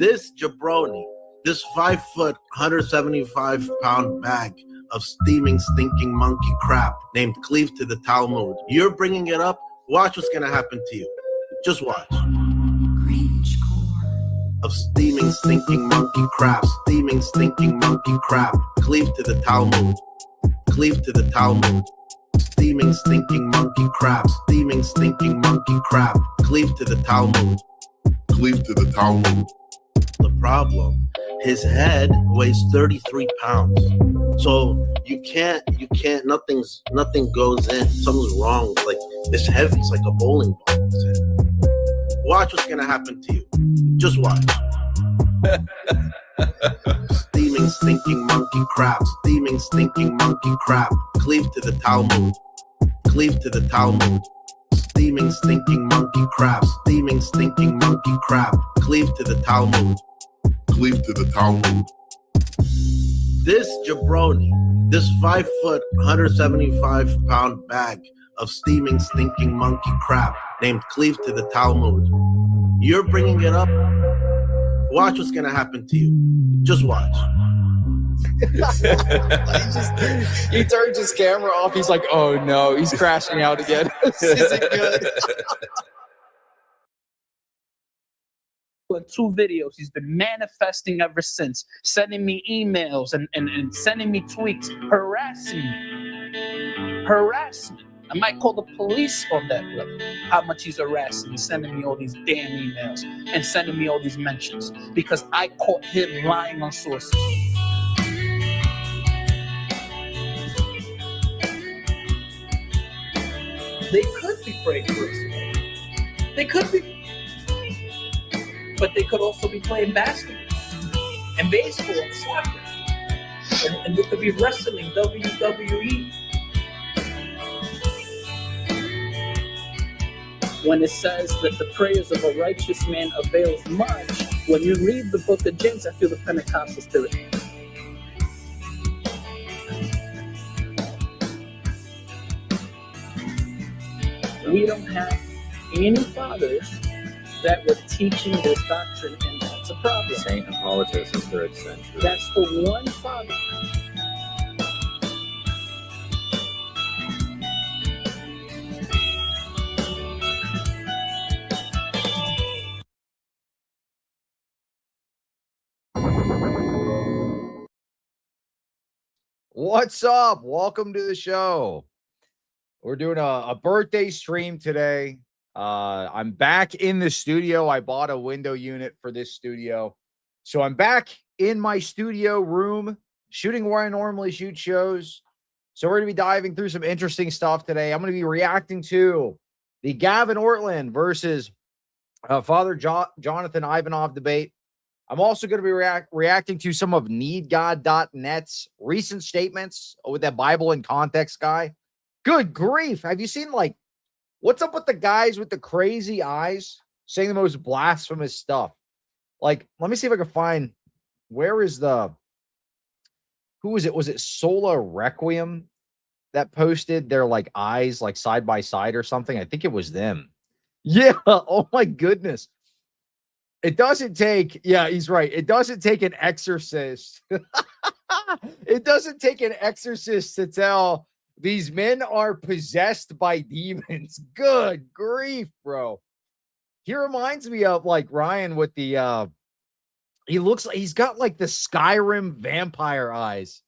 This jabroni, this 5 foot, 175 pound bag of steaming, stinking monkey crap named Cleave to the Talmud. You're bringing it up? Watch what's gonna happen to you. Just watch. Of steaming, stinking monkey crap, steaming, stinking monkey crap. Cleave to the Talmud. Cleave to the Talmud. Steaming, stinking monkey crap, steaming, stinking monkey crap. Cleave to the Talmud. Cleave to the Talmud. The problem, his head weighs 33 pounds. So you can't, nothing goes in. Something's wrong. Like, it's heavy. It's like a bowling ball. Watch what's gonna happen to you. Just watch. Steaming, stinking monkey crap, steaming, stinking monkey crap. Cleave to the Talmud. Cleave to the Talmud. Steaming, stinking monkey crap, steaming, stinking monkey crap. Cleave to the Talmud. Cleave to the Talmud. This jabroni, this 5 foot, 175 pound bag of steaming, stinking monkey crap named Cleave to the Talmud. You're bringing it up? Watch what's gonna happen to you. Just watch. He turns his camera off. He's like, oh no, he's crashing out again. This isn't good. 2 videos. He's been manifesting ever since, sending me emails and sending me tweets, harassing me. Harassment. I might call the police on that level. How much he's harassing me, sending me all these damn emails and sending me all these mentions because I caught him lying on sources. They could be praying for us. They could be. But they could also be playing basketball and baseball and soccer. And they could be wrestling, WWE. When it says that the prayers of a righteous man avails much, when you read the book of James, I feel the Pentecostal spirit. We don't have any fathers that were teaching this doctrine, and that's a problem. Saint Hippolytus is 3rd century. That's the one father. What's up? Welcome to the show. We're doing a birthday stream today. I'm back in the studio. I bought a window unit for this studio. So I'm back in my studio room, shooting where I normally shoot shows. So we're going to be diving through some interesting stuff today. I'm going to be reacting to the Gavin Ortlund versus Father Jonathan Ivanoff debate. I'm also going to be reacting to some of needgod.net's recent statements with that Bible in context guy. Good grief. Have you seen, like, what's up with the guys with the crazy eyes saying the most blasphemous stuff? Like, let me see if I can find, where is who was it? Was it Sola Requiem that posted their, like, eyes, like, side by side or something? I think it was them. Yeah. Oh my goodness. It doesn't take, yeah, he's right. It doesn't take an exorcist. It doesn't take an exorcist to tell these men are possessed by demons. Good grief, bro. He reminds me of, like, Ryan with the, he looks like he's got, like, the Skyrim vampire eyes.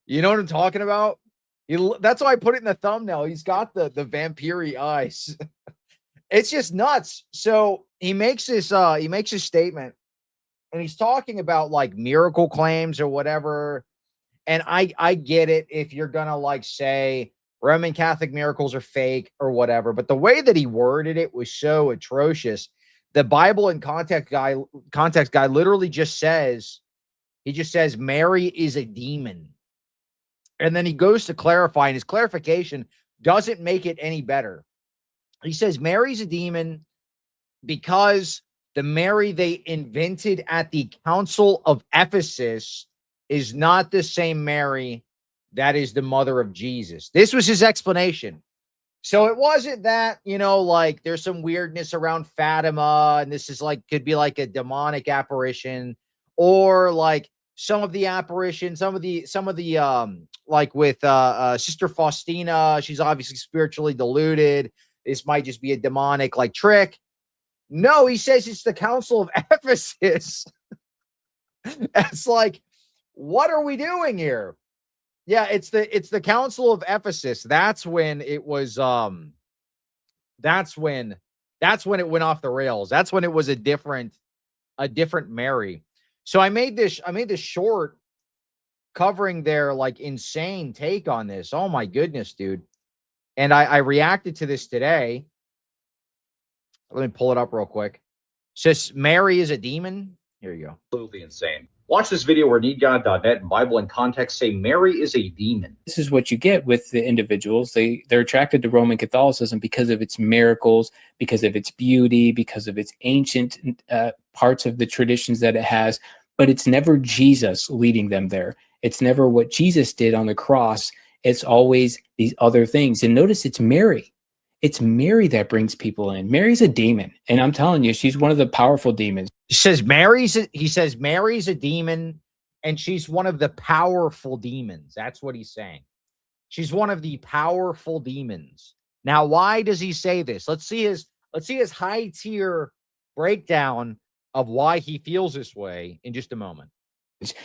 You know what I'm talking about? That's why I put it in the thumbnail. He's got the vampire eyes. It's just nuts. So he makes this statement, and he's talking about, like, miracle claims or whatever. And I get it if you're gonna, like, say Roman Catholic miracles are fake or whatever, but the way that he worded it was so atrocious. The Bible in context guy literally just says, Mary is a demon. And then he goes to clarify, and his clarification doesn't make it any better. He says Mary's a demon because the Mary they invented at the Council of Ephesus is not the same Mary that is the mother of Jesus. This was his explanation. So it wasn't that, like there's some weirdness around Fatima and this is like, could be like a demonic apparition, or like some of the apparitions, some of the, like with, Sister Faustina, she's obviously spiritually deluded. This might just be a demonic like trick. No, he says it's the Council of Ephesus. It's like, what are we doing here? Yeah, it's the Council of Ephesus. That's when it was that's when it went off the rails. That's when it was a different Mary. So I made this short covering their like insane take on this. Oh my goodness, dude. And I reacted to this today. Let me pull it up real quick. Says Mary is a demon. Here you go. Absolutely insane. Watch this video where needgod.net and Bible in Context say Mary is a demon. This is what you get with the individuals. They're attracted to Roman Catholicism because of its miracles, because of its beauty, because of its ancient parts of the traditions that it has. But it's never Jesus leading them there. It's never what Jesus did on the cross. It's always these other things. And notice it's Mary. It's Mary that brings people in. Mary's a demon. And I'm telling you, she's one of the powerful demons. He says Mary's a demon, and she's one of the powerful demons. That's what he's saying. She's one of the powerful demons. Now, why does he say this? Let's see his high tier breakdown of why he feels this way in just a moment.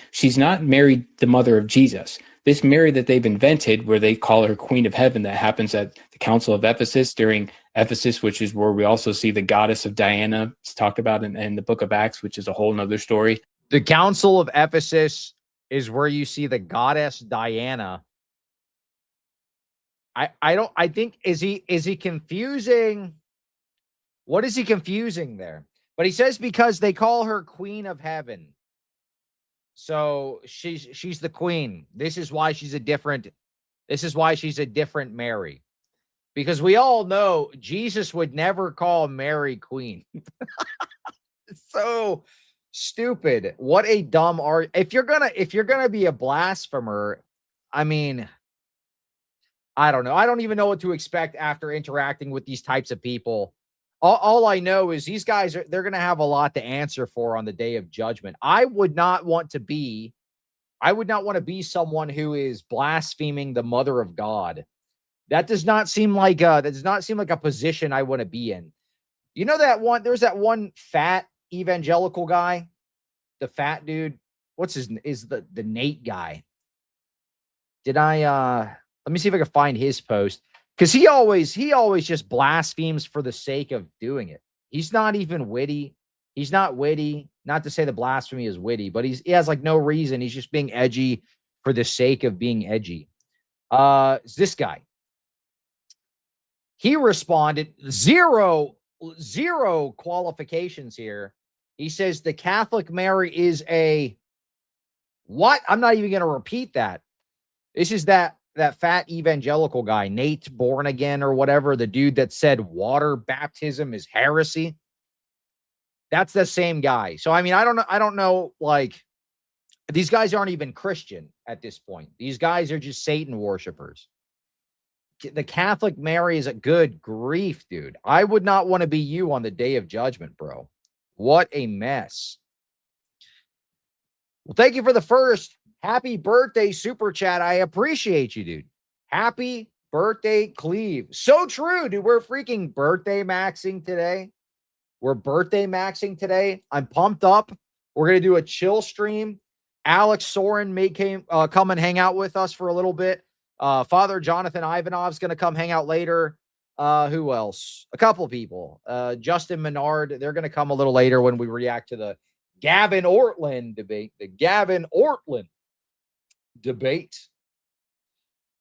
She's not Mary, the mother of Jesus. This Mary that they've invented, where they call her Queen of Heaven, that happens at the Council of Ephesus during Ephesus, which is where we also see the goddess of Diana. It's talked about in the book of Acts, which is a whole nother story. The Council of Ephesus is where you see the goddess Diana. I think, is he confusing? What is he confusing there? But he says because they call her Queen of Heaven. So she's the queen. This is why she's a different Mary. Because we all know Jesus would never call Mary queen. So stupid. What a dumb art. If you're gonna be a blasphemer, I mean, I don't know. I don't even know what to expect after interacting with these types of people. All I know is these guys they're going to have a lot to answer for on the day of judgment. I would not want to be someone who is blaspheming the mother of God. That does not seem like a position I want to be in. You know there's that one fat evangelical guy, the fat dude. What's his is the Nate guy? Let me see if I can find his post. Because he always just blasphemes for the sake of doing it. He's not even witty. He's not witty. Not to say the blasphemy is witty, but he has like no reason. He's just being edgy for the sake of being edgy. It's this guy. He responded, zero qualifications here. He says the Catholic Mary is a what? I'm not even going to repeat that. This is that fat evangelical guy, Nate Born Again or whatever, the dude that said water baptism is heresy. That's the same guy. So, I mean, I don't know, like, these guys aren't even Christian at this point. These guys are just Satan worshipers. The Catholic Mary is a good grief, dude. I would not want to be you on the day of judgment, bro. What a mess. Well, thank you for the first happy birthday super chat. I appreciate you, dude. Happy birthday, Cleve. So true, dude. We're freaking birthday maxing today. I'm pumped up. We're going to do a chill stream. Alex Soren may come and hang out with us for a little bit. Father Jonathan Ivanoff is going to come hang out later. Who else? A couple of people. Justin Menard. They're going to come a little later when we react to the Gavin Ortlund debate. The Gavin Ortlund debate.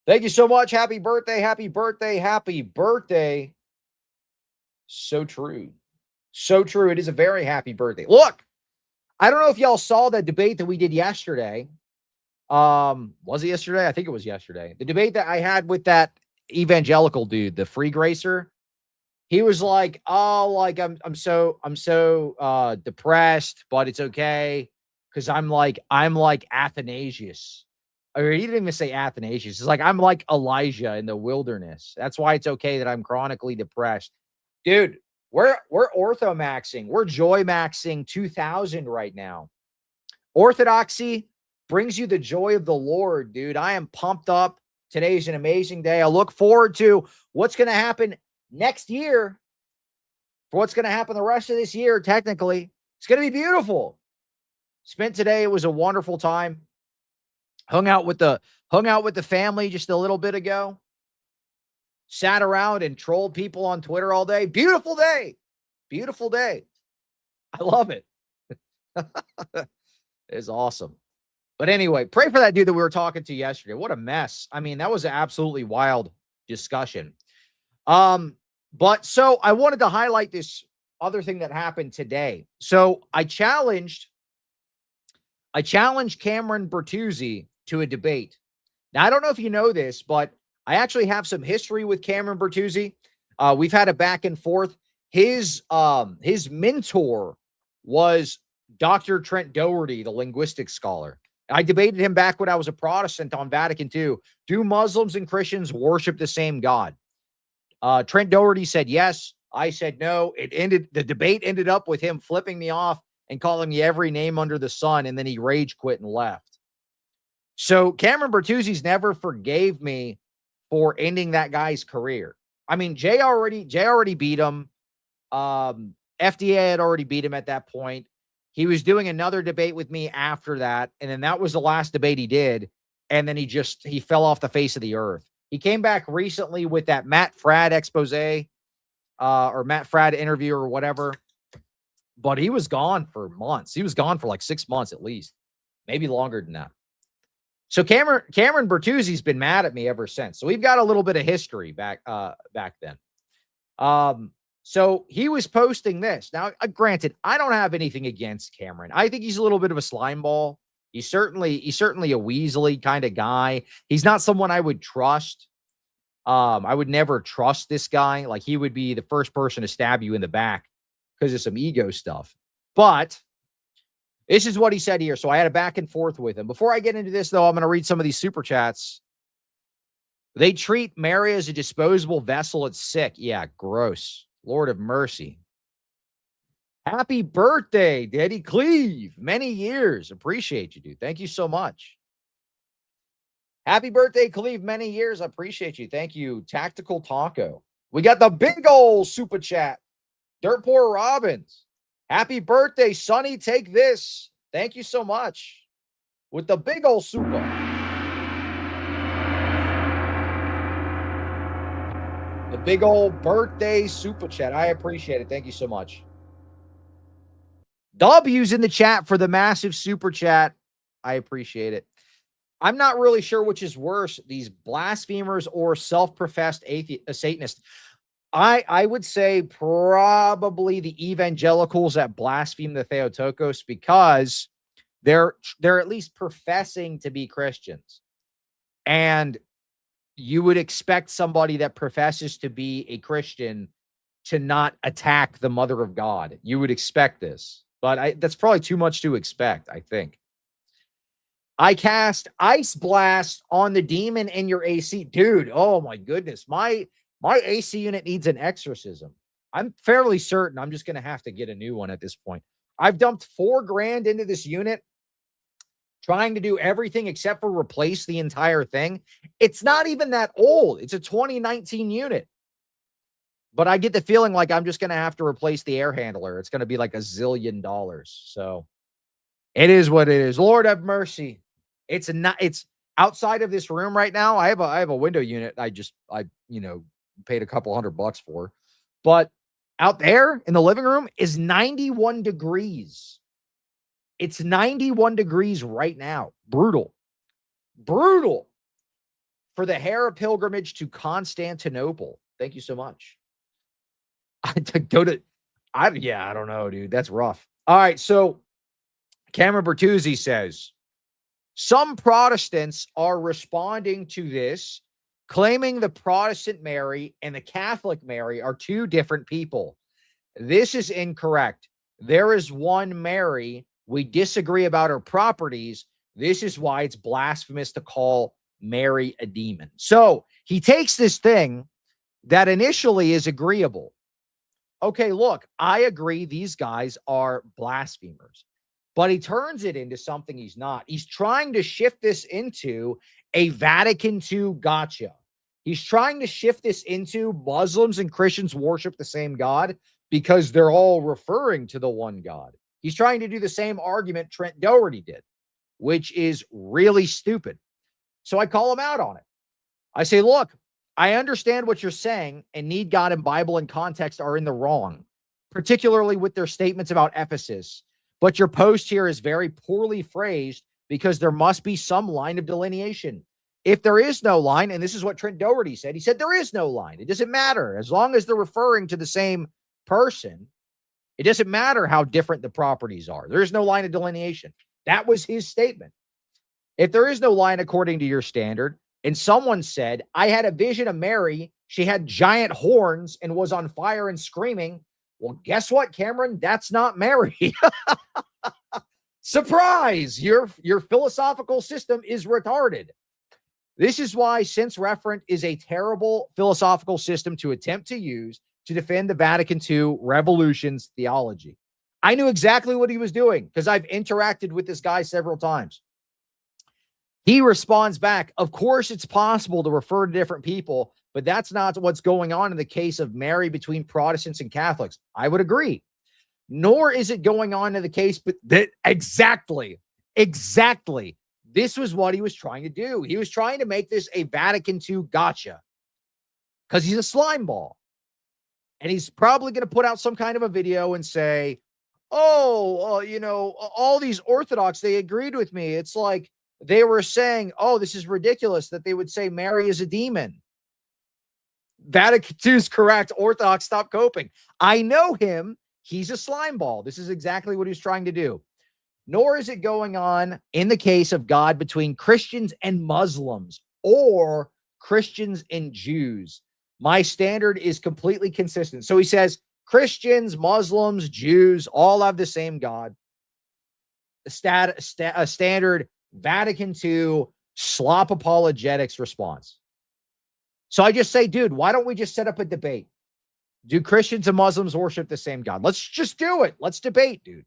Thank you so much. Happy birthday. Happy birthday. Happy birthday. So true. So true. It is a very happy birthday. Look, I don't know if y'all saw that debate that we did yesterday. Was it yesterday? I think it was yesterday. The debate that I had with that evangelical dude, the free gracer. He was like, "Oh, like I'm so depressed, but it's okay because I'm like Athanasius. Or he didn't even say Athanasius. It's like, I'm like Elijah in the wilderness. That's why it's okay that I'm chronically depressed. Dude, we're orthomaxing. We're joy maxing 2000 right now. Orthodoxy brings you the joy of the Lord, dude. I am pumped up. Today's an amazing day. I look forward to what's going to happen next year. For what's going to happen the rest of this year, technically. It's going to be beautiful. Spent today. It was a wonderful time. Hung out with the family just a little bit ago. Sat around and trolled people on Twitter all day. Beautiful day. Beautiful day. I love it. It's awesome. But anyway, pray for that dude that we were talking to yesterday. What a mess. I mean, that was an absolutely wild discussion. But so I wanted to highlight this other thing that happened today. So I challenged Cameron Bertuzzi to a debate. Now, I don't know if you know this, but I actually have some history with Cameron Bertuzzi. We've had a back and forth. His mentor was Dr. Trent Doherty, the linguistics scholar. I debated him back when I was a Protestant on Vatican II. Do Muslims and Christians worship the same God? Trent Doherty said yes. I said no. The debate ended up with him flipping me off and calling me every name under the sun, and then he rage quit and left. So Cameron Bertuzzi's never forgave me for ending that guy's career. I mean, Jay already beat him. FDA had already beat him at that point. He was doing another debate with me after that, and then that was the last debate he did, and then he fell off the face of the earth. He came back recently with that Matt Fradd expose, or Matt Fradd interview or whatever, but he was gone for months. He was gone for like 6 months at least, maybe longer than that. So Cameron Bertuzzi's been mad at me ever since. So we've got a little bit of history back then. So he was posting this. Now, granted, I don't have anything against Cameron. I think he's a little bit of a slime ball. He's certainly a Weasley kind of guy. He's not someone I would trust. I would never trust this guy. Like, he would be the first person to stab you in the back because of some ego stuff. But this is what he said here. So I had a back and forth with him. Before I get into this, though, I'm going to read some of these super chats. They treat Mary as a disposable vessel. It's sick. Yeah, gross. Lord of mercy. Happy birthday, Daddy Cleve. Many years. Appreciate you, dude. Thank you so much. Happy birthday, Cleve. Many years. I appreciate you. Thank you, Tactical Taco. We got the big old super chat. Dirt Poor Robbins. Happy birthday, Sonny. Take this. Thank you so much. With the big old super. The big old birthday super chat. I appreciate it. Thank you so much. W's in the chat for the massive super chat. I appreciate it. I'm not really sure which is worse, these blasphemers or self-professed Satanists. I would say probably the evangelicals that blaspheme the Theotokos, because they're at least professing to be Christians. And you would expect somebody that professes to be a Christian to not attack the Mother of God. You would expect this, but that's probably too much to expect, I think. I cast Ice Blast on the demon in your AC. Dude, oh my goodness. My AC unit needs an exorcism. I'm fairly certain I'm just going to have to get a new one at this point. I've dumped $4,000 into this unit, trying to do everything except for replace the entire thing. It's not even that old. It's a 2019 unit. But I get the feeling like I'm just going to have to replace the air handler. It's going to be like $1 zillion. So it is what it is. Lord have mercy. It's outside of this room right now. I have a window unit. I paid a couple $100 for, but out there in the living room is 91 degrees. It's 91 degrees right now. Brutal for the Hera pilgrimage to Constantinople. Thank you so much. I don't know, dude. That's rough. All right. So Cameron Bertuzzi says, some Protestants are responding to this, claiming the Protestant Mary and the Catholic Mary are two different people. This is incorrect. There is one Mary. We disagree about her properties, This is why it's blasphemous to call Mary a demon. So he takes this thing that initially is agreeable. Okay, look, I agree these guys are blasphemers, but he turns it into something he's not. He's trying to shift this into a Vatican II gotcha. He's trying to shift this into Muslims and Christians worship the same God because they're all referring to the one God. He's trying to do the same argument Trent Doherty did, which is really stupid. So I call him out on it. I say, look, I understand what you're saying, and Need God and Bible and context are in the wrong, particularly with their statements about Ephesus. But your post here is very poorly phrased because there must be some line of delineation. If there is no line, and this is what Trent Doherty said, he said there is no line. It doesn't matter. As long as they're referring to the same person, it doesn't matter how different the properties are. There is no line of delineation. That was his statement. If there is no line according to your standard, and someone said, I had a vision of Mary, she had giant horns and was on fire and screaming, well, guess what, Cameron? That's not Mary. Surprise! Your philosophical system is retarded. This is why sense referent is a terrible philosophical system to attempt to use to defend the Vatican II revolution's theology. I knew exactly what he was doing because I've interacted with this guy several times. He responds back, of course, it's possible to refer to different people, but that's not what's going on in the case of Mary between Protestants and Catholics. I would agree. Nor is it going on in the case, but that exactly. This was what he was trying to do. He was trying to make this a Vatican II gotcha because he's a slime ball. And he's probably going to put out some kind of a video and say, all these Orthodox, they agreed with me. It's like they were saying, oh, this is ridiculous that they would say Mary is a demon. Vatican II is correct. Orthodox, stop coping. I know him. He's a slime ball. This is exactly what he's trying to do. Nor is it going on in the case of God between Christians and Muslims or Christians and Jews. My standard is completely consistent. So he says Christians, Muslims, Jews all have the same God. A standard Vatican II slop apologetics response. So I just say, dude, why don't we just set up a debate? Do Christians and Muslims worship the same God? Let's just do it. Let's debate, dude.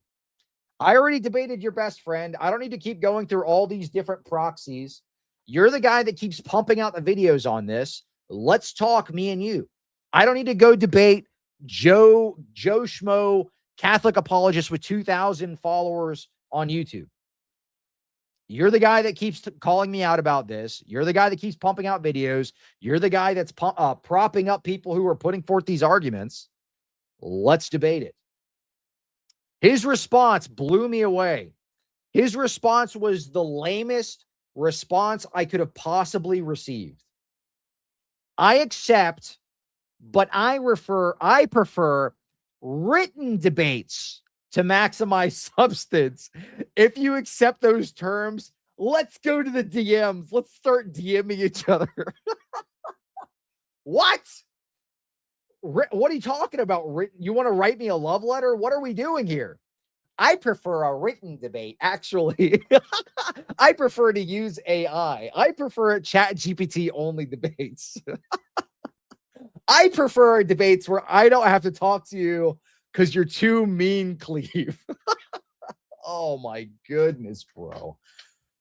I already debated your best friend. I don't need to keep going through all these different proxies. You're the guy that keeps pumping out the videos on this. Let's talk, me and you. I don't need to go debate Joe Schmo, Catholic apologist with 2,000 followers on YouTube. You're the guy that keeps calling me out about this. You're the guy that keeps pumping out videos. You're the guy that's propping up people who are putting forth these arguments. Let's debate it. His response blew me away. His response was the lamest response I could have possibly received. I accept, but I prefer written debates to maximize substance. If you accept those terms, let's go to the DMs. Let's start DMing each other. What? What are you talking about? You want to write me a love letter? What are we doing here? I prefer a written debate, actually. I prefer to use AI. I prefer ChatGPT only debates. I prefer debates where I don't have to talk to you because you're too mean, Cleve. Oh my goodness, bro.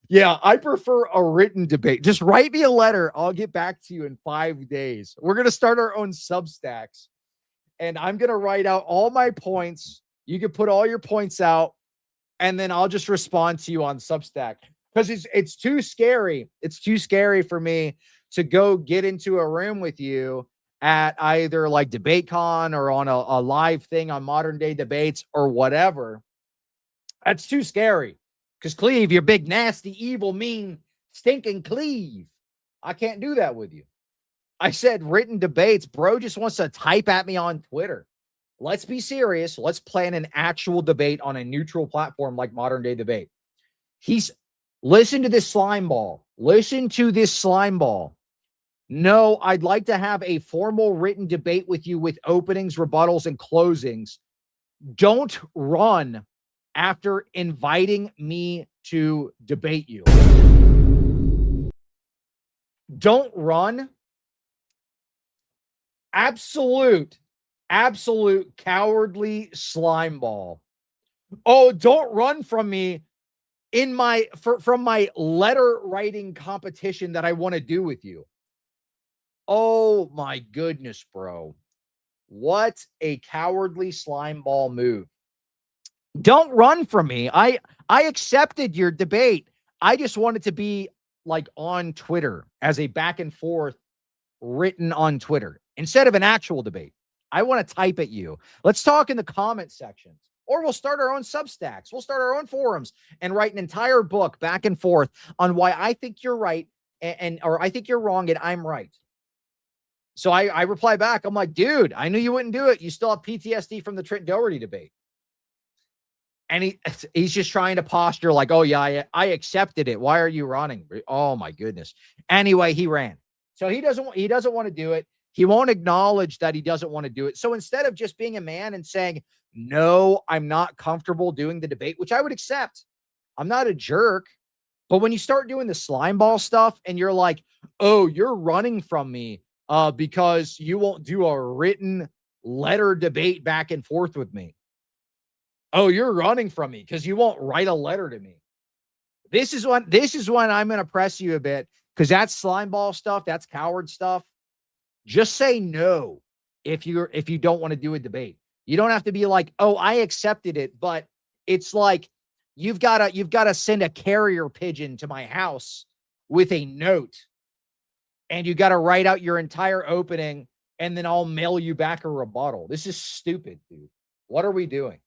Yeah, I prefer a written debate. Just write me a letter. I'll get back to you in 5 days. We're going to start our own Substacks. And I'm going to write out all my points. You can put all your points out. And then I'll just respond to you on Substack. Because it's too scary. It's too scary for me to go get into a room with you at either like DebateCon or on a live thing on Modern Day Debates or whatever. That's too scary. Because Cleve, you're big, nasty, evil, mean, stinking Cleve. I can't do that with you. I said written debates. Bro just wants to type at me on Twitter. Let's be serious. Let's plan an actual debate on a neutral platform like Modern Day Debate. Listen to this slime ball. Listen to this slime ball. No, I'd like to have a formal written debate with you with openings, rebuttals, and closings. Don't run after inviting me to debate you. Don't run. Absolute cowardly slime ball. Oh, don't run from me from my letter writing competition that I want to do with you. Oh my goodness, bro. What a cowardly slime ball move. Don't run from me. I accepted your debate. I just wanted to be like on Twitter as a back and forth written on Twitter instead of an actual debate. I want to type at you. Let's talk in the comment sections, or we'll start our own Substacks. We'll start our own forums and write an entire book back and forth on why I think you're right or I think you're wrong and I'm right. So I reply back. I'm like, dude, I knew you wouldn't do it. You still have PTSD from the Trent Doherty debate. And he's just trying to posture like, oh yeah, I accepted it. Why are you running? Oh my goodness. Anyway, he ran. So he doesn't want to do it. He won't acknowledge that he doesn't want to do it. So instead of just being a man and saying, no, I'm not comfortable doing the debate, which I would accept. I'm not a jerk. But when you start doing the slime ball stuff and you're like, oh, you're running from me because you won't do a written letter debate back and forth with me. Oh, you're running from me because you won't write a letter to me. This is when I'm going to press you a bit, because that's slime ball stuff. That's coward stuff. Just say no if you don't want to do a debate. You don't have to be like, oh, I accepted it, but it's like you've got to send a carrier pigeon to my house with a note, and you got to write out your entire opening, and then I'll mail you back a rebuttal. This is stupid, dude. What are we doing?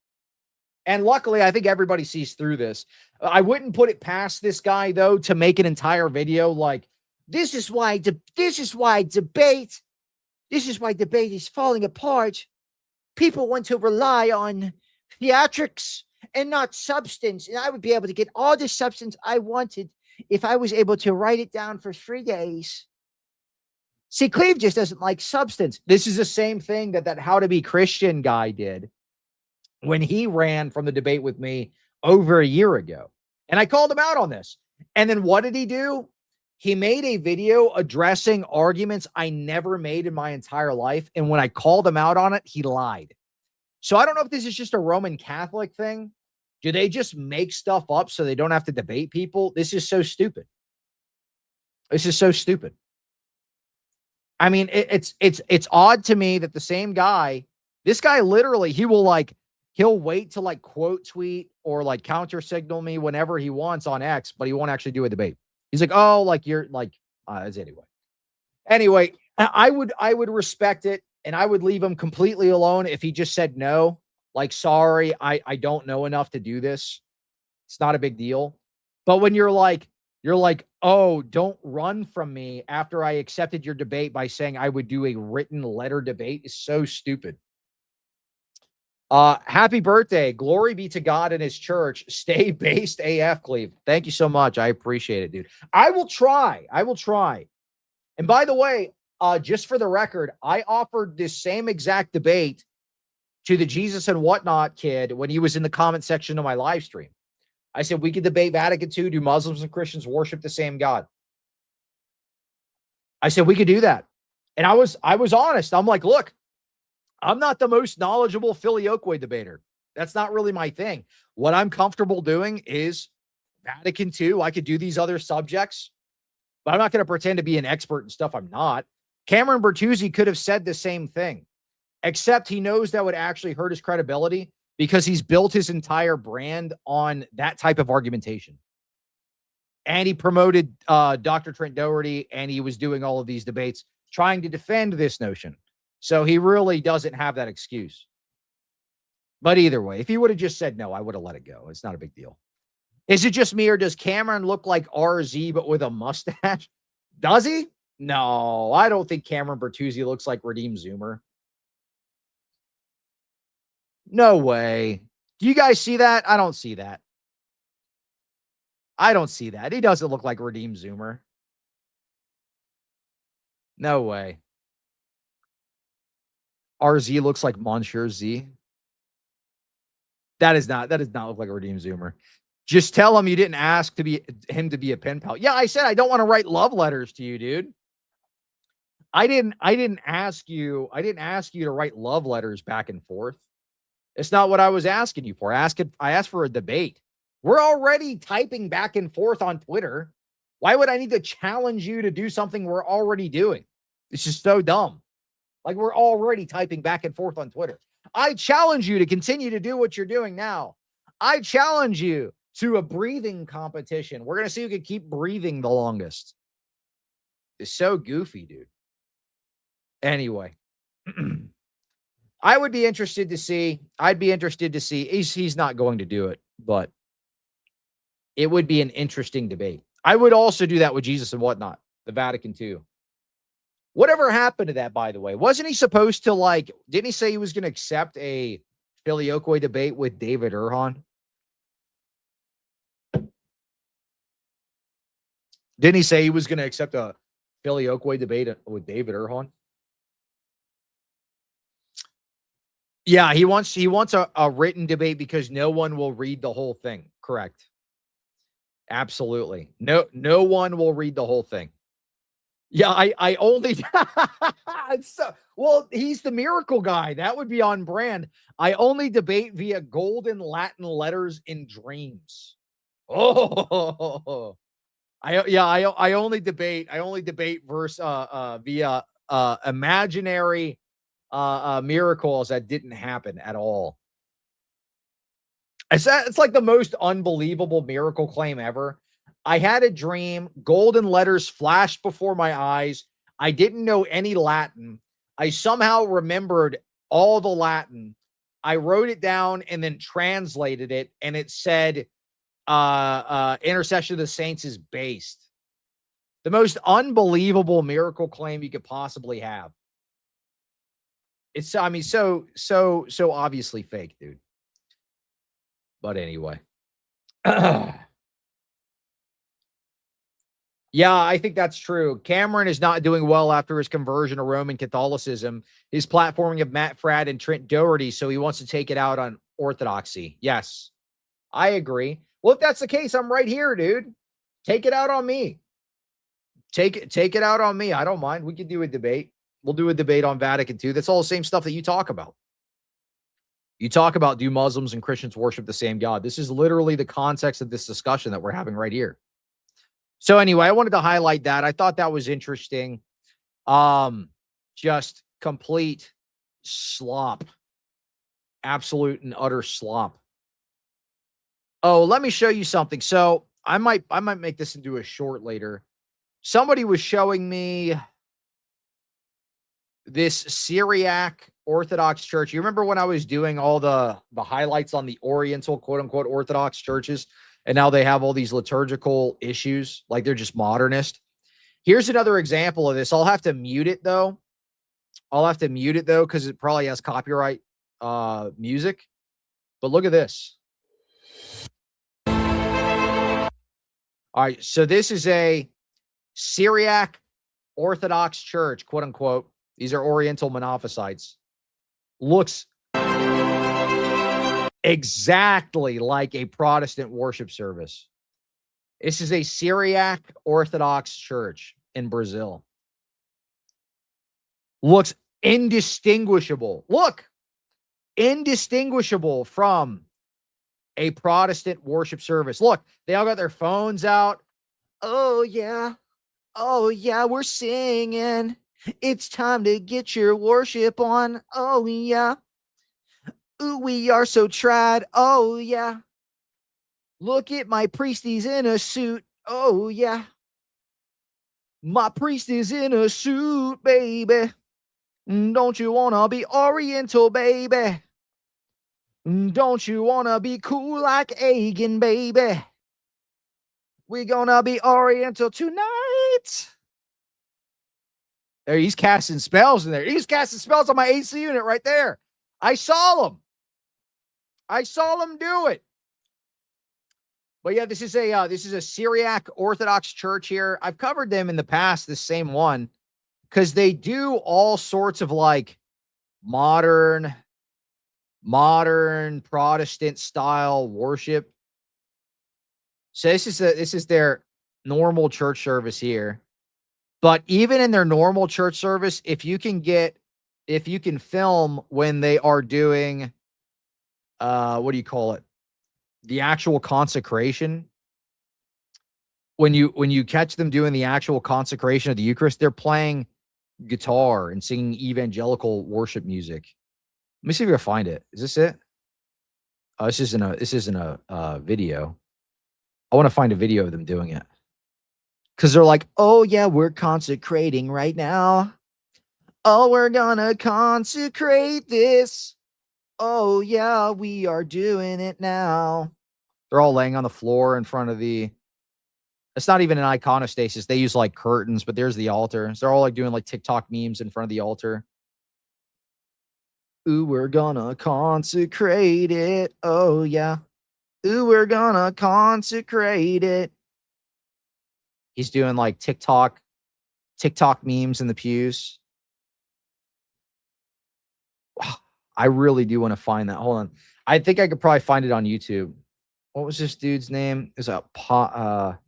And luckily, I think everybody sees through this. I wouldn't put it past this guy, though, to make an entire video like, this is why debate is falling apart. People want to rely on theatrics and not substance. And I would be able to get all the substance I wanted if I was able to write it down for 3 days. See, Cleve just doesn't like substance. This is the same thing that How to Be Christian guy did when he ran from the debate with me over a year ago. And I called him out on this. And then what did he do? He made a video addressing arguments I never made in my entire life. And when I called him out on it, he lied. So I don't know if this is just a Roman Catholic thing. Do they just make stuff up so they don't have to debate people? This is so stupid. This is so stupid. I mean, it's odd to me that the same guy, this guy literally, he'll wait to like quote tweet or like counter signal me whenever he wants on X, but he won't actually do a debate. He's like, oh, like you're like, anyway, I would respect it. And I would leave him completely alone if he just said no, like, sorry, I don't know enough to do this. It's not a big deal. But when you're like, oh, don't run from me after I accepted your debate by saying I would do a written letter debate is so stupid. Happy birthday. Glory be to God and his church. Stay based AF, Cleve. Thank you so much. I appreciate it, dude. I will try. And by the way, just for the record, I offered this same exact debate to the Jesus and Whatnot kid when he was in the comment section of my live stream. I said, we could debate Vatican II. Do Muslims and Christians worship the same God? I said, we could do that. And I was honest. I'm like, look, I'm not the most knowledgeable Filioque debater. That's not really my thing. What I'm comfortable doing is Vatican II. I could do these other subjects, but I'm not going to pretend to be an expert in stuff I'm not. Cameron Bertuzzi could have said the same thing, except he knows that would actually hurt his credibility because he's built his entire brand on that type of argumentation. And he promoted Dr. Trent Doherty, and he was doing all of these debates trying to defend this notion. So he really doesn't have that excuse. But either way, if he would have just said no, I would have let it go. It's not a big deal. Is it just me, or does Cameron look like RZ but with a mustache? Does he? No, I don't think Cameron Bertuzzi looks like Redeem Zoomer. No way. Do you guys see that? I don't see that. He doesn't look like Redeem Zoomer. No way. RZ looks like Monsieur Z. That does not look like a Redeem Zoomer. Just tell him you didn't ask him to be a pen pal. Yeah, I said I don't want to write love letters to you, dude. I didn't ask you to write love letters back and forth. It's not what I was asking you for. I asked for a debate. We're already typing back and forth on Twitter. Why would I need to challenge you to do something we're already doing? It's just so dumb. Like, we're already typing back and forth on Twitter. I challenge you to continue to do what you're doing now. I challenge you to a breathing competition. We're going to see who can keep breathing the longest. It's so goofy, dude. Anyway, I'd be interested to see. He's not going to do it, but it would be an interesting debate. I would also do that with Jesus and whatnot, the Vatican II. Whatever happened to that, by the way? Wasn't he supposed to, didn't he say he was going to accept a Filioque debate with David Erhan? Didn't he say he was going to accept a Filioque debate with David Erhan? Yeah, he wants a written debate because no one will read the whole thing. Correct. Absolutely. No one will read the whole thing. Yeah, I only well, he's the miracle guy. That would be on brand. I only debate via golden Latin letters in dreams. Oh, I only debate via imaginary miracles that didn't happen at all. It's like the most unbelievable miracle claim ever. I had a dream. Golden letters flashed before my eyes. I didn't know any Latin. I somehow remembered all the Latin. I wrote it down and then translated it, and it said, intercession of the saints is based. The most unbelievable miracle claim you could possibly have. It's, so obviously fake, dude. But anyway. Yeah, I think that's true. Cameron is not doing well after his conversion to Roman Catholicism. His platforming of Matt Fradd and Trent Doherty, so he wants to take it out on Orthodoxy. Yes, I agree. Well, if that's the case, I'm right here, dude. Take it out on me. Take it out on me. I don't mind. We could do a debate. We'll do a debate on Vatican II. That's all the same stuff that you talk about. You talk about, do Muslims and Christians worship the same God? This is literally the context of this discussion that we're having right here. So anyway, I wanted to highlight that. I thought that was interesting. Just complete slop. Absolute and utter slop. Oh, let me show you something. So I might make this into a short later. Somebody was showing me this Syriac Orthodox church. You remember when I was doing all the highlights on the Oriental, quote unquote, Orthodox churches? And now they have all these liturgical issues, like they're just modernist. Here's another example of this. I'll have to mute it though. Because it probably has copyright music. But look at this. All right, so this is a Syriac Orthodox church, quote unquote. These are Oriental Monophysites. Looks exactly like a Protestant worship service. This is a Syriac Orthodox church in Brazil. Looks indistinguishable. Look, indistinguishable from a Protestant worship service. Look, they all got their phones out. Oh, yeah. Oh, yeah, we're singing. It's time to get your worship on. Oh, yeah. Ooh, we are so trad. Oh, yeah. Look at my priest. He's in a suit. Oh, yeah. My priest is in a suit, baby. Don't you want to be Oriental, baby? Don't you want to be cool like Agan, baby? We're going to be Oriental tonight. There, he's casting spells in there. He's casting spells on my AC unit right there. I saw him. Do it. But yeah, this is a Syriac Orthodox church here. I've covered them in the past, the same one, because they do all sorts of like modern Protestant style worship. So this is their normal church service here. But even in their normal church service, if you can film when they are doing what do you call it? The actual consecration. When you catch them doing the actual consecration of the Eucharist, they're playing guitar and singing evangelical worship music. Let me see if I can find it. Is this it? Oh, this isn't a video. I want to find a video of them doing it. Because they're like, oh yeah, we're consecrating right now. Oh, we're gonna consecrate this. Oh yeah, we are doing it now. They're all laying on the floor in front of the... It's not even an iconostasis. They use like curtains, but there's the altar. So they're all like doing like TikTok memes in front of the altar. Ooh, we're gonna consecrate it. Oh yeah. Ooh, we're gonna consecrate it. He's doing like TikTok memes in the pews. I really do want to find that. Hold on. I think I could probably find it on YouTube. What was this dude's name? Is a father.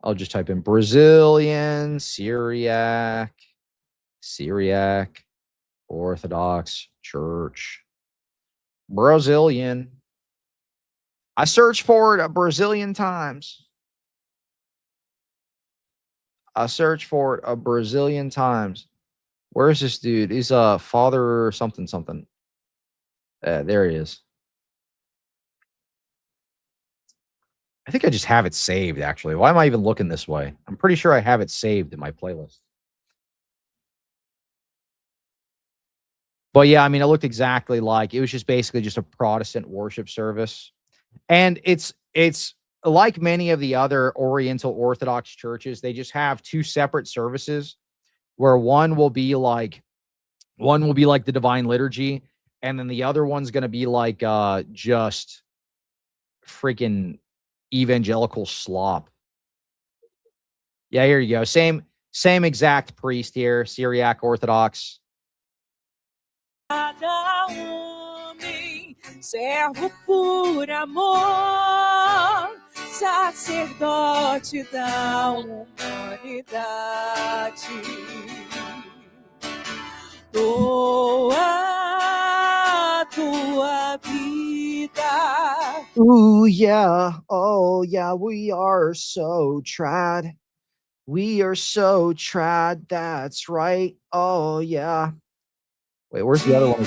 I'll just type in Brazilian, Syriac, Orthodox Church. Brazilian. I searched for it a Brazilian times. Where is this dude? He's a father something. There he is. I think I just have it saved, actually. Why am I even looking this way? I'm pretty sure I have it saved in my playlist. But yeah, I mean, it looked exactly like... It was just basically just a Protestant worship service. And it's like many of the other Oriental Orthodox churches. They just have two separate services where one will be like the Divine Liturgy, and then the other one's going to be like just freaking evangelical slop. Yeah, here you go. Same exact priest here, Syriac Orthodox. Servo por amor, sacerdote da humanidade. Doa tua vida. Ooh, yeah. Oh, yeah. We are so trad. That's right. Oh, yeah. Wait, where's the other one?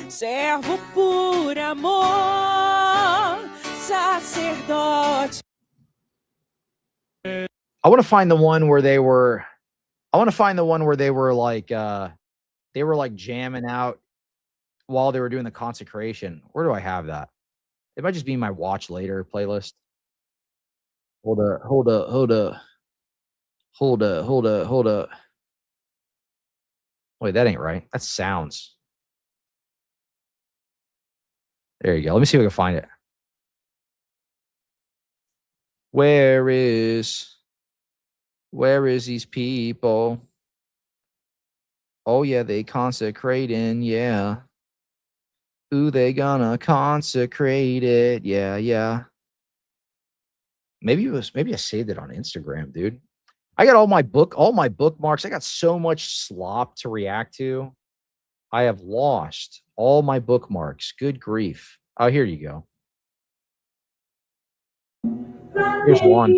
Servo por amor, sacerdote. I want to find the one where they were like jamming out while they were doing the consecration. Where do I have that? It might just be my watch later playlist. Hold up. Wait, that ain't right. That's sounds. There you go. Let me see if I can find it. Where is these people? Oh yeah, they consecrating, yeah. Ooh, they gonna consecrate it, yeah. Maybe I saved it on Instagram, dude. I got all my bookmarks. I got so much slop to react to. I have lost all my bookmarks. Good grief. Oh, here you go. Here's one.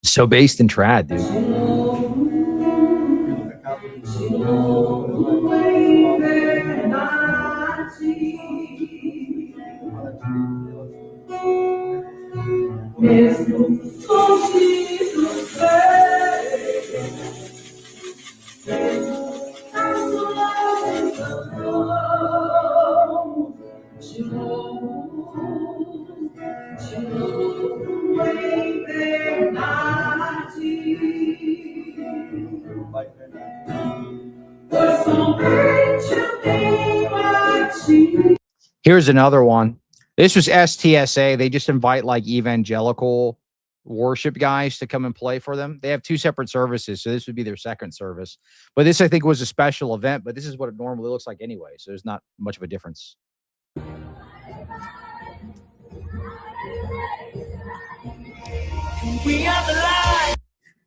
So based in trad, dude. Here's another one. This was STSA. They just invite like evangelical worship guys to come and play for them. They have 2 separate services, so this would be their second service. But this, I think, was a special event, but this is what it normally looks like anyway, so there's not much of a difference.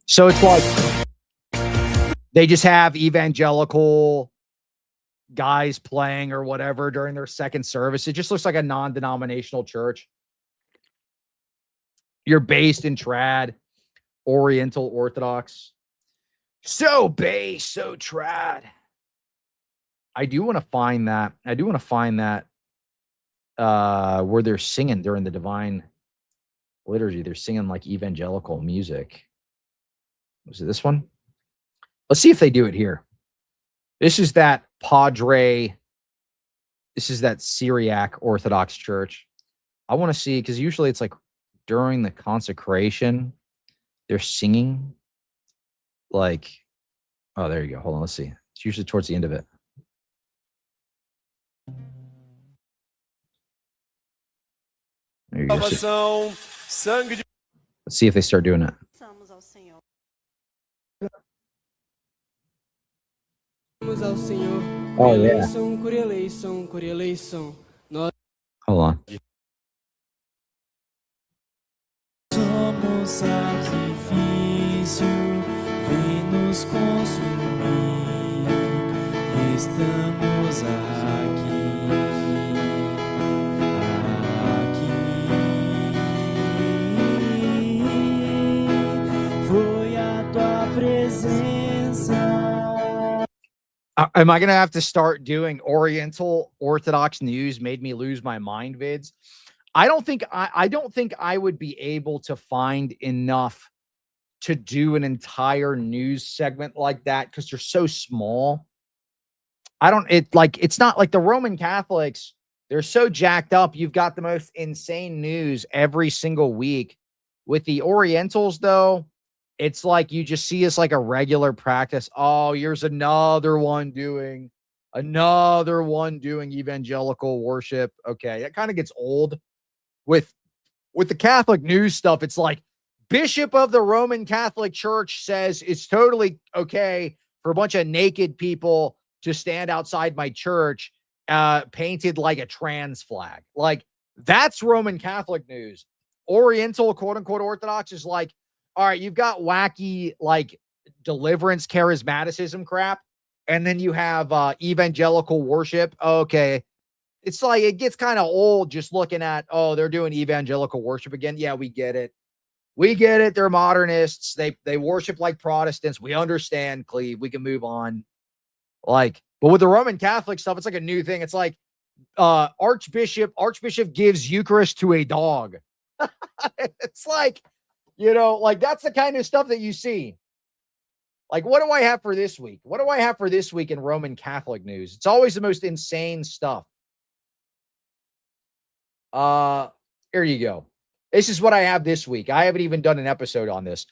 So it's like they just have evangelical guys playing or whatever during their second service. It just looks like a non-denominational church. You're based in trad, Oriental Orthodox. So base, so trad. I do want to find that. Where they're singing during the divine liturgy. They're singing like evangelical music. Was it this one? Let's see if they do it here. This is that Padre. This is that Syriac Orthodox Church. I want to see, because usually it's like during the consecration, they're singing like, oh, there you go. Hold on, let's see. It's usually towards the end of it. There you go. Let's see if they start doing it. Oh, yeah. Hold on. Somos sacrifício, vem nos consumir. Estamos aqui, foi a tua presença. Am I going to have to start doing Oriental Orthodox news made me lose my mind vids? I don't think I would be able to find enough to do an entire news segment like that because they're so small. It's not like the Roman Catholics. They're so jacked up. You've got the most insane news every single week. With the Orientals, though, it's like you just see it's like a regular practice. Oh, here's another one doing evangelical worship. Okay, that kind of gets old. With the Catholic news stuff, it's like Bishop of the Roman Catholic Church says it's totally okay for a bunch of naked people to stand outside my church, painted like a trans flag. Like, that's Roman Catholic news. Oriental, quote unquote, Orthodox is like, all right, you've got wacky, like, deliverance, charismaticism crap, and then you have evangelical worship. Okay. It's like it gets kind of old just looking at, oh, they're doing evangelical worship again. Yeah, we get it. They're modernists. They worship like Protestants. We understand, Cleve. We can move on. Like, but with the Roman Catholic stuff, it's like a new thing. It's like Archbishop gives Eucharist to a dog. It's like, like that's the kind of stuff that you see. Like, what do I have for this week? What do I have for this week in Roman Catholic news? It's always the most insane stuff. Here you go. This is what I have this week. I haven't even done an episode on this.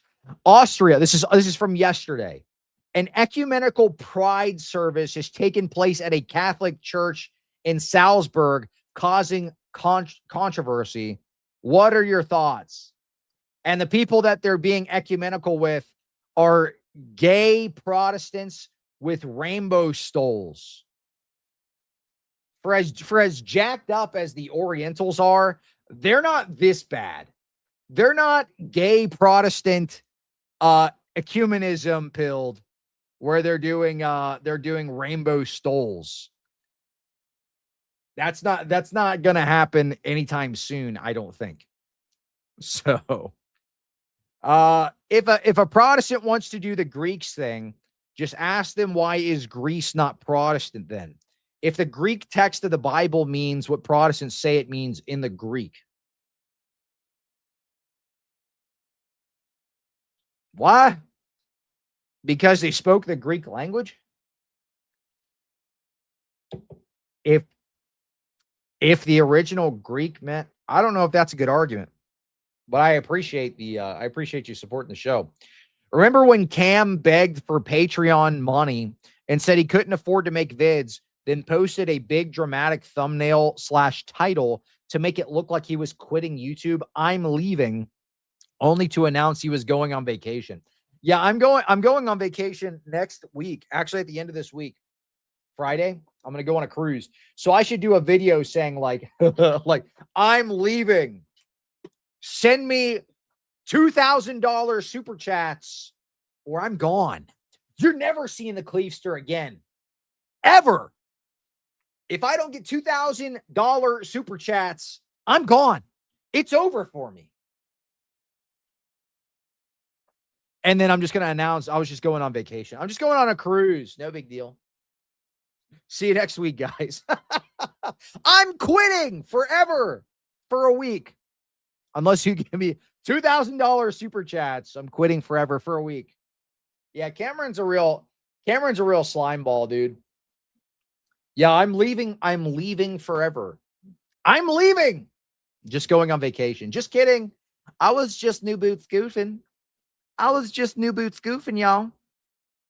Austria. This is from yesterday. An ecumenical pride service has taken place at a Catholic church in Salzburg, causing controversy. What are your thoughts? And the people that they're being ecumenical with are gay Protestants with rainbow stoles. For as jacked up as the Orientals are, they're not this bad. They're not gay Protestant ecumenism pilled where they're doing rainbow stoles. That's not going to happen anytime soon, I don't think. So, if a Protestant wants to do the Greeks thing, just ask them, why is Greece not Protestant then? If the Greek text of the Bible means what Protestants say it means in the Greek. Why? Because they spoke the Greek language? If the original Greek meant, I don't know if that's a good argument, but I appreciate you supporting the show. Remember when Cam begged for Patreon money and said he couldn't afford to make vids, then posted a big dramatic thumbnail / title to make it look like he was quitting YouTube? I'm leaving. only to announce he was going on vacation. Yeah, I'm going on vacation next week. Actually, at the end of this week, Friday, I'm going to go on a cruise. So I should do a video saying like, like I'm leaving. Send me $2,000 super chats or I'm gone. You're never seeing the Cleavester again. Ever. If I don't get $2,000 super chats, I'm gone. It's over for me. And then I'm just going to announce I was just going on vacation. I'm just going on a cruise. No big deal. See you next week, guys. I'm quitting forever for a week. Unless you give me $2,000 super chats, I'm quitting forever for a week. Yeah, Cameron's a real slime ball, dude. Yeah, I'm leaving forever. I'm leaving. Just going on vacation. Just kidding. I was just new boots goofing. Y'all.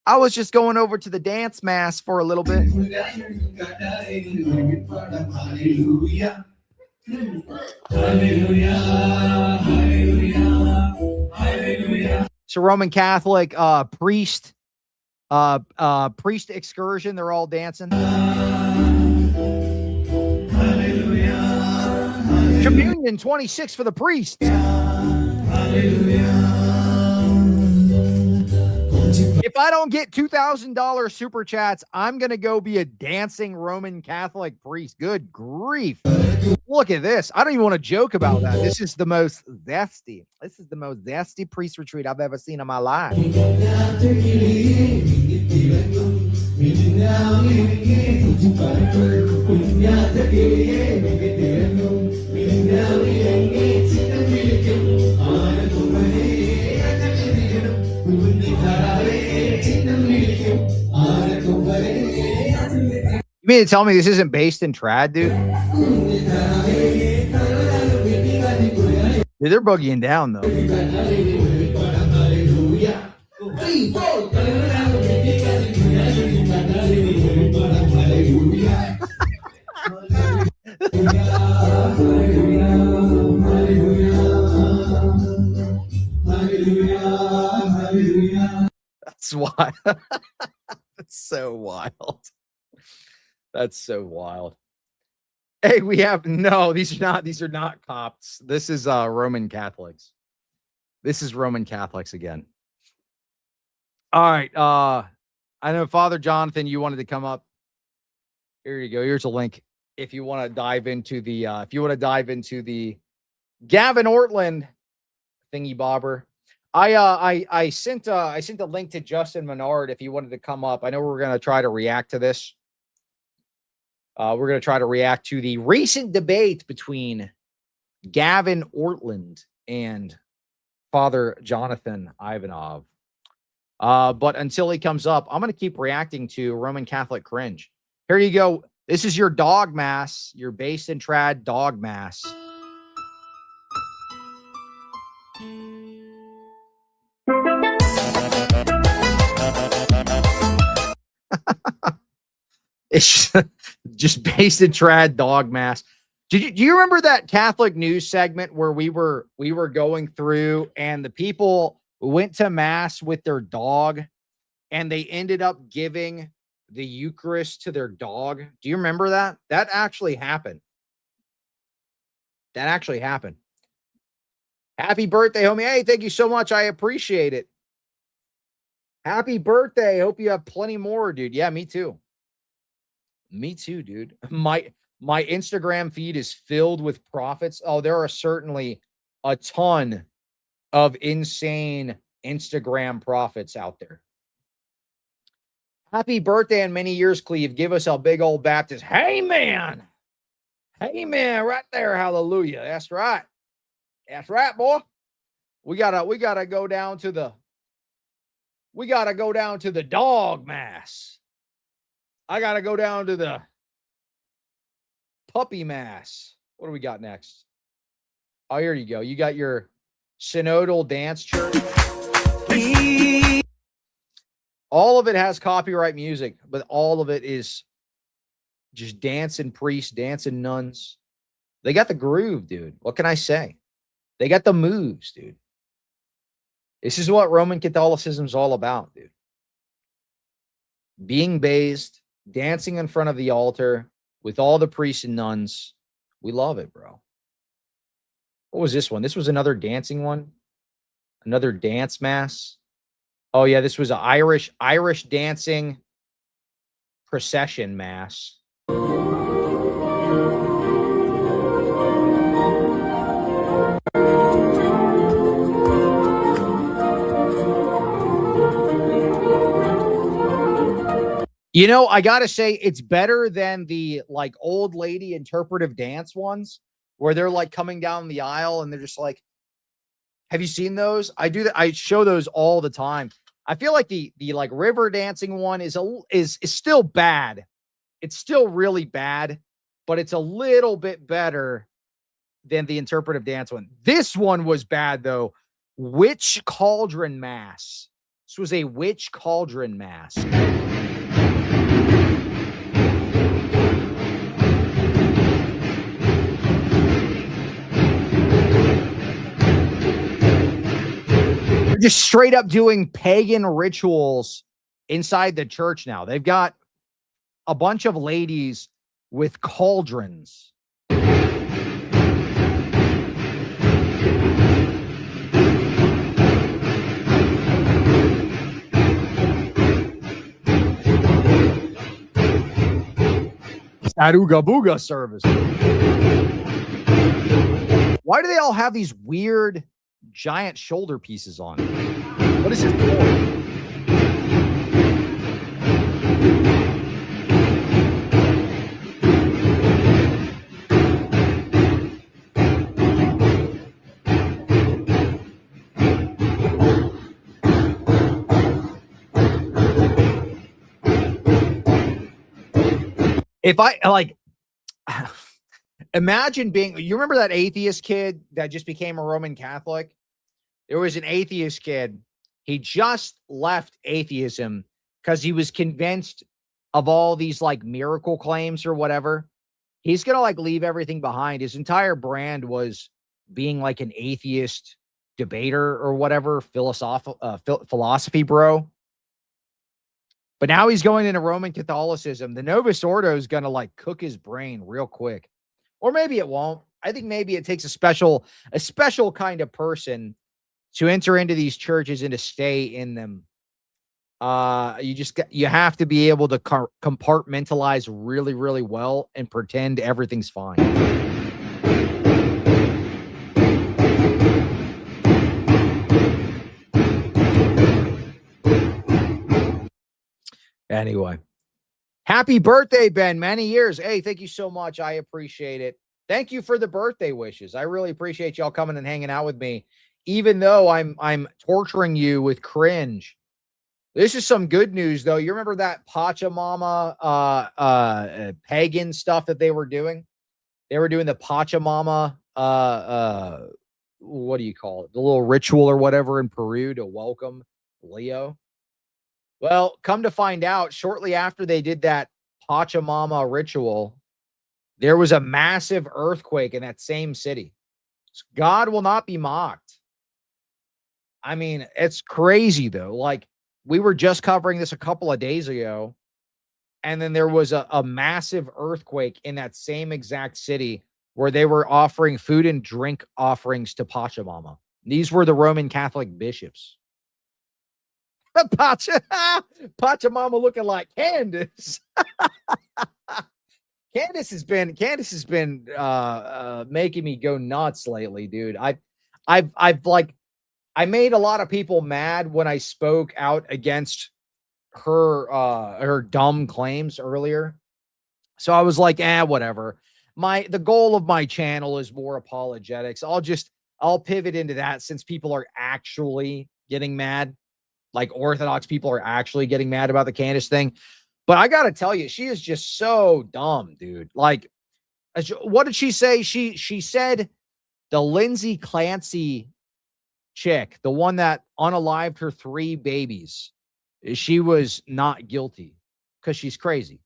I was just going over to the dance mass for a little bit. It's a Roman Catholic priest excursion. They're all dancing. Communion 26 for the priests. If I don't get $2,000 super chats, I'm going to go be a dancing Roman Catholic priest. Good grief. Look at this. I don't even want to joke about that. This is the most zesty. This is the most zesty priest retreat I've ever seen in my life. You mean to tell me this isn't based in trad, dude? Dude, they're boogieing down, though. That's wild. That's so wild. That's so wild. Hey, we have no, these are not Copts. This is Roman Catholics. This is Roman Catholics again. All right. I know Father Jonathan, you wanted to come up. Here you go. Here's a link. If you want to dive into the Gavin Ortlund thingy bobber. I sent a link to Justin Menard if you wanted to come up. I know we're going to try to react to this. We're going to try to react to the recent debate between Gavin Ortlund and Father Jonathan Ivanoff. But until he comes up, I'm going to keep reacting to Roman Catholic cringe. Here you go. This is your dog mass, your based in trad dog mass. It's just based in trad dog mass. Do you remember that Catholic news segment where we were going through and the people went to mass with their dog and they ended up giving the Eucharist to their dog? Do you remember that? That actually happened. Happy birthday, homie. Hey, thank you so much. I appreciate it. Happy birthday. Hope you have plenty more, dude. Yeah, me too. Me too, dude. My Instagram feed is filled with prophets. Oh, there are certainly a ton of insane Instagram prophets out there. Happy birthday and many years, Cleve. Give us a big old Baptist. Hey, man. Hey, man, right there. Hallelujah. That's right. That's right, boy. We gotta go down to the dog mass. I got to go down to the puppy mass. What do we got next? Oh, here you go. You got your synodal dance church. All of it has copyright music, but all of it is just dancing priests, dancing nuns. They got the groove, dude. What can I say? They got the moves, dude. This is what Roman Catholicism's all about, dude. Being bathed, dancing in front of the altar with all the priests and nuns. We love it, bro. What was this one? This was another dancing one. Another dance mass. Oh, yeah, this was an Irish dancing procession mass. You know, I gotta say, it's better than the like old lady interpretive dance ones where they're like coming down the aisle and they're just like, have you seen those? I do that. I show those all the time. I feel like the like river dancing one is still bad. It's still really bad, but it's a little bit better than the interpretive dance one. This one was bad though. Witch cauldron mass. This was a witch cauldron mass. Just straight up doing pagan rituals inside the church now. They've got a bunch of ladies with cauldrons. Saruga Booga service. Why do they all have these weird giant shoulder pieces on? What is this for? If I like, imagine being, you remember that atheist kid that just became a Roman Catholic? There was an atheist kid. He just left atheism because he was convinced of all these like miracle claims or whatever. He's going to like leave everything behind. His entire brand was being like an atheist debater or whatever, philosophy bro. But now he's going into Roman Catholicism. The Novus Ordo is going to like cook his brain real quick. Or maybe it won't. I think maybe it takes a special kind of person to enter into these churches and to stay in them. You have to be able to compartmentalize really, really well and pretend everything's fine. Anyway, happy birthday, Ben. Many years. Hey, thank you so much. I appreciate it. Thank you for the birthday wishes. I really appreciate y'all coming and hanging out with me, even though I'm torturing you with cringe. This is some good news, though. You remember that Pachamama pagan stuff that they were doing? They were doing the Pachamama, what do you call it? The little ritual or whatever in Peru to welcome Leo. Well, come to find out, shortly after they did that Pachamama ritual, there was a massive earthquake in that same city. God will not be mocked. I mean, it's crazy, though. Like, we were just covering this a couple of days ago, and then there was a massive earthquake in that same exact city where they were offering food and drink offerings to Pachamama. These were the Roman Catholic bishops. Pachamama looking like Candace. Candace has been making me go nuts lately, dude. I made a lot of people mad when I spoke out against her dumb claims earlier. So I was like, whatever. The goal of my channel is more apologetics. I'll pivot into that since people are actually getting mad. Like Orthodox people are actually getting mad about the Candace thing. But I got to tell you, she is just so dumb, dude. Like, what did she say? She said the Lindsay Clancy chick, the one that unalived her 3 babies, she was not guilty because she's crazy.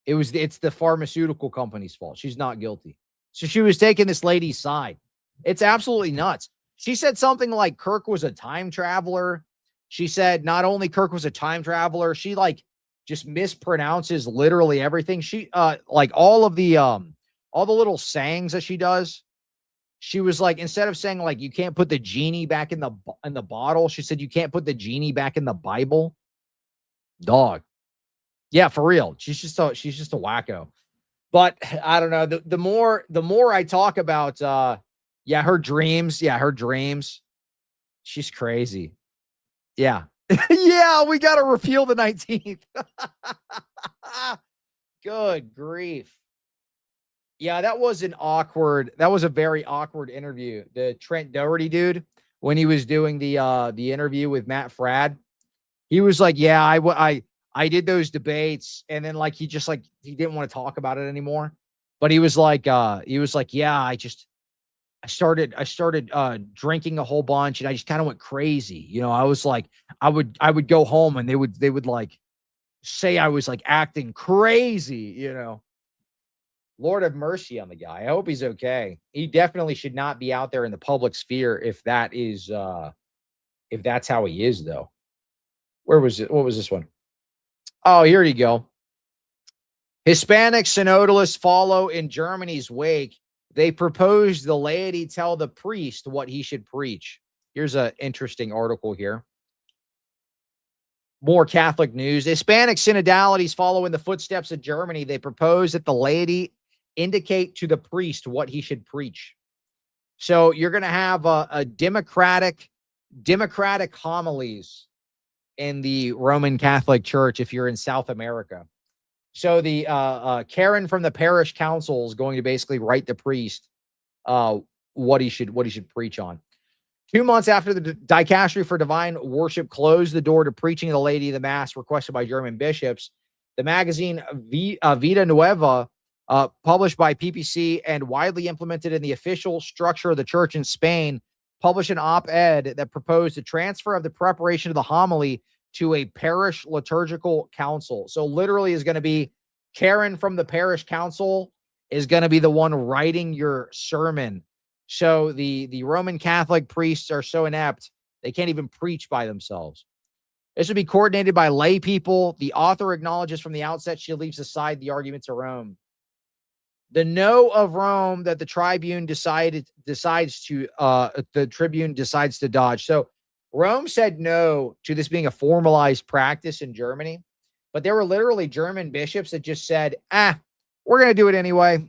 It's the pharmaceutical company's fault. She's not guilty. So she was taking this lady's side. It's absolutely nuts. She said something like Kirk was a time traveler. She said not only Kirk was a time traveler, she like just mispronounces literally everything. She like all the little sayings that she does. She was like, instead of saying like you can't put the genie back in the bottle, she said you can't put the genie back in the Bible. Dog. Yeah, for real. She's just a wacko. But I don't know. The more I talk about yeah, her dreams. Yeah, her dreams. She's crazy. Yeah. Yeah, we got to repeal the 19th. Good grief. Yeah, that was a very awkward interview. The Trent Doherty dude, when he was doing the interview with Matt Fradd, he was like, yeah, I did those debates. And then like, he didn't want to talk about it anymore. But he was like, yeah, I started drinking a whole bunch and I just kind of went crazy. You know, I was like, I would go home and they would like say I was like acting crazy, you know. Lord have mercy on the guy. I hope he's okay. He definitely should not be out there in the public sphere if that's how he is, though. Where was it? What was this one? Oh, here you go. Hispanic synodalists follow in Germany's wake. They propose the laity tell the priest what he should preach. Here's an interesting article here. More Catholic news. Hispanic synodalities follow in the footsteps of Germany. They propose that the laity indicate to the priest what he should preach. So you're going to have a democratic homilies in the Roman Catholic Church if you're in South America. So the Karen from the parish council is going to basically write the priest what he should preach on. 2 months after the Dicastery for Divine Worship closed the door to preaching the Lady of the Mass requested by German bishops, the magazine Vida Nueva, published by PPC and widely implemented in the official structure of the church in Spain, published an op-ed that proposed a transfer of the preparation of the homily to a parish liturgical council. So literally is going to be Karen from the parish council is going to be the one writing your sermon. So the Roman Catholic priests are so inept, they can't even preach by themselves. This would be coordinated by lay people. The author acknowledges from the outset she leaves aside the arguments of Rome. The no of Rome that the Tribune decides to dodge. So Rome said no to this being a formalized practice in Germany, but there were literally German bishops that just said, we're going to do it anyway.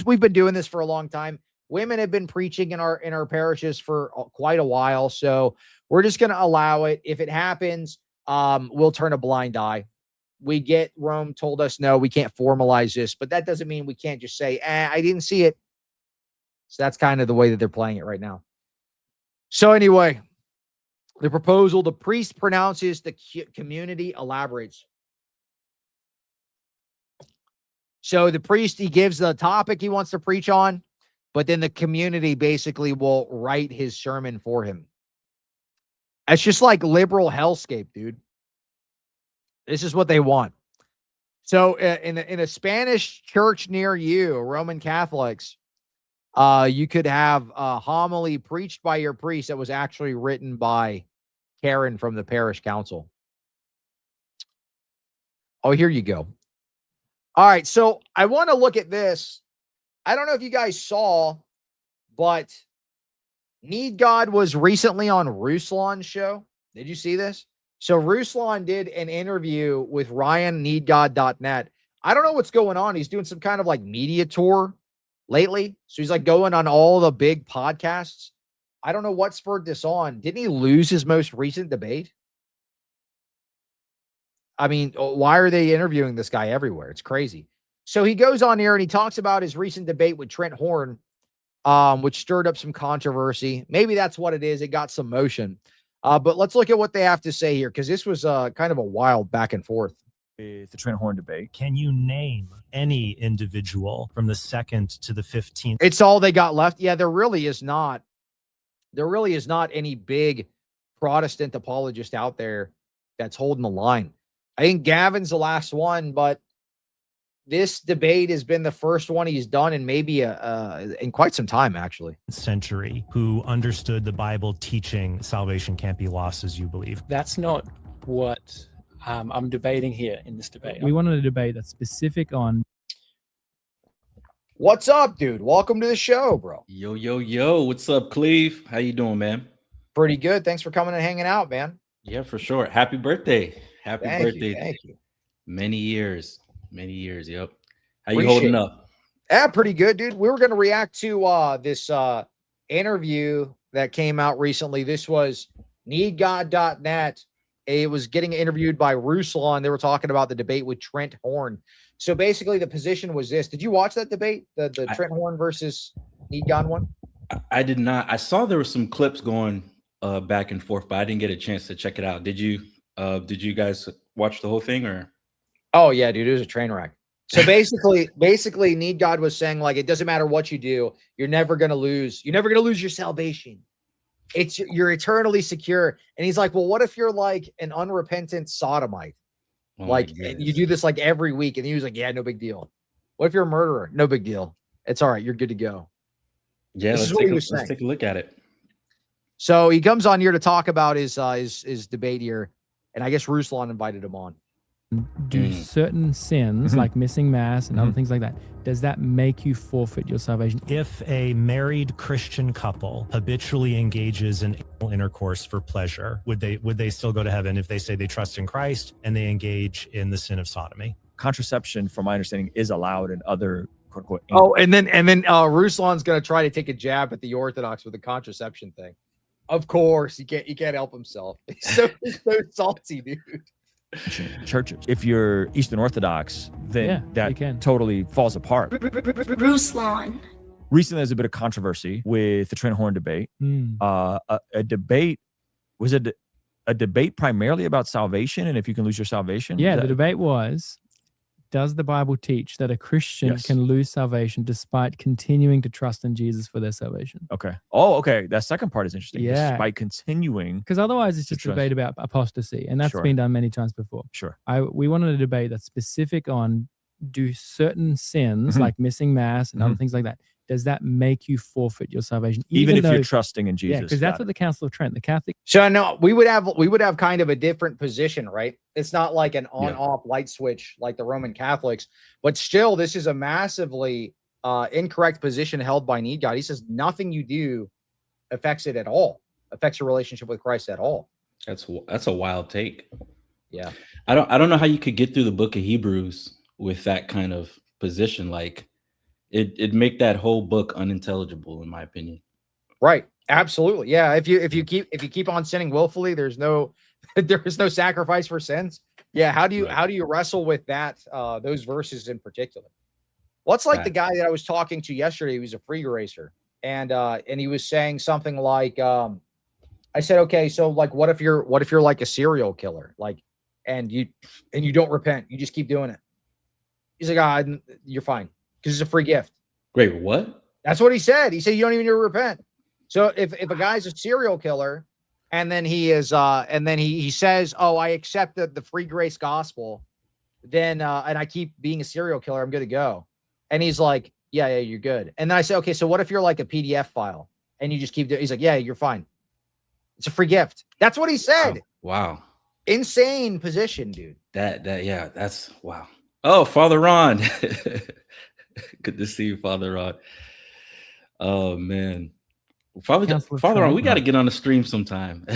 We've been doing this for a long time. Women have been preaching in our parishes for quite a while, so we're just going to allow it. If it happens, we'll turn a blind eye. We get Rome told us, no, we can't formalize this, but that doesn't mean we can't just say, I didn't see it. So that's kind of the way that they're playing it right now. So anyway, the proposal, the priest pronounces, the community elaborates. So the priest, he gives the topic he wants to preach on, but then the community basically will write his sermon for him. It's just like liberal hellscape, dude. This is what they want. So in a Spanish church near you, Roman Catholics, you could have a homily preached by your priest that was actually written by Karen from the parish council. Oh, here you go. All right, so I want to look at this. I don't know if you guys saw, but Need God was recently on Ruslan's show. Did you see this? So Ruslan did an interview with RyanNeedGod.net. I don't know what's going on. He's doing some kind of like media tour lately. So he's like going on all the big podcasts. I don't know what spurred this on. Didn't he lose his most recent debate? I mean, why are they interviewing this guy everywhere? It's crazy. So he goes on here and he talks about his recent debate with Trent Horn, which stirred up some controversy. Maybe that's what it is. It got some motion. But let's look at what they have to say here, because this was kind of a wild back and forth. The Trent Horn debate. Can you name any individual from the 2nd to the 15th? It's all they got left. Yeah, there really is not. There really is not any big Protestant apologist out there that's holding the line. I think Gavin's the last one, but this debate has been the first one he's done in maybe in quite some time, actually. Century who understood the Bible teaching salvation can't be lost as you believe. That's not what I'm debating here in this debate. We wanted a debate that's specific on. What's up, dude? Welcome to the show, bro. Yo, yo, yo. What's up, Cleve? How you doing, man? Pretty good. Thanks for coming and hanging out, man. Yeah, for sure. Happy birthday. Happy birthday. Thank you. Many years. Yep. How you Appreciate holding it. up? Yeah, pretty good, dude. We were going to react to this interview that came out recently. This was needgod.net. It was getting interviewed by Ruslan. They were talking about the debate with Trent Horn. So basically the position was this. Did you watch that debate? The Trent Horn versus NeedGod one? I did not. I saw there were some clips going back and forth, but I didn't get a chance to check it out. Did you guys watch the whole thing or? Oh yeah, dude, it was a train wreck. So basically NeedGod was saying, like, it doesn't matter what you do, you're never gonna lose. You're never gonna lose your salvation. You're eternally secure. And he's like, well, what if you're like an unrepentant sodomite? Oh, like you do this like every week. And he was like, yeah, no big deal. What if you're a murderer? No big deal. It's all right. You're good to go. Yeah, let's take a look at it. So he comes on here to talk about his debate here. And I guess Ruslan invited him on. Do certain sins like missing mass and other things like that, does that make you forfeit your salvation? If a married Christian couple habitually engages in intercourse for pleasure, would they still go to heaven if they say they trust in Christ and they engage in the sin of sodomy? Contraception, from my understanding, is allowed in other quote unquote. Oh, and then Ruslan's gonna try to take a jab at the Orthodox with the contraception thing. Of course, he can't help himself. He's so salty, dude. Churches. If you're Eastern Orthodox, then that totally falls apart. Ruslan. Recently, there's a bit of controversy with the Trent Horn debate. A debate, was it a debate primarily about salvation and if you can lose your salvation? Yeah, the debate was, does the Bible teach that a Christian can lose salvation despite continuing to trust in Jesus for their salvation? Okay. Oh, okay. That second part is interesting. Yeah. Despite continuing. Because otherwise it's just a debate about apostasy. And that's been done many times before. Sure. We wanted a debate that's specific on, do certain sins like missing mass and other things like that, does that make you forfeit your salvation? Even if you're trusting in Jesus. Yeah, because that's what the Council of Trent, the Catholic. So no, we would have kind of a different position, right? It's not like an on-off light switch like the Roman Catholics, but still, this is a massively incorrect position held by NeedGod. He says nothing you do affects it at all, affects your relationship with Christ at all. That's a wild take. Yeah, I don't know how you could get through the book of Hebrews with that kind of position. Like, it'd make that whole book unintelligible, in my opinion. Right. Absolutely. Yeah. If you keep on sinning willfully, there's no sacrifice for sins. Yeah. How do you wrestle with that? Those verses in particular. Well, it's like the guy that I was talking to yesterday. He was a free gracer, and he was saying something like, I said, okay, so like, what if you're like a serial killer, like, and you don't repent, you just keep doing it. He's like, you're fine. Because it's a free gift. Wait, what? That's what he said. He said you don't even need to repent. So if a guy's a serial killer, and then he is, and then he says, "Oh, I accept the free grace gospel," then and I keep being a serial killer, I'm good to go. And he's like, "Yeah, you're good." And then I say, "Okay, so what if you're like a PDF file and you just keep doing?" He's like, "Yeah, you're fine. It's a free gift." That's what he said. Wow. Insane position, dude. That's wow. Oh, Father Ron. Good to see you, Father Ron. Oh man, Father Ron, we got to get on the stream sometime.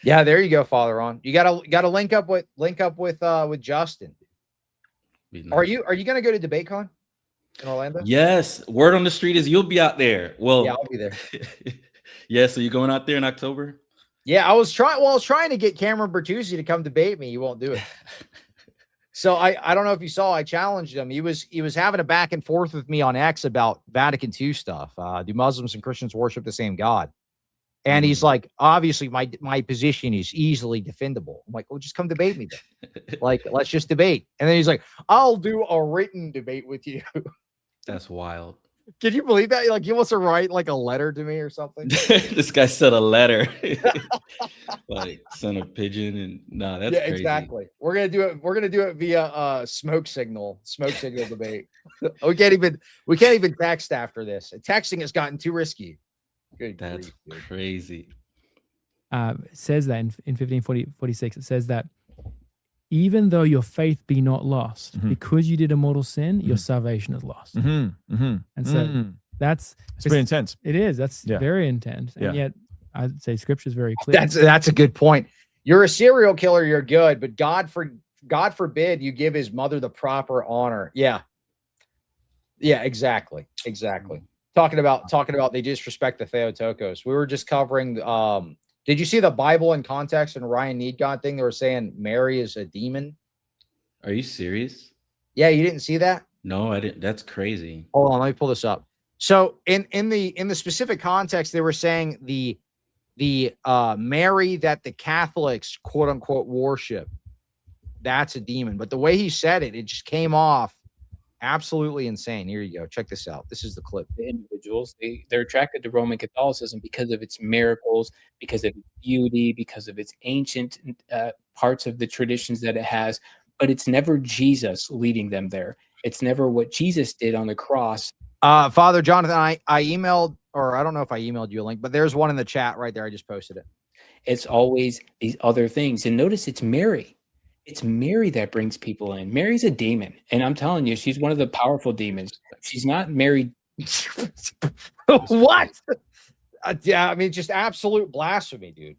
Yeah, there you go, Father Ron. You gotta link up with Justin. Nice. Are you gonna go to DebateCon in Orlando? Yes. Word on the street is you'll be out there. Well, yeah, I'll be there. Yeah, so you're going out there in October? Yeah, I was trying to get Cameron Bertuzzi to come debate me. He won't do it. So I don't know if you saw, I challenged him. He was having a back and forth with me on X about Vatican II stuff. Do Muslims and Christians worship the same God? And he's like, obviously my position is easily defendable. I'm like, well, just come debate me then. Like, let's just debate. And then he's like, I'll do a written debate with you. That's wild. Can you believe that? Like, he wants to write like a letter to me or something. This guy sent a letter. Like sent a pigeon and no, that's crazy. Exactly. We're gonna do it via smoke signal debate. we can't even text after this. Texting has gotten too risky. That's crazy. It says that in 1546, it says that even though your faith be not lost, because you did a mortal sin, your salvation is lost. And so that's pretty intense. It is. That's very intense. And yet I'd say scripture is very clear. That's a good point. You're a serial killer, you're good, but God forbid you give his mother the proper honor. Yeah, exactly. Talking about they disrespect the Theotokos. We were just covering did you see the Bible in context and Ryan Needgod thing? They were saying Mary is a demon. Are you serious? Yeah, you didn't see that? No, I didn't. That's crazy. Hold on, let me pull this up. So in the specific context, they were saying the Mary that the Catholics quote unquote worship, that's a demon. But the way he said it, it just came off absolutely insane. Here you go. Check this out. This is the clip. The individuals, they're attracted to Roman Catholicism because of its miracles, because of its beauty, because of its ancient parts of the traditions that it has. But it's never Jesus leading them there. It's never what Jesus did on the cross. Father Jonathan, I emailed, or I don't know if I emailed you a link, but there's one in the chat right there. I just posted it. It's always these other things. And notice it's Mary. It's Mary that brings people in. Mary's a demon. And I'm telling you, she's one of the powerful demons. She's not Mary. What? Yeah, I mean, just absolute blasphemy, dude.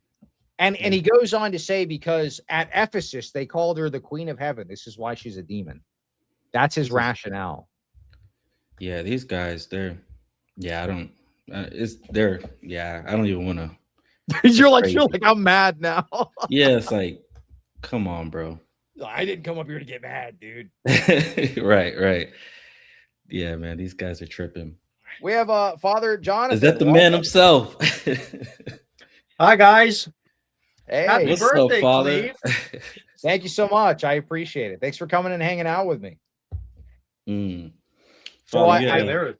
And he goes on to say, because at Ephesus, they called her the Queen of Heaven. This is why she's a demon. That's his rationale. Yeah, these guys, I don't even want to. You're like, I'm mad now. Yeah, it's like, come on, bro. I didn't come up here to get mad, dude. Right. Yeah, man, these guys are tripping. We have Father Jonathan. Is that the man himself? Hi, guys. Hey, happy what's birthday, up, Father? Cleve. Thank you so much. I appreciate it. Thanks for coming and hanging out with me. So Father,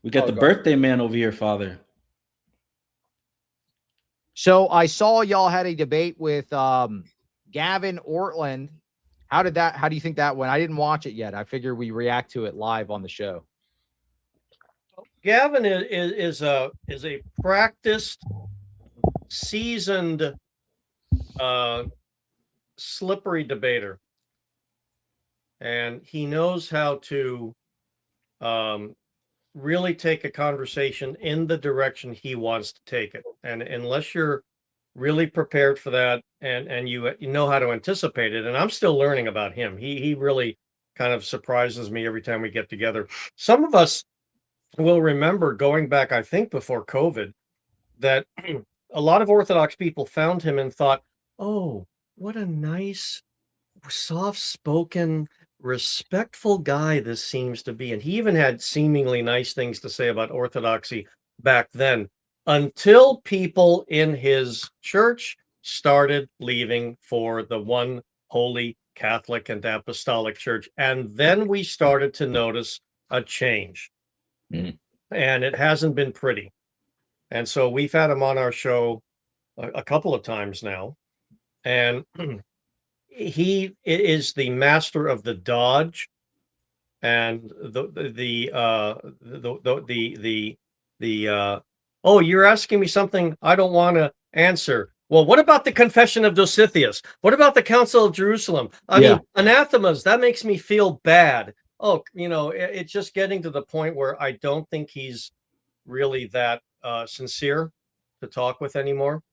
we got the birthday man over here, Father. So I saw y'all had a debate with Gavin Ortlund. How do you think that went? I didn't watch it yet. I figure we react to it live on the show. Gavin is a practiced, seasoned, slippery debater, and he knows how to really take a conversation in the direction he wants to take it. And unless you're really prepared for that and you know how to anticipate it, and I'm still learning about him. He really kind of surprises me every time we get together. Some of us will remember going back, I think before COVID, that a lot of Orthodox people found him and thought, oh, what a nice, soft-spoken, respectful guy this seems to be. And he even had seemingly nice things to say about Orthodoxy back then, until people in his church started leaving for the one holy Catholic and Apostolic Church. And then we started to notice a change. And it hasn't been pretty. And so we've had him on our show a couple of times now. And he is the master of the dodge and oh, you're asking me something I don't want to answer. Well, what about the Confession of Dositheus? What about the Council of Jerusalem? I mean, anathemas, that makes me feel bad. Oh, it's just getting to the point where I don't think he's really that sincere to talk with anymore.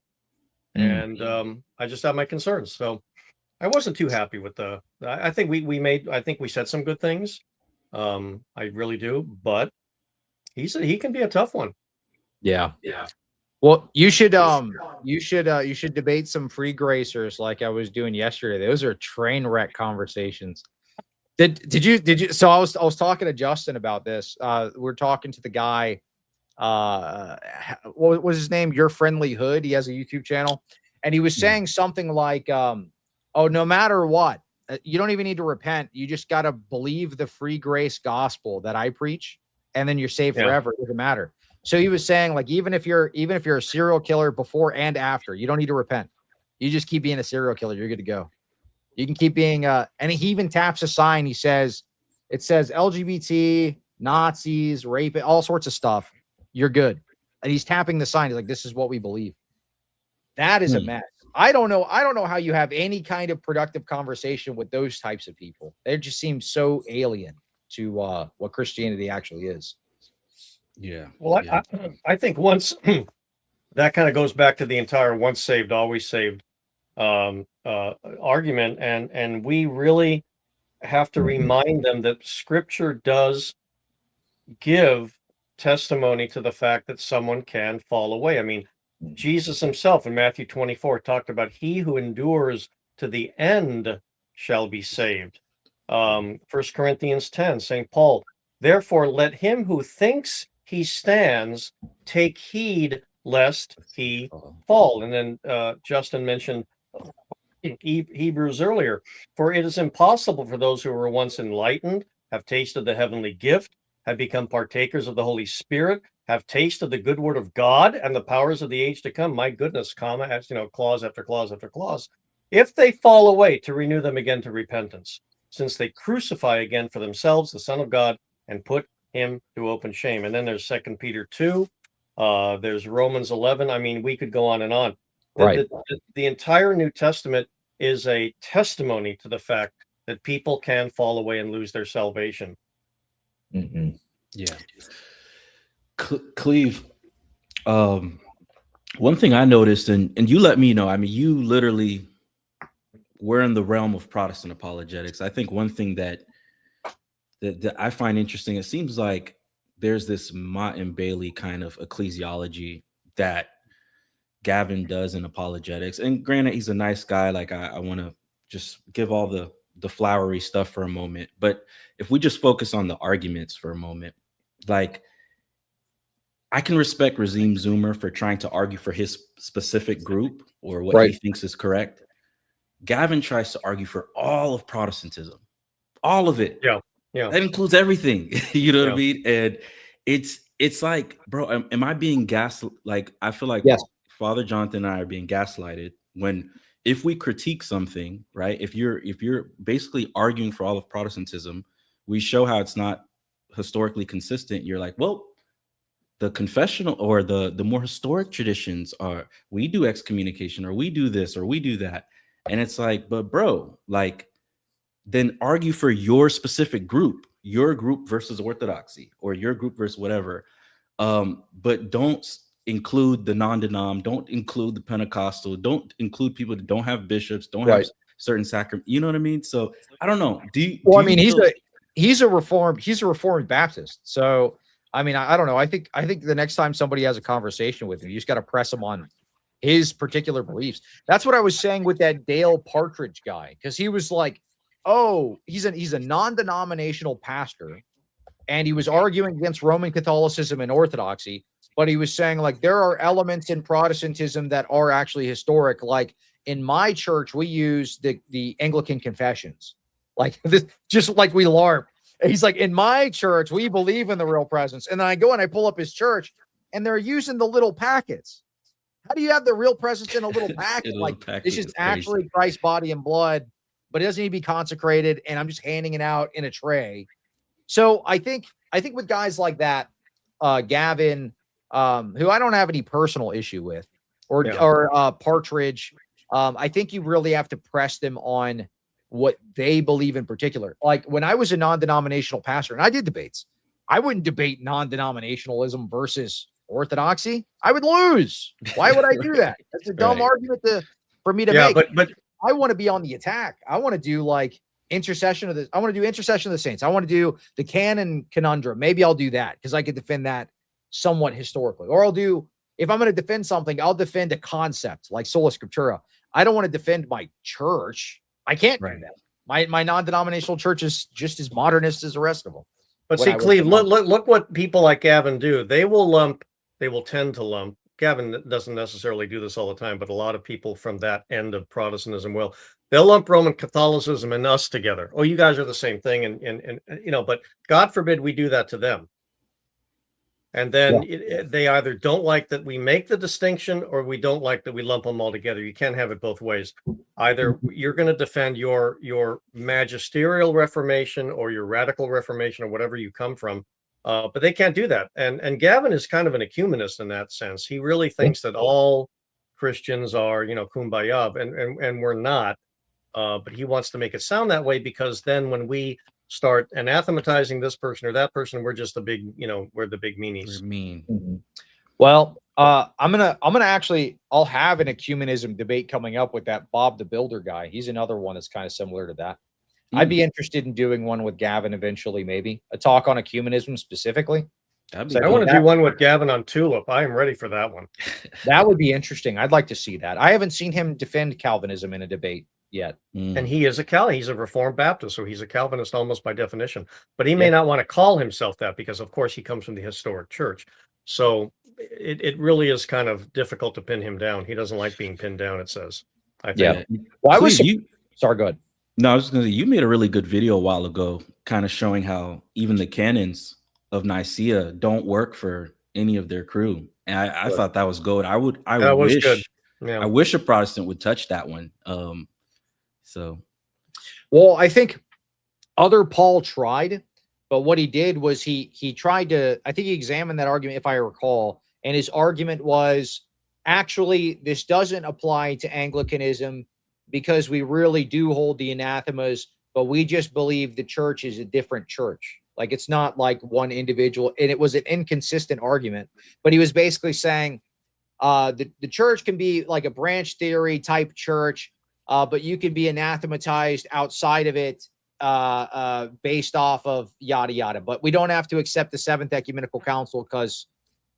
And I just have my concerns. So I wasn't too happy with I think we said some good things. I really do, but he can be a tough one. Yeah. Well, you should debate some free gracers like I was doing yesterday. Those are train wreck conversations. Did you? So I was talking to Justin about this. We're talking to the guy. What was his name? Your Friendly Hood. He has a YouTube channel, and he was saying something like, "Oh, no matter what, you don't even need to repent. You just got to believe the free grace gospel that I preach, and then you're saved Yeah. forever. It doesn't matter. So he was saying, like, even if you're a serial killer before and after, you don't need to repent. You just keep being a serial killer. You're good to go. You can keep being and he even taps a sign. He says, it says LGBT, Nazis, rape, all sorts of stuff. You're good. And he's tapping the sign. He's like, this is what we believe. That is a mess. I don't know how you have any kind of productive conversation with those types of people. They just seem so alien to what Christianity actually is. Yeah. Well, I think once that kind of goes back to the entire once saved, always saved argument. And we really have to remind them that Scripture does give testimony to the fact that someone can fall away. I mean, Jesus himself in Matthew 24 talked about he who endures to the end shall be saved. 1 Corinthians 10, St. Paul, therefore let him who thinks he stands take heed lest he fall. And then Justin mentioned Hebrews earlier, for it is impossible for those who were once enlightened, have tasted the heavenly gift, have become partakers of the Holy Spirit, have tasted the good word of God and the powers of the age to come. My goodness, comma, as clause after clause after clause. If they fall away, to renew them again to repentance, since they crucify again for themselves the Son of God and put him to open shame. And then there's 2 Peter 2. There's Romans 11. I mean, we could go on and on. Right. The entire New Testament is a testimony to the fact that people can fall away and lose their salvation. Mm-hmm. Yeah. Cleve, one thing I noticed, and you let me know, I mean, you literally were in the realm of Protestant apologetics. I think one thing that I find interesting, it seems like there's this Mott and Bailey kind of ecclesiology that Gavin does in apologetics. And granted, he's a nice guy. Like I want to just give all the flowery stuff for a moment. But if we just focus on the arguments for a moment, like I can respect Razim Zoomer for trying to argue for his specific group or what he thinks is correct. Gavin tries to argue for all of Protestantism, all of it. Yeah. Yeah. That includes everything. You know what I mean? And it's like, bro, am I being like, I feel like Father Jonathan and I are being gaslighted when, if we critique something, right? If you're basically arguing for all of Protestantism, we show how it's not historically consistent. You're like, well, the confessional or the more historic traditions are, we do excommunication or we do this or we do that. And it's like, but bro, like, then argue for your specific group, your group versus Orthodoxy or your group versus whatever. But don't include the non-denom, don't include the Pentecostal, don't include people that don't have bishops, don't have certain sacraments. You know what I mean? So I don't know. He's a reformed Baptist. So I mean, I don't know. I think the next time somebody has a conversation with him, you just got to press him on his particular beliefs. That's what I was saying with that Dale Partridge guy, because he was like, oh, he's a non-denominational pastor, and he was arguing against Roman Catholicism and Orthodoxy, but he was saying, like, there are elements in Protestantism that are actually historic. Like in my church, we use the Anglican confessions, like this, just like we LARP. He's like, in my church, we believe in the real presence. And then I go and I pull up his church, and they're using the little packets. How do you have the real presence in a little packet? This is actually Christ's body and blood, but it doesn't need to be consecrated, and I'm just handing it out in a tray. So I think with guys like that, Gavin, who I don't have any personal issue with, or Partridge, I think you really have to press them on what they believe in particular. Like when I was a non-denominational pastor, and I did debates, I wouldn't debate non-denominationalism versus Orthodoxy. I would lose. Why would I do that? That's a dumb argument for me to make. But I want to be on the attack. I want to do like intercession of the. I want to do intercession of the saints. I want to do the canon conundrum. Maybe I'll do that because I could defend that somewhat historically. Or I'll do, if I'm going to defend something, I'll defend a concept like sola scriptura. I don't want to defend my church. I can't do that. My non-denominational church is just as modernist as the rest of them. But see, Cleve, look what people like Gavin do. They will tend to lump. Gavin doesn't necessarily do this all the time, but a lot of people from that end of Protestantism they'll lump Roman Catholicism and us together. Oh, you guys are the same thing, and but God forbid we do that to them. And then they either don't like that we make the distinction, or we don't like that we lump them all together. You can't have it both ways. Either you're going to defend your magisterial Reformation or your radical Reformation or whatever you come from, but they can't do that. And Gavin is kind of an ecumenist in that sense. He really thinks that all Christians are, kumbaya, and we're not. But he wants to make it sound that way, because then when we start anathematizing this person or that person, we're just the big, we're the big meanies. We're mean. Well, I'm gonna actually, I'll have an ecumenism debate coming up with that Bob the Builder guy. He's another one that's kind of similar to that. I'd be interested in doing one with Gavin eventually, maybe a talk on ecumenism specifically. I want to do one with Gavin on Tulip. I am ready for that one. That would be interesting. I'd like to see that. I haven't seen him defend Calvinism in a debate yet. And he is he's a Reformed Baptist, so he's a Calvinist almost by definition. But he may not want to call himself that, because of course he comes from the historic church. So it really is kind of difficult to pin him down. He doesn't like being pinned down, it says. I think. Yeah. Well, sorry, go ahead. No, I was going to say, you made a really good video a while ago, kind of showing how even the canons of Nicaea don't work for any of their crew. And I thought that was good. I wish good. Yeah. I wish a Protestant would touch that one. Well, I think other Paul tried, but what he did was he tried to, I think he examined that argument, if I recall, and his argument was, actually, this doesn't apply to Anglicanism because we really do hold the anathemas, but we just believe the church is a different church. Like, it's not like one individual, and it was an inconsistent argument, but he was basically saying the church can be like a branch theory type church, but you can be anathematized outside of it based off of yada yada. But we don't have to accept the Seventh Ecumenical Council because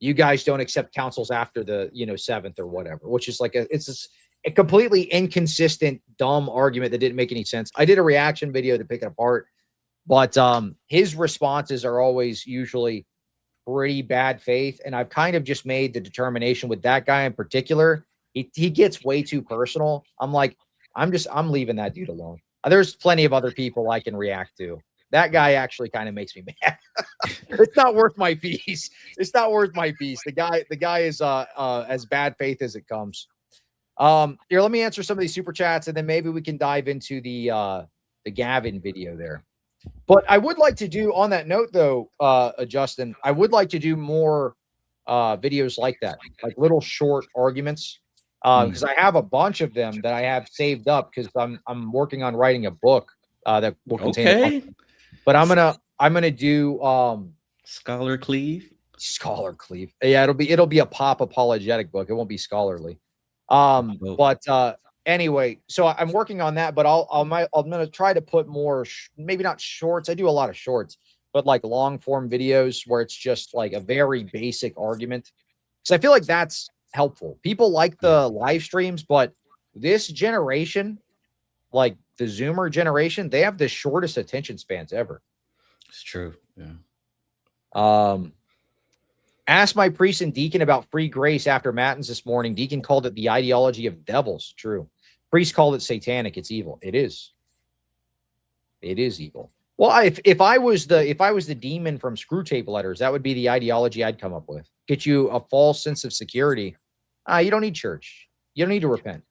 you guys don't accept councils after the seventh or whatever. Which is like it's a completely inconsistent, dumb argument that didn't make any sense. I did a reaction video to pick it apart, but his responses are always usually pretty bad faith, and I've kind of just made the determination with that guy in particular. He gets way too personal. I'm like, I'm leaving that dude alone. There's plenty of other people I can react to. That guy actually kind of makes me mad. It's not worth my peace. It's not worth my peace. The guy is as bad faith as it comes. Here, let me answer some of these super chats, and then maybe we can dive into the Gavin video there. But I would like to do, on that note though, Justin, I would like to do more videos like that, like little short arguments. Because I have a bunch of them that I have saved up, because I'm working on writing a book that will contain. But I'm gonna do Scholar Cleave. Yeah, it'll be a pop apologetic book. It won't be scholarly. But anyway, so I'm working on that. But I'm gonna try to put more, maybe not shorts. I do a lot of shorts, but like long form videos where it's just like a very basic argument. Because I feel like that's helpful. People like the live streams, but this generation, like the Zoomer generation, they have the shortest attention spans ever. It's true. Yeah. Asked my priest and deacon about free grace after matins this morning. Deacon called it the ideology of devils. True. Priest called it satanic. It's evil. It is. It is evil. Well, if I was the demon from Screw Tape Letters, that would be the ideology I'd come up with. Get you a false sense of security. You don't need church. You don't need to repent.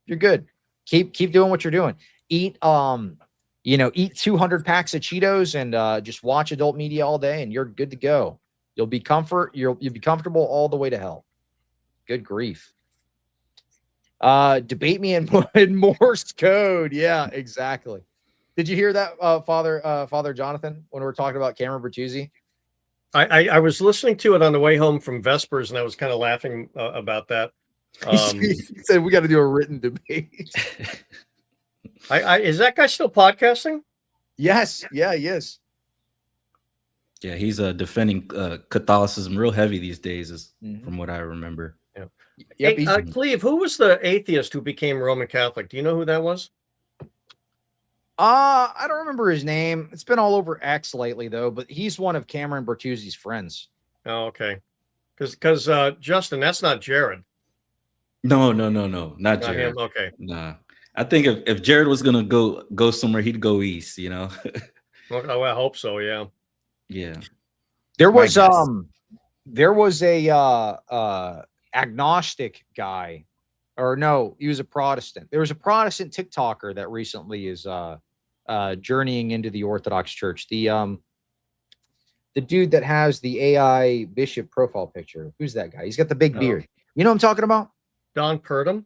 You're good. Keep doing what you're doing. Eat 200 packs of Cheetos and just watch adult media all day, and you're good to go. You'll be comfortable all the way to hell. Good grief. Debate me in Morse code. Yeah, exactly. Did you hear that, Father Jonathan, when we were talking about Cameron Bertuzzi? I was listening to it on the way home from Vespers, and I was kind of laughing about that. He said we got to do a written debate. Is that guy still podcasting? Yes. Yeah, he is. Yeah, he's defending Catholicism real heavy these days, from what I remember. Yeah. Yep, Hey, Cleve, who was the atheist who became Roman Catholic? Do you know who that was? I don't remember his name. It's been all over X lately, though. But he's one of Cameron Bertuzzi's friends. Oh, okay. Because Justin, that's not Jared. No, not Jared. Him? Okay. Nah, I think if Jared was gonna go somewhere, he'd go east. Well, I hope so. Yeah. Yeah. There was there was a agnostic guy, or no, he was a Protestant. There was a Protestant TikToker that recently is journeying into the Orthodox Church. The dude that has the AI bishop profile picture. Who's that guy? He's got the big beard. You know what I'm talking about? Don Purdom?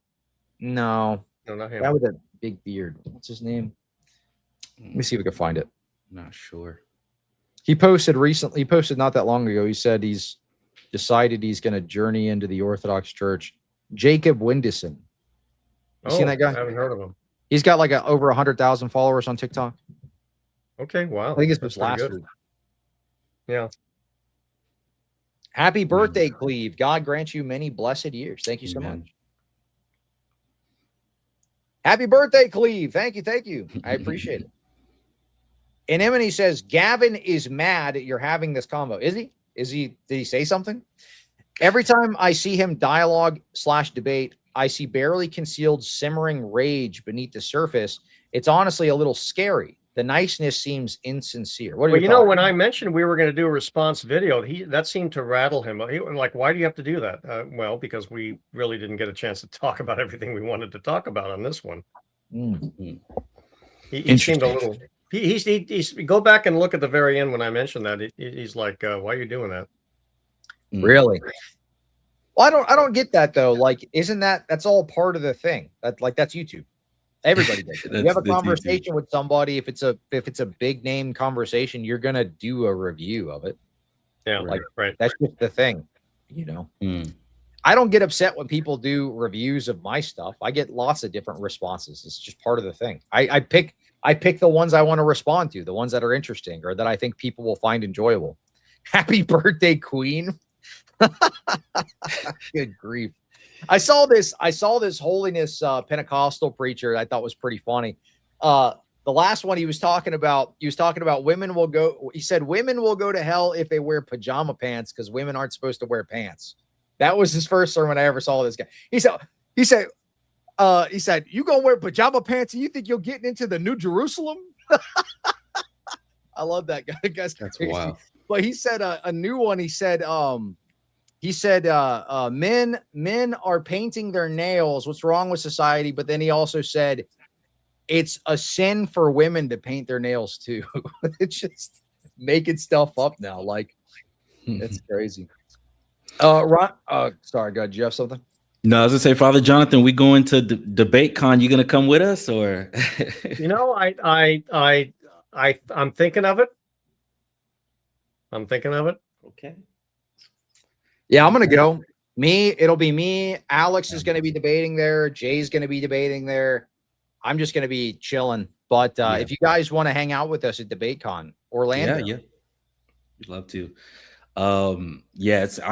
No. No, not him. That with a big beard. What's his name? Let me see if we can find it. Not sure. He posted recently, he posted not that long ago. He said he's decided he's going to journey into the Orthodox Church. Jacob Windison. You seen that guy? I haven't heard of him. He's got like over 100,000 followers on TikTok. Okay, wow. I think it's That's was last pretty week. good. Yeah. Happy birthday, Cleve. God grant you many blessed years. Thank you so much. Happy birthday, Cleve. Thank you. Thank you. I appreciate it. And Emily says, Gavin is mad you're having this convo. Is he? Did he say something? Every time I see him dialogue/debate, I see barely concealed simmering rage beneath the surface. It's honestly a little scary. The niceness seems insincere. What are Well, your you know, thoughts? when I mentioned we were going to do a response video, that seemed to rattle him. He was like, why do you have to do that? Well, because we really didn't get a chance to talk about everything we wanted to talk about on this one. Mm-hmm. He seemed a little. He's go back and look at the very end when I mentioned that. He's like, why are you doing that? Really? Well, I don't get that though. Like, isn't that's all part of the thing? That's YouTube. Everybody does it. You have a conversation with somebody. If it's a big name conversation, you're gonna do a review of it. Yeah, like right. That's just the thing, you know. I don't get upset when people do reviews of my stuff. I get lots of different responses. It's just part of the thing. I pick the ones I want to respond to, the ones that are interesting or that I think people will find enjoyable. Happy birthday, Queen. Good grief. I saw this holiness Pentecostal preacher I thought was pretty funny. The last one he was talking about women will go, he said women will go to hell if they wear pajama pants because women aren't supposed to wear pants. That was his first sermon I ever saw this guy. He said, you gonna wear pajama pants and you think you're getting into the New Jerusalem? I love that guy. That's crazy. Wow. But he said a new one. He said men are painting their nails. What's wrong with society? But then he also said it's a sin for women to paint their nails too. It's just making stuff up now. Like, it's crazy. Ron, sorry, God, do you have something? No, I was gonna say, Father Jonathan, we going to debate con. You gonna come with us, or? You know, I'm thinking of it. Okay. Yeah, I'm gonna go. It'll be me. Alex is gonna be debating there. Jay's gonna be debating there. I'm just gonna be chilling. But if you guys want to hang out with us at DebateCon, Orlando, yeah, we'd love to. I'm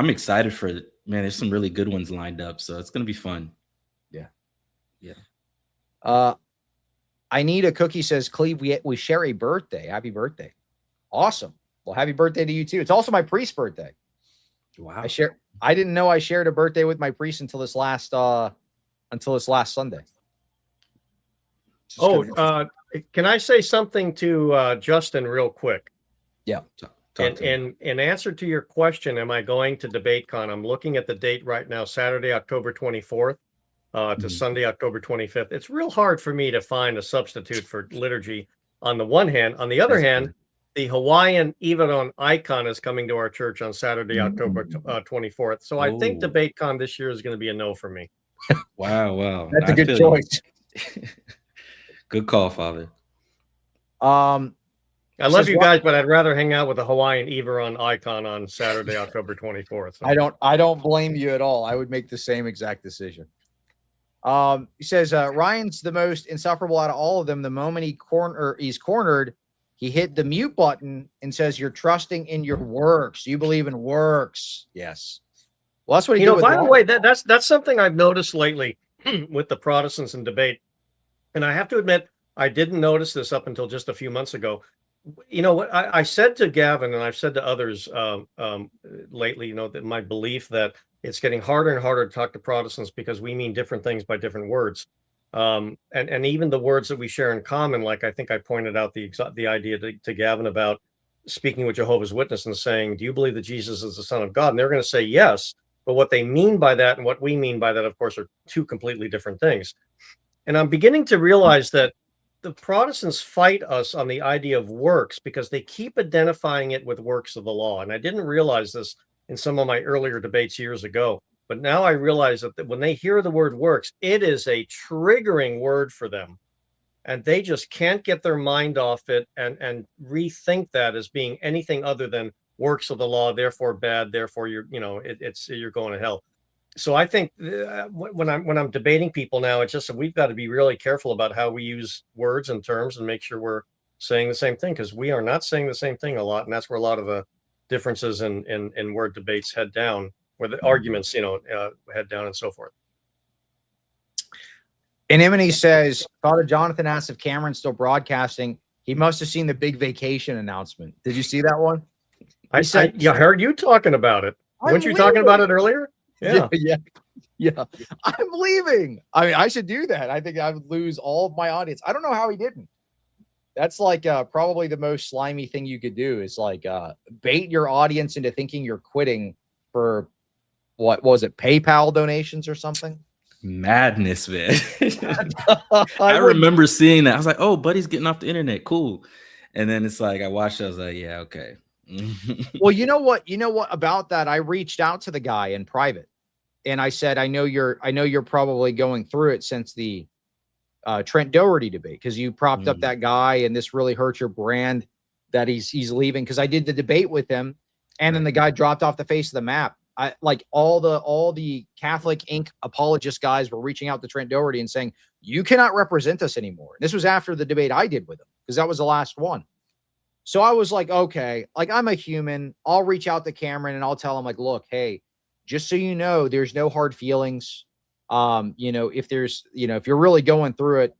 excited for it. Man, there's some really good ones lined up, so it's gonna be fun. Yeah. I need a cookie says Cleve, we share a birthday. Happy birthday. Awesome. Well, happy birthday to you too. It's also my priest's birthday. Wow. I didn't know I shared a birthday with my priest until this last Sunday. Can I say something to Justin real quick? Yeah. In answer to your question, am I going to DebateCon? I'm looking at the date right now, Saturday, October 24th to Sunday, October 25th. It's real hard for me to find a substitute for liturgy on the one hand. On the other hand, the Hawaiian Ivanoff icon is coming to our church on Saturday, October 24th. So I think DebateCon this year is going to be a no for me. Wow. That's a good choice. Good call, Father. I love you guys, but I'd rather hang out with the Hawaiian Ivanoff icon on Saturday, October 24th. So. I don't blame you at all. I would make the same exact decision. He says Ryan's the most insufferable out of all of them. The moment he's cornered, he hit the mute button and says, "You're trusting in your works. You believe in works." Yes. Well, that's what he did. By the way, that's something I've noticed lately with the Protestants in debate, and I have to admit I didn't notice this up until just a few months ago. You know what I said to Gavin, and I've said to others lately, you know, that my belief that it's getting harder and harder to talk to Protestants because we mean different things by different words. And even the words that we share in common, like I think I pointed out the idea to Gavin about speaking with Jehovah's Witness and saying, do you believe that Jesus is the Son of God? And they're going to say yes. But what they mean by that and what we mean by that, of course, are two completely different things. And I'm beginning to realize that the Protestants fight us on the idea of works because they keep identifying it with works of the law. And I didn't realize this in some of my earlier debates years ago. But now I realize that when they hear the word works, it is a triggering word for them. And they just can't get their mind off it and rethink that as being anything other than works of the law, therefore bad, therefore you're going to hell. So I think when I'm debating people now, it's just that we've got to be really careful about how we use words and terms and make sure we're saying the same thing, because we are not saying the same thing a lot, and that's where a lot of the differences in word debates head down, where the arguments head down and so forth. Anemone says, Father Jonathan asks if Cameron's still broadcasting. He must have seen the big vacation announcement. Did you see that one? I heard you talking about it. Weren't you talking about it earlier? Yeah. I'm leaving. I mean, I should do that. I think I would lose all of my audience. I don't know how he didn't. That's like probably the most slimy thing you could do is like bait your audience into thinking you're quitting for what was it, PayPal donations or something? Madness, man. I remember seeing that. I was like, oh, buddy's getting off the internet. Cool. And then it's like I watched it, I was like, yeah, okay. Well, you know what about that? I reached out to the guy in private and I said, I know you're probably going through it since the Trent Doherty debate, because you propped up that guy and this really hurt your brand that he's leaving. Because I did the debate with him and then the guy dropped off the face of the map. Like all the Catholic Inc. apologist guys were reaching out to Trent Doherty and saying, you cannot represent us anymore. This was after the debate I did with him, because that was the last one. So I was like, okay, like I'm a human. I'll reach out to Cameron and I'll tell him like, look, hey, just so you know, there's no hard feelings. If there's, if you're really going through it,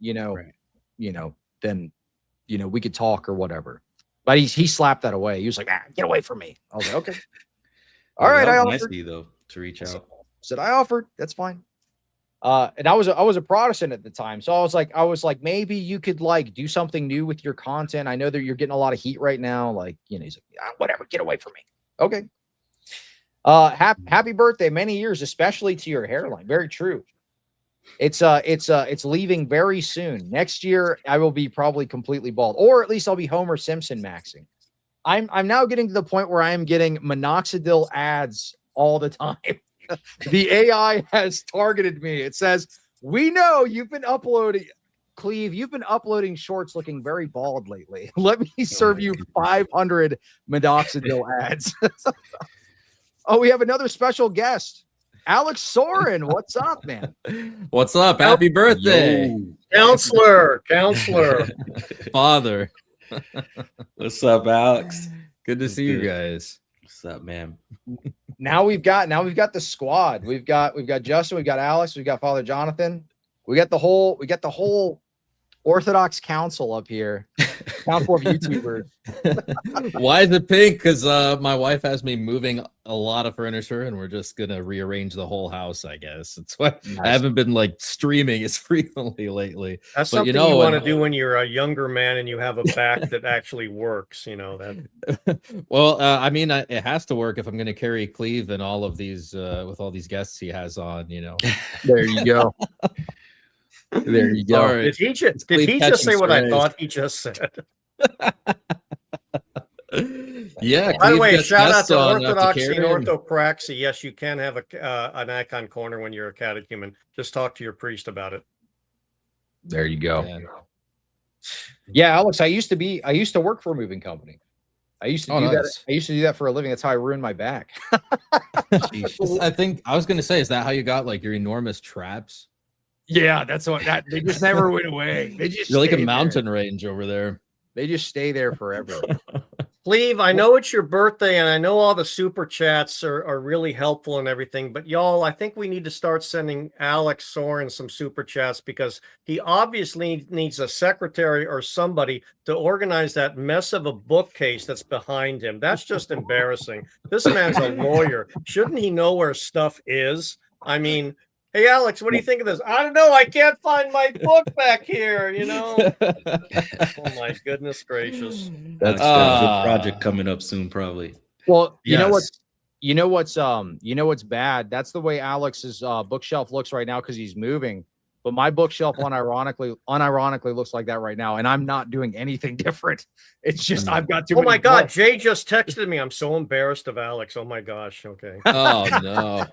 then, we could talk or whatever. But he slapped that away. He was like, get away from me. I was like, okay. All right. I offered, nice of you, though, to reach out. Said I offered. That's fine. And I was a Protestant at the time, so I was like, maybe you could like do something new with your content. I know that you're getting a lot of heat right now. Like, he's like, whatever, get away from me. Okay. Happy birthday, many years, especially to your hairline. Very true. It's leaving very soon. Next year, I will be probably completely bald, or at least I'll be Homer Simpson maxing. I'm now getting to the point where I am getting minoxidil ads all the time. The AI has targeted me. It says, we know you've been uploading, Cleve, you've been uploading shorts looking very bald lately. Let me serve you 500 minoxidil ads. Oh, we have another special guest. Alex Soren, what's up, man? What's up? Happy birthday. Counselor. Father. What's up, Alex? Good to see you guys. What's up, man? Now we've got the squad. We've got Justin, we've got Alex, we've got Father Jonathan. We got the whole Orthodox Council up here. Council of YouTubers. Why is it pink? Because my wife has me moving a lot of furniture, and we're just gonna rearrange the whole house. I guess that's why I haven't been like streaming as frequently lately. That's something you want to do when you're a younger man and you have a back that actually works. That. Well, I mean, it has to work if I'm going to carry Cleve and all of these with all these guests he has on. There you go. There you go. Right. Did he just say what I thought he just said? Yeah. By the way, shout out to Orthodoxy and Orthopraxy. Yes, you can have an icon corner when you're a catechumen. Just talk to your priest about it. There you go. Yeah, Alex, I used to work for a moving company. I used to do that. I used to do that for a living. That's how I ruined my back. I think I was going to say, is that how you got like your enormous traps? Yeah, that's what they just never went away. You're like a mountain range over there. They just stay there forever. Cleve, I know it's your birthday, and I know all the super chats are really helpful and everything, but y'all, I think we need to start sending Alex Soren some super chats, because he obviously needs a secretary or somebody to organize that mess of a bookcase that's behind him. That's just embarrassing. This man's a lawyer. Shouldn't he know where stuff is? I mean, Hey, Alex, what do you think of this? I don't know. I can't find my book back here, you know? Oh, my goodness gracious. That's got a good project coming up soon, probably. Well, you know Yes. what's bad? That's the way Alex's bookshelf looks right now because he's moving. But my bookshelf unironically looks like that right now, and I'm not doing anything different. It's just I've got too Oh many my God, books. Jay just texted me. I'm so embarrassed of Alex. Oh my gosh. Okay. Oh no.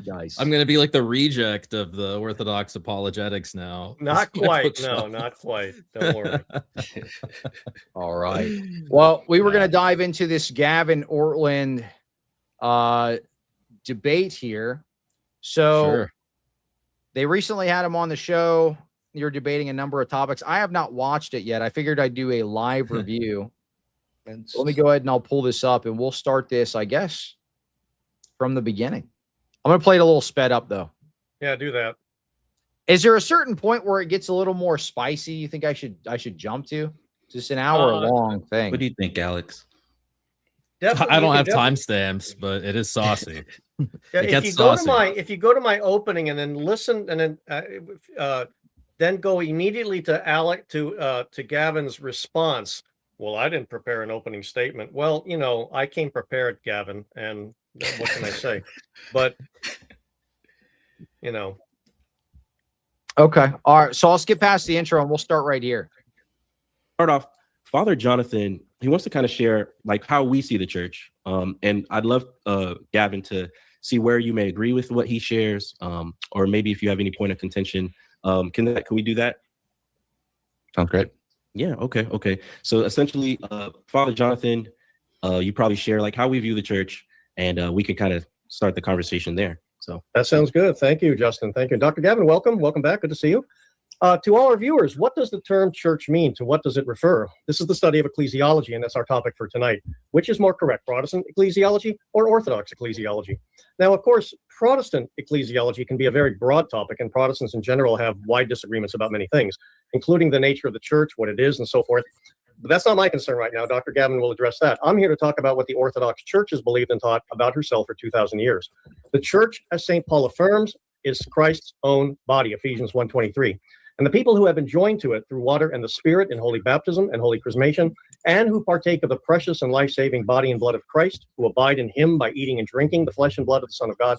Nice. I'm gonna be like the reject of the Orthodox apologetics now. Not That's my quite. bookshelf. No, not quite. Don't worry. All right. Well, we were going to dive into this Gavin Ortlund debate here. So Sure. they recently had him on the show. You're debating a number of topics. I have not watched it yet. I figured I'd do a live review. Let me go ahead and I'll pull this up and we'll start this, I guess, from the beginning. I'm going to play it a little sped up though. Yeah, do that. Is there a certain point where it gets a little more spicy? You think I should jump to? It's just an hour long thing. What do you think, Alex? Definitely, I don't you have can timestamps, but it is saucy. Yeah, It gets saucy. if you go to my opening and then listen and then go immediately to Gavin's response. Well, I didn't prepare an opening statement. Well, you know, I came prepared, Gavin, and what can I say? But you know. Okay. All right. So I'll skip past the intro and we'll start right here. Start off, Father Jonathan, he wants to kind of share like how we see the church. And I'd love Gavin to see where you may agree with what he shares, or maybe if you have any point of contention. Can we do that? Sounds great. Yeah. Okay. So essentially, Father Jonathan, you probably share like how we view the church, and we can kind of start the conversation there. So that sounds good. Thank you, Justin. Thank you. Dr. Gavin, welcome. Welcome back. Good to see you. To all our viewers, what does the term church mean? To what does it refer? This is the study of ecclesiology, and that's our topic for tonight. Which is more correct, Protestant ecclesiology or Orthodox ecclesiology? Now, of course, Protestant ecclesiology can be a very broad topic, and Protestants in general have wide disagreements about many things, including the nature of the church, what it is, and so forth. But that's not my concern right now. Dr. Gavin will address that. I'm here to talk about what the Orthodox Church has believed and taught about herself for 2,000 years. The church, as St. Paul affirms, is Christ's own body, Ephesians 1:23. And the people who have been joined to it through water and the Spirit in holy baptism and holy chrismation, and who partake of the precious and life-saving body and blood of Christ, who abide in him by eating and drinking the flesh and blood of the Son of God,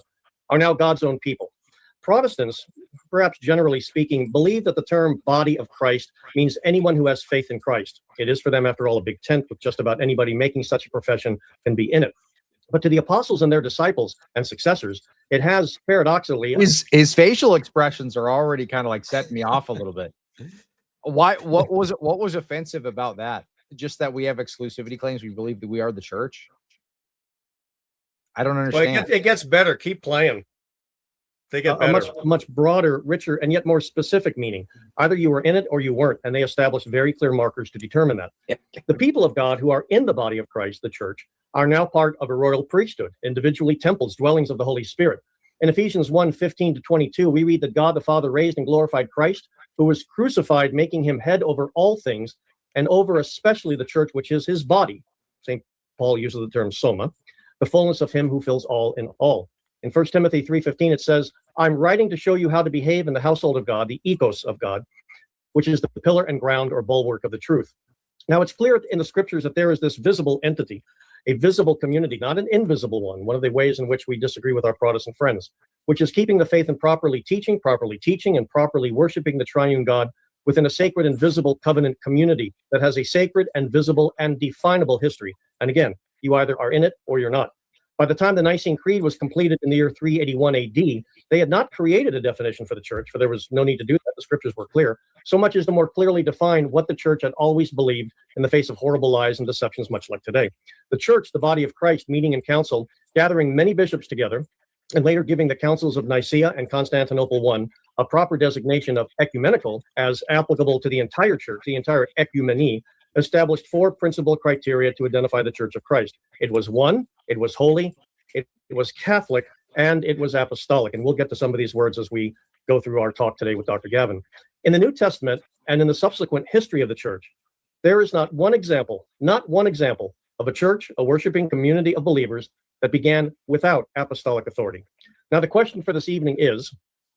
are now God's own people. Protestants, perhaps generally speaking, believe that the term body of Christ means anyone who has faith in Christ. It is for them, after all, a big tent with just about anybody making such a profession can be in it. But to the apostles and their disciples and successors, it has paradoxically... His facial expressions are already kind of like setting me off a little bit. Why? What was offensive about that? Just that we have exclusivity claims. We believe that we are the church. I don't understand. Well, it gets better. Keep playing. They get better. A much broader, richer, and yet more specific meaning. Either you were in it or you weren't, and they established very clear markers to determine that. The people of God who are in the body of Christ, the church, are now part of a royal priesthood, individually temples, dwellings of the Holy Spirit. In Ephesians 1:15-22, we read that God the Father raised and glorified Christ, who was crucified, making him head over all things, and over especially the church, which is his body. St. Paul uses the term soma, the fullness of him who fills all in all. In 1 Timothy 3:15, it says, I'm writing to show you how to behave in the household of God, the ethos of God, which is the pillar and ground or bulwark of the truth. Now, it's clear in the scriptures that there is this visible entity, a visible community, not an invisible one of the ways in which we disagree with our Protestant friends, which is keeping the faith and properly teaching, and properly worshiping the triune God within a sacred and visible covenant community that has a sacred and visible and definable history. And again, you either are in it or you're not. By the time the Nicene Creed was completed in the year 381 AD, they had not created a definition for the church, for there was no need to do that. The scriptures were clear, so much as to more clearly define what the church had always believed in the face of horrible lies and deceptions, much like today. The church, the body of Christ, meeting in council, gathering many bishops together, and later giving the councils of Nicaea and Constantinople I a proper designation of ecumenical as applicable to the entire church, the entire ecumeny, established four principal criteria to identify the Church of Christ. It was one, it was holy, it was Catholic, and it was apostolic. And we'll get to some of these words as we go through our talk today with Dr. Gavin. In the New Testament and in the subsequent history of the church, there is not one example of a church, a worshiping community of believers that began without apostolic authority. Now, the question for this evening is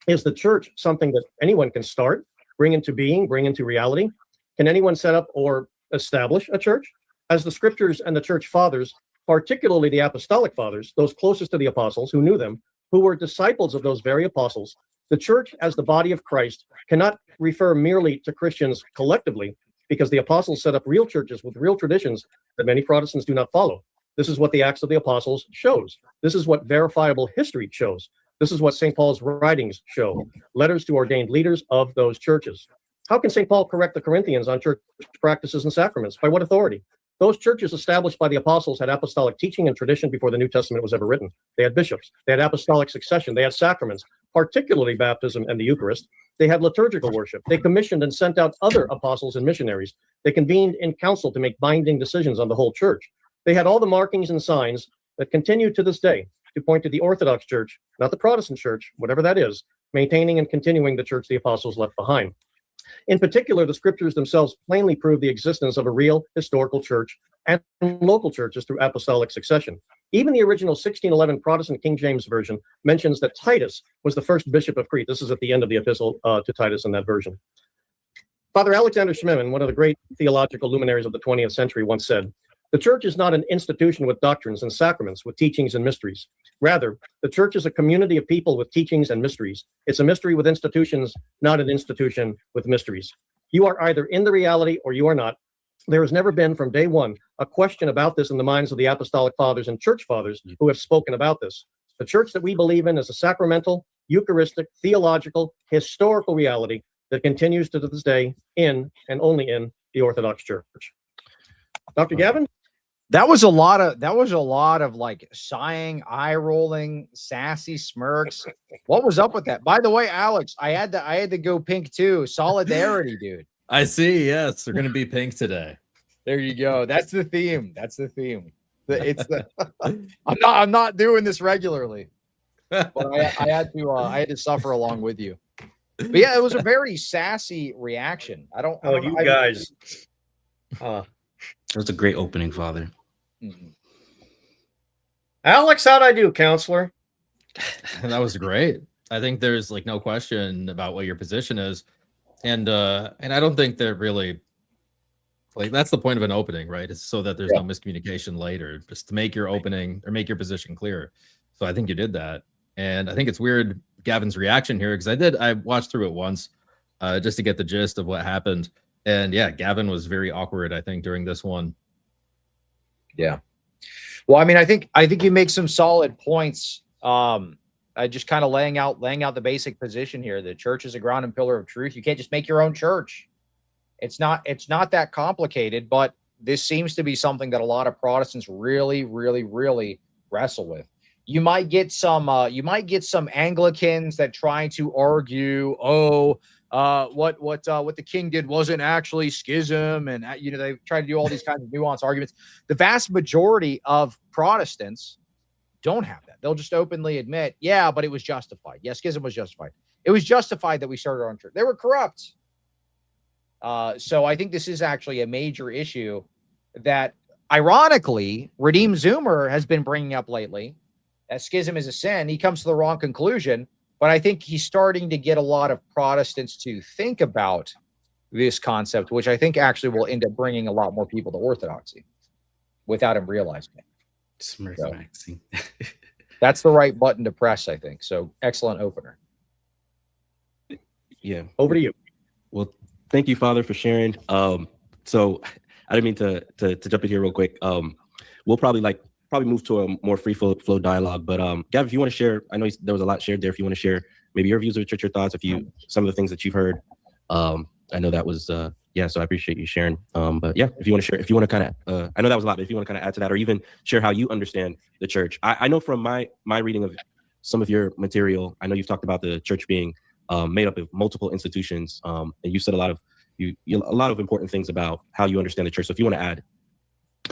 the church something that anyone can start, bring into being, bring into reality? Can anyone set up or establish a church? As the scriptures and the church fathers, particularly the apostolic fathers, those closest to the apostles who knew them, who were disciples of those very apostles, the church as the body of Christ cannot refer merely to Christians collectively, because the apostles set up real churches with real traditions that many Protestants do not follow. This is what the Acts of the Apostles shows. This is what verifiable history shows. This is what St. Paul's writings show, letters to ordained leaders of those churches. How can St. Paul correct the Corinthians on church practices and sacraments? By what authority? Those churches established by the apostles had apostolic teaching and tradition before the New Testament was ever written. They had bishops. They had apostolic succession. They had sacraments, particularly baptism and the Eucharist. They had liturgical worship. They commissioned and sent out other apostles and missionaries. They convened in council to make binding decisions on the whole church. They had all the markings and signs that continue to this day to point to the Orthodox Church, not the Protestant Church, whatever that is, maintaining and continuing the church the apostles left behind. In particular, the scriptures themselves plainly prove the existence of a real historical church and local churches through apostolic succession. Even the original 1611 Protestant King James Version mentions that Titus was the first bishop of Crete. This is at the end of the epistle to Titus in that version. Father Alexander Schmemann, one of the great theological luminaries of the 20th century, once said, "The church is not an institution with doctrines and sacraments, with teachings and mysteries. Rather, the church is a community of people with teachings and mysteries. It's a mystery with institutions, not an institution with mysteries. You are either in the reality or you are not. There has never been from day one a question about this in the minds of the apostolic fathers and church fathers who have spoken about this. The church that we believe in is a sacramental, Eucharistic, theological, historical reality that continues to this day in and only in the Orthodox Church." Dr. Gavin? That was a lot of like sighing, eye rolling, sassy smirks. What was up with that? By the way, Alex, I had to go pink too. Solidarity, dude. I see. Yes, they're going to be pink today. There you go. That's the theme. That's the theme. I'm not doing this regularly, but I had to suffer along with you. But yeah, it was a very sassy reaction. You guys. That was a great opening, Father. Mm-hmm. Alex, how'd I do, counselor? That was great. I think there's like no question about what your position is. And I don't think they're really like, that's the point of an opening, right? It's so that there's no miscommunication later, just to make your opening or make your position clear. So I think you did that. And I think it's weird, Gavin's reaction here, because I watched through it once just to get the gist of what happened. And yeah, Gavin was very awkward, I think, during this one. Yeah. Well, I mean, I think you make some solid points. I just kind of laying out the basic position here. The church is a ground and pillar of truth. You can't just make your own church. It's not that complicated, but this seems to be something that a lot of Protestants really, really, really wrestle with. You might get some Anglicans that try to argue, what the king did wasn't actually schism, and they try to do all these kinds of nuanced arguments. The vast majority of Protestants don't have that. They'll just openly admit, yeah, but it was justified. Yeah, schism was justified. It was justified that we started our own church. They were corrupt. So I think this is actually a major issue that, ironically, Redeemed Zoomer has been bringing up lately. That schism is a sin. He comes to the wrong conclusion, but I think he's starting to get a lot of Protestants to think about this concept, which I think actually will end up bringing a lot more people to Orthodoxy without him realizing it. Smurf So, Maxine. that's the right button to press, I think. So excellent opener. Yeah. Over to you. Well, thank you, Father, for sharing. So I didn't mean to jump in here real quick. We'll probably move to a more free flow dialogue. But Gav, if you want to share, I know there was a lot shared there. If you want to share maybe your views of the church, your thoughts, some of the things that you've heard. I know that was so I appreciate you sharing. But yeah, if you want to kind of I know that was a lot, but if you want to kind of add to that, or even share how you understand the church. I know from my reading of some of your material, I know you've talked about the church being made up of multiple institutions, and you said a lot of important things about how you understand the church. So if you want to add.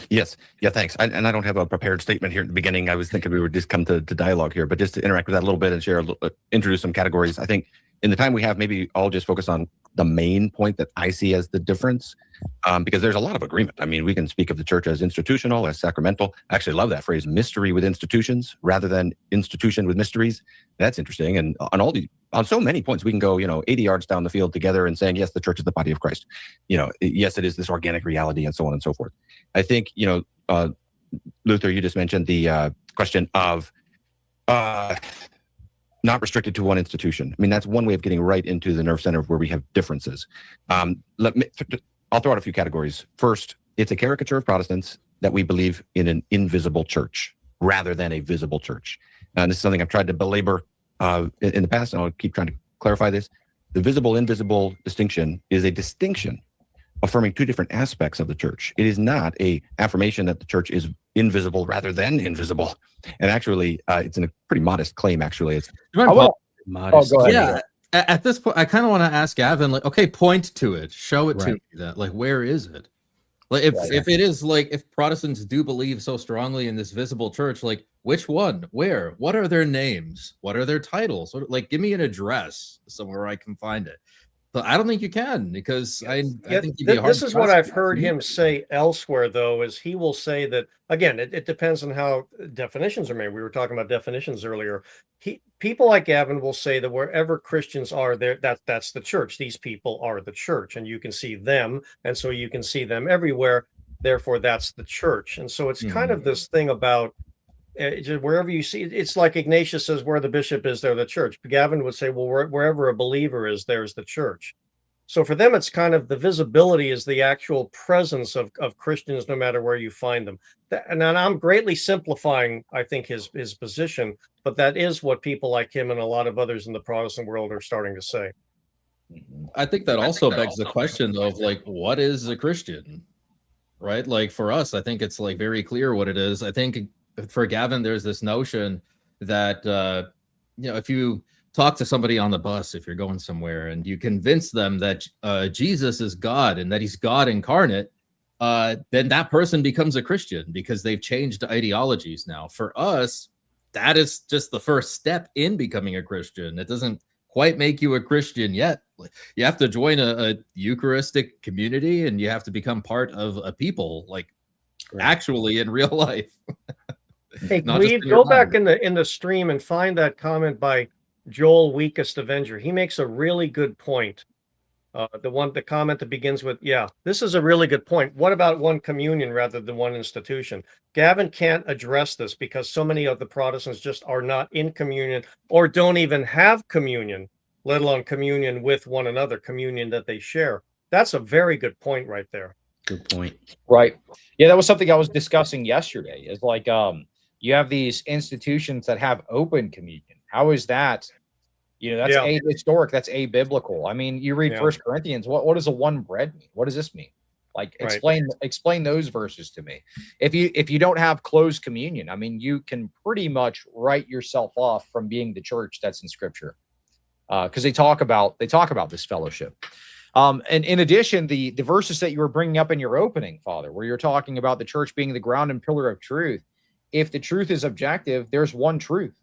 Yes. Yeah, thanks. I don't have a prepared statement here at the beginning. I was thinking we would just come to dialogue here, but just to interact with that a little bit and share, introduce some categories. I think in the time we have, maybe I'll just focus on the main point that I see as the difference, because there's a lot of agreement. I mean, we can speak of the church as institutional, as sacramental. I actually love that phrase, mystery with institutions rather than institution with mysteries. That's interesting. And on so many points, we can go, 80 yards down the field together and saying, yes, the church is the body of Christ. Yes, it is this organic reality and so on and so forth. I think, Luther, you just mentioned the question of not restricted to one institution. I mean, that's one way of getting right into the nerve center of where we have differences. I'll throw out a few categories. First, it's a caricature of Protestants that we believe in an invisible church rather than a visible church. And this is something I've tried to belabor in the past, and I'll keep trying to clarify this. The visible-invisible distinction is a distinction affirming two different aspects of the church. It is not a affirmation that the church is invisible rather than invisible. And actually, it's a pretty modest claim, actually. It's modest. Go ahead. Yeah. At this point, I kind of want to ask Gavin, like, okay, point to it. Show it to Right. me that. Like, where is it? Like, if it is like, if Protestants do believe so strongly in this visible church, like, which one? Where? What are their names? What are their titles? Like, give me an address somewhere I can find it. But I don't think you can, because I think you'd be hard This is what pressed I've to heard see. him say elsewhere, though, is he will say that, again, it depends on how definitions are made. We were talking about definitions earlier. People like Gavin will say that wherever Christians are, there, that's the church. These people are the church, and you can see them, and so you can see them everywhere. Therefore, that's the church. And so it's kind of this thing about just wherever you see, it's like Ignatius says, where the bishop is, there the church. Gavin would say, well, wherever a believer is, there's the church. So for them, it's kind of the visibility is the actual presence of Christians, no matter where you find them. And I'm greatly simplifying, I think, his position, but that is what people like him and a lot of others in the Protestant world are starting to say. I think that also begs the question, though, of like, what is a Christian? Right? Like, for us, I think it's like very clear what it is. I think for Gavin, there's this notion that if you talk to somebody on the bus, if you're going somewhere, and you convince them that Jesus is God and that he's God incarnate, then that person becomes a Christian because they've changed ideologies now. For us, that is just the first step in becoming a Christian. It doesn't quite make you a Christian yet. You have to join a Eucharistic community, and you have to become part of a people, like actually in real life. Hey, Not just Cleve, in your go back mind. in the stream and find that comment by Joel, Weakest Avenger. He makes a really good point. The comment that begins with, yeah, this is a really good point. What about one communion rather than one institution? Gavin can't address this because so many of the Protestants just are not in communion or don't even have communion, let alone communion with one another, communion that they share. That's a very good point right there. Good point. Right. Yeah, that was something I was discussing yesterday. Is like you have these institutions that have open communion. How is that? That's ahistoric. That's abiblical. I mean, you read First Corinthians. What does a one bread mean? What does this mean? Like, explain those verses to me. If you don't have closed communion, I mean, you can pretty much write yourself off from being the church that's in Scripture, because they talk about this fellowship. And in addition, the verses that you were bringing up in your opening, Father, where you're talking about the church being the ground and pillar of truth. If the truth is objective, there's one truth.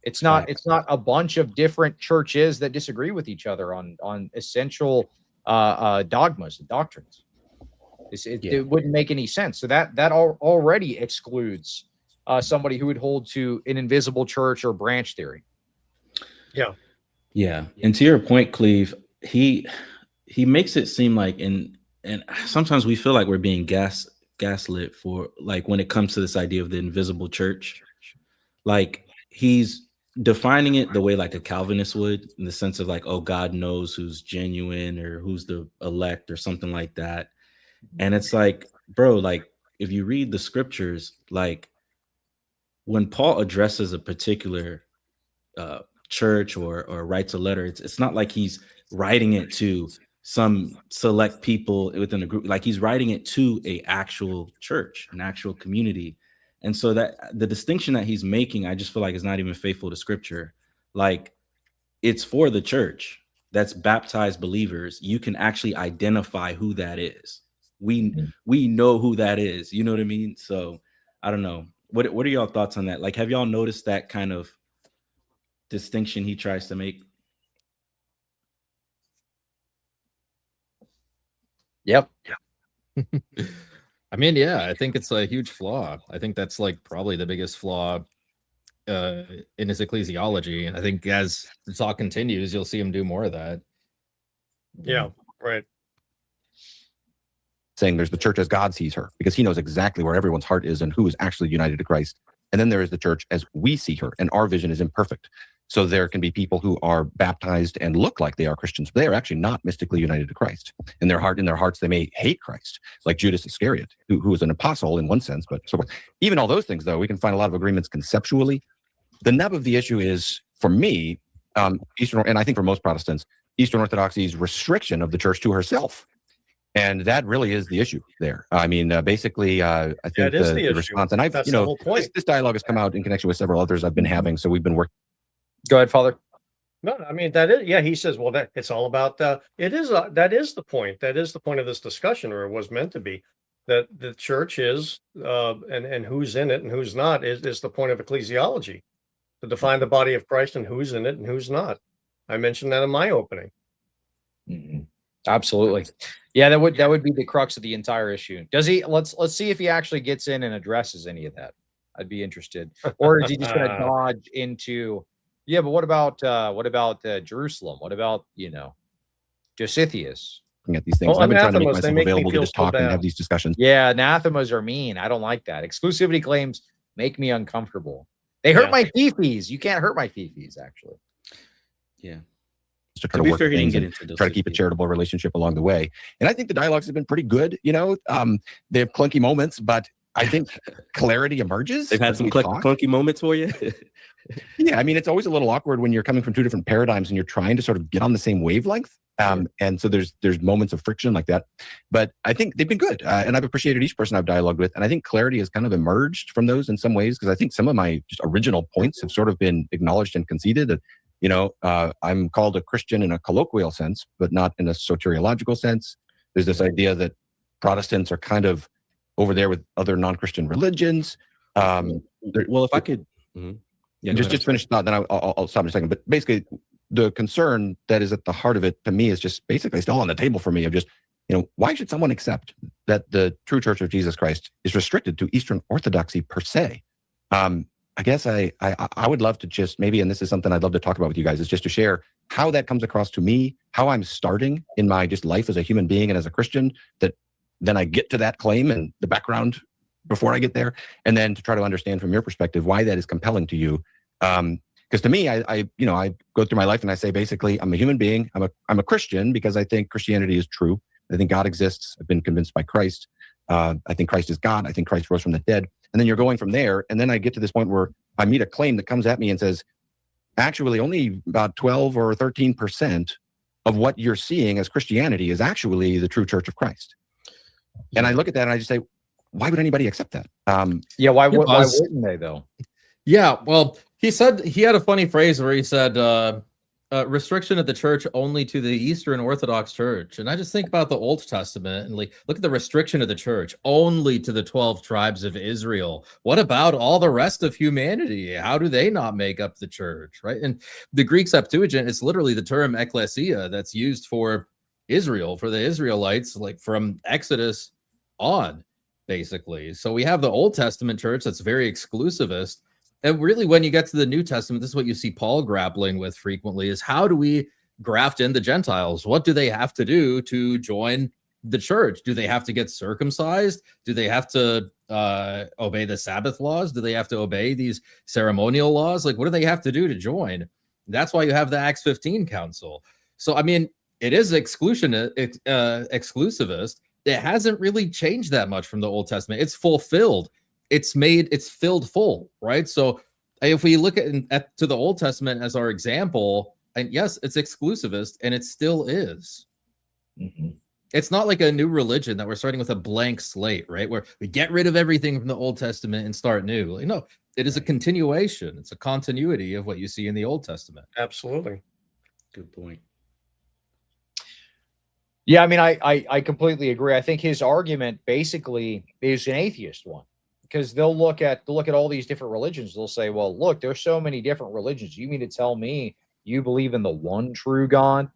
It's not a bunch of different churches that disagree with each other on essential dogmas and doctrines. It wouldn't make any sense. So that already excludes somebody who would hold to an invisible church or branch theory. Yeah. And to your point, Cleve, he makes it seem like, and sometimes we feel like we're being gaslit for, like, when it comes to this idea of the invisible church, like he's defining it the way like a Calvinist would, in the sense of like, oh, God knows who's genuine or who's the elect or something like that. And it's like, bro, like if you read the scriptures, like when Paul addresses a particular church or writes a letter, it's not like he's writing it to some select people within a group. Like he's writing it to a actual church, an actual community. And so that the distinction that he's making, I just feel like is not even faithful to Scripture. Like it's for the church that's baptized believers. You can actually identify who that is. We know who that is. You know what I mean? So I don't know. What are y'all thoughts on that? Like, have y'all noticed that kind of distinction he tries to make? Yep. I mean, yeah, I think it's a huge flaw. I think that's like probably the biggest flaw in his ecclesiology. And I think as the talk continues, you'll see him do more of that. Yeah, right. Saying there's the church as God sees her, because he knows exactly where everyone's heart is and who is actually united to Christ. And then there is the church as we see her, and our vision is imperfect. So there can be people who are baptized and look like they are Christians, but they are actually not mystically united to Christ. In their hearts, they may hate Christ, like Judas Iscariot, who was an apostle in one sense, but so forth. Even all those things, though, we can find a lot of agreements conceptually. The nub of the issue is, for me, Eastern, and I think for most Protestants, Eastern Orthodoxy's restriction of the church to herself. And that really is the issue there. I mean, basically, I think the response, and I've, That's you the know, whole point. this dialogue has come out in connection with several others I've been having. So we've been working. Go ahead, Father. No, I mean, that is, yeah, he says, well, that it's all about, that is the point. That is the point of this discussion, or it was meant to be, that the church is, and who's in it and who's not is the point of ecclesiology, to define the body of Christ and who's in it and who's not. I mentioned that in my opening. Absolutely. Yeah, that would be the crux of the entire issue. Does he? Let's see if he actually gets in and addresses any of that. I'd be interested. Or is he just going to dodge into? Yeah, but what about Jerusalem? What about Josephus? Looking at these things, I've been trying to make myself available to just talk and have these discussions. Yeah, anathemas are mean. I don't like that. Exclusivity claims make me uncomfortable. They hurt my fifis. You can't hurt my fifis, actually. Yeah. To try to work things and try to keep a charitable relationship along the way. And I think the dialogues have been pretty good. They have clunky moments, but I think clarity emerges. They've had some clunky moments for you. Yeah, I mean, it's always a little awkward when you're coming from two different paradigms and you're trying to sort of get on the same wavelength. And so there's moments of friction like that. But I think they've been good. And I've appreciated each person I've dialogued with. And I think clarity has kind of emerged from those in some ways, because I think some of my just original points have sort of been acknowledged and conceded. I'm called a Christian in a colloquial sense, but not in a soteriological sense. There's this idea that Protestants are kind of over there with other non-Christian religions. Well, if I could... Yeah, just finish the thought, then I'll stop in a second. But basically, the concern that is at the heart of it, to me, is just basically still on the table for me of just, why should someone accept that the true Church of Jesus Christ is restricted to Eastern Orthodoxy per se? I guess I would love to just maybe, and this is something I'd love to talk about with you guys, is just to share how that comes across to me, how I'm starting in my just life as a human being and as a Christian, that then I get to that claim and the background before I get there, and then to try to understand from your perspective why that is compelling to you. Because to me, I go through my life and I say, basically, I'm a human being. I'm a Christian because I think Christianity is true. I think God exists. I've been convinced by Christ. I think Christ is God. I think Christ rose from the dead. And then you're going from there. And then I get to this point where I meet a claim that comes at me and says, actually, only about 12 or 13% of what you're seeing as Christianity is actually the true Church of Christ. And I look at that and I just say, why would anybody accept that? Why wouldn't they, though? Yeah, well, he said, he had a funny phrase where he said, restriction of the church only to the Eastern Orthodox Church. And I just think about the Old Testament and look at the restriction of the church only to the 12 tribes of Israel. What about all the rest of humanity? How do they not make up the church, right? And the Greek Septuagint is literally the term ecclesia that's used for Israel, for the Israelites, from Exodus on, basically. So we have the Old Testament church that's very exclusivist. And really, when you get to the New Testament, this is what you see Paul grappling with frequently, is how do we graft in the Gentiles? What do they have to do to join the church? Do they have to get circumcised? Do they have to obey the Sabbath laws? Do they have to obey these ceremonial laws? What do they have to do to join? That's why you have the Acts 15 council. So, I mean, it is exclusivist. It hasn't really changed that much from the Old Testament. It's fulfilled. It's filled full, right? So if we look at to the Old Testament as our example, and yes, it's exclusivist, and it still is. Mm-hmm. It's not like a new religion that we're starting with a blank slate, right? Where we get rid of everything from the Old Testament and start new. No, it is a continuation. It's a continuity of what you see in the Old Testament. Absolutely. Good point. Yeah, I mean, I completely agree. I think his argument basically is an atheist one. Because they'll look at all these different religions. They'll say, well, look, there's so many different religions. You mean to tell me you believe in the one true God?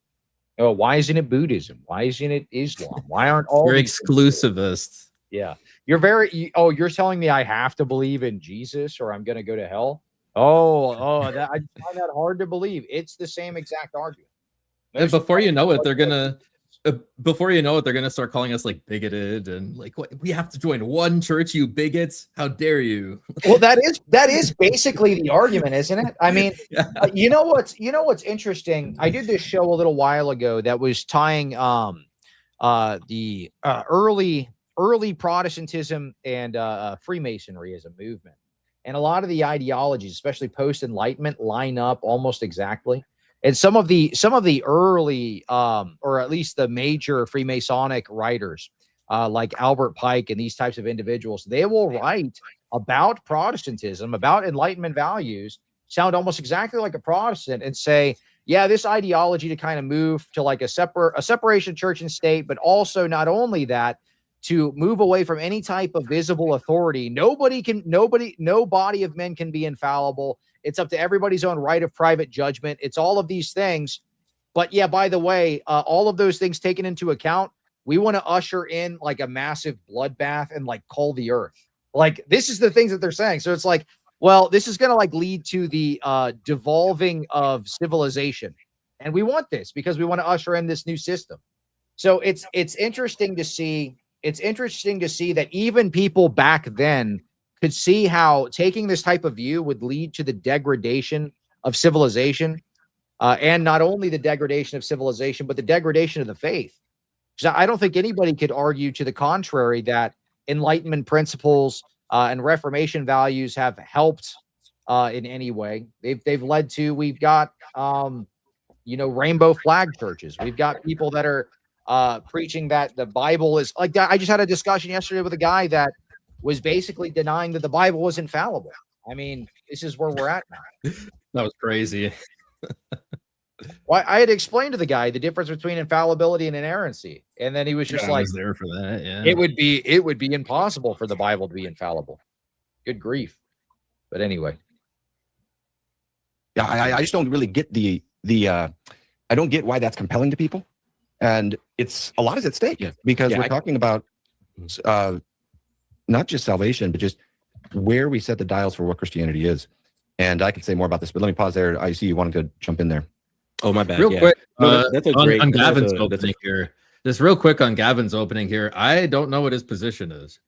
Oh, why isn't it Buddhism? Why isn't it Islam? Why aren't all You're these exclusivist. Yeah. You're telling me I have to believe in Jesus or I'm going to go to hell? Oh, that I find that hard to believe. It's the same exact argument. And before you know it, they're gonna start calling us like bigoted and like, what, we have to join one church, you bigots. How dare you? Well, that is basically the argument, isn't it? I mean, you know what's interesting? I did this show a little while ago that was tying the early Protestantism and Freemasonry as a movement. And a lot of the ideologies, especially post-Enlightenment, line up almost exactly. And some of the early, or at least the major Freemasonic writers, like Albert Pike and these types of individuals, they will write about Protestantism, about Enlightenment values, sound almost exactly like a Protestant, and say, yeah, this ideology to kind of move to like a separation of church and state, but also not only that, to move away from any type of visible authority. No body of men can be infallible. It's up to everybody's own right of private judgment. It's all of these things. But yeah, by the way, all of those things taken into account, we want to usher in like a massive bloodbath and like cull the earth. Like, this is the things that they're saying. So it's like, well, this is going to like lead to the devolving of civilization. And we want this because we want to usher in this new system. So it's interesting to see. It's interesting to see that even people back then could see how taking this type of view would lead to the degradation of civilization, and not only the degradation of civilization, but the degradation of the faith. So I don't think anybody could argue to the contrary that Enlightenment principles and Reformation values have helped in any way. They've led to, we've got rainbow flag churches. We've got people that are preaching that the Bible is like that. I just had a discussion yesterday with a guy that was basically denying that the Bible was infallible. I mean, this is where we're at now. That was crazy. Well, I had explained to the guy the difference between infallibility and inerrancy, and then he was just I like, was there for that. Yeah, it would be impossible for the Bible to be infallible. Good grief. But anyway, yeah, I just don't really get the I don't get why that's compelling to people. And it's a lot is at stake because we're talking about not just salvation, but just where we set the dials for what Christianity is. And I could say more about this, but let me pause there. I see you wanted to jump in there. Oh, my bad. Real quick, that's a great on Gavin's opening here. Just real quick on Gavin's opening here. I don't know what his position is.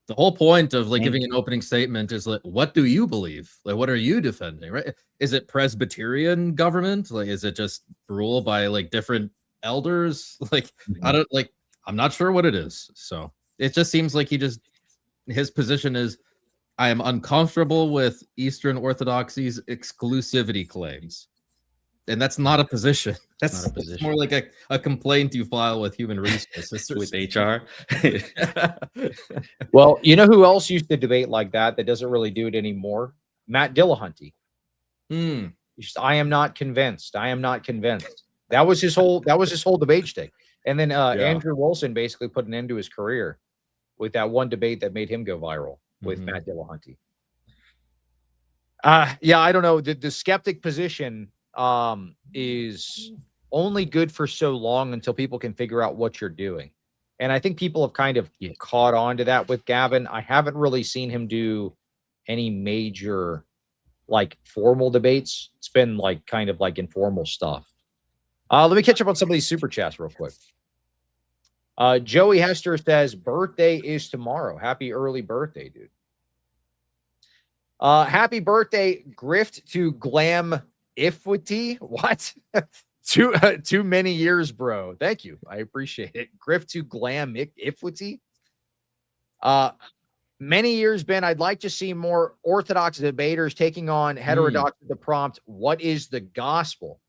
The whole point of like giving an opening statement is like, what do you believe? Like, what are you defending? Right? Is it Presbyterian government? Like, is it just rule by like different elders? Like, I'm not sure what it is. So it just seems like his position is, I am uncomfortable with Eastern Orthodoxy's exclusivity claims. And that's not a position. That's not a position. More like a complaint you file with human resources. With HR. Well, you know who else used to debate like that doesn't really do it anymore? Matt Dillahunty. I am not convinced. I am not convinced. That was his whole debate stick. And then Andrew Wilson basically put an end to his career with that one debate that made him go viral with Matt Dillahunty. Yeah, I don't know. The skeptic position is only good for so long until people can figure out what you're doing. And I think people have kind of caught on to that with Gavin. I haven't really seen him do any major like formal debates. It's been like kind of like informal stuff. Let me catch up on some of these super chats real quick. Joey Hester says, birthday is tomorrow. Happy early birthday, dude. Happy birthday, Grift to Glam Ifwity. What? Too many years, bro. Thank you. I appreciate it. Grift to Glam Ifwity. Many years, Ben. I'd like to see more Orthodox debaters taking on heterodox with the prompt, what is the gospel?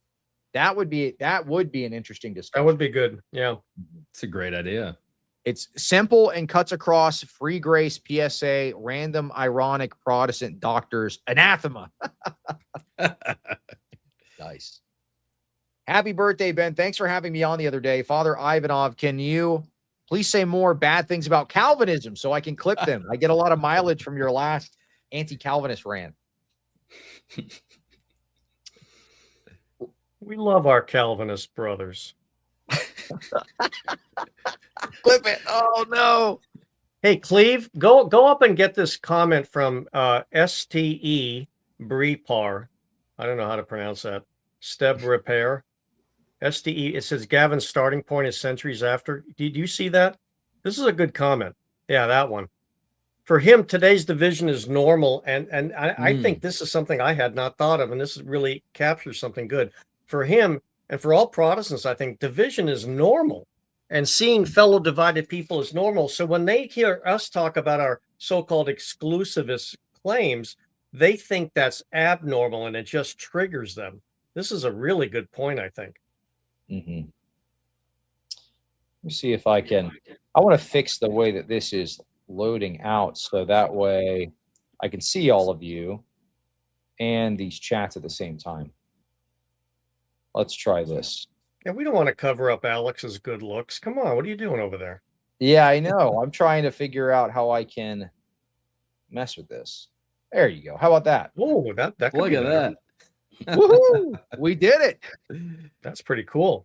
That would be an interesting discussion. That would be good. Yeah. It's a great idea. It's simple and cuts across free grace, PSA, random, ironic, Protestant doctors, anathema. Nice. Happy birthday, Ben. Thanks for having me on the other day. Father Ivanov, can you please say more bad things about Calvinism so I can clip them? I get a lot of mileage from your last anti-Calvinist rant. We love our Calvinist brothers. Clip it. Oh no. Hey, Cleve, go up and get this comment from STE Brepar. I don't know how to pronounce that. Steb Repair. STE. It says Gavin's starting point is centuries after. Did you see that? This is a good comment. Yeah, that one. For him, today's division is normal, and I think this is something I had not thought of, and this really captures something good. For him, and for all Protestants, I think division is normal. And seeing fellow divided people is normal. So when they hear us talk about our so-called exclusivist claims, they think that's abnormal and it just triggers them. This is a really good point, I think. Mm-hmm. Let me see if I want to fix the way that this is loading out so that way I can see all of you and these chats at the same time. Let's try this. Yeah, we don't want to cover up Alex's good looks. Come on, what are you doing over there? Yeah, I know. I'm trying to figure out how I can mess with this. There you go. How about that? Oh, that could Look be at better. that. Woohoo! We did it. That's pretty cool.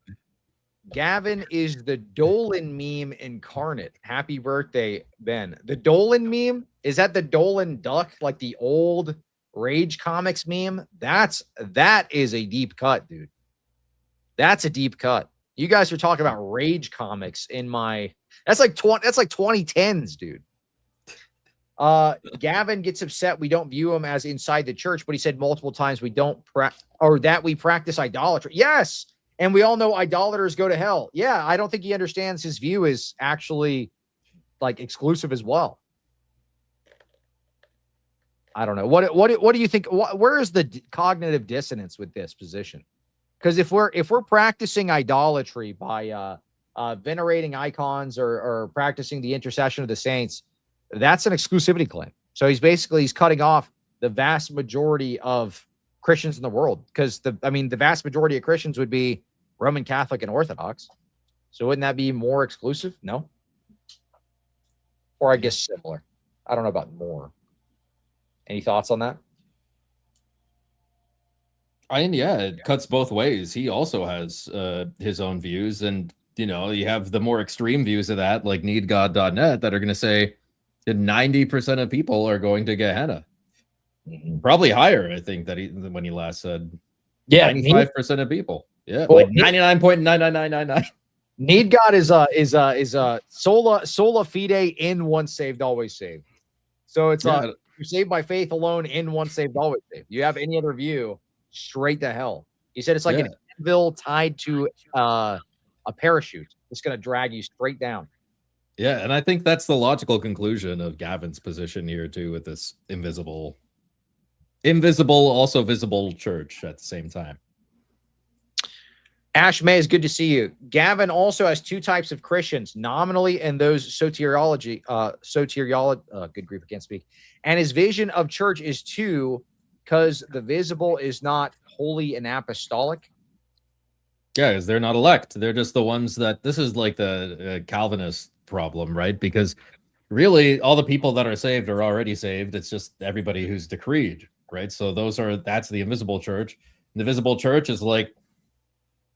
Gavin is the Dolan meme incarnate. Happy birthday, Ben. The Dolan meme? Is that the Dolan duck, like the old Rage Comics meme? That is a deep cut, dude. That's a deep cut. You guys are talking about Rage Comics in my that's like 2010s, dude. Gavin gets upset we don't view him as inside the church, but he said multiple times we don't that we practice idolatry. Yes. And we all know idolaters go to hell. Yeah, I don't think he understands his view is actually like exclusive as well. I don't know. What do you think? Where is the cognitive dissonance with this position? Because if we're practicing idolatry by venerating icons or practicing the intercession of the saints, that's an exclusivity claim. So he's cutting off the vast majority of Christians in the world, because the vast majority of Christians would be Roman Catholic and Orthodox. So wouldn't that be more exclusive? No. Or I guess similar. I don't know about more. Any thoughts on that? Yeah, it cuts both ways. He also has his own views, and you have the more extreme views of that, like needgod.net, that are going to say that 90% of people are going to Gehenna. Probably higher, I think, than when he last said. Yeah, 95% of people. Yeah, well, like 99.99999. Need God is a sola fide, in once saved, always saved. So it's you're saved by faith alone, in once saved, always saved. You have any other view, straight to hell. He said it's like an anvil tied to a parachute. It's going to drag you straight down. Yeah, and I think that's the logical conclusion of Gavin's position here too, with this invisible, also visible church at the same time. Ash May, is good to see you. Gavin also has two types of Christians, nominally and those soteriology, good grief, I can't speak. And his vision of church is two, because the visible is not holy and apostolic. Yeah, because they're not elect. They're just the ones that, this is like the Calvinist problem, right? Because really all the people that are saved are already saved. It's just everybody who's decreed, right? So that's the invisible church. The visible church is like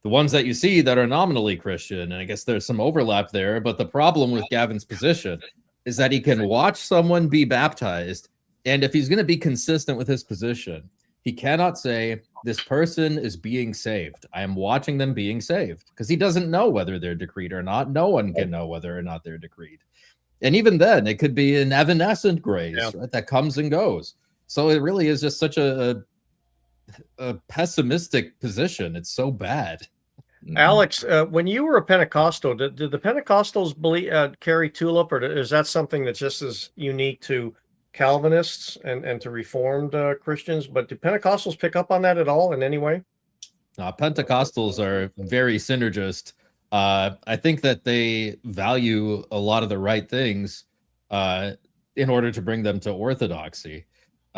the ones that you see that are nominally Christian. And I guess there's some overlap there. But the problem with Gavin's position is that he can watch someone be baptized. And if he's going to be consistent with his position, he cannot say, this person is being saved. I am watching them being saved, because he doesn't know whether they're decreed or not. No one can know whether or not they're decreed. And even then, it could be an evanescent grace, right, that comes and goes. So it really is just such a pessimistic position. It's so bad. Alex, when you were a Pentecostal, did the Pentecostals carry tulip, or is that something that just is unique to Calvinists and to Reformed Christians? But do Pentecostals pick up on that at all in any way? Pentecostals are very synergist. I think that they value a lot of the right things in order to bring them to orthodoxy.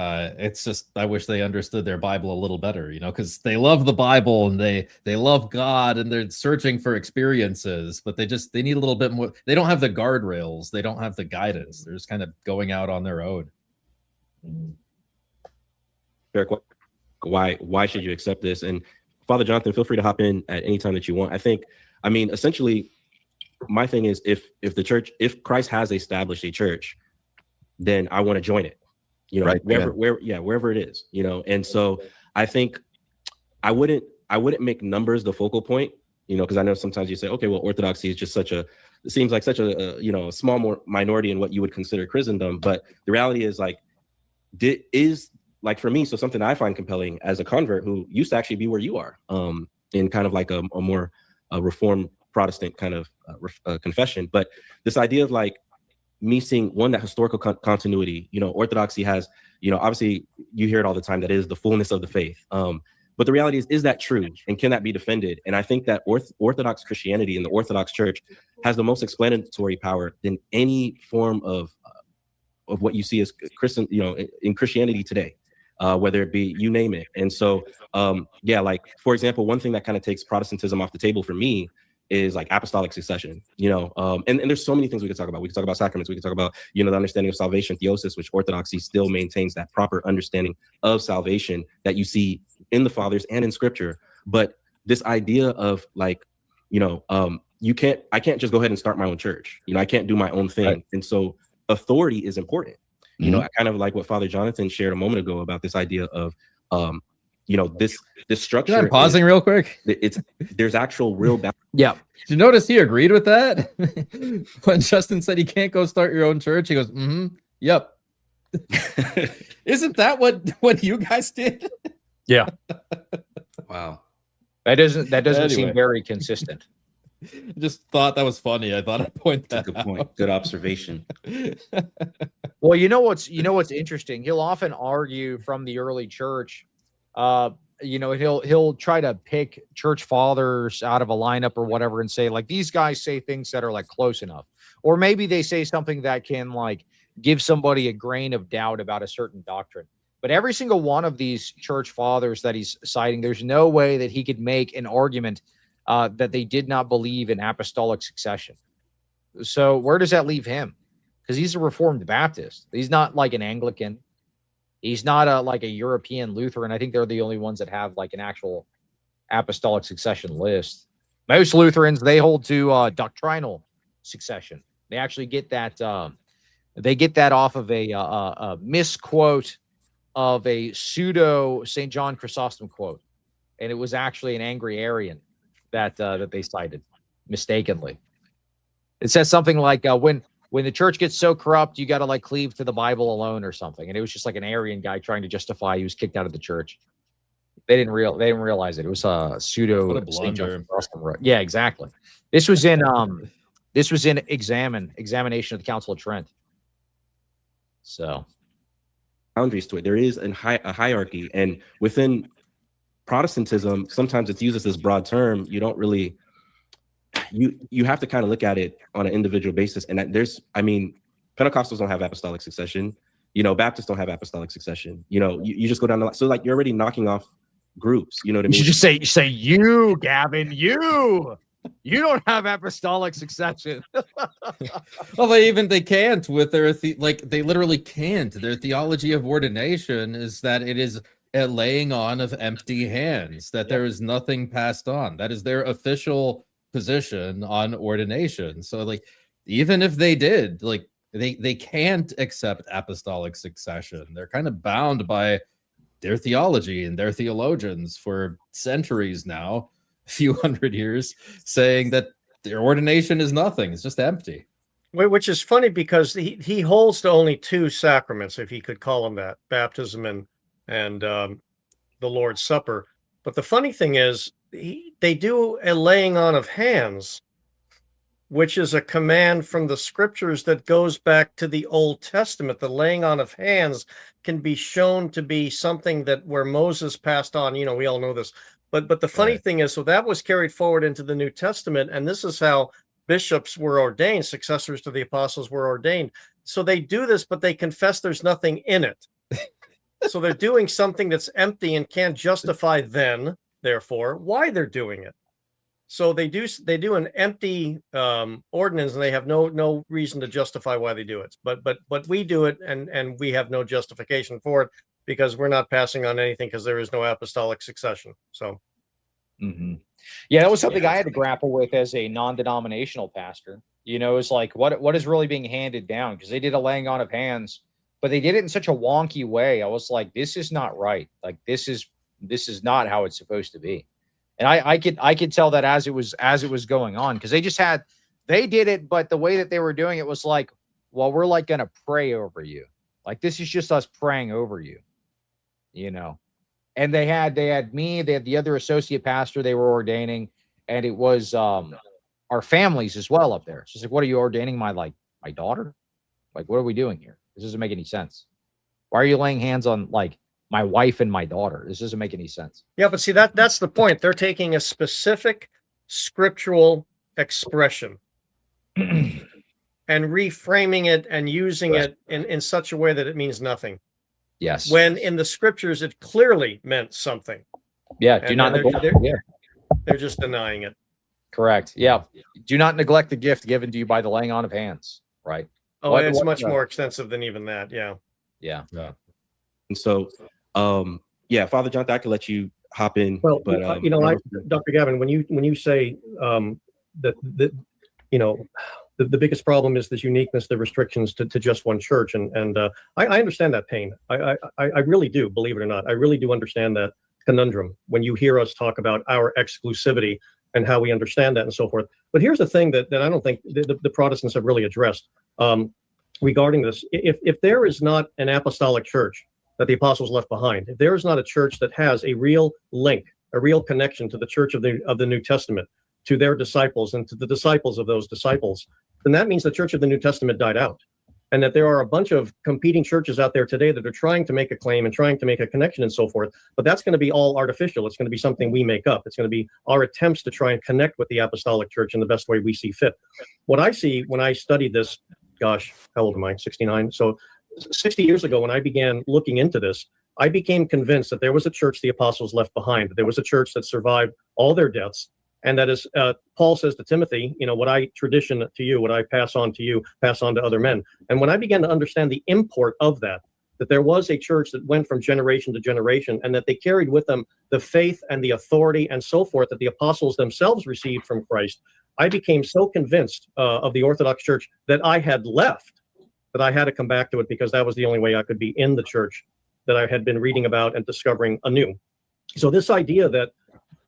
It's just, I wish they understood their Bible a little better, because they love the Bible and they love God and they're searching for experiences, but they need a little bit more. They don't have the guardrails. They don't have the guidance. They're just kind of going out on their own. Eric, why should you accept this? And Father Jonathan, feel free to hop in at any time that you want. I mean, essentially, my thing is if Christ has established a church, then I want to join it, you know, Right, wherever it is, you know. And so I think I wouldn't make numbers the focal point, you know, because I know sometimes you say, okay, well, Orthodoxy is just it seems like such a you know, a small minority in what you would consider Christendom. But the reality is, like, for me, so something I find compelling as a convert who used to actually be where you are, in kind of like a more Reformed Protestant kind of confession. But this idea of like me seeing that historical continuity, you know, Orthodoxy has, you know, obviously you hear it all the time, that is the fullness of the faith. But the reality is that true? And can that be defended? And I think that Orthodox Christianity and the Orthodox Church has the most explanatory power than any form of what you see as Christian, you know, in Christianity today, whether it be, you name it. And so, like, for example, one thing that kind of takes Protestantism off the table for me is like apostolic succession, you know, and there's so many things we could talk about. We could talk about sacraments. We could talk about, you know, the understanding of salvation, theosis, which Orthodoxy still maintains that proper understanding of salvation that you see in the fathers and in scripture. But this idea of like, you know, I can't just go ahead and start my own church. You know, I can't do my own thing. Right. And so authority is important. Mm-hmm. You know, I kind of like what Father Jonathan shared a moment ago about this idea of, you know, this structure. I'm pausing real quick. There's actual real balance. Yeah. Did you notice he agreed with that? When Justin said he can't go start your own church, he goes, yep. Isn't that what you guys did? Yeah. Wow. That doesn't seem very consistent. Just thought that was funny. I thought I'd point that out. Good point. Good observation. Well, you know what's interesting? He'll often argue from the early church. You know, he'll try to pick church fathers out of a lineup or whatever and say, like, these guys say things that are like close enough, or maybe they say something that can like give somebody a grain of doubt about a certain doctrine. But every single one of these church fathers that he's citing, there's no way that he could make an argument that they did not believe in apostolic succession. So where does that leave him? Because he's a Reformed Baptist. He's not like an Anglican. He's not like a European Lutheran. I think they're the only ones that have like an actual apostolic succession list. Most Lutherans, they hold to doctrinal succession. They actually get that. They get that off of a misquote of a pseudo St. John Chrysostom quote, and it was actually an angry Arian that they cited mistakenly. It says something like when the church gets so corrupt, you got to like cleave to the Bible alone or something. And it was just like an Arian guy trying to justify he was kicked out of the church. They didn't realize it. It was a pseudo. Yeah, exactly. This was in examination of the Council of Trent. So boundaries to it. There is a hierarchy, and within Protestantism, sometimes it's used as this broad term. You don't really. You have to kind of look at it on an individual basis. And Pentecostals don't have apostolic succession. You know, Baptists don't have apostolic succession. You know, you just go down the line. So like you're already knocking off groups. You know what I mean? You should just say you, Gavin, you don't have apostolic succession. Well, they can't with their they literally can't. Their theology of ordination is that it is a laying on of empty hands, that there is nothing passed on. That is their official position on ordination. So like even if they did, like they can't accept apostolic succession. They're kind of bound by their theology and their theologians for centuries now, a few hundred years, saying that their ordination is nothing. It's just empty. Which is funny because he holds to only two sacraments, if he could call them that, baptism and the Lord's Supper. But the funny thing is, they do a laying on of hands, which is a command from the scriptures that goes back to the Old Testament. The laying on of hands can be shown to be something that where Moses passed on. You know, we all know this. But the funny thing is, so that was carried forward into the New Testament, and this is how bishops were ordained, successors to the apostles were ordained. So they do this, but they confess there's nothing in it. So they're doing something that's empty and can't justify then, therefore, why they're doing it. So they do an empty ordinance, and they have no reason to justify why they do it. But we do it, and we have no justification for it because we're not passing on anything because there is no apostolic succession. So Mm-hmm. Yeah, that was something I had to grapple with as a non-denominational pastor. It's like what is really being handed down, because they did a laying on of hands, but they did it in such a wonky way. I was like, this is not right. Like this is not how it's supposed to be. And I could tell that as it was going on, because they did it, but the way that they were doing it was like, well, we're like going to pray over you. Like, this is just us praying over you, And they had me, they had the other associate pastor they were ordaining, and it was our families as well up there. So it's like, what are you ordaining my daughter? Like, what are we doing here? This doesn't make any sense. Why are you laying hands on like my wife and my daughter? This doesn't make any sense. Yeah, but see, that's the point. They're taking a specific scriptural expression and reframing it and using it in such a way that it means nothing. Yes. When in the scriptures it clearly meant something. Yeah. Do not neglect. They're just denying it. Correct. Yeah. Do not neglect the gift given to you by the laying on of hands. Right. Oh, it's much more extensive than even that. Yeah. Yeah. And so, Father Jonathan, I can let you hop in. Well, but Dr. Gavin, when you say that the biggest problem is this uniqueness, the restrictions to just one church, and I understand that pain. I really do, believe it or not. I really do understand that conundrum when you hear us talk about our exclusivity and how we understand that and so forth. But here's the thing that I don't think the Protestants have really addressed regarding this. If there is not an apostolic church that the apostles left behind, if there is not a church that has a real link, a real connection to the church of the New Testament, to their disciples and to the disciples of those disciples, then that means the church of the New Testament died out. And that there are a bunch of competing churches out there today that are trying to make a claim and trying to make a connection and so forth. But that's going to be all artificial. It's going to be something we make up. It's going to be our attempts to try and connect with the apostolic church in the best way we see fit. What I see when I studied this, gosh, how old am I? 69. So 60 years ago, when I began looking into this, I became convinced that there was a church the apostles left behind, that there was a church that survived all their deaths. And that is, Paul says to Timothy, what I tradition to you, what I pass on to you, pass on to other men. And when I began to understand the import of that there was a church that went from generation to generation, and that they carried with them the faith and the authority and so forth that the apostles themselves received from Christ, I became so convinced of the Orthodox Church that I had left, that I had to come back to it, because that was the only way I could be in the church that I had been reading about and discovering anew. So this idea that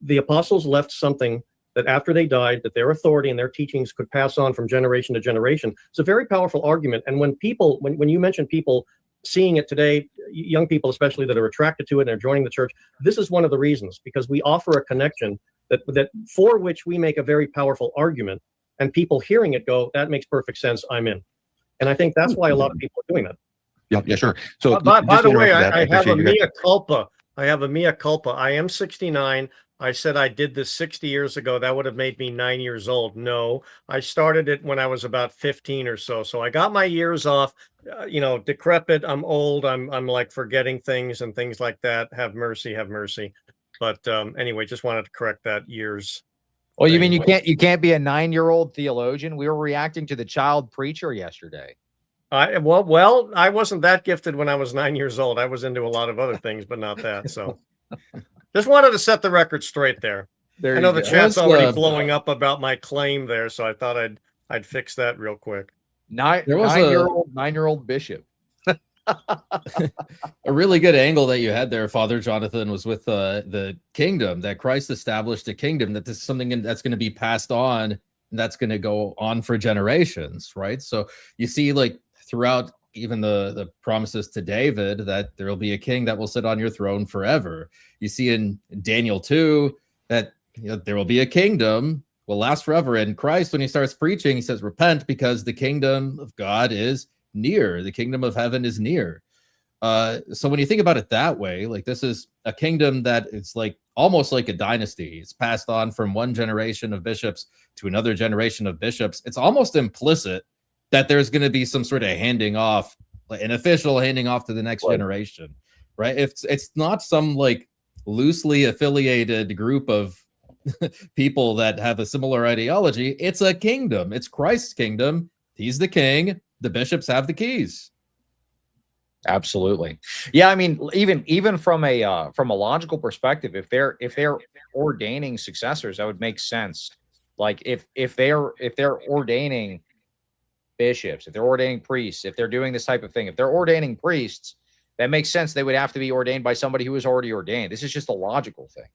the apostles left something that after they died, that their authority and their teachings could pass on from generation to generation, it's a very powerful argument. And when people, when you mention people seeing it today, young people especially, that are attracted to it and are joining the church, this is one of the reasons, because we offer a connection that for which we make a very powerful argument, and people hearing it go, that makes perfect sense, I'm in. And I think that's why a lot of people are doing that. Yeah, sure. So by the way, I have a mea culpa. I have a mea culpa. I am 69. I said I did this 60 years ago. That would have made me 9 years old. No, I started it when I was about 15 or so. So I got my years off, decrepit. I'm old. I'm like forgetting things and things like that. Have mercy, have mercy. But anyway, just wanted to correct that years. Well, you mean you can't be a 9-year-old theologian? We were reacting to the child preacher yesterday. Well, I wasn't that gifted when I was 9 years old. I was into a lot of other things, but not that. So just wanted to set the record straight there. I know the chat's already blowing up about my claim there, so I thought I'd fix that real quick. Nine-year-old bishop. A really good angle that you had there, Father Jonathan, was with the kingdom, that Christ established a kingdom, that this is something that's going to be passed on, and that's going to go on for generations, right? So you see, like, throughout even the promises to David, that there will be a king that will sit on your throne forever. You see in Daniel 2 that there will be a kingdom will last forever. And Christ, when he starts preaching, he says, repent, because the kingdom of God is near. The kingdom of heaven is near. So when you think about it that way, like, this is a kingdom that it's like almost like a dynasty. It's passed on from one generation of bishops to another generation of bishops. It's almost implicit that there's going to be some sort of handing off, like an official handing off to the next generation, right? It's not some like loosely affiliated group of people that have a similar ideology. It's a kingdom. It's Christ's kingdom. He's the king. The bishops have the keys. Absolutely. Yeah, I mean, even from a logical perspective, if they're ordaining successors, that would make sense. Like if they're ordaining bishops, if they're ordaining priests, if they're doing this type of thing, if they're ordaining priests, that makes sense. They would have to be ordained by somebody who is already ordained. This is just a logical thing.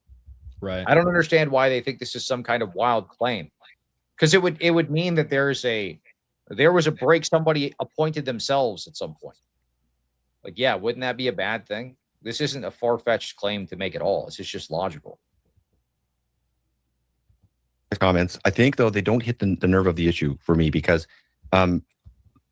Right. I don't understand why they think this is some kind of wild claim. Because it would mean that there was a break, somebody appointed themselves at some point. Like, yeah, wouldn't that be a bad thing? This isn't a far-fetched claim to make at all. It's just logical. Comments. I think though they don't hit the nerve of the issue for me because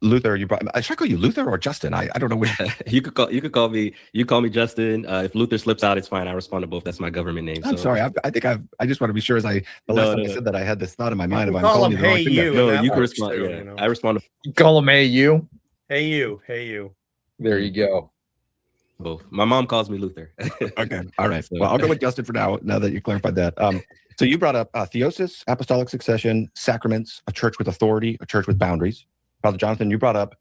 Luther, should I call you Luther or Justin? I don't know which. You could call me Justin. If Luther slips out, it's fine. I respond to both. That's my government name. I'm sorry. I just want to be sure the last time I said that I had this thought in my mind. If I'm call calling him you the wrong Hey thing, You. No, and that you can works respond. too, Yeah, you know? I respond to You call him AU. Hey you. Hey you. There you go. both. My mom calls me Luther. Okay. All right. Well, I'll go with Justin for now that you clarified that. So you brought up theosis, apostolic succession, sacraments, a church with authority, a church with boundaries. Father Jonathan, you brought up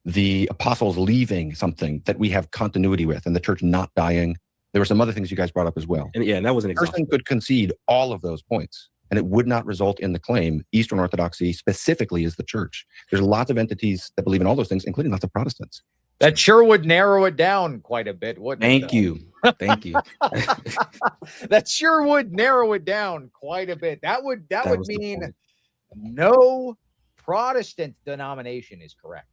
the apostles leaving something that we have continuity with and the church not dying. There were some other things you guys brought up as well. And yeah, and that was an person could concede all of those points and it would not result in the claim Eastern Orthodoxy specifically is the church. There's lots of entities that believe in all those things, including lots of Protestants. That sure would narrow it down quite a bit, wouldn't it? Thank you. That sure would narrow it down quite a bit. That would mean no Protestant denomination is correct.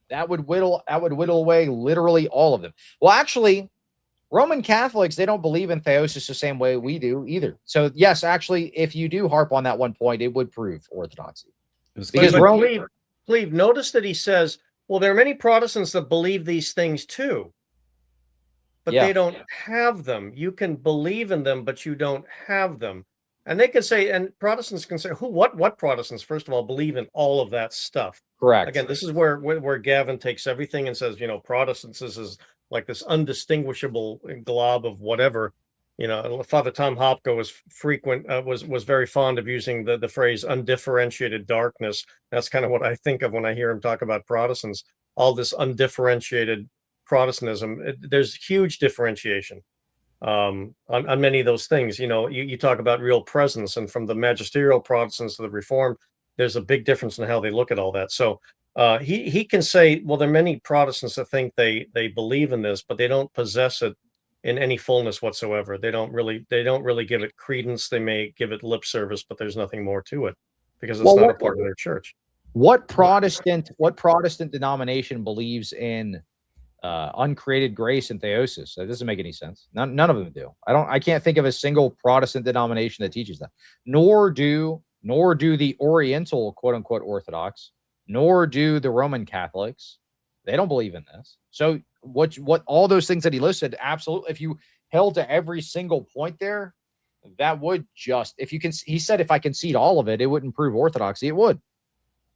That would whittle away literally all of them. Well, actually, Roman Catholics, they don't believe in theosis the same way we do either. So yes, actually, if you do harp on that one point, it would prove orthodoxy. Because Cleve, notice that he says, well, there are many Protestants that believe these things too, but they don't have them. You can believe in them, but you don't have them. And they can say, and Protestants can say, what Protestants, first of all, believe in all of that stuff. Correct. Again, this is where Gavin takes everything and says, Protestants is like this undistinguishable glob of whatever. Father Tom Hopko was very fond of using the phrase undifferentiated darkness. That's kind of what I think of when I hear him talk about Protestants. All this undifferentiated Protestantism. There's huge differentiation on many of those things. You talk about real presence, and from the magisterial Protestants to the Reformed, there's a big difference in how they look at all that. So he can say, well, there are many Protestants that think they believe in this, but they don't possess it in any fullness whatsoever. They don't really give it credence. They may give it lip service, but there's nothing more to it because it's not a part of their church. What Protestant denomination believes in uncreated grace and theosis? That doesn't make any sense. None of them do. I can't think of a single Protestant denomination that teaches that. Nor do the Oriental quote unquote Orthodox, nor do the Roman Catholics. They don't believe in this. So what all those things that he listed, absolutely, if you held to every single point there, that would just, he said, if I concede all of it, it wouldn't prove orthodoxy. It would.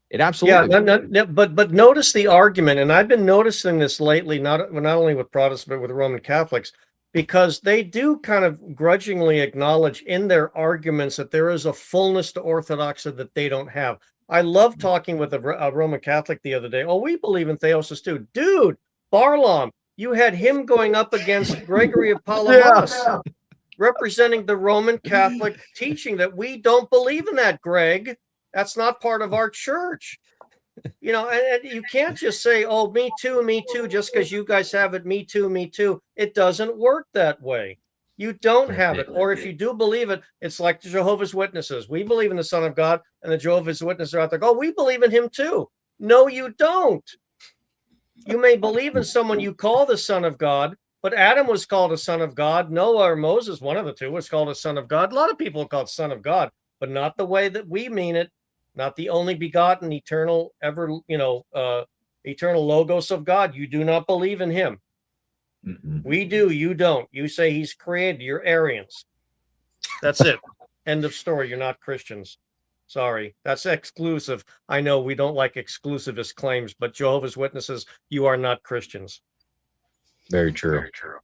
It absolutely. But notice the argument, and I've been noticing this lately, not only with Protestants, but with Roman Catholics, because they do kind of grudgingly acknowledge in their arguments that there is a fullness to orthodoxy that they don't have. I love talking with a Roman Catholic the other day. Oh, we believe in theosis too. Dude, Barlaam, you had him going up against Gregory of Palamas, representing the Roman Catholic teaching that we don't believe in that, Greg. That's not part of our church. And you can't just say, oh, me too, just because you guys have it, me too. It doesn't work that way. You don't have it. Or if you do believe it, it's like the Jehovah's Witnesses. We believe in the Son of God, and the Jehovah's Witnesses are out there. Oh, we believe in him too. No, you don't. You may believe in someone you call the Son of God, but Adam was called a son of God. Noah or Moses, one of the two, was called a son of God. A lot of people are called son of God, but not the way that we mean it. Not the only begotten, eternal, eternal logos of God. You do not believe in him. We do. You don't. You say he's created. You're Arians. That's it. End of story. You're not Christians. Sorry. That's exclusive. I know we don't like exclusivist claims, but Jehovah's Witnesses, you are not Christians. Very true. Very true.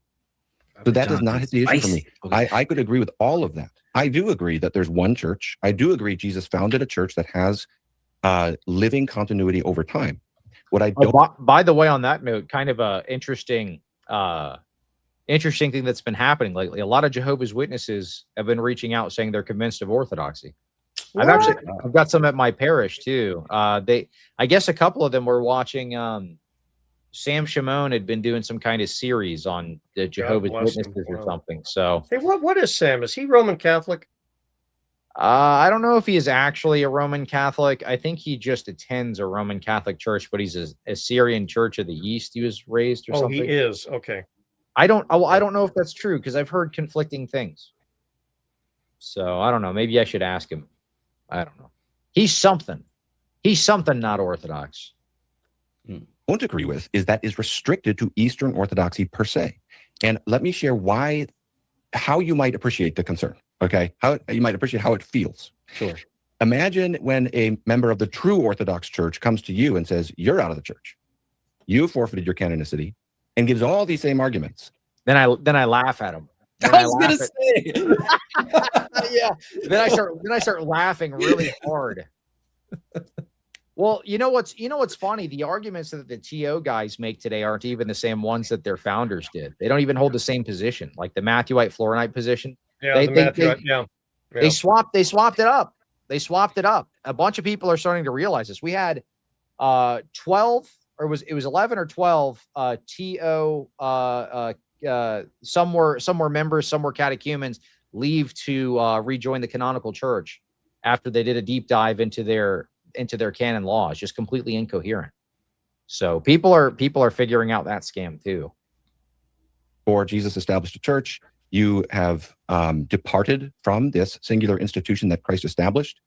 So that does not hit the issue for me. I could agree with all of that. I do agree that there's one church. I do agree Jesus founded a church that has living continuity over time. What I Oh, don't by the way, on that note, kind of a interesting thing that's been happening lately. A lot of Jehovah's Witnesses have been reaching out saying they're convinced of Orthodoxy. I've got some at my parish too. I guess a couple of them were watching. Sam Shimon had been doing some kind of series on the Jehovah's Witnesses or something. So, hey, what is Sam? Is he Roman Catholic? I don't know if he is actually a Roman Catholic. I think he just attends a Roman Catholic church, but he's a Syrian Church of the East. He was raised or something. Oh, he is. Okay. I don't know if that's true because I've heard conflicting things. So I don't know. Maybe I should ask him. I don't know. He's something. He's something not Orthodox. won't agree with is that is restricted to Eastern Orthodoxy per se. And let me share how you might appreciate the concern. Okay, how you might appreciate how it feels. Sure. Imagine when a member of the true Orthodox Church comes to you and says, "You're out of the church. You forfeited your canonicity," and gives all these same arguments. Then I laugh at him. I was gonna say, yeah. Then I start laughing really hard. Well, you know what's funny? The arguments that the TO guys make today aren't even the same ones that their founders did. They don't even hold the same position, like the Matthewite Florinite position. Yeah, they swapped it up. They swapped it up. A bunch of people are starting to realize this. We had 12, or it was 11 or 12 TO some were members, some were catechumens, leave to rejoin the canonical church after they did a deep dive into their canon laws, just completely incoherent. So people are figuring out that scam too. Or Jesus established a church. You have departed from this singular institution that Christ established.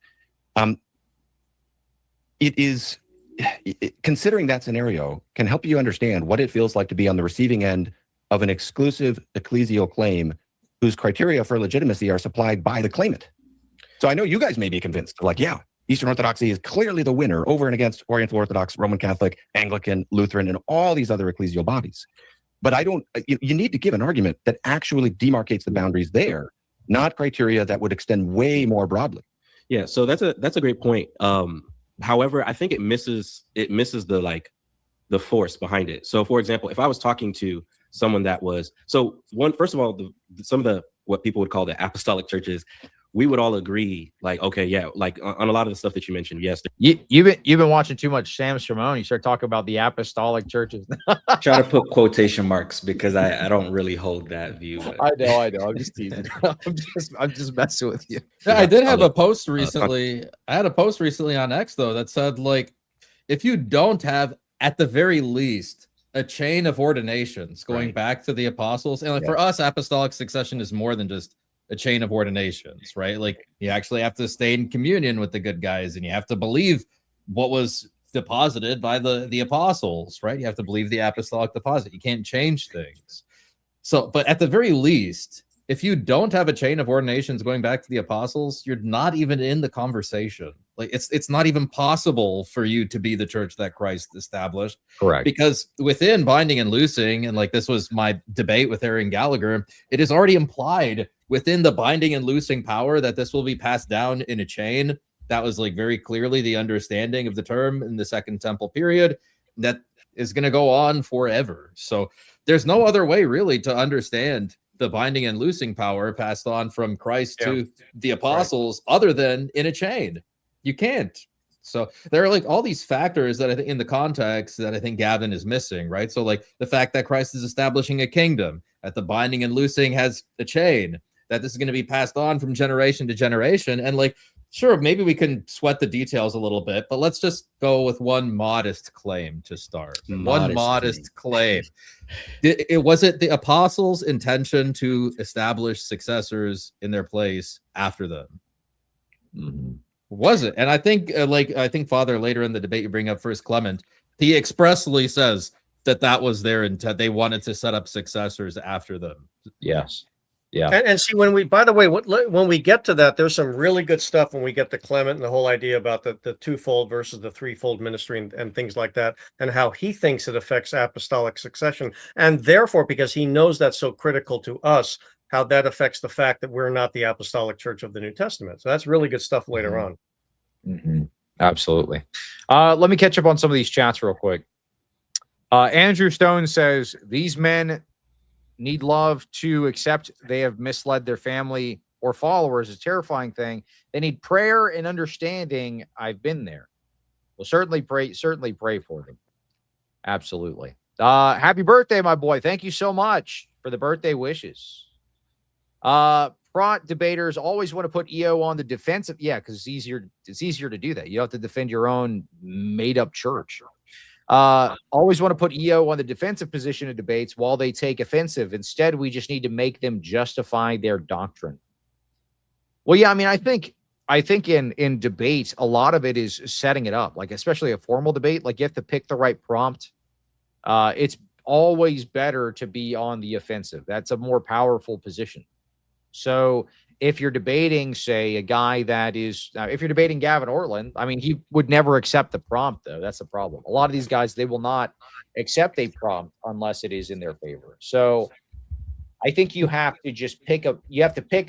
Considering that scenario can help you understand what it feels like to be on the receiving end of an exclusive ecclesial claim whose criteria for legitimacy are supplied by the claimant. So I know you guys may be convinced, like, yeah, Eastern Orthodoxy is clearly the winner over and against Oriental Orthodox, Roman Catholic, Anglican, Lutheran, and all these other ecclesial bodies. But you need to give an argument that actually demarcates the boundaries there, not criteria that would extend way more broadly. Yeah, so that's a great point. However, I think it misses the force behind it. So for example, if I was talking to someone that was, first of all, some of the what people would call the apostolic churches, we would all agree, like, okay, yeah, like on a lot of the stuff that you mentioned, yes. You've been watching too much Sam Shimon. You start talking about the apostolic churches. Try to put quotation marks because I don't really hold that view. But. I know. I'm just teasing. I'm just messing with you. Yeah, I did have a post recently. I had a post recently on X though that said, like, if you don't have at the very least a chain of ordinations going back to the apostles, and like for us, apostolic succession is more than just a chain of ordinations, right? Like you actually have to stay in communion with the good guys, and you have to believe what was deposited by the apostles, right? You have to believe the apostolic deposit. You can't change things. So, but at the very least, if you don't have a chain of ordinations going back to the apostles, you're not even in the conversation. Like it's not even possible for you to be the church that Christ established. Correct. Because within binding and loosing, and like this was my debate with Aaron Gallagher, it is already implied within the binding and loosing power that this will be passed down in a chain. That was like very clearly the understanding of the term in the Second Temple period that is going to go on forever. So there's no other way really to understand the binding and loosing power passed on from Christ to the apostles other than in a chain. You can't. So there are like all these factors that I think in the context that I think Gavin is missing, right? So like the fact that Christ is establishing a kingdom, that the binding and loosing has a chain, that this is going to be passed on from generation to generation. And like, sure, maybe we can sweat the details a little bit, but let's just go with one modest claim to start. One modest claim. Was it the apostles' intention to establish successors in their place after them? Mm-hmm. Was it? And I think, I think Father, later in the debate, you bring up First Clement, he expressly says that was their intent. They wanted to set up successors after them. Yes. Yeah. And see, when we get to that, there's some really good stuff when we get to Clement and the whole idea about the twofold versus the threefold ministry and things like that, and how he thinks it affects apostolic succession. And therefore, because he knows that's so critical to us, how that affects the fact that we're not the apostolic church of the New Testament. So that's really good stuff later on. Mm-hmm. Absolutely. Let me catch up on some of these chats real quick. Andrew Stone says, these men need love to accept they have misled their family or followers. Is a terrifying thing. They need prayer and understanding. I've been there. Well, certainly pray for them. Absolutely. Happy birthday, my boy. Thank you so much for the birthday wishes. Prot debaters always want to put EO on the defensive. Yeah, because it's easier to do that. You don't have to defend your own made-up church. Always want to put EO on the defensive position in debates while they take offensive. Instead, we just need to make them justify their doctrine. Well, yeah, I mean, I think in debate, a lot of it is setting it up, like especially a formal debate. Like you have to pick the right prompt. It's always better to be on the offensive. That's a more powerful position. So if you're debating, say, a guy that is, if you're debating Gavin Ortlund, I mean, he would never accept the prompt, though. That's the problem. A lot of these guys, they will not accept a prompt unless it is in their favor. So I think you have to just pick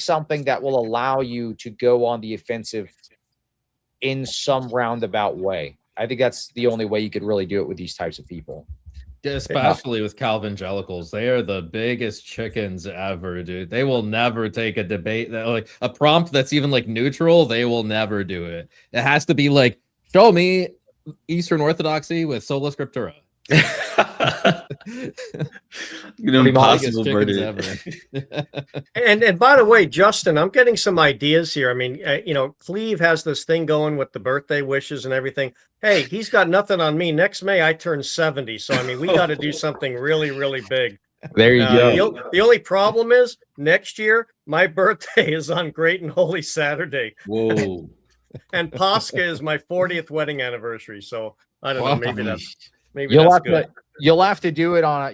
something that will allow you to go on the offensive in some roundabout way. I think that's the only way you could really do it with these types of people. Especially with Calvingelicals, they are the biggest chickens ever, dude. They will never take a debate that, like, a prompt that's even like neutral. They will never do it. It has to be like, show me Eastern Orthodoxy with sola scriptura. Impossible, and by the way, Justin, I'm getting some ideas here. I mean, Cleve has this thing going with the birthday wishes and everything. Hey, he's got nothing on me. Next May, I turn 70. So, I mean, we got to do something really, really big. There you go. The only problem is next year, my birthday is on Great and Holy Saturday. Whoa. And Pascha is my 40th wedding anniversary. So I don't know. Maybe that's good. You'll have to do it on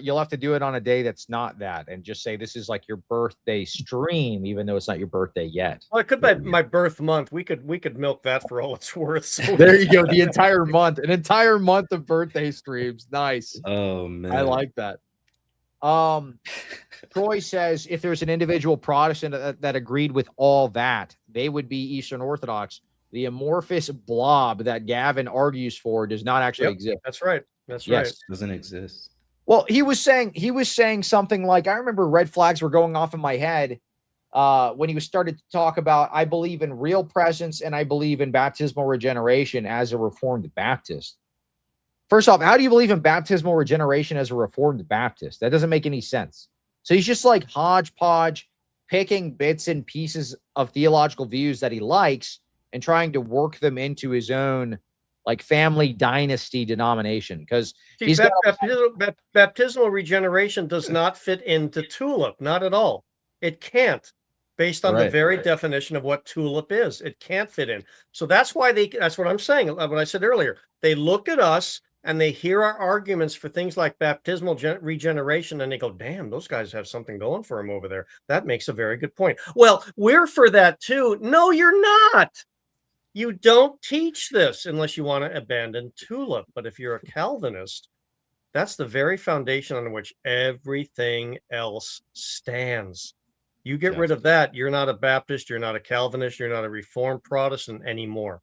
a day that's not that, and just say this is like your birthday stream, even though it's not your birthday yet. Well, it could be my birth month. We could milk that for all it's worth. So there you go. The entire month, an entire month of birthday streams. Nice. Oh man, I like that. Troy says if there's an individual Protestant that agreed with all that, they would be Eastern Orthodox. The amorphous blob that Gavin argues for does not actually exist. That's right. That's right. Doesn't exist. Well, he was saying something like, I remember red flags were going off in my head when he was started to talk about, I believe in real presence and I believe in baptismal regeneration as a Reformed Baptist. First off, how do you believe in baptismal regeneration as a Reformed Baptist? That doesn't make any sense. So he's just like hodgepodge, picking bits and pieces of theological views that he likes and trying to work them into his own like family dynasty denomination. Because baptismal regeneration does not fit into tulip, not at all. It can't, based on the very definition of what tulip is. It can't fit in. So that's why that's what I'm saying. What I said earlier, they look at us and they hear our arguments for things like baptismal regeneration, and they go, damn, those guys have something going for them over there. That makes a very good point. Well, we're for that too. No, you're not. You don't teach this unless you want to abandon tulip. But if you're a Calvinist, that's the very foundation on which everything else stands. You get rid of that, you're not a Baptist, you're not a Calvinist, you're not a Reformed Protestant anymore.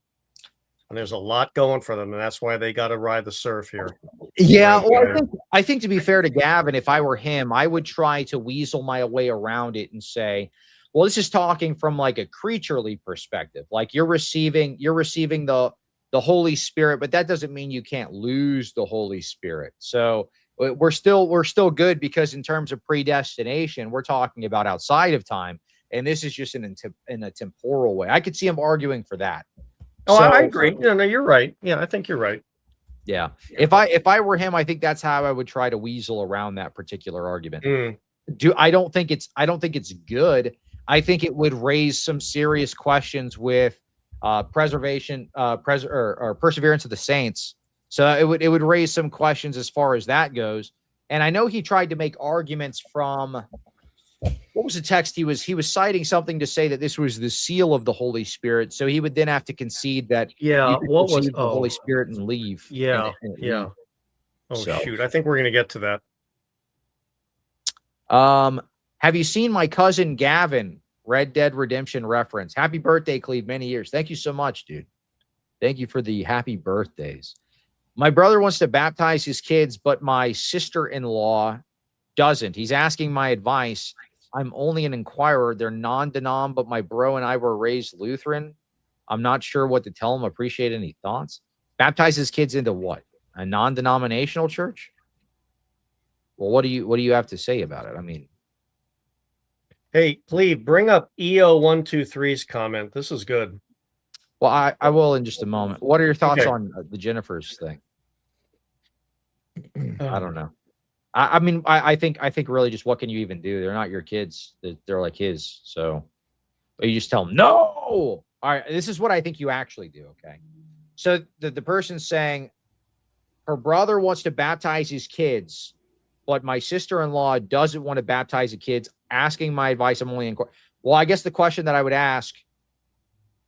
And there's a lot going for them, and that's why they got to ride the surf here. Yeah, well, I think to be fair to Gavin, if I were him, I would try to weasel my way around it and say, well, this is talking from like a creaturely perspective. Like you're receiving the Holy Spirit, but that doesn't mean you can't lose the Holy Spirit. So we're still good, because in terms of predestination, we're talking about outside of time, and this is just in a temporal way. I could see him arguing for that. Oh, so, I agree. No, you're right. Yeah, I think you're right. Yeah. If I were him, I think that's how I would try to weasel around that particular argument. I don't think it's good. I think it would raise some serious questions with perseverance of the saints. So it would raise some questions as far as that goes. And I know he tried to make arguments from, what was the text he was citing something to say that this was the seal of the Holy Spirit. So he would then have to concede that what was the Holy Spirit and leave. Yeah. Oh, shoot. I think we're going to get to that. Have you seen my cousin Gavin? Red Dead Redemption reference. Happy birthday, Cleve. Many years. Thank you so much, dude. Thank you for the happy birthdays. My brother wants to baptize his kids, but my sister-in-law doesn't. He's asking my advice. I'm only an inquirer. They're non-denom, but my bro and I were raised Lutheran. I'm not sure what to tell him. Appreciate any thoughts. Baptize his kids into what? A non-denominational church? Well, what do you have to say about it? I mean, hey, Cleve, bring up EO123's comment. This is good. Well, I will in just a moment. What are your thoughts Okay. on the Jennifer's thing? I don't know. I mean, I think really just what can you even do? They're not your kids. They're like his. So you just tell them, no. All right. This is what I think you actually do. Okay. So the person's saying her brother wants to baptize his kids, but my sister-in-law doesn't want to baptize the kids, asking my advice. I'm only in court. Well, I guess the question that I would ask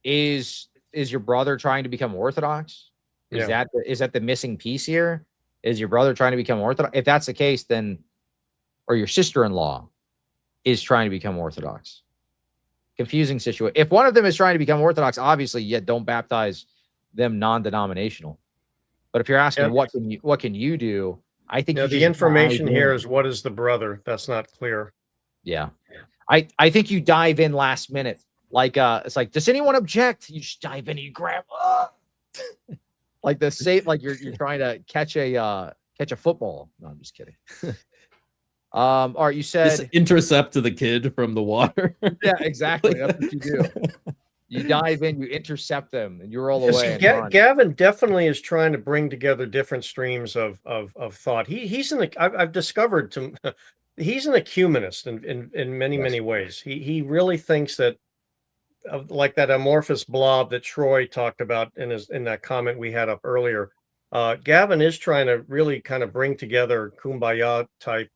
is your brother trying to become Orthodox? Is that the missing piece here? Is your brother trying to become Orthodox? If that's the case, then, or your sister-in-law is trying to become Orthodox. Confusing situation. If one of them is trying to become Orthodox, obviously, don't baptize them non-denominational. But if you're asking what can you do, I think the information here is what is the brother? That's not clear. Yeah. I think you dive in last minute. Like it's like, does anyone object? You just dive in and you grab like the safe, like you're trying to catch a football. No, I'm just kidding. All right, you said just intercept to the kid from the water. Yeah, exactly. That's what you do. You dive in, you intercept them, and you roll away. Gavin definitely is trying to bring together different streams of thought. I've discovered he's an ecumenist in many ways. He really thinks that like that amorphous blob that Troy talked about in that comment we had up earlier. Gavin is trying to really kind of bring together kumbaya type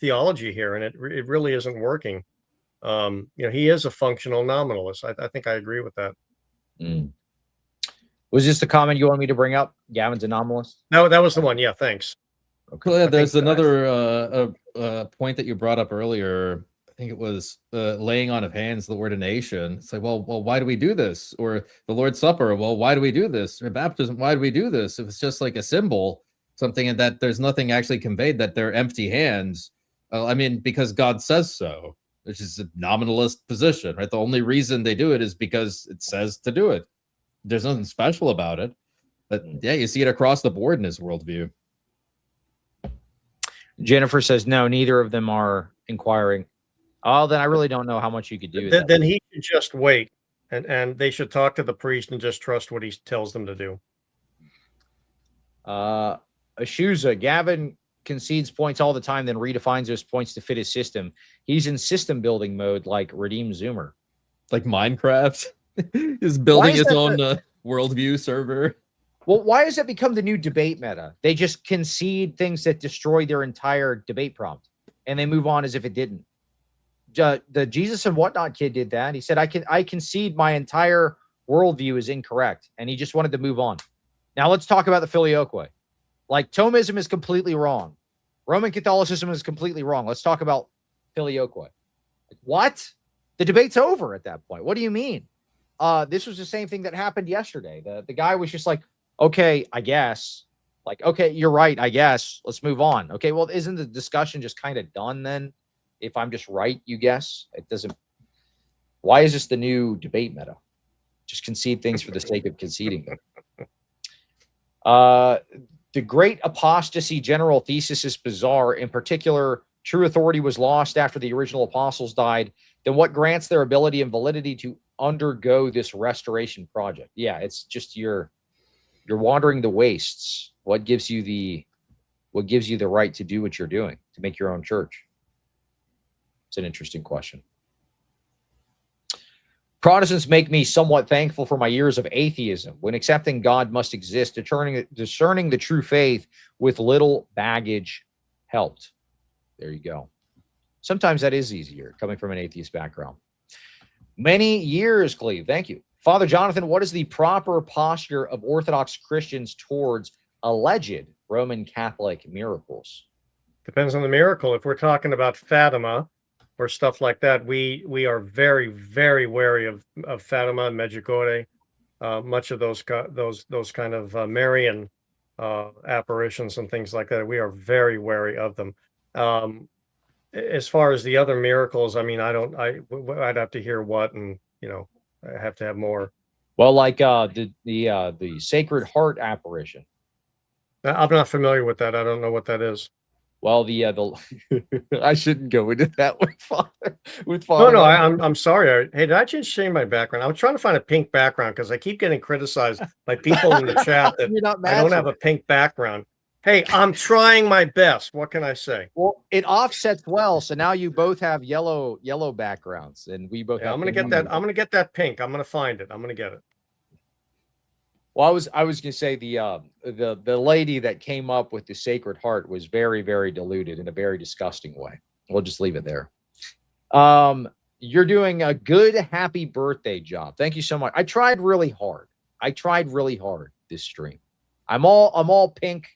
theology here, and it really isn't working. He is a functional nominalist. I think I agree with that. Was this the comment you wanted me to bring up? Gavin's a nominalist? No, that was the one. Yeah, thanks. Okay. Well, yeah, there's another point that you brought up earlier. I think it was laying on of hands, the ordination. It's like, well, why do we do this? Or the Lord's Supper. Well, why do we do this? Or baptism. Why do we do this? If it's just like a symbol, something, and that there's nothing actually conveyed, that they're empty hands. I mean, because God says so, which is a nominalist position, right? The only reason they do it is because it says to do it. There's nothing special about it. But yeah, you see it across the board in his worldview. Jennifer says, no, neither of them are inquiring. Oh, then I really don't know how much you could do. Then he should just wait, and they should talk to the priest and just trust what he tells them to do. Ashuza, Gavin concedes points all the time, then redefines those points to fit his system. He's in system building mode, like Redeem Zoomer. Like Minecraft. He's building his own worldview server. Well, why has that become the new debate meta? They just concede things that destroy their entire debate prompt, and they move on as if it didn't. The Jesus and Whatnot kid did that. He said, I concede my entire worldview is incorrect, and he just wanted to move on. Now let's talk about the Filioque. Like, Thomism is completely wrong. Roman Catholicism is completely wrong. Let's talk about Filioque. Like, what? The debate's over at that point. What do you mean? This was the same thing that happened yesterday. The guy was just like, okay, I guess. Like, okay, you're right, I guess. Let's move on. Okay, well, isn't the discussion just kind of done then? If I'm just right, you guess? It doesn't. Why is this the new debate meta? Just concede things for the sake of conceding them. The great apostasy general thesis is bizarre. In particular, true authority was lost after the original apostles died. Then what grants their ability and validity to undergo this restoration project? Yeah, it's just you're wandering the wastes. What gives you the right to do what you're doing, to make your own church? It's an interesting question. Protestants make me somewhat thankful for my years of atheism. When accepting God must exist, discerning the true faith with little baggage helped. There you go. Sometimes that is easier, coming from an atheist background. Many years, Cleve. Thank you. Father Jonathan, what is the proper posture of Orthodox Christians towards alleged Roman Catholic miracles? Depends on the miracle. If we're talking about Fatima or stuff like that, we are very, very wary of Fatima and Medjugorje. much of those kind of Marian apparitions and things like that. We are very wary of them. As far as the other miracles, I mean, I'd have to hear what, and I have to have more. Well, like the Sacred Heart apparition. I'm not familiar with that. I don't know what that is. Well, the I shouldn't go into that with Father. No, I'm sorry. Hey, did I just change my background? I was trying to find a pink background because I keep getting criticized by people in the chat that I don't have a pink background. Hey, I'm trying my best. What can I say? Well, it offsets well, so now you both have yellow backgrounds, and we both. Yeah, I'm gonna get that. I'm gonna get that pink. I'm gonna find it. I'm gonna get it. Well, I was gonna say the lady that came up with the Sacred Heart was very, very diluted in a very disgusting way. We'll just leave it there. You're doing a good, happy birthday job. Thank you so much. I tried really hard. This stream. I'm all pink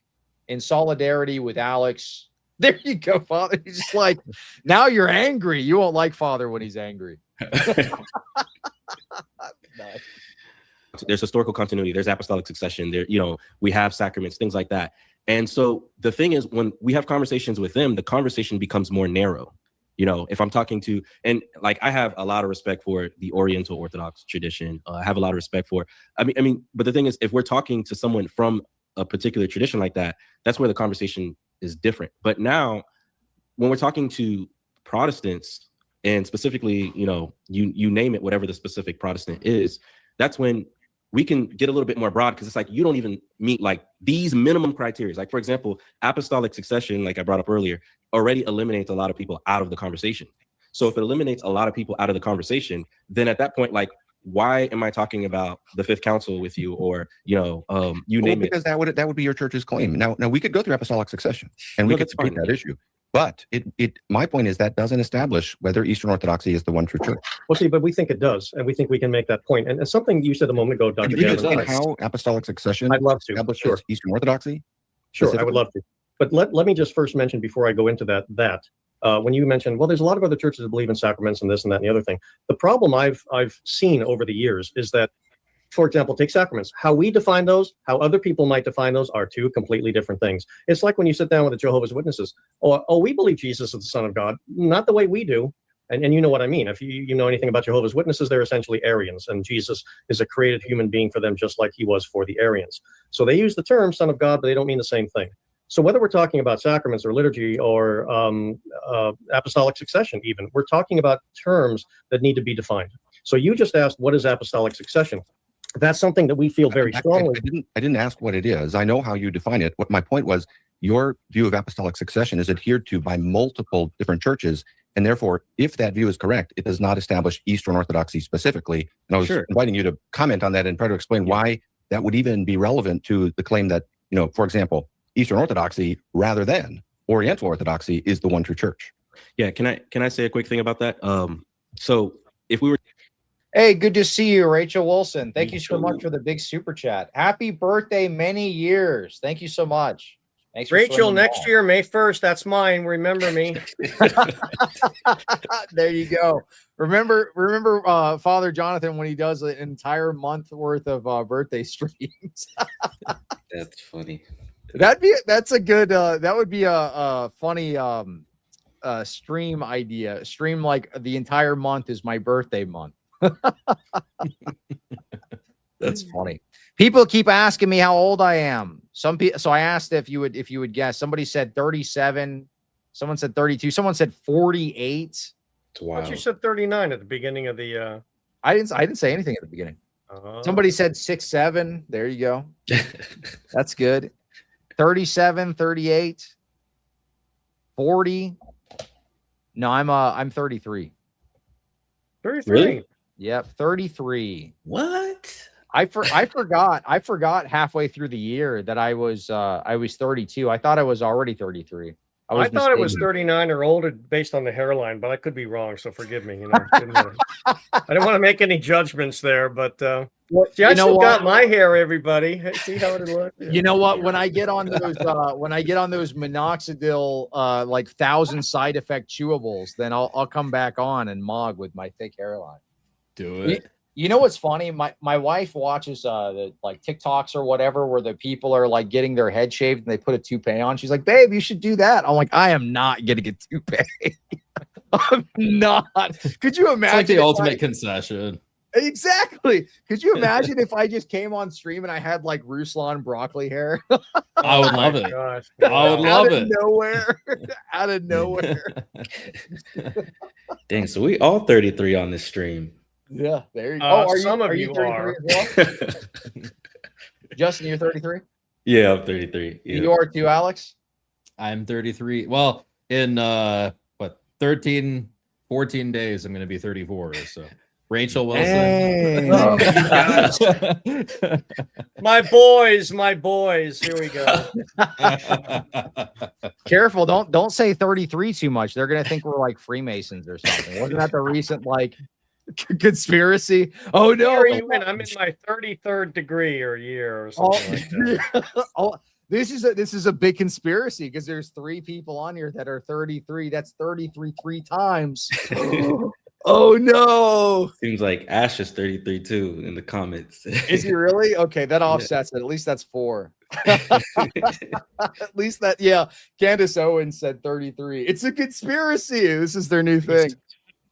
in solidarity with Alex. There you go, Father. He's just like, now you're angry. You won't like Father when he's angry. There's historical continuity, there's apostolic succession, there, we have sacraments, things like that. And so the thing is, when we have conversations with them, the conversation becomes more narrow. If I'm talking to, and like, I have a lot of respect for the Oriental Orthodox tradition. I have a lot of respect for, I mean, but the thing is, if we're talking to someone from a particular tradition like that, that's where the conversation is different. But now, when we're talking to Protestants, and specifically, you name it, whatever the specific Protestant is, that's when we can get a little bit more broad, because it's like you don't even meet like these minimum criteria. Like, for example, apostolic succession, like I brought up earlier, already eliminates a lot of people out of the conversation. So if it eliminates a lot of people out of the conversation, then at that point, like, why am I talking about the Fifth Council with you, or you name it? Because that would be your church's claim. Now we could go through apostolic succession, and we could debate that issue. But my point is that doesn't establish whether Eastern Orthodoxy is the one true church. Well, see, but we think it does, and we think we can make that point. And something you said a moment ago, Dr. Can you explain how apostolic succession I'd love to. establishes Eastern Orthodoxy? Sure, I would love to. But let me just first mention, before I go into that when you mentioned, well, there's a lot of other churches that believe in sacraments and this and that and the other thing. The problem I've seen over the years is that, for example, take sacraments. How we define those, how other people might define those, are two completely different things. It's like when you sit down with the Jehovah's Witnesses. Oh, we believe Jesus is the Son of God. Not the way we do. And you know what I mean. If you know anything about Jehovah's Witnesses, they're essentially Arians, and Jesus is a created human being for them, just like he was for the Arians. So they use the term Son of God, but they don't mean the same thing. So whether we're talking about sacraments or liturgy or apostolic succession even, we're talking about terms that need to be defined. So you just asked, what is apostolic succession? That's something that we feel very strongly. I didn't ask what it is. I know how you define it. What my point was, your view of apostolic succession is adhered to by multiple different churches. And therefore, if that view is correct, it does not establish Eastern Orthodoxy specifically. And I was inviting you to comment on that and try to explain why that would even be relevant to the claim that, for example, Eastern Orthodoxy rather than Oriental Orthodoxy is the one true church. Yeah, can I say a quick thing about that? So if we were... Hey, good to see you, Rachel Wilson. Thank you so much for the big super chat. Happy birthday, many years. Thank you so much. Thanks, Rachel. Next year, May 1st. That's mine. Remember me. There you go. Remember, Father Jonathan when he does an entire month worth of birthday streams. That's funny. That's a good. That would be a funny stream idea. Stream like the entire month is my birthday month. That's funny. People keep asking me how old I am. Some people. So I asked if you would guess. Somebody said 37. Someone said 32. Someone said 48. Wow. But you said 39 at the beginning of the. I didn't say anything at the beginning. Somebody said 6'7". There you go. That's good. 37, 38, 40. No, I'm 33. 33. Really? Yep, 33. What? I forgot halfway through the year that I was 32. I thought I was already 33. I thought it was 39 or older based on the hairline, but I could be wrong. So forgive me. I didn't want to make any judgments there, but see, I still got my hair. Everybody, see how it looks. You know what? When I get on those minoxidil like 1,000 side effect chewables, then I'll come back on and mog with my thick hairline. Do it. You know what's funny? My wife watches the like TikToks or whatever where the people are like getting their head shaved and they put a toupee on. She's like, babe, you should do that. I'm like, I am not getting a toupee. I'm not. Could you imagine? It's like the ultimate concession. Exactly. Could you imagine if I just came on stream and I had like Ruslan broccoli hair? I would love it. Gosh. I would love it. Nowhere. Out of nowhere. Dang, so we all 33 on this stream. Yeah, there you go. Some of you 33 are. as well? Justin, you're 33? Yeah, I'm 33. Yeah. You are too, Alex? I'm 33. Well, in 13, 14 days, I'm going to be 34. So Rachel Wilson. Hey. Oh, my boys. Here we go. Careful, don't say 33 too much. They're gonna think we're like Freemasons or something. Wasn't that the recent like conspiracy? Oh no, Where are you in? I'm in my 33rd degree or year or something like that. Oh, this is a big conspiracy because there's 3 people on here that are 33. That's 33 3 times. Oh no! Seems like Ash is 33 too in the comments. Is he really? Okay, that offsets it. At least that's 4. At least that, yeah. Candace Owens said 33. It's a conspiracy. This is their new thing.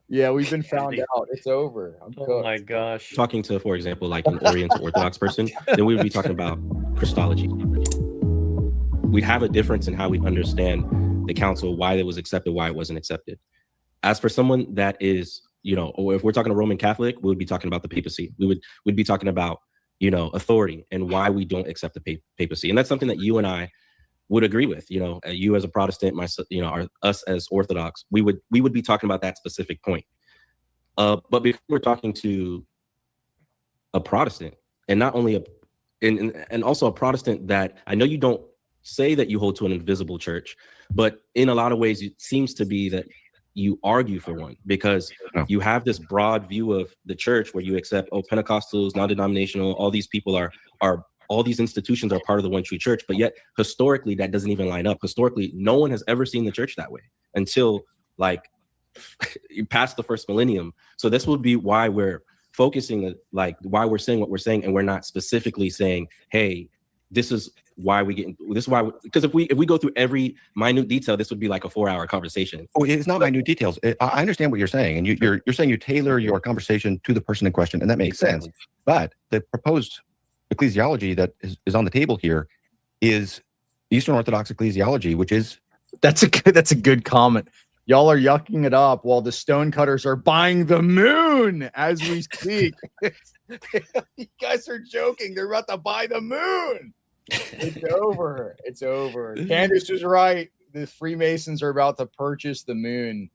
Yeah, we've been found out. It's over. Oh my gosh. Talking to, for example, like an Oriental Orthodox person, then we would be talking about Christology. We'd have a difference in how we understand the council, why it was accepted, why it wasn't accepted. As for someone that is, or if we're talking a Roman Catholic, we would be talking about the papacy. We'd be talking about, authority and why we don't accept the papacy. And that's something that you and I would agree with. You as a Protestant, myself, us as Orthodox, we would be talking about that specific point. But before we're talking to a Protestant, and not only and also a Protestant that I know you don't say that you hold to an invisible church, but in a lot of ways it seems to be that you argue for one, because you have this broad view of the church where you accept, Pentecostals, non-denominational, all these people are all these institutions are part of the one true church, but yet historically that doesn't even line up. Historically, no one has ever seen the church that way until like you pass the first millennium. So this would be why we're focusing, like why we're saying what we're saying, and we're not specifically saying, hey, this is why we get this is why, because if we go through every minute detail, this would be like a 4-hour conversation. Oh, it's not minute details. I understand what you're saying, and you're saying you tailor your conversation to the person in question, and that makes sense. But the proposed ecclesiology that is on the table here is Eastern Orthodox ecclesiology, which is that's a good comment. Y'all are yucking it up while the stonecutters are buying the moon as we speak. You guys are joking. They're about to buy the moon. It's over. It's over. Candace was right. The Freemasons are about to purchase the moon.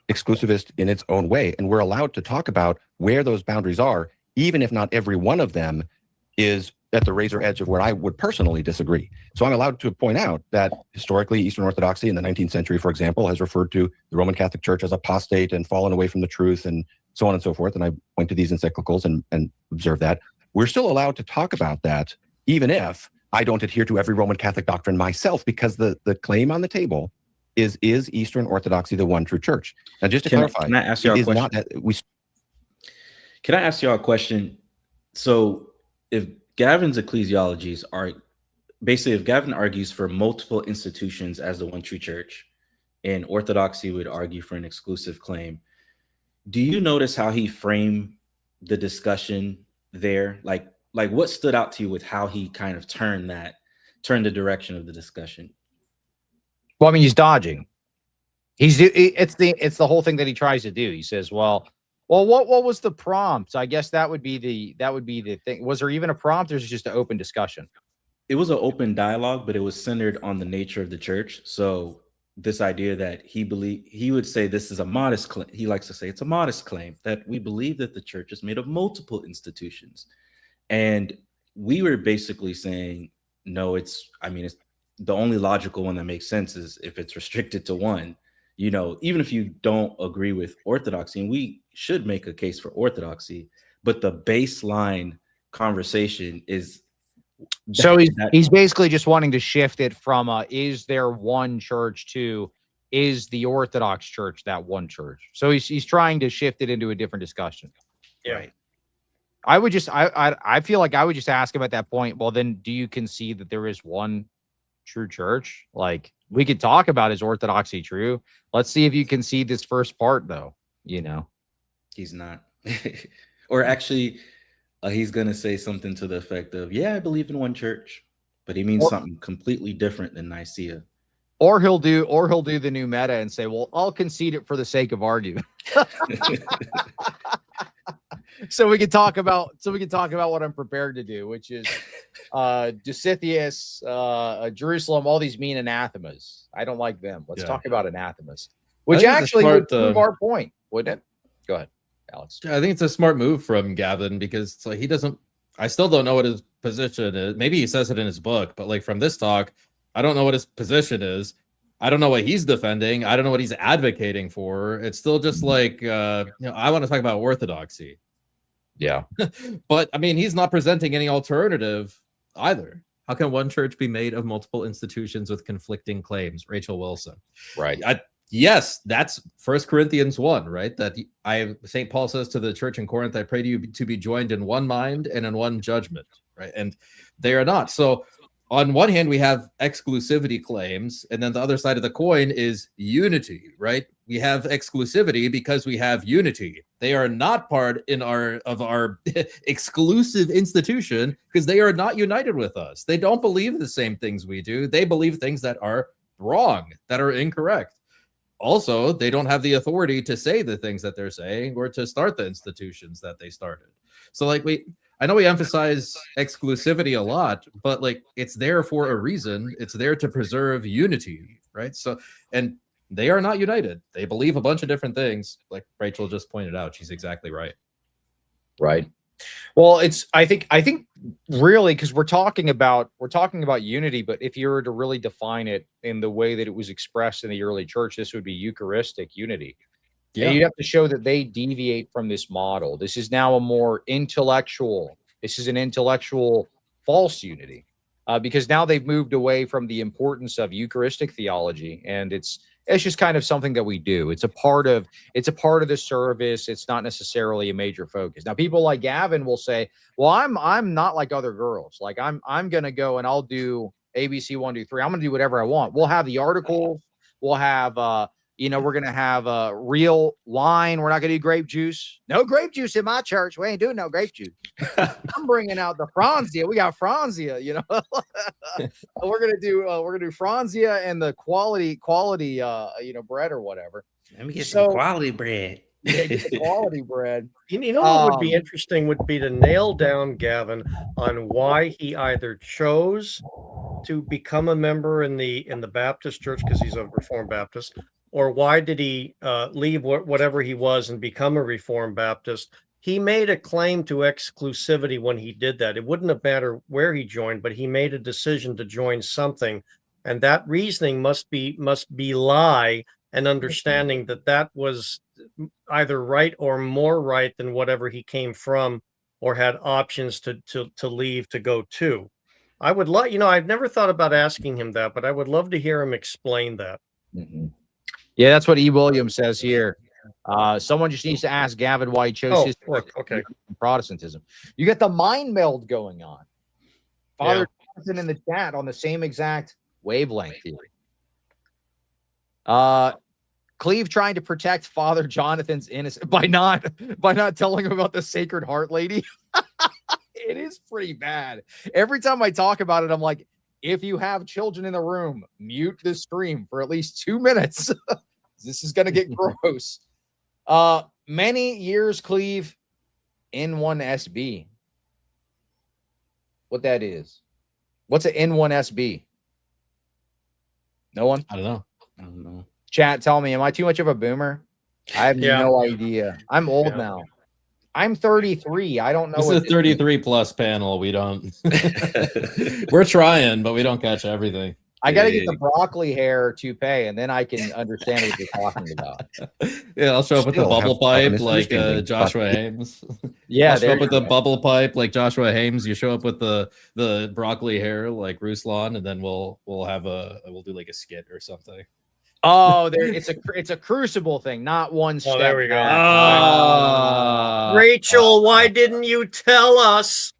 Exclusivist in its own way. And we're allowed to talk about where those boundaries are, even if not every one of them is at the razor edge of where I would personally disagree. So I'm allowed to point out that historically Eastern Orthodoxy in the 19th century, for example, has referred to the Roman Catholic Church as apostate and fallen away from the truth and so on and so forth. And I point to these encyclicals and observe that. We're still allowed to talk about that, even if I don't adhere to every Roman Catholic doctrine myself, because the claim on the table is Eastern Orthodoxy the one true church? Now, just to clarify, can I ask you a question? Can I ask you a question? So if Gavin's ecclesiologies are basically, if Gavin argues for multiple institutions as the one true church, and Orthodoxy would argue for an exclusive claim, do you notice how he framed the discussion there? Like what stood out to you with how he kind of turned the direction of the discussion? Well, I mean, he's dodging. It's the whole thing that he tries to do. He says, well, what was the prompt? I guess that would be the thing. Was there even a prompt, or is it just an open discussion? It was an open dialogue, but it was centered on the nature of the church. So this idea that he would say this is a modest claim. He likes to say it's a modest claim that we believe that the church is made of multiple institutions. And we were basically saying, no, it's the only logical one that makes sense is if it's restricted to one, even if you don't agree with orthodoxy, and we should make a case for orthodoxy, but the baseline conversation is. So he's basically just wanting to shift it from is there one church to is the Orthodox Church that one church? So he's trying to shift it into a different discussion. Yeah. Right. I would just I feel like I would just ask him at that point, well, then do you concede that there is one true church? Like, we could talk about, is orthodoxy true? Let's see if you concede this first part, though. You know, He's not. Or actually, he's going to say something to the effect of, yeah, I believe in one church, but he means something completely different than Nicaea. Or he'll do the new meta and say, well, I'll concede it for the sake of argument. So we can talk about what I'm prepared to do, which is Dositheus, Jerusalem, all these mean anathemas. I don't like them. Let's talk about anathemas, which actually would prove our point, wouldn't it? Go ahead, Alex. I think it's a smart move from Gavin, because it's like he doesn't. I still don't know what his position is. Maybe he says it in his book, but like from this talk, I don't know what his position is. I don't know what he's defending. I don't know what he's advocating for. It's still just like I want to talk about orthodoxy. Yeah. But I mean, he's not presenting any alternative either. How can one church be made of multiple institutions with conflicting claims? Rachel Wilson. Right. Yes, that's 1 Corinthians 1, right? That St. Paul says to the church in Corinth, I pray to you to be joined in one mind and in one judgment, right? And they are not. So on one hand, we have exclusivity claims, and then the other side of the coin is unity, right? We have exclusivity because we have unity. They are not part of our exclusive institution because they are not united with us. They don't believe the same things we do. They believe things that are wrong, that are incorrect. Also, they don't have the authority to say the things that they're saying or to start the institutions that they started. So like I know we emphasize exclusivity a lot, but like it's there for a reason. It's there to preserve unity, right? So, and they are not united. They believe a bunch of different things. Like Rachel just pointed out, she's exactly right. Right. Well, I think really, because we're talking about unity, but if you were to really define it in the way that it was expressed in the early church, this would be Eucharistic unity. Yeah. And you have to show that they deviate from this model. This is now a more intellectual. This is an intellectual false unity, because now they've moved away from the importance of Eucharistic theology, and it's just kind of something that we do. It's a part of the service. It's not necessarily a major focus. Now, people like Gavin will say, "Well, I'm not like other girls. Like I'm gonna go and I'll do ABC 1, 2, 3. I'm gonna do whatever I want. We'll have the articles. We'll have we're going to have real wine. Going to do grape juice. No grape juice in my church. We ain't doing no grape juice. I'm bringing out the Franzia. We got Franzia, we're going to do Franzia and the quality, bread or whatever. Let me get some quality bread. Yeah, get the quality bread. You know what would be interesting would be to nail down Gavin on why he either chose to become a member in the Baptist church because he's a Reformed Baptist, or why did he leave whatever he was and become a Reformed Baptist. He made a claim to exclusivity when he did that. It wouldn't have mattered where he joined, but he made a decision to join something, and that reasoning must belie an understanding that was either right or more right than whatever he came from or had options to leave to go to. I would love, I've never thought about asking him that, but I would love to hear him explain that. Mm-hmm. Yeah, that's what E. Williams says here. Someone just needs to ask Gavin why he chose his Protestantism. You get the mind meld going on. Father Jonathan in the chat on the same exact wavelength here. Cleve trying to protect Father Jonathan's innocence by not telling him about the Sacred Heart lady. It is pretty bad. Every time I talk about it, I'm like, if you have children in the room, mute the stream for at least 2 minutes. This is going to get gross. Many years, Cleve, N1SB. What that is? What's an N1SB? No one? I don't know. Chat, tell me, am I too much of a boomer? I have no idea. I'm old now. I'm 33. I don't know. This is a 33 plus panel. We don't. We're trying, but we don't catch everything. I got to get the broccoli hair toupee, and then I can understand what you're talking about. Yeah, I'll show up with the bubble pipe like Joshua Hames. Yeah, I'll show up with the bubble pipe like Joshua Hames. You show up with the broccoli hair like Ruslan, and then we'll do like a skit or something. Oh, there it's a crucible thing, not one step. Oh, there we go. back. Rachel, why didn't you tell us?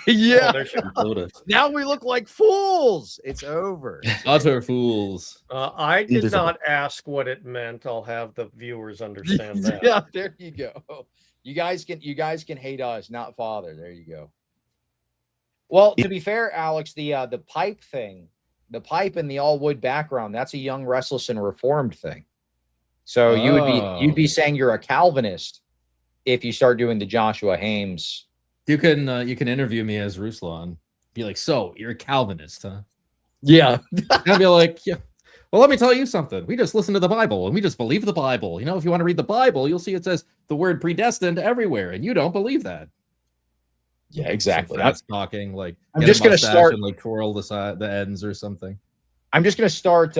Yeah. Oh, there she Now we look like fools. It's over. Utter fools. I did Invisible. not ask what it meant. I'll have the viewers understand that. Yeah, there you go. You guys can hate us, not Father. There you go. Well, to be fair, Alex, the pipe thing, the pipe and the all wood background, that's a Young, Restless, and Reformed thing. So you'd be saying you're a Calvinist if you start doing the Joshua Hames. You can interview me as Ruslan. Be like, so you're a Calvinist, huh? Yeah. I'll be like, yeah. Well, let me tell you something. We just listen to the Bible and we just believe the Bible. You know, if you want to read the Bible, you'll see it says the word predestined everywhere, and you don't believe that. Yeah, exactly. That's talking like I'm just going to start and like twirl the ends or something. I'm just going to start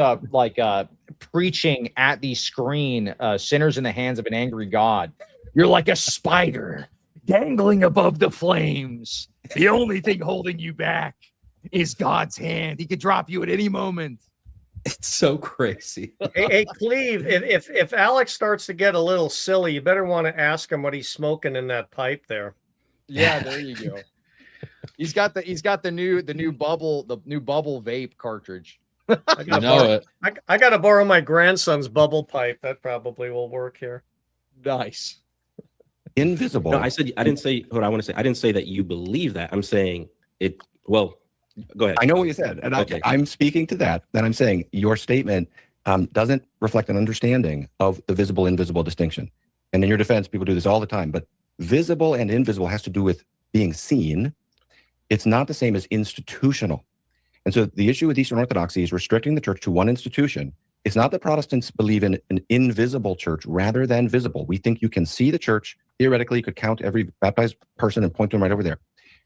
preaching at the screen, sinners in the hands of an angry God. You're like a spider dangling above the flames. The only thing holding you back is God's hand. He could drop you at any moment. It's so crazy. Hey, Cleve, if Alex starts to get a little silly, you better want to ask him what he's smoking in that pipe there. Yeah, there you go. He's got the new bubble vape cartridge. I gotta borrow my grandson's bubble pipe. That probably will work here. Nice. Invisible. No, I didn't say what I want to say. I didn't say that you believe that. I'm saying it. Well, go ahead. I know what you said, and Okay. I'm speaking to that. Then I'm saying your statement doesn't reflect an understanding of the visible-invisible distinction. And in your defense, people do this all the time, but visible and invisible has to do with being seen. It's not the same as institutional. And so the issue with Eastern Orthodoxy is restricting the church to one institution. It's not that Protestants believe in an invisible church rather than visible. We think you can see the church. Theoretically, you could count every baptized person and point to them right over there.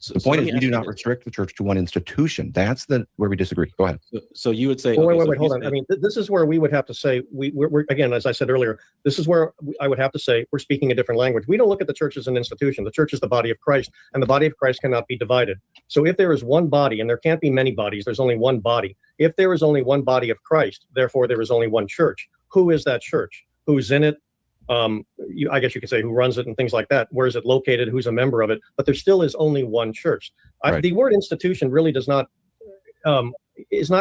The point is we do not restrict the church to one institution. That's where we disagree. Go ahead. So you would say, wait, hold on. I mean, this is where we would have to say, we're again, as I said earlier, this is where I would have to say we're speaking a different language. We don't look at the church as an institution. The church is the body of Christ, and the body of Christ cannot be divided. So if there is one body, and there can't be many bodies, there's only one body. If there is only one body of Christ, therefore there is only one church. Who is that church? Who's in it? I guess you could say who runs it and things like that. Where is it located? Who's a member of it? But there still is only one church. Right. The word institution really is not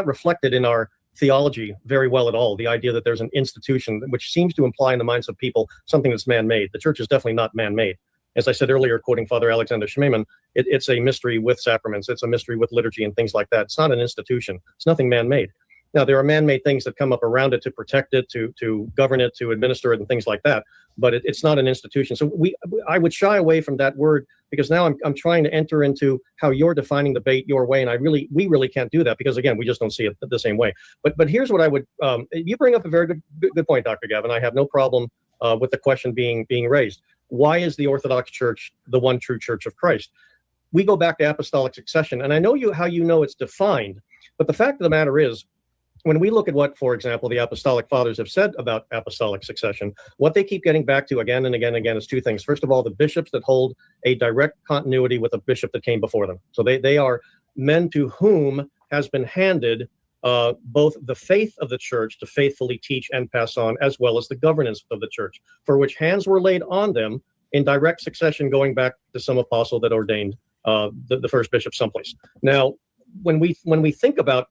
reflected in our theology very well at all. The idea that there's an institution, which seems to imply in the minds of people something that's man-made. The church is definitely not man-made. As I said earlier, quoting Father Alexander Schmemann, it's a mystery with sacraments. It's a mystery with liturgy and things like that. It's not an institution. It's nothing man-made. Now, there are man-made things that come up around it to protect it, to govern it, to administer it, and things like that. But it's not an institution. So I would shy away from that word because now I'm trying to enter into how you're defining the bait your way, and we really can't do that because again we just don't see it the same way. But here's what I would. You bring up a very good point, Dr. Gavin. I have no problem with the question being raised. Why is the Orthodox Church the one true Church of Christ? We go back to apostolic succession, and I know how you know it's defined. But the fact of the matter is, when we look at what, for example, the apostolic fathers have said about apostolic succession, what they keep getting back to again and again and again is two things. First of all, the bishops that hold a direct continuity with a bishop that came before them. So they are men to whom has been handed both the faith of the church to faithfully teach and pass on, as well as the governance of the church, for which hands were laid on them in direct succession going back to some apostle that ordained the first bishop someplace. Now, when we think about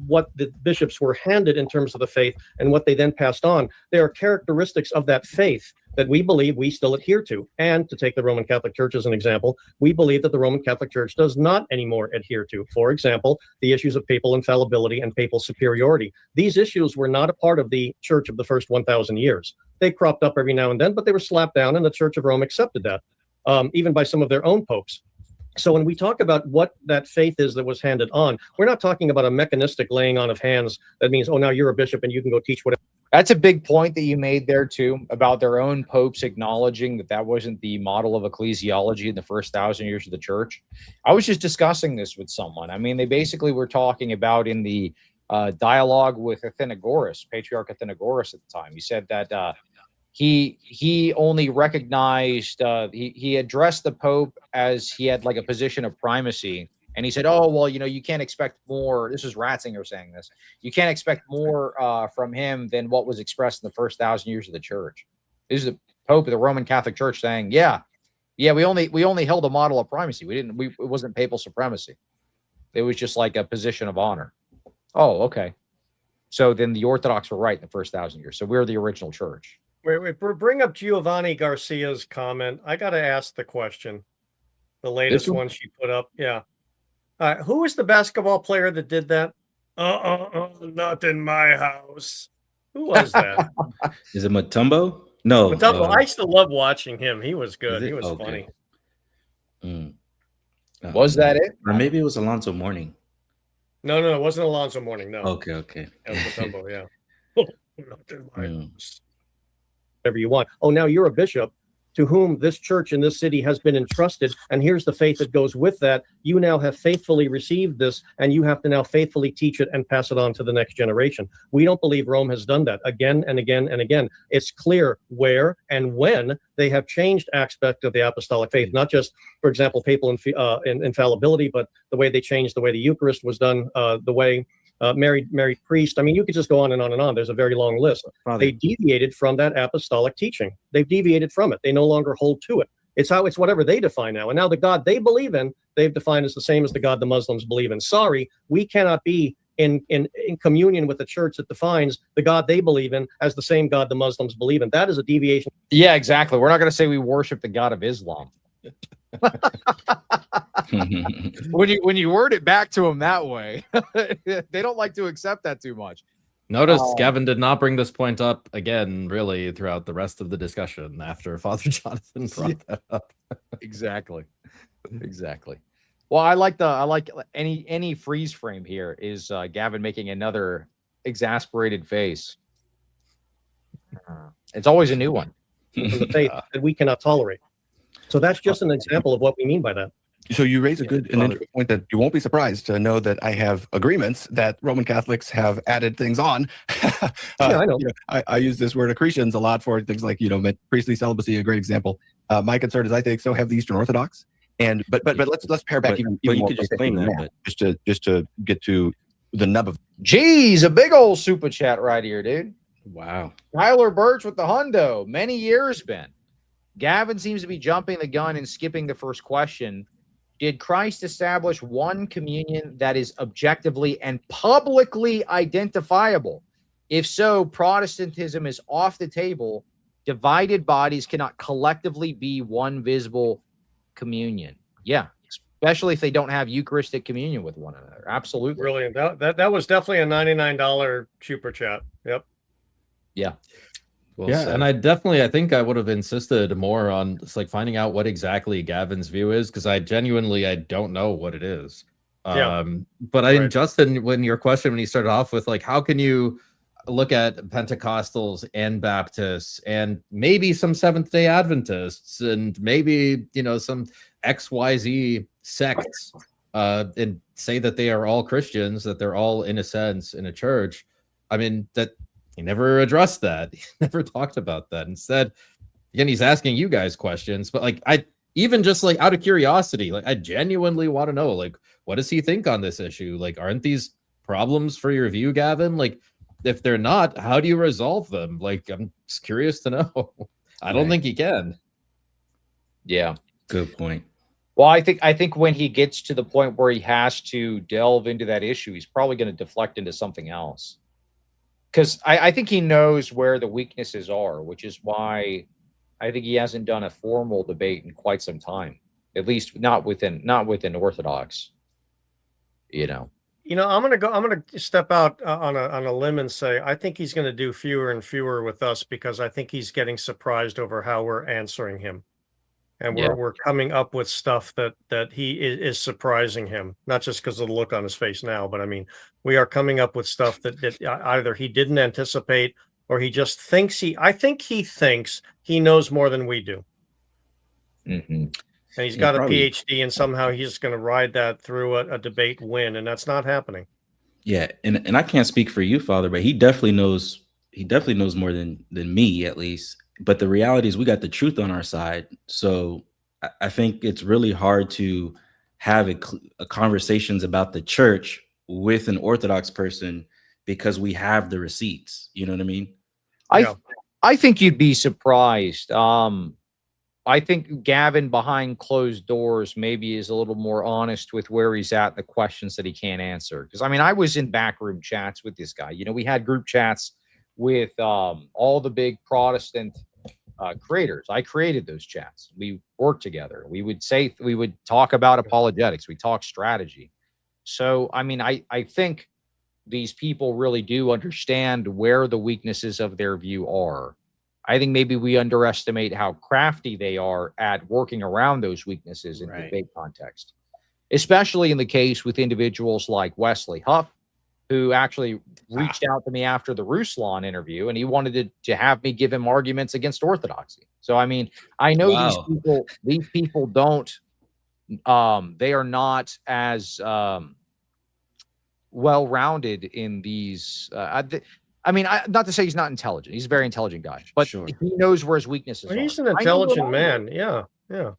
what the bishops were handed in terms of the faith and what they then passed on, there are characteristics of that faith that we believe we still adhere to. And to take the Roman Catholic Church as an example, we believe that the Roman Catholic Church does not anymore adhere to. For example, the issues of papal infallibility and papal superiority. These issues were not a part of the church of the first 1,000 years. They cropped up every now and then, but they were slapped down, and the Church of Rome accepted that, even by some of their own popes. So when we talk about what that faith is that was handed on, we're not talking about a mechanistic laying on of hands that means, oh, now you're a bishop and you can go teach whatever. That's a big point that you made there too, about their own popes acknowledging that wasn't the model of ecclesiology in the first 1,000 years of the church. I was just discussing this with someone. I mean, they basically were talking about in the dialogue with Athenagoras, Patriarch Athenagoras at the time. He said that he only recognized, he addressed the Pope as he had like a position of primacy, And he said, oh, well, you can't expect more. This is Ratzinger saying this. You can't expect more from him than what was expressed in the first 1,000 years of the church. This is the Pope of the Roman Catholic Church saying, yeah, we only held a model of primacy. It wasn't papal supremacy. It was just like a position of honor. Oh, okay. So then the Orthodox were right in the first 1,000 years. So we're the original church. Wait, bring up Giovanni Garcia's comment. I got to ask the question. The latest one she put up. Yeah. Who was the basketball player that did that? Not in my house. Who was that? Is it Mutombo? No. Mutombo. I used to love watching him. He was good. He was funny. Was that it? Or maybe it was Alonzo Mourning. No, it wasn't Alonzo Mourning. No. Okay. It was Mutombo, yeah. Not in my house. Whatever you want. Oh, now you're a bishop to whom this church in this city has been entrusted. And here's the faith that goes with that. You now have faithfully received this, and you have to now faithfully teach it and pass it on to the next generation. We don't believe Rome has done that again and again and again. It's clear where and when they have changed aspect of the apostolic faith, not just, for example, papal infallibility, but the way they changed the way the Eucharist was done, the way married priest. I mean, you could just go on and on and on. There's a very long list. They deviated from that apostolic teaching. They've deviated from it. They no longer hold to it. It's whatever they define now. And now the God they believe in, they've defined as the same as the God the Muslims believe in. Sorry, we cannot be in communion with the church that defines the God they believe in as the same God the Muslims believe in. That is a deviation. Yeah, exactly. We're not going to say we worship the God of Islam. when you word it back to them that way, they don't like to accept that too much. Notice Gavin did not bring this point up again, really, throughout the rest of the discussion after Father Jonathan brought that up. Exactly. Well, I like any freeze frame here is Gavin making another exasperated face. It's always a new one. The faith that we cannot tolerate. So that's just an example of what we mean by that. So you raise a good and interesting point that you won't be surprised to know that I have agreements that Roman Catholics have added things on. Yeah, I know. I use this word accretions a lot for things like, priestly celibacy, a great example. My concern is I think so have the Eastern Orthodox. And but let's pare back even you more could just claim that, just to get to the nub of. Geez, a big old super chat right here, dude. Wow. Tyler Birch with the hundo. Many years, Ben. Gavin seems to be jumping the gun and skipping the first question. Did Christ establish one communion that is objectively and publicly identifiable? If so, Protestantism is off the table. Divided bodies cannot collectively be one visible communion. Yeah, especially if they don't have Eucharistic communion with one another. Absolutely. Brilliant. That was definitely a $99 super chat. Yep. Yeah. Well said. And I think I would have insisted more on just like finding out what exactly Gavin's view is, because I don't know what it is. But I think Justin, when your question, when you started off with like, how can you look at Pentecostals and Baptists and maybe some Seventh-day Adventists and maybe, some XYZ sects and say that they are all Christians, that they're all in a sense in a church. I mean, that he never addressed that. He never talked about that. Instead, again, he's asking you guys questions, but like, I even just like out of curiosity, like I genuinely want to know, like, what does he think on this issue? Like, aren't these problems for your view, Gavin? Like, if they're not, how do you resolve them? Like, I'm just curious to know. I don't think he can. Yeah. Good point. Well, I think when he gets to the point where he has to delve into that issue, he's probably going to deflect into something else. Because I think he knows where the weaknesses are, which is why I think he hasn't done a formal debate in quite some time. At least not within Orthodox. I'm gonna step out on a limb and say I think he's going to do fewer and fewer with us, because I think he's getting surprised over how we're answering him, and we're coming up with stuff that he is surprising him, not just because of the look on his face now, but I mean, we are coming up with stuff that either he didn't anticipate or he just thinks I think he thinks he knows more than we do. Mm-hmm. And he's got a PhD, and somehow he's going to ride that through a debate win, and that's not happening. Yeah, and I can't speak for you, Father, but he definitely knows more than me, at least. But the reality is we got the truth on our side. So I think it's really hard to have conversations about the church with an Orthodox person because we have the receipts. You know what I mean? I think you'd be surprised. I think Gavin behind closed doors maybe is a little more honest with where he's at, the questions that he can't answer. Because I mean, I was in backroom chats with this guy. You know, we had group chats with all the big Protestant creators. I created those chats. We worked together. We would talk about apologetics. We talk strategy. So, I mean, I think these people really do understand where the weaknesses of their view are. I think maybe we underestimate how crafty they are at working around those weaknesses in debate context, especially in the case with individuals like Wesley Huff, who actually reached out to me after the Ruslan interview, and he wanted to have me give him arguments against orthodoxy. So, I mean, I know these people don't, they are not as well-rounded in these, I mean, not to say he's not intelligent. He's a very intelligent guy, but he knows where his weaknesses are. He's an intelligent man. Yeah. Yeah.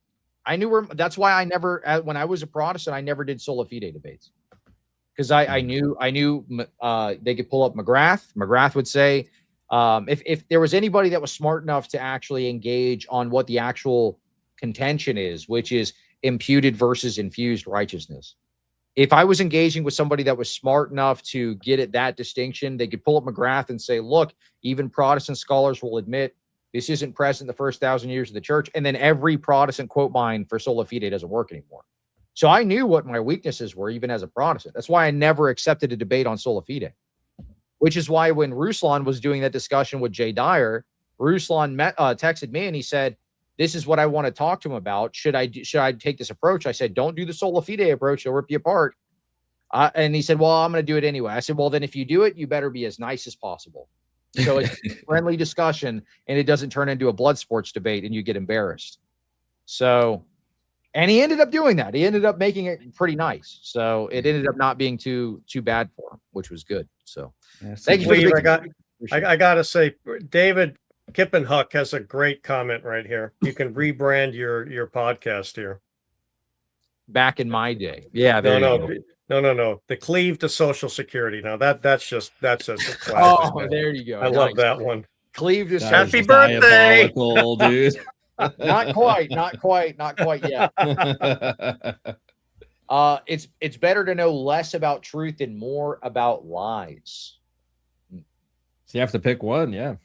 I knew where, that's why I never, when I was a Protestant, I never did sola fide debates. Because I knew they could pull up McGrath. McGrath would say, if there was anybody that was smart enough to actually engage on what the actual contention is, which is imputed versus infused righteousness. If I was engaging with somebody that was smart enough to get at that distinction, they could pull up McGrath and say, look, even Protestant scholars will admit this isn't present the first 1,000 years of the church. And then every Protestant quote mine for sola fide doesn't work anymore. So I knew what my weaknesses were, even as a Protestant. That's why I never accepted a debate on sola fide, which is why when Ruslan was doing that discussion with Jay Dyer, Ruslan texted me and he said, this is what I want to talk to him about. Should I take this approach? I said, don't do the sola fide approach. It'll rip you apart. And he said, well, I'm going to do it anyway. I said, well, then if you do it, you better be as nice as possible. So it's a friendly discussion and it doesn't turn into a blood sports debate and you get embarrassed. So, and he ended up doing that. He ended up making it pretty nice. So it ended up not being too bad for him, which was good. So thank you. Steve, I got to say, David Kippenhuck has a great comment right here. You can rebrand your podcast here. Back in my day. Yeah. No. The cleave to Social Security. Now that's just a classic. Oh, there you go. I love that one. Cleave to Happy birthday, dude. Not quite yet. It's better to know less about truth and more about lies. So you have to pick one, yeah.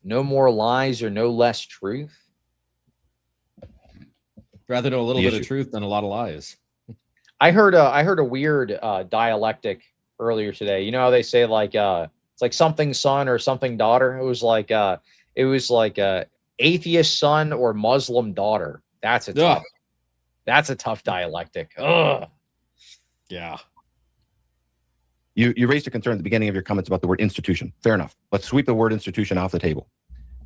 No more lies or no less truth. Rather know a little bit of truth than a lot of lies. I heard a weird dialectic earlier today. You know how they say like it's like something son or something daughter. It was like atheist son or Muslim daughter. That's a tough dialectic. Ugh. Yeah. You raised a concern at the beginning of your comments about the word institution. Fair enough. Let's sweep the word institution off the table.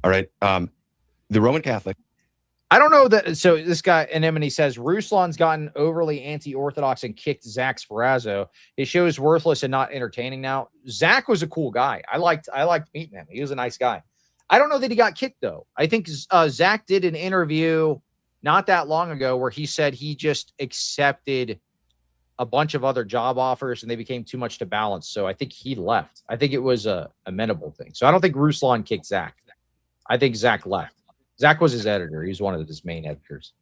All right. The Roman Catholic. I don't know that. So this guy Anemone says Ruslan's gotten overly anti-Orthodox and kicked Zach Sparazzo. His show is worthless and not entertaining now. Zach was a cool guy. I liked meeting him. He was a nice guy. I don't know that he got kicked though. I think Zach did an interview not that long ago where he said he just accepted a bunch of other job offers and they became too much to balance. So I think he left. I think it was a amenable thing. So I don't think Ruslan kicked Zach. I think Zach left. Zach was his editor. He was one of his main editors.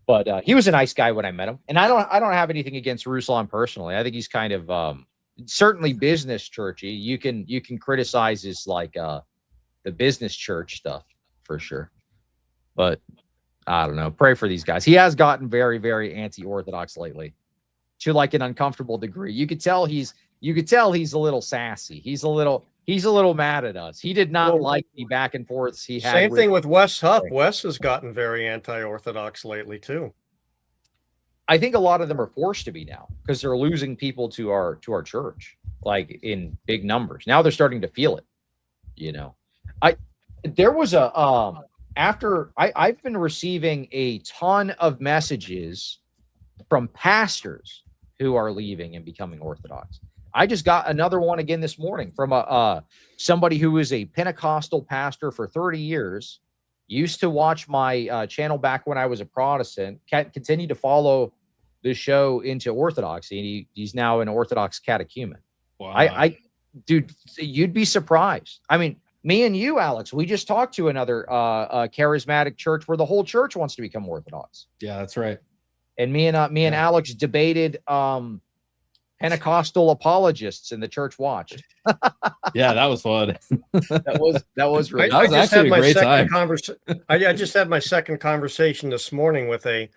But he was a nice guy when I met him. And I don't have anything against Ruslan personally. I think he's kind of certainly business churchy. You can criticize his like the business church stuff for sure. But I don't know. Pray for these guys. He has gotten very, very anti-Orthodox lately to like an uncomfortable degree. You could tell he's a little sassy. He's a little mad at us. He did not like the back and forths he had. Same thing with Wes Huff. Wes has gotten very anti-Orthodox lately too. I think a lot of them are forced to be now because they're losing people to our church, like in big numbers. Now they're starting to feel it. You know, there was I've been receiving a ton of messages from pastors who are leaving and becoming Orthodox. I just got another one again this morning from somebody who is a Pentecostal pastor for 30 years, used to watch my channel back when I was a Protestant, continue to follow the show into Orthodoxy, and he's now an Orthodox catechumen. Wow. Dude, you'd be surprised. I mean, me and you, Alex, we just talked to another charismatic church where the whole church wants to become Orthodox. Yeah, that's right. And me and Alex debated Pentecostal apologists, and the church watched. Yeah, that was fun. that was really. I just had my second I just had my second conversation this morning with a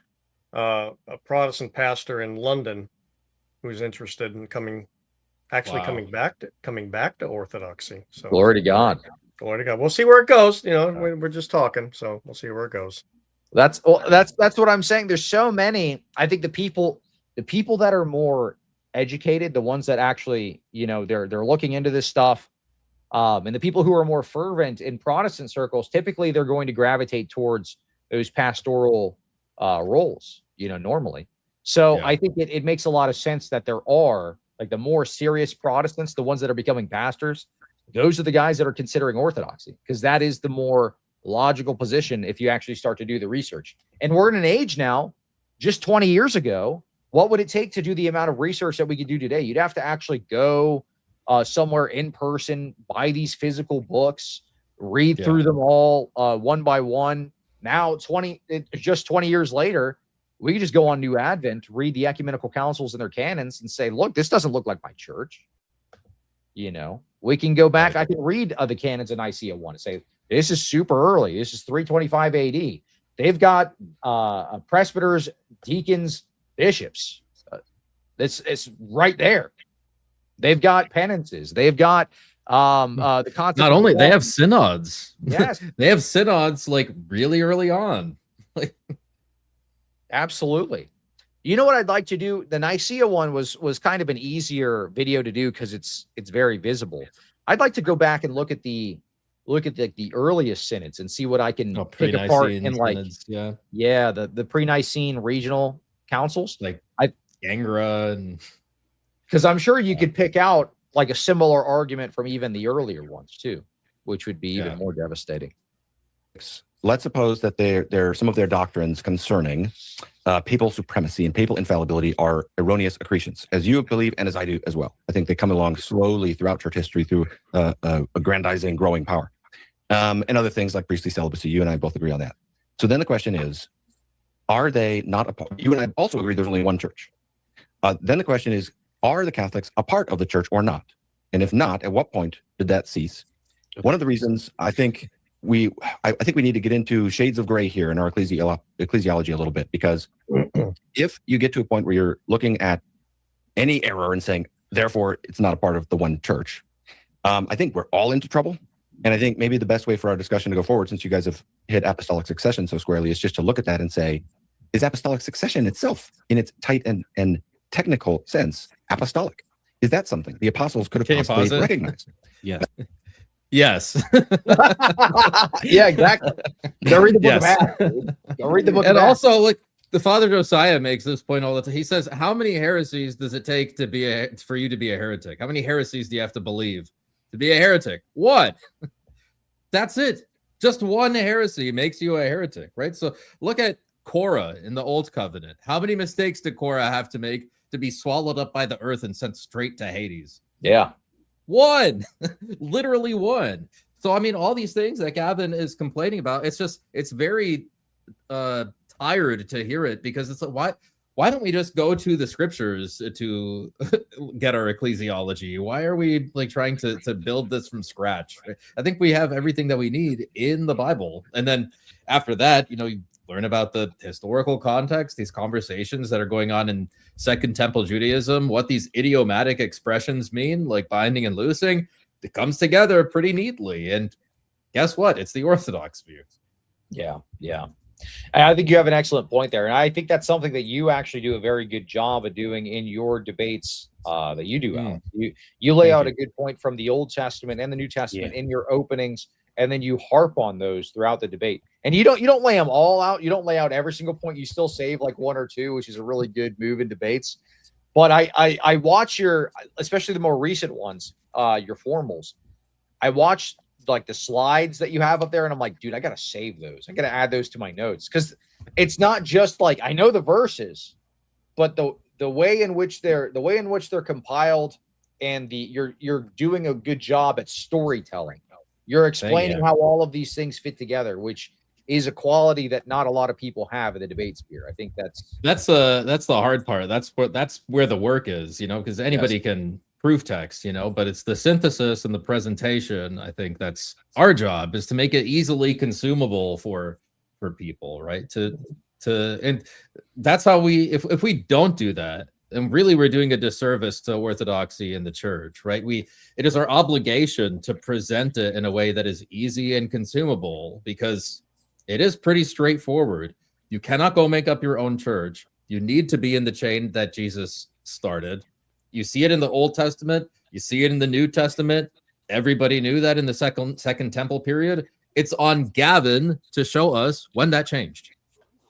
Protestant pastor in London who's interested in coming back to Orthodoxy. So glory to God. Glory to God. We'll see where it goes. You know, we're just talking, so we'll see where it goes. That's what I'm saying. There's so many. I think the people that are more educated, the ones that actually, you know, they're looking into this stuff, and the people who are more fervent in Protestant circles, typically they're going to gravitate towards those pastoral roles, you know, normally. So I think it makes a lot of sense that there are, like, the more serious Protestants, the ones that are becoming pastors, those are the guys that are considering Orthodoxy, because that is the more logical position if you actually start to do the research. And we're in an age now, just 20 years ago, what would it take to do the amount of research that we could do today? You'd have to actually go somewhere in person, buy these physical books, read through them all one by one. Now, just 20 years later, we can just go on New Advent, read the ecumenical councils and their canons, and say, look, this doesn't look like my church. You know, we can go back. I can read the canons of Nicaea 1 and say, this is super early. This is 325 AD. They've got presbyters, deacons, bishops. It's right there. They've got penances. They've got the concept. Not only they have synods. Yes, they have synods like really early on. Like, absolutely. You know what I'd like to do? The Nicaea one was kind of an easier video to do because it's very visible. I'd like to go back and look at the earliest synods and see what I can pick apart in, like, the pre-Nicene regional councils, like Angra, and because I'm sure you could pick out like a similar argument from even the earlier ones too, which would be even more devastating. Let's suppose that some of their doctrines concerning papal supremacy and papal infallibility are erroneous accretions, as you believe and as I do as well. I think they come along slowly throughout church history through aggrandizing, growing power, and other things like priestly celibacy. You and I both agree on that. So then the question is, are they not a part? You and I also agree there's only one church. Then the question is, are the Catholics a part of the church or not? And if not, at what point did that cease? One of the reasons I think we need to get into shades of gray here in our ecclesiology a little bit, because if you get to a point where you're looking at any error and saying, therefore, it's not a part of the one church, I think we're all into trouble. And I think maybe the best way for our discussion to go forward, since you guys have hit apostolic succession so squarely, is just to look at that and say, is apostolic succession itself, in its tight and technical sense, apostolic? Is that something the apostles could have possibly recognized? Yeah. Yes. Yeah, exactly. Go read the book of Acts. Go read the book and of Acts. Also, like, the Father Josiah makes this point all the time. He says, how many heresies does it take for you to be a heretic? How many heresies do you have to believe to be a heretic? One. That's it. Just one heresy makes you a heretic, right? So look at Korah in the Old Covenant. How many mistakes did Korah have to make to be swallowed up by the earth and sent straight to Hades? Yeah. One. Literally one. So, I mean, all these things that Gavin is complaining about, it's very tired to hear it, because it's like, why don't we just go to the scriptures to get our ecclesiology? Why are we like trying to build this from scratch? I think we have everything that we need in the Bible. And then after that, you know, you learn about the historical context, these conversations that are going on in Second Temple Judaism, what these idiomatic expressions mean, like binding and loosing. It comes together pretty neatly. And guess what? It's the Orthodox view. Yeah, yeah. I think you have an excellent point there. And I think that's something that you actually do a very good job of doing in your debates that you do, Alan. You lay out a good point from the Old Testament and the New Testament in your openings, and then you harp on those throughout the debate. And you don't lay them all out. You don't lay out every single point. You still save like one or two, which is a really good move in debates. But I watch especially the more recent ones, your formals. I watch like the slides that you have up there, and I'm like, dude, I gotta save those. I gotta add those to my notes, because it's not just like I know the verses, but the way in which they're compiled, and you're doing a good job at storytelling. You're explaining how all of these things fit together, which is a quality that not a lot of people have in the debate sphere. I think that's the hard part. That's where the work is, because anybody can proof text, but it's the synthesis and the presentation. I think that's our job, is to make it easily consumable for people, right? And that's how if we don't do that, then really we're doing a disservice to orthodoxy in the church, right? It is our obligation to present it in a way that is easy and consumable, because it is pretty straightforward. You cannot go make up your own church. You need to be in the chain that Jesus started. You see it in the Old Testament. You see it in the New Testament. Everybody knew that in the second temple period. It's on Gavin to show us when that changed.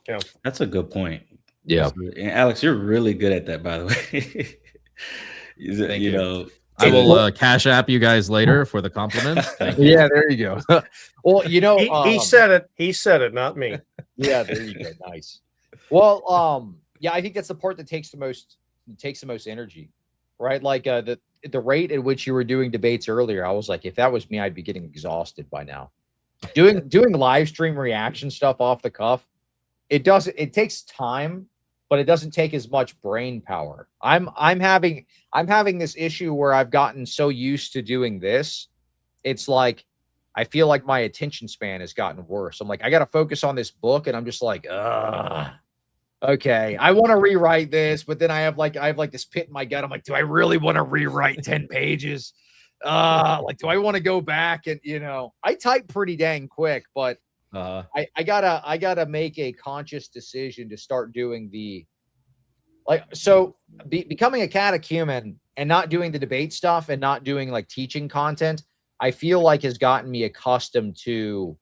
Yeah, that's a good point. Yeah, and Alex, you're really good at that, by the way. Thank you. I will cash app you guys later for the compliments. Thank you. Yeah, there you go. Well, he said it. He said it, not me. Yeah, there you go. Nice. Well, yeah, I think that's the part that takes the most energy, right? Like the rate at which you were doing debates earlier, I was like, if that was me, I'd be getting exhausted by now. Doing live stream reaction stuff off the cuff, it takes time, but it doesn't take as much brain power. I'm having this issue where I've gotten so used to doing this. It's like I feel like my attention span has gotten worse. I'm like, I got to focus on this book, and I'm just like, okay, I want to rewrite this, but then I have like this pit in my gut. I'm like, do I really want to rewrite 10 pages? Like, do I want to go back? And I type pretty dang quick, but I gotta make a conscious decision to start doing becoming a catechumen and not doing the debate stuff and not doing like teaching content. I feel like has gotten me accustomed to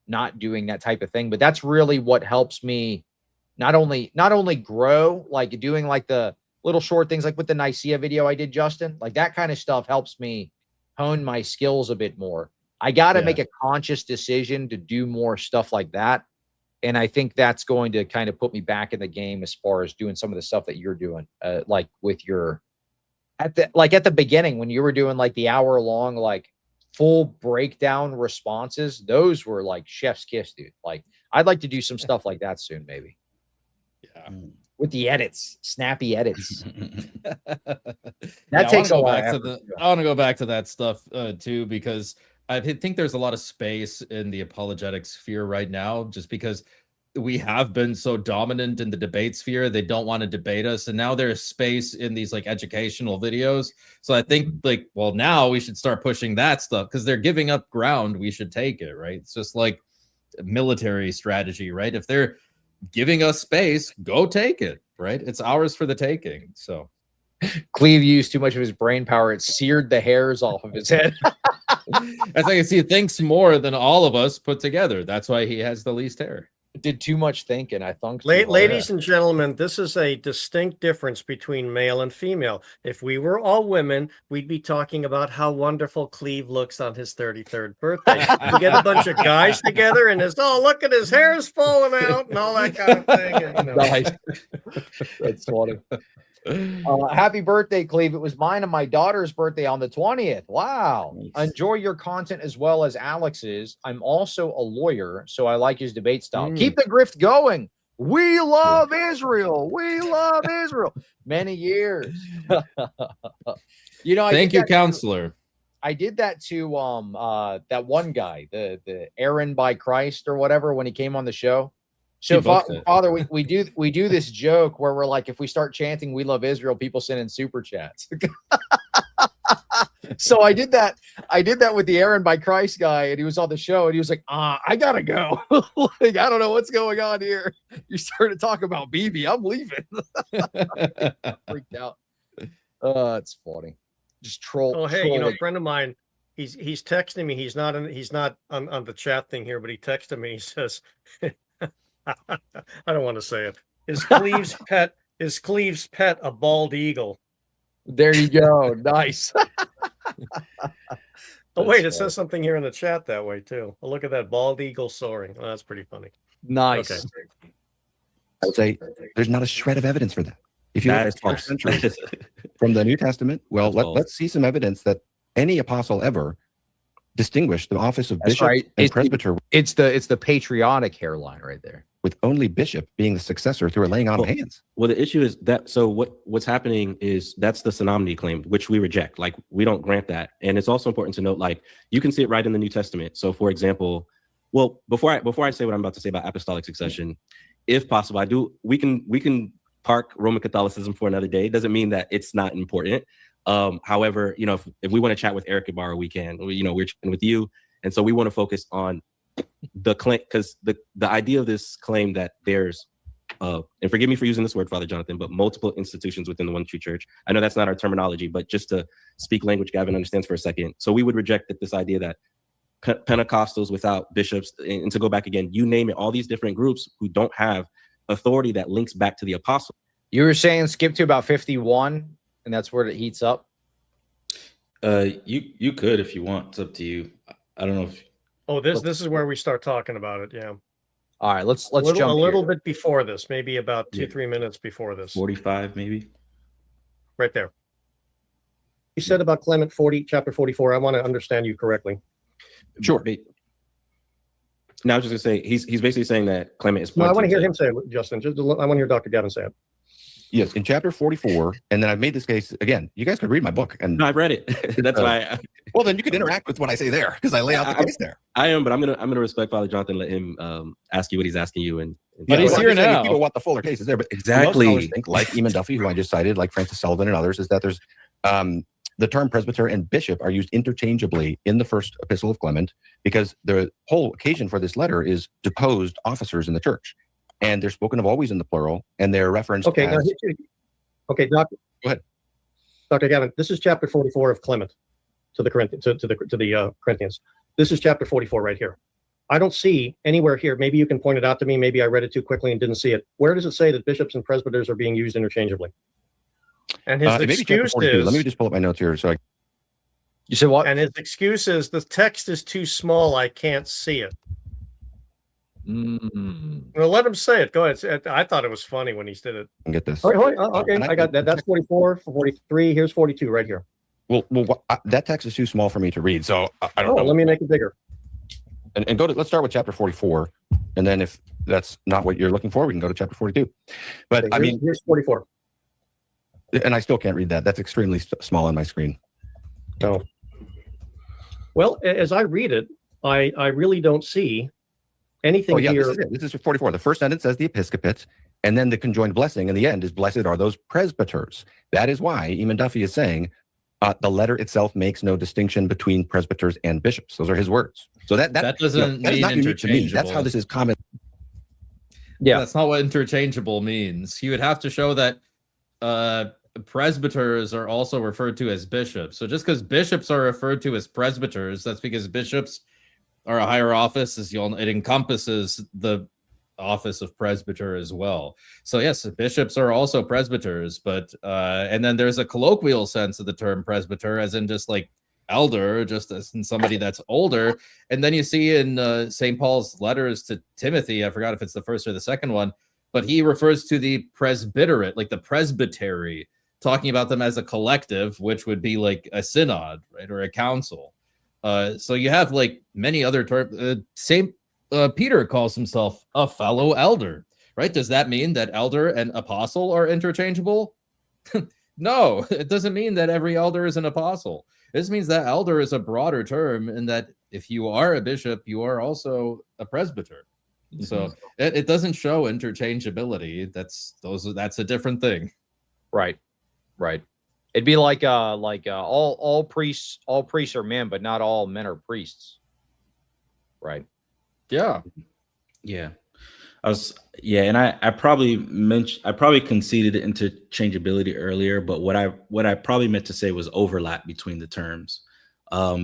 not doing that type of thing, but that's really what helps me not only grow, like doing like the little short things, like with the Nicaea video I did, Justin, like that kind of stuff helps me hone my skills a bit more. I got to make a conscious decision to do more stuff like that. And I think that's going to kind of put me back in the game as far as doing some of the stuff that you're doing, like with your, at the beginning, when you were doing like the hour long, like full breakdown responses, those were like chef's kiss, dude. Like I'd like to do some stuff like that soon, maybe. Yeah. With the edits, snappy edits. That takes a lot. I want to go back to that stuff too, because I think there's a lot of space in the apologetic sphere right now, just because we have been so dominant in the debate sphere. They don't want to debate us, and now there's space in these like educational videos. So I think now we should start pushing that stuff, because they're giving up ground. We should take it, right? It's just like military strategy, right? If they're giving us space, go take it, right? It's ours for the taking. So Cleve used too much of his brain power. It seared the hairs off of his head. As I can see, he thinks more than all of us put together. That's why he has the least hair. Did too much thinking. I think. Ladies and gentlemen, this is a distinct difference between male and female. If we were all women, we'd be talking about how wonderful Cleve looks on his 33rd birthday. We get a bunch of guys together and look at his hair's falling out and all that kind of thing. And, Nice. That's funny. Happy birthday, Cleve. It was mine and my daughter's birthday on the 20th. Wow. Nice. Enjoy your content as well as Alex's. I'm also a lawyer, so I like his debate style. Keep the grift going. We love Israel. We love Israel. Many years. Thank you, counselor. I did that to that one guy, the Aaron by Christ or whatever, when he came on the show. So, Father, we do this joke where we're like, if we start chanting "We love Israel," people send in super chats. So I did that with the Aaron by Christ guy, and he was on the show, and he was like, I gotta go. Like, I don't know what's going on here. You started talking about BB. I'm leaving. Freaked out. It's funny. Just troll. Oh, hey, a friend of mine, he's texting me. He's not on the chat thing here, but he texted me. He says, I don't want to say it. Is Cleve's pet a bald eagle? There you go. Nice. Oh, wait, it says something here in the chat that way too. Oh, look at that bald eagle soaring. Oh, that's pretty funny. Nice. Okay. I would say there's not a shred of evidence for that. If you look That at is 12th false. century from the New Testament, well, That's false. let's see some evidence that any apostle ever distinguished the office of That's bishop right. and presbyter It's the patriotic hairline right there. with only bishop being the successor through a laying on of hands. Well, the issue is that what's happening is that's the synonymity claim, which we reject. Like, we don't grant that. And it's also important to note, like, you can see it right in the New Testament. So, for example, well, before I say what I'm about to say about apostolic succession, if possible, we can park Roman Catholicism for another day. It doesn't mean that it's not important. However, if we want to chat with Eric Ibarra, we can. We're chatting with you, and so we want to focus on the claim, because the idea of this claim that there's and forgive me for using this word, Father Jonathan, but multiple institutions within the one true church. I know that's not our terminology, but just to speak language Gavin understands for a second. So we would reject this idea that Pentecostals without bishops, and to go back again, you name it, all these different groups who don't have authority that links back to the apostle. You were saying skip to about 51, and that's where it heats up. You could if you want. It's up to you. I don't know if. Oh, this is where we start talking about it. Yeah. All right, let's jump jump a little here. bit before this, maybe about 2-3 minutes before this. 45, maybe. Right there. You said about Clement 40, chapter 44. I want to understand you correctly. Sure. Now, I was just gonna say he's basically saying that Clement is. No, I want to hear him say it, Justin. I want to hear Dr. Gavin say it. Yes, in chapter 44, and then I've made this case again. You guys could read my book, and No, I've read it. That's why. Well, then you could interact with what I say there, because I lay out the case there. I am, but I'm gonna respect Father Jonathan. Let him ask you what he's asking you, and But he's here now. People want the fuller cases there, but Exactly. most scholars think, like Eamon Duffy, who I just cited, like Francis Sullivan and others, is that there's the term presbyter and bishop are used interchangeably in the first epistle of Clement, because the whole occasion for this letter is deposed officers in the church, and they're spoken of always in the plural, and they're referenced Okay, as. okay, Doctor. Go ahead, Dr. Gavin. This is chapter 44 of Clement to the Corinthians. This is chapter 44 right here. I don't see anywhere here. Maybe you can point it out to me. Maybe I read it too quickly and didn't see it. Where does it say that bishops and presbyters are being used interchangeably? And his excuse is, let me just pull up my notes here. So you said what? And his excuse is the text is too small. I can't see it. Well, let him say it. Go ahead. I thought it was funny when he did it. Get this. Okay, I got that. That's 44, 43. Here's 42 right here. Well, that text is too small for me to read, so I don't know. Let me make it bigger. And let's start with chapter 44, and then if that's not what you're looking for, we can go to chapter 42. But Okay, here's 44. And I still can't read that. That's extremely small on my screen. No. Well, as I read it, I really don't see anything here. This is 44. The first sentence says the episcopate, and then the conjoined blessing in the end is blessed are those presbyters. That is why Eamon Duffy is saying the letter itself makes no distinction between presbyters and bishops. Those are his words. So that doesn't that is mean not unique to me. That's how interchangeable. this is common. Yeah, that's not what interchangeable means. You would have to show that presbyters are also referred to as bishops. So just because bishops are referred to as presbyters, that's because bishops are a higher office. It encompasses the office of presbyter as well. So yes, bishops are also presbyters, but and then there's a colloquial sense of the term presbyter, as in just like elder, just as in somebody that's older. And then you see in St. Paul's letters to Timothy, I forgot if it's the first or the second one, but he refers to the presbyterate, like the presbytery, talking about them as a collective, which would be like a synod, right, or a council. So you have like many other terms. St. Peter calls himself a fellow elder, right? Does that mean that elder and apostle are interchangeable? No, it doesn't mean that every elder is an apostle. This means that elder is a broader term, and that if you are a bishop, you are also a presbyter. So it doesn't show interchangeability. That's a different thing. Right. It'd be like all priests are men, but not all men are priests. Right. Yeah. And I probably conceded interchangeability earlier, but what I probably meant to say was overlap between the terms.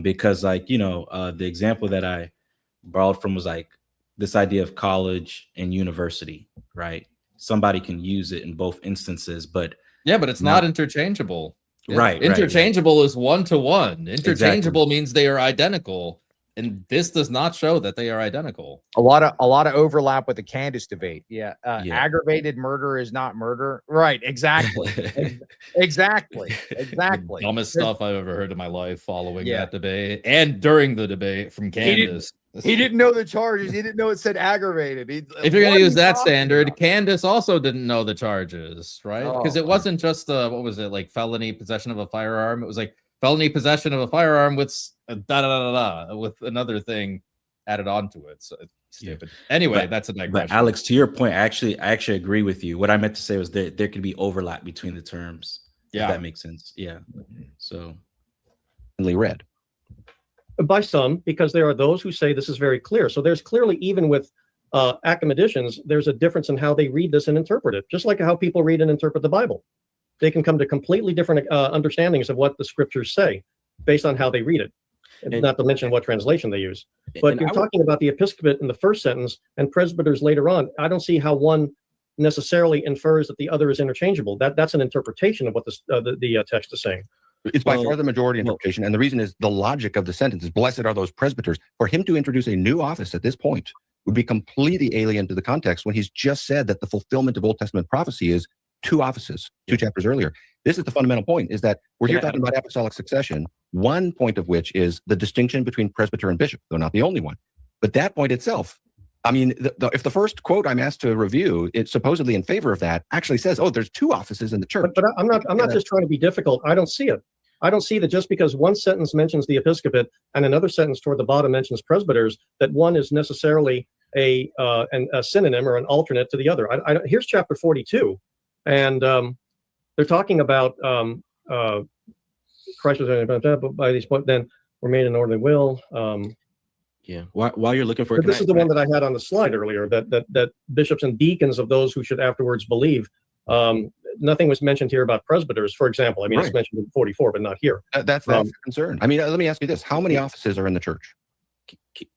Because the example that I borrowed from was like this idea of college and university, right? Somebody can use it in both instances, but it's not interchangeable. Right. Interchangeable is 1-to-1. Interchangeable means they are identical. And this does not show that they are identical. A lot of overlap with the Candace debate. Aggravated murder is not murder. Right. Exactly. Exactly. Dumbest stuff I've ever heard in my life following that debate and during the debate from Candace. He didn't know the charges. He didn't know it said aggravated. If you're going to use that standard, Candace also didn't know the charges, right? Because it wasn't just what was it, like felony possession of a firearm? It was like felony possession of a firearm with with another thing added onto it. So it's stupid. Anyway, that's a digression. But Alex, to your point, I actually agree with you. What I meant to say was that there could be overlap between the terms. Yeah, if that makes sense. Yeah. So, read by some, because there are those who say this is very clear. So there's clearly, even with academicians, there's a difference in how they read this and interpret it, just like how people read and interpret the Bible. They can come to completely different understandings of what the scriptures say based on how they read it, and not to mention what translation they use. But you're talking about the episcopate in the first sentence and presbyters later on. I don't see how one necessarily infers that the other is interchangeable. That's an interpretation of what the text is saying. It's by far the majority interpretation, and the reason is the logic of the sentence is, blessed are those presbyters. For him to introduce a new office at this point would be completely alien to the context when he's just said that the fulfillment of Old Testament prophecy is 2 offices, 2 chapters earlier. This is the fundamental point, is that we're here talking about apostolic succession, one point of which is the distinction between presbyter and bishop, though not the only one. But that point itself, I mean, if the first quote I'm asked to review, it's supposedly in favor of that, actually says, oh, there's 2 offices in the church. But I'm not just trying to be difficult. I don't see it. I don't see that just because one sentence mentions the episcopate and another sentence toward the bottom mentions presbyters, that one is necessarily a synonym or an alternate to the other. Here's chapter 42, and they're talking about Christ was by these points. Then we're made an orderly will. While you're looking for it, this is the one that I had on the slide earlier. That bishops and deacons of those who should afterwards believe. Nothing was mentioned here about presbyters, for example. I mean, It's mentioned in 44, but not here. That's a concern. I mean, let me ask you this: how many offices are in the church?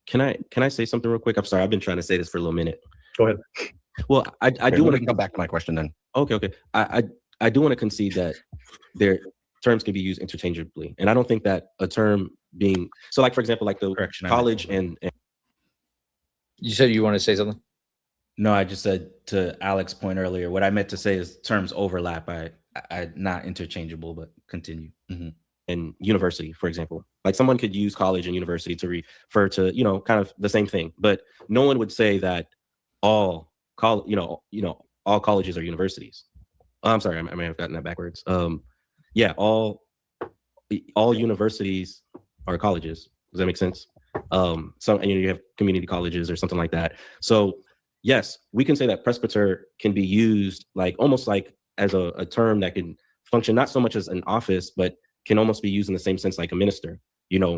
Can I say something real quick? I'm sorry, I've been trying to say this for a little minute. Go ahead. Well, I do want to come back to my question then. Okay. I do want to concede that their terms can be used interchangeably, and I don't think that a term being so, like for example, like the college and you said you want to say something. No, I just said to Alex's point earlier, what I meant to say is terms overlap. I not interchangeable, but continue. And university, for example, like someone could use college and university to refer to, kind of the same thing, but no one would say that all all colleges are universities. I'm sorry, I may have gotten that backwards. All universities are colleges. Does that make sense? And you have community colleges or something like that. So yes, we can say that presbyter can be used like almost like as a term that can function not so much as an office, but can almost be used in the same sense like a minister,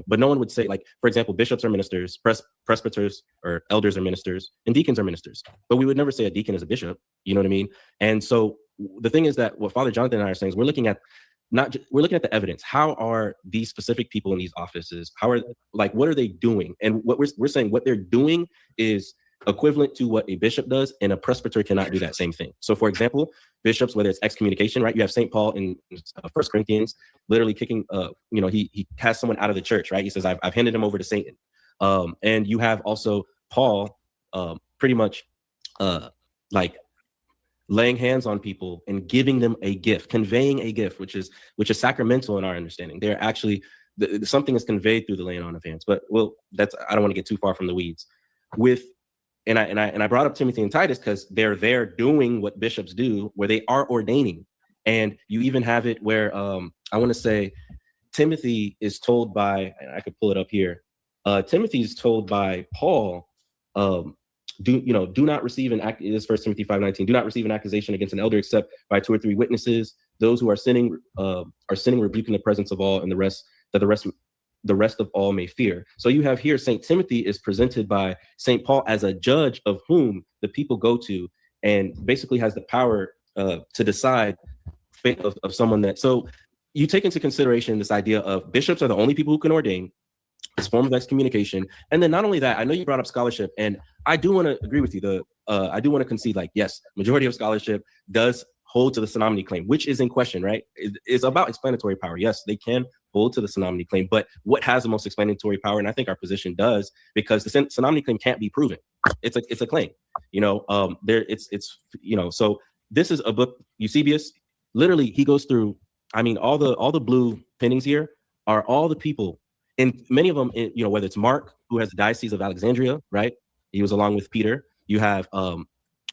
but no one would say, like, for example, bishops are ministers, presbyters or elders are ministers, and deacons are ministers. But we would never say a deacon is a bishop, you know what I mean? And so the thing is that what Father Jonathan and I are saying is we're looking at the evidence. How are these specific people in these offices? What are they doing? And what we're saying, what they're doing is equivalent to what a bishop does, and a presbyter cannot do that same thing. So for example, bishops, whether it's excommunication, right? You have St. Paul in 1 Corinthians, literally kicking, he cast someone out of the church, right? He says, I've handed him over to Satan. And you have also Paul pretty much laying hands on people and giving them a gift, conveying a gift, which is sacramental in our understanding. They're actually, something is conveyed through the laying on of hands. But I don't want to get too far from the weeds. And I brought up Timothy and Titus because they're there doing what bishops do, where they are ordaining. And you even have it where I want to say Timothy is told by, and I could pull it up here. Timothy is told by Paul, do not receive this is 1 Timothy 5:19. Do not receive an accusation against an elder except by 2 or 3 witnesses. Those who are sinning, rebuke in the presence of all, and the rest of all may fear. So you have here St. Timothy is presented by St. Paul as a judge of whom the people go to, and basically has the power to decide fate of someone that. So you take into consideration this idea of bishops are the only people who can ordain, this form of excommunication. And then not only that, I know you brought up scholarship, and I do want to agree with you. I do want to concede, yes, majority of scholarship does hold to the synonymity claim, which is in question, right? It's about explanatory power. Yes, they can hold to the synonymity claim, but what has the most explanatory power? And I think our position does, because the synonymity claim can't be proven. It's a claim, so this is a book, Eusebius, literally he goes through, I mean, all the blue paintings here are all the people, and many of them, whether it's Mark, who has the Diocese of Alexandria, right? He was along with Peter. You have,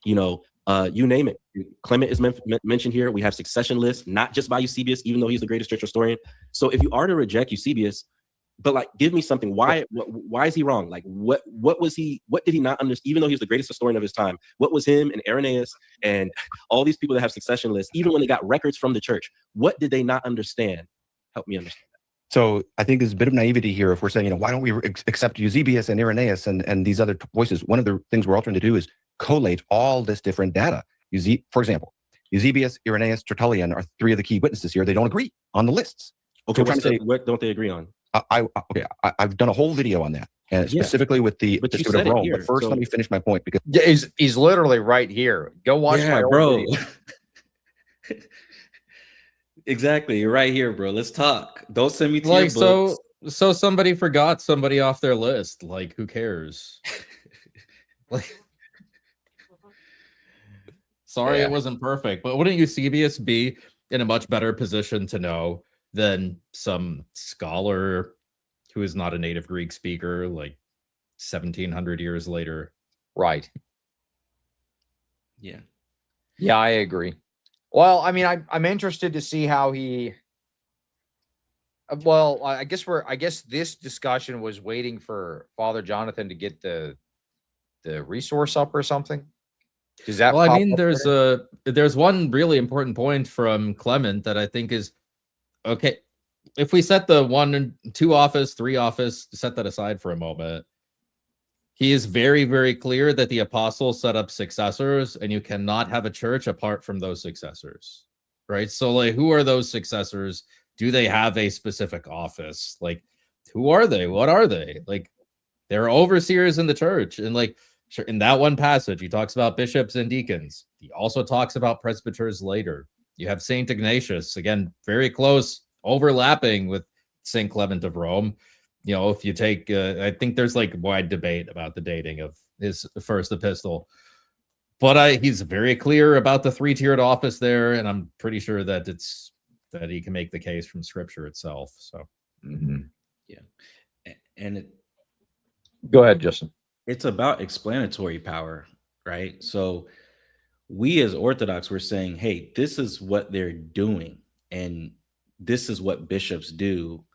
you name it. Clement is mentioned here. We have succession lists, not just by Eusebius, even though he's the greatest church historian. So if you are to reject Eusebius, but like, give me something. Why is he wrong? Like, what did he not understand? Even though he was the greatest historian of his time, what was him and Irenaeus and all these people that have succession lists, even when they got records from the church, what did they not understand? Help me understand that. So I think there's a bit of naivety here if we're saying, why don't we accept Eusebius and Irenaeus and these other voices? One of the things we're all trying to do is collate all this different data. For example, Eusebius, Irenaeus, Tertullian are three of the key witnesses here. They don't agree on the lists. Okay, so what don't they agree on? I've done a whole video on that, and specifically with the Steward of Rome. But first, let me finish my point, because he's literally right here. Go watch my old video. Exactly, you're right here, bro. Let's talk. Don't send me to your books. So somebody forgot somebody off their list. Like, who cares? Sorry, it wasn't perfect, but wouldn't Eusebius be in a much better position to know than some scholar who is not a native Greek speaker, like 1700 years later? Right. Yeah. Yeah, I agree. Well, I mean, I'm interested to see how he. Well, I guess this discussion was waiting for Father Jonathan to get the resource up or something. Does that? Well, I mean, there's one really important point from Clement that I think is okay. If we set the 1 and 2 office, 3 office, set that aside for a moment. He is very, very clear that the apostles set up successors, and you cannot have a church apart from those successors, right? So, like, who are those successors? Do they have a specific office? Like, who are they? What are they? Like, they're overseers in the church, and like in that one passage, he talks about bishops and deacons. He also talks about presbyters later. You have Saint Ignatius, again, very close, overlapping with Saint Clement of Rome. If you take, I think there's like wide debate about the dating of his first epistle, but he's very clear about the 3-tiered office there, and I'm pretty sure that that he can make the case from Scripture itself. So, yeah, and go ahead, Justin. It's about explanatory power, right? So we as Orthodox, we're saying, hey, this is what they're doing, and this is what bishops do.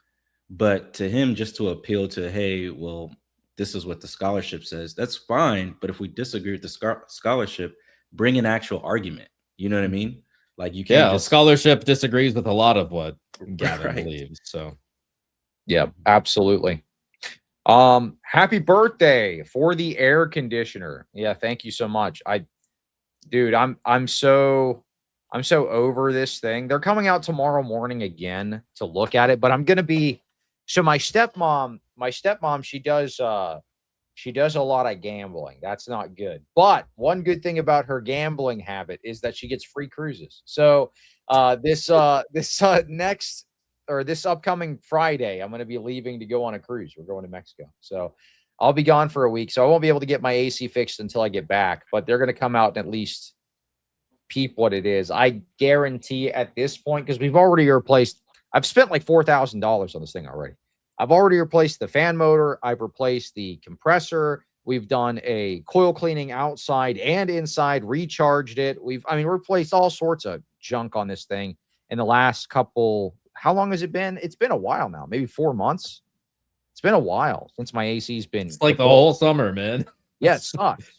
But to him, just to appeal to, hey, well, this is what the scholarship says, that's fine. But if we disagree with the scholarship, bring an actual argument. You know what I mean? Like, you can't. Yeah, scholarship disagrees with a lot of what Gavin believes. So, yeah, absolutely. Happy birthday for the air conditioner. Yeah, thank you so much. Dude, I'm so over this thing. They're coming out tomorrow morning again to look at it, but I'm gonna be. So my stepmom, she does a lot of gambling. That's not good. But one good thing about her gambling habit is that she gets free cruises. So this upcoming Friday, I'm going to be leaving to go on a cruise. We're going to Mexico. So I'll be gone for a week. So I won't be able to get my AC fixed until I get back, but they're going to come out and at least peep what it is. I guarantee at this point, because we've already replaced, I've spent like $4,000 on this thing already. I've already replaced the fan motor. I've replaced the compressor. We've done a coil cleaning outside and inside, recharged it. We've replaced all sorts of junk on this thing in the last couple. How long has it been? It's been a while now, maybe 4 months. It's been a while since my AC's been. It's like the whole summer, man. Yeah, it sucks.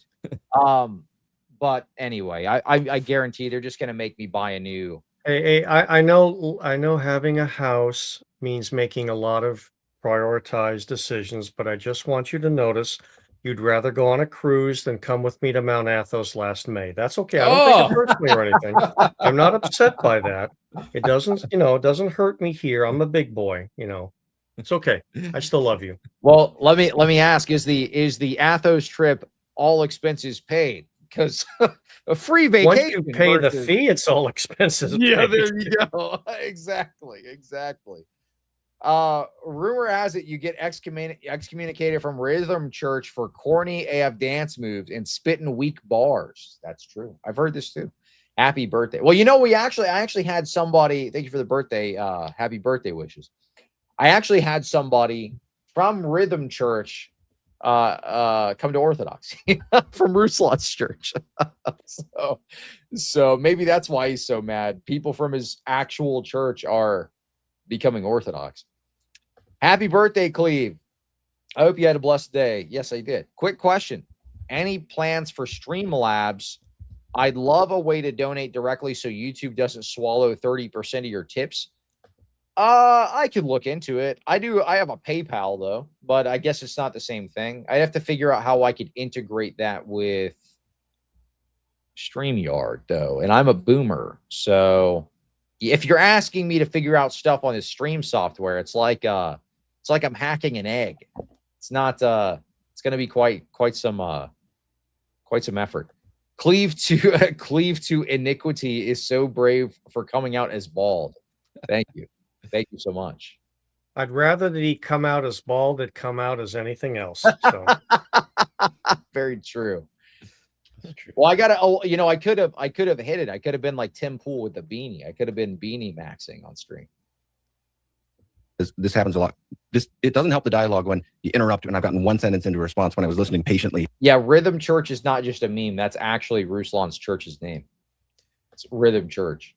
But anyway, I guarantee they're just going to make me buy a new. Hey, I know having a house means making a lot of prioritized decisions, but I just want you to notice you'd rather go on a cruise than come with me to Mount Athos last May. That's okay. I don't think it hurts me or anything. I'm not upset by that. It doesn't hurt me here. I'm a big boy, It's okay. I still love you. Well, let me ask, is the Athos trip all expenses paid? because a free Once vacation. you pay the versus- fee, it's all expenses. Yeah, paid. there you go. Exactly. Rumor has it you get excommunicated from Rhythm Church for corny AF dance moves and spitting weak bars. That's true. I've heard this too. Happy birthday. Well, I actually had somebody, thank you for the birthday, happy birthday wishes. I actually had somebody from Rhythm Church come to Orthodoxy from Ruslan's church. so maybe that's why he's so mad. People from his actual church are becoming Orthodox. Happy birthday, Cleve. I hope you had a blessed day. Yes, I did. Quick question. Any plans for Streamlabs? I'd love a way to donate directly so YouTube doesn't swallow 30% of your tips. I could look into it. I have a PayPal though, but I guess it's not the same thing. I have to figure out how I could integrate that with StreamYard though. And I'm a boomer. So if you're asking me to figure out stuff on this stream software, it's like I'm hacking an egg. It's not it's going to be quite some effort. Cleave to iniquity is so brave for coming out as bald. Thank you. Thank you so much. I'd rather that he come out as bald than come out as anything else. So very true. Well, I could have hit it. I could have been like Tim Pool with the beanie. I could have been beanie maxing on stream. This happens a lot. It doesn't help the dialogue when you interrupt and I've gotten one sentence into a response when I was listening patiently. Yeah, Rhythm Church is not just a meme. That's actually Ruslan's church's name. It's Rhythm Church.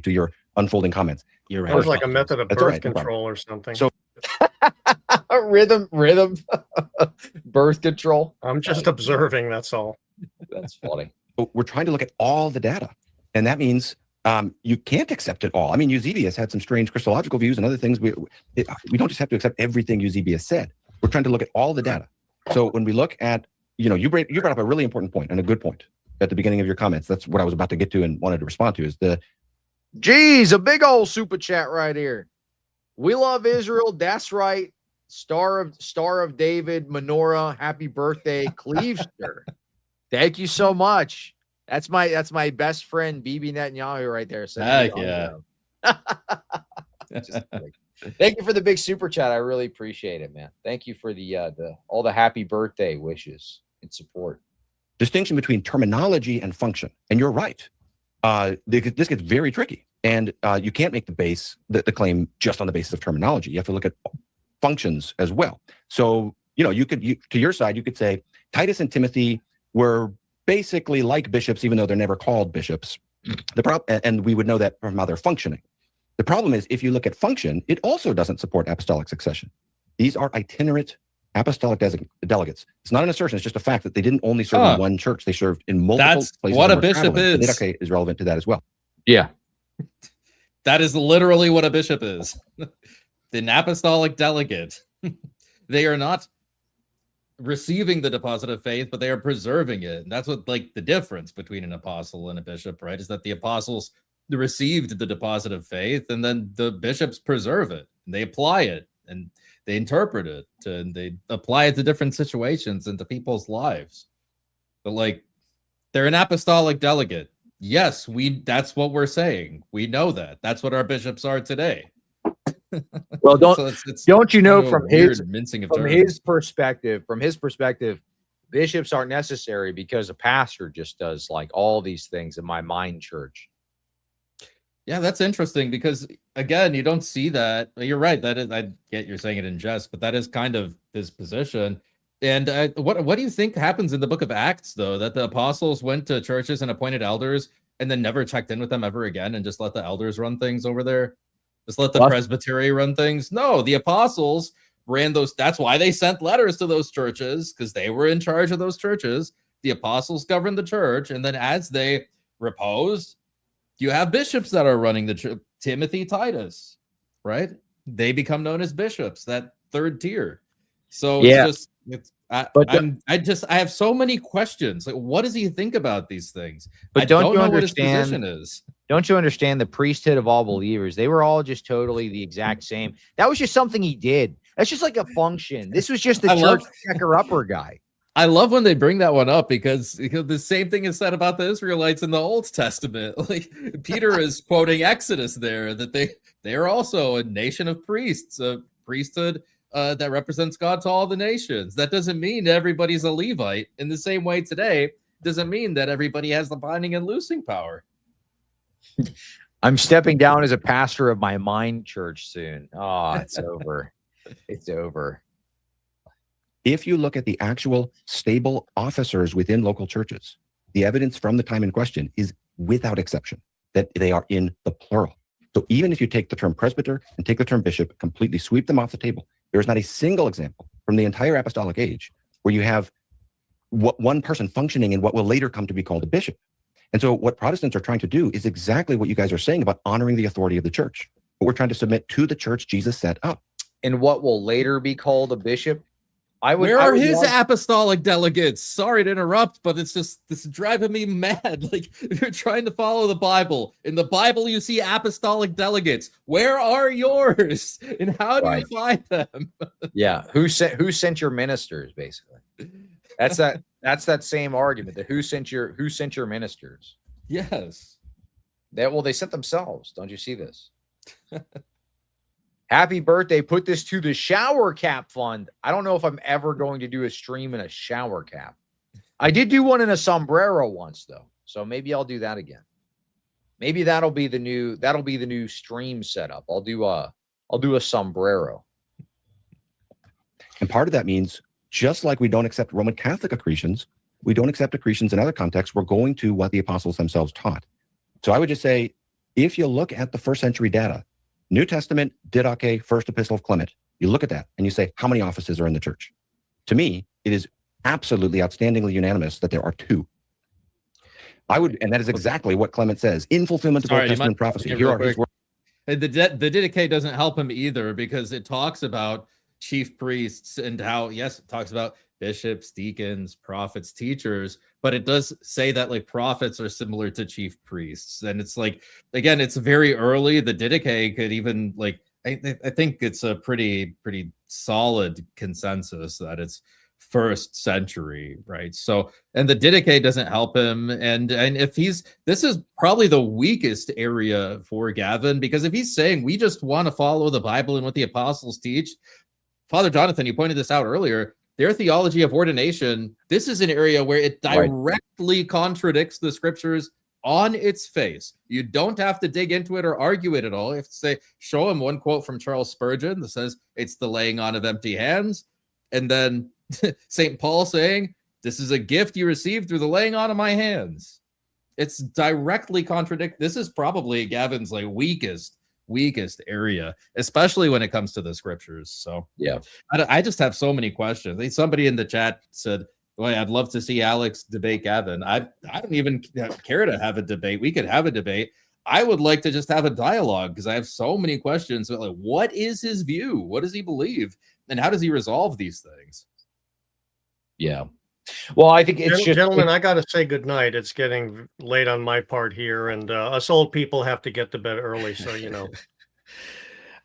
To your unfolding comments. You're right. Sounds like a method of birth control or something. So rhythm birth control. I'm just observing. That's all. That's funny. We're trying to look at all the data, and that means you can't accept it all. I mean, Eusebius had some strange Christological views and other things. We don't just have to accept everything Eusebius said. We're trying to look at all the data. So when we look at, you brought up a really important point and a good point at the beginning of your comments. That's what I was about to get to and wanted to respond to is Geez, a big old super chat right here. We love Israel. That's right. Star of David, Menorah. Happy birthday, Cleavester. Thank you so much. That's my best friend, Bibi Netanyahu, right there. So heck yeah. Thank you for the big super chat. I really appreciate it, man. Thank you for all the happy birthday wishes and support. Distinction between terminology and function. And you're right. This gets very tricky. And you can't make the claim just on the basis of terminology. You have to look at functions as well. So, to your side, you could say Titus and Timothy were basically like bishops, even though they're never called bishops. And we would know that from how they're functioning. The problem is, if you look at function, it also doesn't support apostolic succession. These are itinerant apostolic delegates. It's not an assertion. It's just a fact that they didn't only serve in one church. They served in multiple places. What a bishop is. Didache is relevant to that as well. Yeah. That is literally what a bishop is. An apostolic delegate. They are not receiving the deposit of faith, but they are preserving it. And that's what the difference between an apostle and a bishop, right? Is that the apostles received the deposit of faith and then the bishops preserve it and they apply it and they interpret it and they apply it to different situations and to people's lives. But they're an apostolic delegate. Yes, that's what we're saying. We know that. That's what our bishops are today. Well, don't you know from his perspective, bishops aren't necessary because a pastor just does all these things in my mind church. Yeah, that's interesting because again, you don't see that. You're right. I get you're saying it in jest, but that is kind of his position. And what do you think happens in the book of Acts, though, that the apostles went to churches and appointed elders and then never checked in with them ever again and just let the elders run things over there? Just let the presbytery run things? No, the apostles ran those. That's why they sent letters to those churches, because they were in charge of those churches. The apostles governed the church. And then as they reposed, you have bishops that are running the church. Timothy, Titus, right? They become known as bishops, that third tier. So I have so many questions. What does he think about these things? But I don't know what his position is. Don't you understand the priesthood of all believers? They were all just totally the exact same. That was just something he did. That's just like a function. This was just the church checker-upper guy. I love when they bring that one up because the same thing is said about the Israelites in the Old Testament. Like Peter is quoting Exodus there, that they are also a nation of priests, a priesthood that represents God to all the nations. That doesn't mean everybody's a Levite. In the same way today, doesn't mean that everybody has the binding and loosing power. I'm stepping down as a pastor of my mind church soon. Oh, it's over. It's over. If you look at the actual stable officers within local churches, the evidence from the time in question is without exception that they are in the plural. So even if you take the term presbyter and take the term bishop, completely sweep them off the table, there is not a single example from the entire apostolic age where you have one person functioning in what will later come to be called a bishop. And so what Protestants are trying to do is exactly what you guys are saying about honoring the authority of the church. But we're trying to submit to the church Jesus set up. And what will later be called a bishop? Where are his apostolic delegates? Sorry to interrupt, but this is driving me mad. Like, you're trying to follow the Bible. In the Bible, you see apostolic delegates. Where are yours? And how do you find them? Yeah. Who sent your ministers, basically? That's that same argument that who sent your ministers? Yes. They sent themselves. Don't you see this? Happy birthday. Put this to the shower cap fund. I don't know if I'm ever going to do a stream in a shower cap. I did do one in a sombrero once though. So maybe I'll do that again. Maybe that'll be the new stream setup. I'll do a sombrero. And part of that means just like we don't accept Roman Catholic accretions, we don't accept accretions in other contexts. We're going to what the apostles themselves taught. So I would just say, if you look at the first century data, New Testament, Didache, First Epistle of Clement, you look at that and you say, how many offices are in the church? To me, it is absolutely outstandingly unanimous that there are 2. And that is exactly what Clement says, in fulfillment of Old Testament prophecy. Here are his words. The Didache doesn't help him either because it talks about chief priests and how, yes, it talks about bishops, deacons, prophets, teachers, but it does say that like prophets are similar to chief priests. And it's like, again, it's very early. The Didache could even like, I think it's a pretty solid consensus that it's first century, right? So, and the Didache doesn't help him. And if this is probably the weakest area for Gavin, because if he's saying we just want to follow the Bible and what the apostles teach, Father Jonathan, you pointed this out earlier, their theology of ordination, this is an area where it directly contradicts the scriptures on its face. You don't have to dig into it or argue it at all. You have to say, show him one quote from Charles Spurgeon that says it's the laying on of empty hands. And then St. Paul saying, this is a gift you received through the laying on of my hands. It's directly contradict. This is probably Gavin's like weakest area, especially when it comes to the scriptures. So yeah, I just have so many questions. Somebody in the chat said, boy, I'd love to see Alex debate Gavin. I don't even care to have a debate. We could have a debate. I would like to just have a dialogue because I have so many questions about like, what is his view? What does he believe? And how does he resolve these things? Yeah. Well, I think it's gentlemen, I got to say goodnight. It's getting late on my part here, and us old people have to get to bed early. So, you know,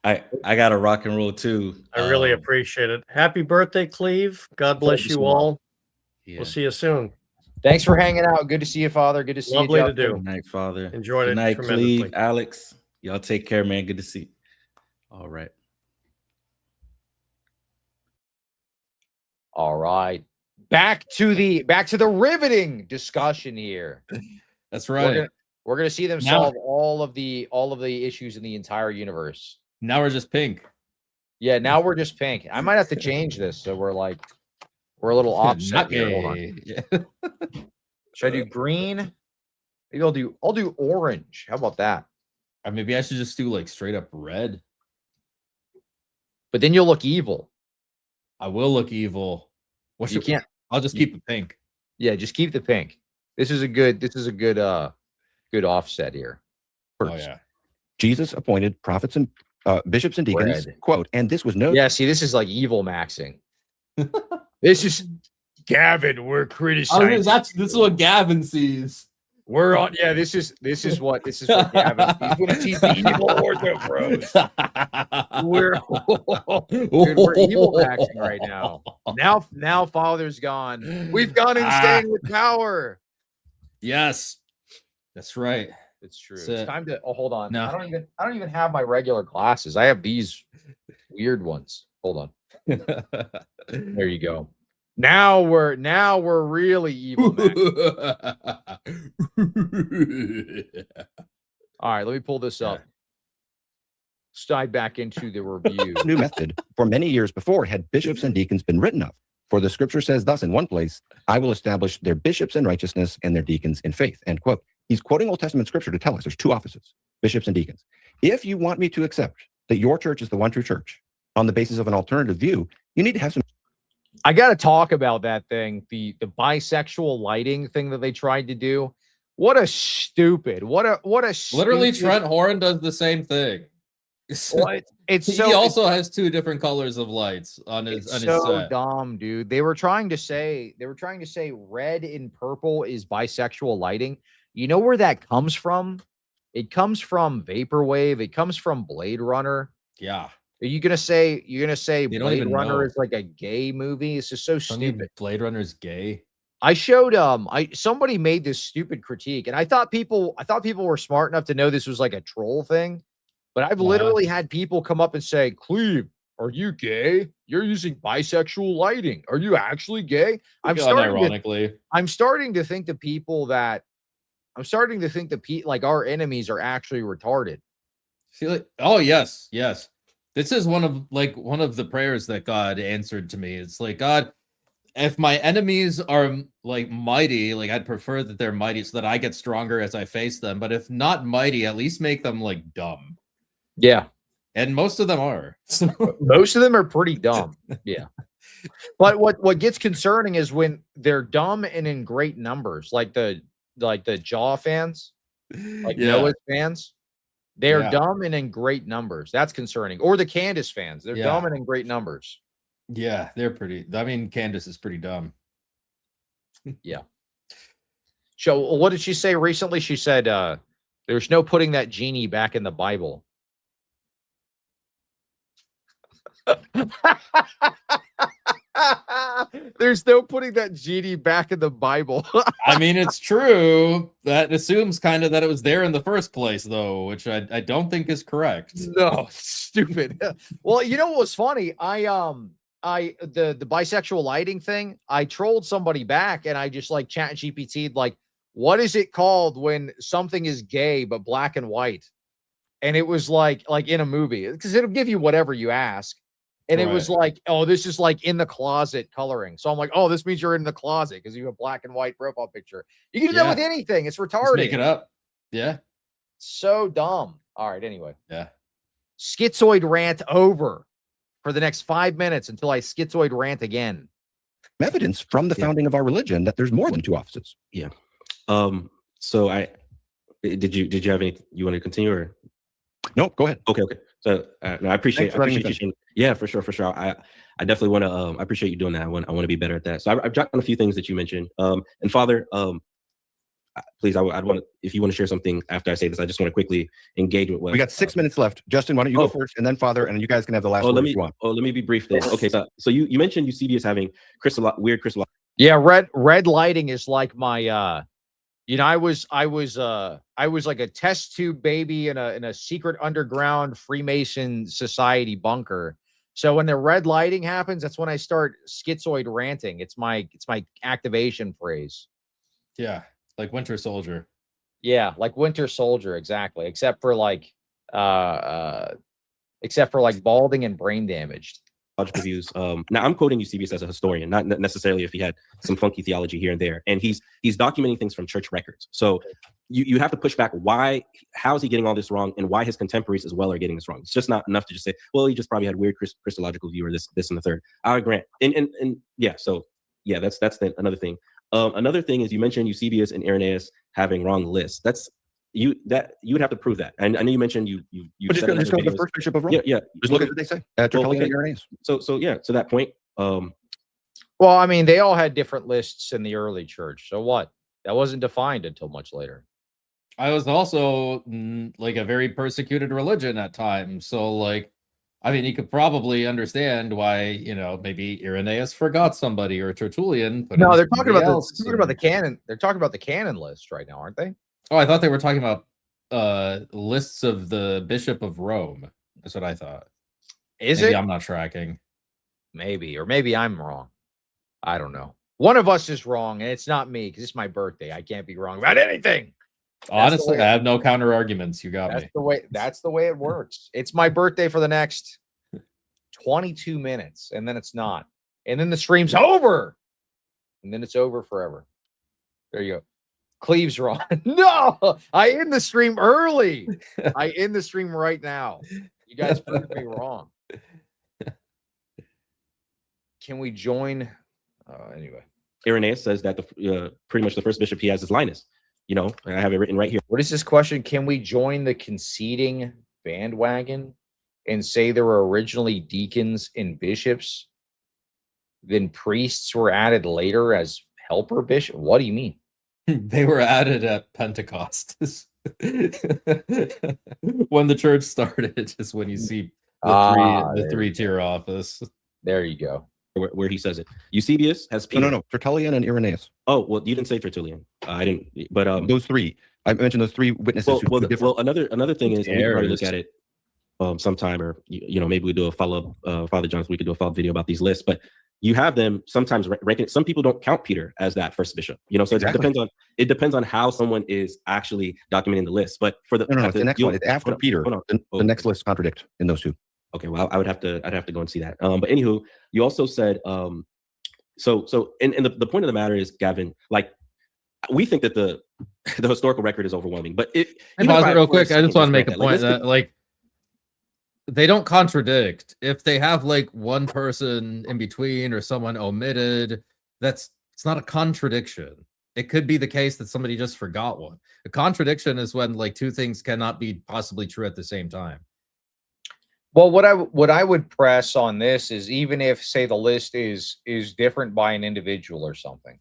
I got to rock and roll too. I really appreciate it. Happy birthday, Cleve. God bless you all. Yeah. We'll see you soon. Thanks for hanging out. Good to see you, Father. Good to see you. Lovely to do. Good night, Father. Enjoyed it. Good night, tremendously. Cleve, Alex. Y'all take care, man. Good to see you. All right. All right. Back to the riveting discussion here. That's right. We're gonna see them solve all of the issues in the entire universe. Now we're just pink. Yeah, now we're just pink. I might have to change this so we're a little offset here. Hold on. Yeah. Should I do green? Maybe I'll do orange. How about that? Or maybe I should just do like straight up red. But then you'll look evil. I will look evil. You can't. I'll just keep the pink. Yeah, just keep the pink. This is a good good offset here. First, yeah. Jesus appointed prophets and bishops and deacons, quote, and this was no. Yeah, see, this is like evil maxing. This is Gavin. We're criticizing. This is what Gavin sees. We're on. Yeah, this is what Gavin. He's gonna teach the evil ortho bros. Dude, we're evil maxing right now. Now Father's gone. We've gone insane with power. Yes, that's right. It's true. That's It's it. time to. Oh, hold on. No. I don't even have my regular glasses. I have these weird ones. Hold on. There you go. Now we're really evil. Max. All right, let me pull this up. Let's dive back into the review. New method for many years before had bishops and deacons been written of. For the scripture says thus in one place, I will establish their bishops in righteousness and their deacons in faith. End quote. He's quoting Old Testament scripture to tell us there's two offices, bishops and deacons. If you want me to accept that your church is the one true church on the basis of an alternative view, you need to have some. I got to talk about that thing, the bisexual lighting thing that they tried to do. What a stupid. Literally, Trent Horn does the same thing. Well, it's so, he also has two different colors of lights on his set. Dumb, dude. They were trying to say red and purple is bisexual lighting. You know where that comes from? It comes from Vaporwave. It comes from Blade Runner. Yeah. Are you gonna say They don't Blade even Runner know. is like a gay movie? It's just so stupid. Blade Runner is gay. I showed somebody made this stupid critique, and I thought people were smart enough to know this was like a troll thing. But I've literally had people come up and say, Cleve, are you gay? You're using bisexual lighting. Are you actually gay? I'm starting to think the people that like our enemies are actually retarded. See, like, oh yes. This is one of the prayers that God answered to me. It's like, God, if my enemies are like mighty, like I'd prefer that they're mighty so that I get stronger as I face them. But if not mighty, at least make them like dumb. Yeah. And most of them are. Most of them are pretty dumb. Yeah. But what gets concerning is when they're dumb and in great numbers, like the Jaw fans, like Noah's fans. They're dumb and in great numbers. That's concerning. Or the Candace fans. They're dumb and in great numbers. Yeah, they're pretty. I mean, Candace is pretty dumb. Yeah. So what did she say recently? She said there's no putting that genie back in the Bible. There's no putting that genie back in the Bible. I mean, it's true. That assumes kind of that it was there in the first place, though, which I don't think is correct. No, stupid. Well, you know what was funny? The bisexual lighting thing, I trolled somebody back and I just like chat GPT'd like, what is it called when something is gay but black and white? And it was like in a movie, because it'll give you whatever you ask. And it was like, oh, this is like in the closet coloring. So I'm like, oh, this means you're in the closet because you have a black and white profile picture. You can do that with anything. It's retarded. Just make it up. Yeah. So dumb. All right. Anyway. Yeah. Schizoid rant over for the next 5 minutes until I schizoid rant again. Evidence from the founding of our religion that there's more than two offices. Yeah. So did you have any, you want to continue or? Nope, go ahead. Okay. So I appreciate you saying, yeah, for sure. I definitely want to, I appreciate you doing that. I want to be better at that. So I've jotted down a few things that you mentioned. And Father, please, I'd want to, if you want to share something after I say this, I just want to quickly engage with what we got 6 minutes left. Justin, why don't you go first, and then Father, and you guys can have the last word if you want. Let me be brief then. Okay, so you mentioned Eusebius having weird crystal. Yeah, red lighting is like my I was like a test tube baby in a secret underground Freemason society bunker. So when the red lighting happens, that's when I start schizoid ranting. It's my activation phrase. Yeah, like Winter Soldier. Yeah, like Winter Soldier, exactly. Except for like balding and brain damaged. Views. Now I'm quoting Eusebius as a historian, not necessarily if he had some funky theology here and there. And he's documenting things from church records. So you have to push back how is he getting all this wrong, and why his contemporaries as well are getting this wrong. It's just not enough to just say, well, he just probably had weird Christological view or this and the third. I grant. And yeah, so yeah, that's another thing. Another thing is you mentioned Eusebius and Irenaeus having wrong lists. You would have to prove that. And I know you mentioned you but just go to the first bishop of Rome. Yeah. Just look at what they say. Tertullian and Irenaeus. So yeah, to that point. Well, I mean, they all had different lists in the early church. So what? That wasn't defined until much later. I was also like a very persecuted religion at times. So like, I mean, you could probably understand why, you know, maybe Irenaeus forgot somebody or Tertullian. Put No, in they're talking somebody about else they're talking about the canon. They're talking about the canon list right now, aren't they? Oh, I thought they were talking about lists of the Bishop of Rome. That's what I thought. Maybe I'm not tracking. Maybe, or maybe I'm wrong. I don't know. One of us is wrong, and it's not me because it's my birthday. I can't be wrong about anything. Honestly, I have no counter arguments. You got me. That's the way it works. It's my birthday for the next 22 minutes, and then it's not. And then the stream's over. And then it's over forever. There you go. Cleve's wrong. No, I end the stream early. I end the stream right now. You guys proved me wrong. Can we join? Anyway. Irenaeus says that the pretty much the first bishop he has is Linus. You know, I have it written right here. What is this question? Can we join the conceding bandwagon and say there were originally deacons and bishops, then priests were added later as helper bishop? What do you mean? They were added at Pentecost. When the church started is when you see the three-tier office. There you go. Where he says it. Eusebius has Peter. No. Tertullian and Irenaeus. Oh, well, you didn't say Tertullian. I didn't, but those three. I mentioned those three witnesses. Well, another thing is, we can probably look at it sometime, or you know, maybe we do a follow-up. Father Jonathan, we could do a follow-up video about these lists, but you have them sometimes ranking. Some people don't count Peter as that first bishop. You know, so it depends on how someone is actually documenting the list. But for the the next one, it's after Peter. The next list contradict in those two. Okay, well, I'd have to go and see that. But anywho, you also said and the point of the matter is, Gavin, like, we think that the historical record is overwhelming, but it. Pause it real quick. I just want to make a point that like they don't contradict. If they have like one person in between or someone omitted, it's not a contradiction. It could be the case that somebody just forgot one. A contradiction is when like two things cannot be possibly true at the same time. Well, what I would press on this is, even if, say, the list is different by an individual or something,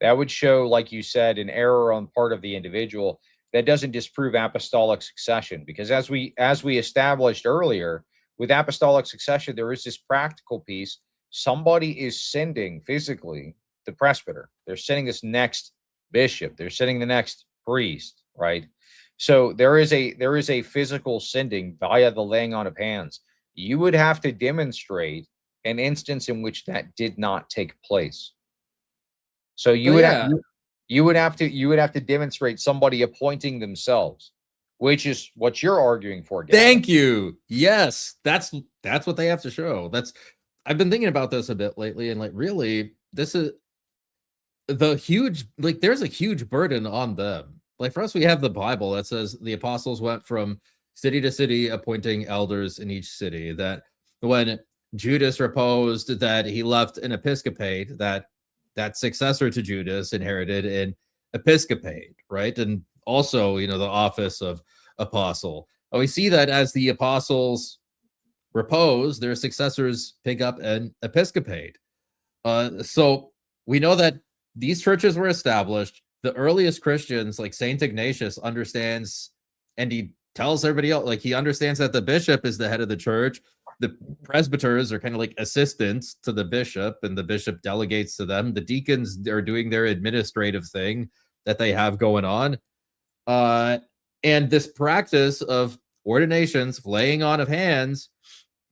that would show, like you said, an error on part of the individual. That doesn't disprove apostolic succession, because as we established earlier, with apostolic succession, there is this practical piece. Somebody is sending physically the presbyter. They're sending this next bishop. They're sending the next priest, right? So there is a physical sending via the laying on of hands. You would have to demonstrate an instance in which that did not take place. So you would have to demonstrate somebody appointing themselves, which is what you're arguing for. Gavin. Thank you. Yes, that's what they have to show. I've been thinking about this a bit lately, and like, really, this is the huge, like, there's a huge burden on them. Like, for us, we have the Bible that says the apostles went from city to city appointing elders in each city. That when Judas reposed, that he left an episcopate, that successor to Judas inherited an episcopate, right? And also, you know, the office of apostle. We see that as the apostles repose, their successors pick up an episcopate. So we know that these churches were established. The earliest Christians, like Saint Ignatius, understands, and he tells everybody else, like, he understands that the bishop is the head of the church. The presbyters are kind of like assistants to the bishop, and the bishop delegates to them. The deacons are doing their administrative thing that they have going on. And this practice of ordinations, laying on of hands,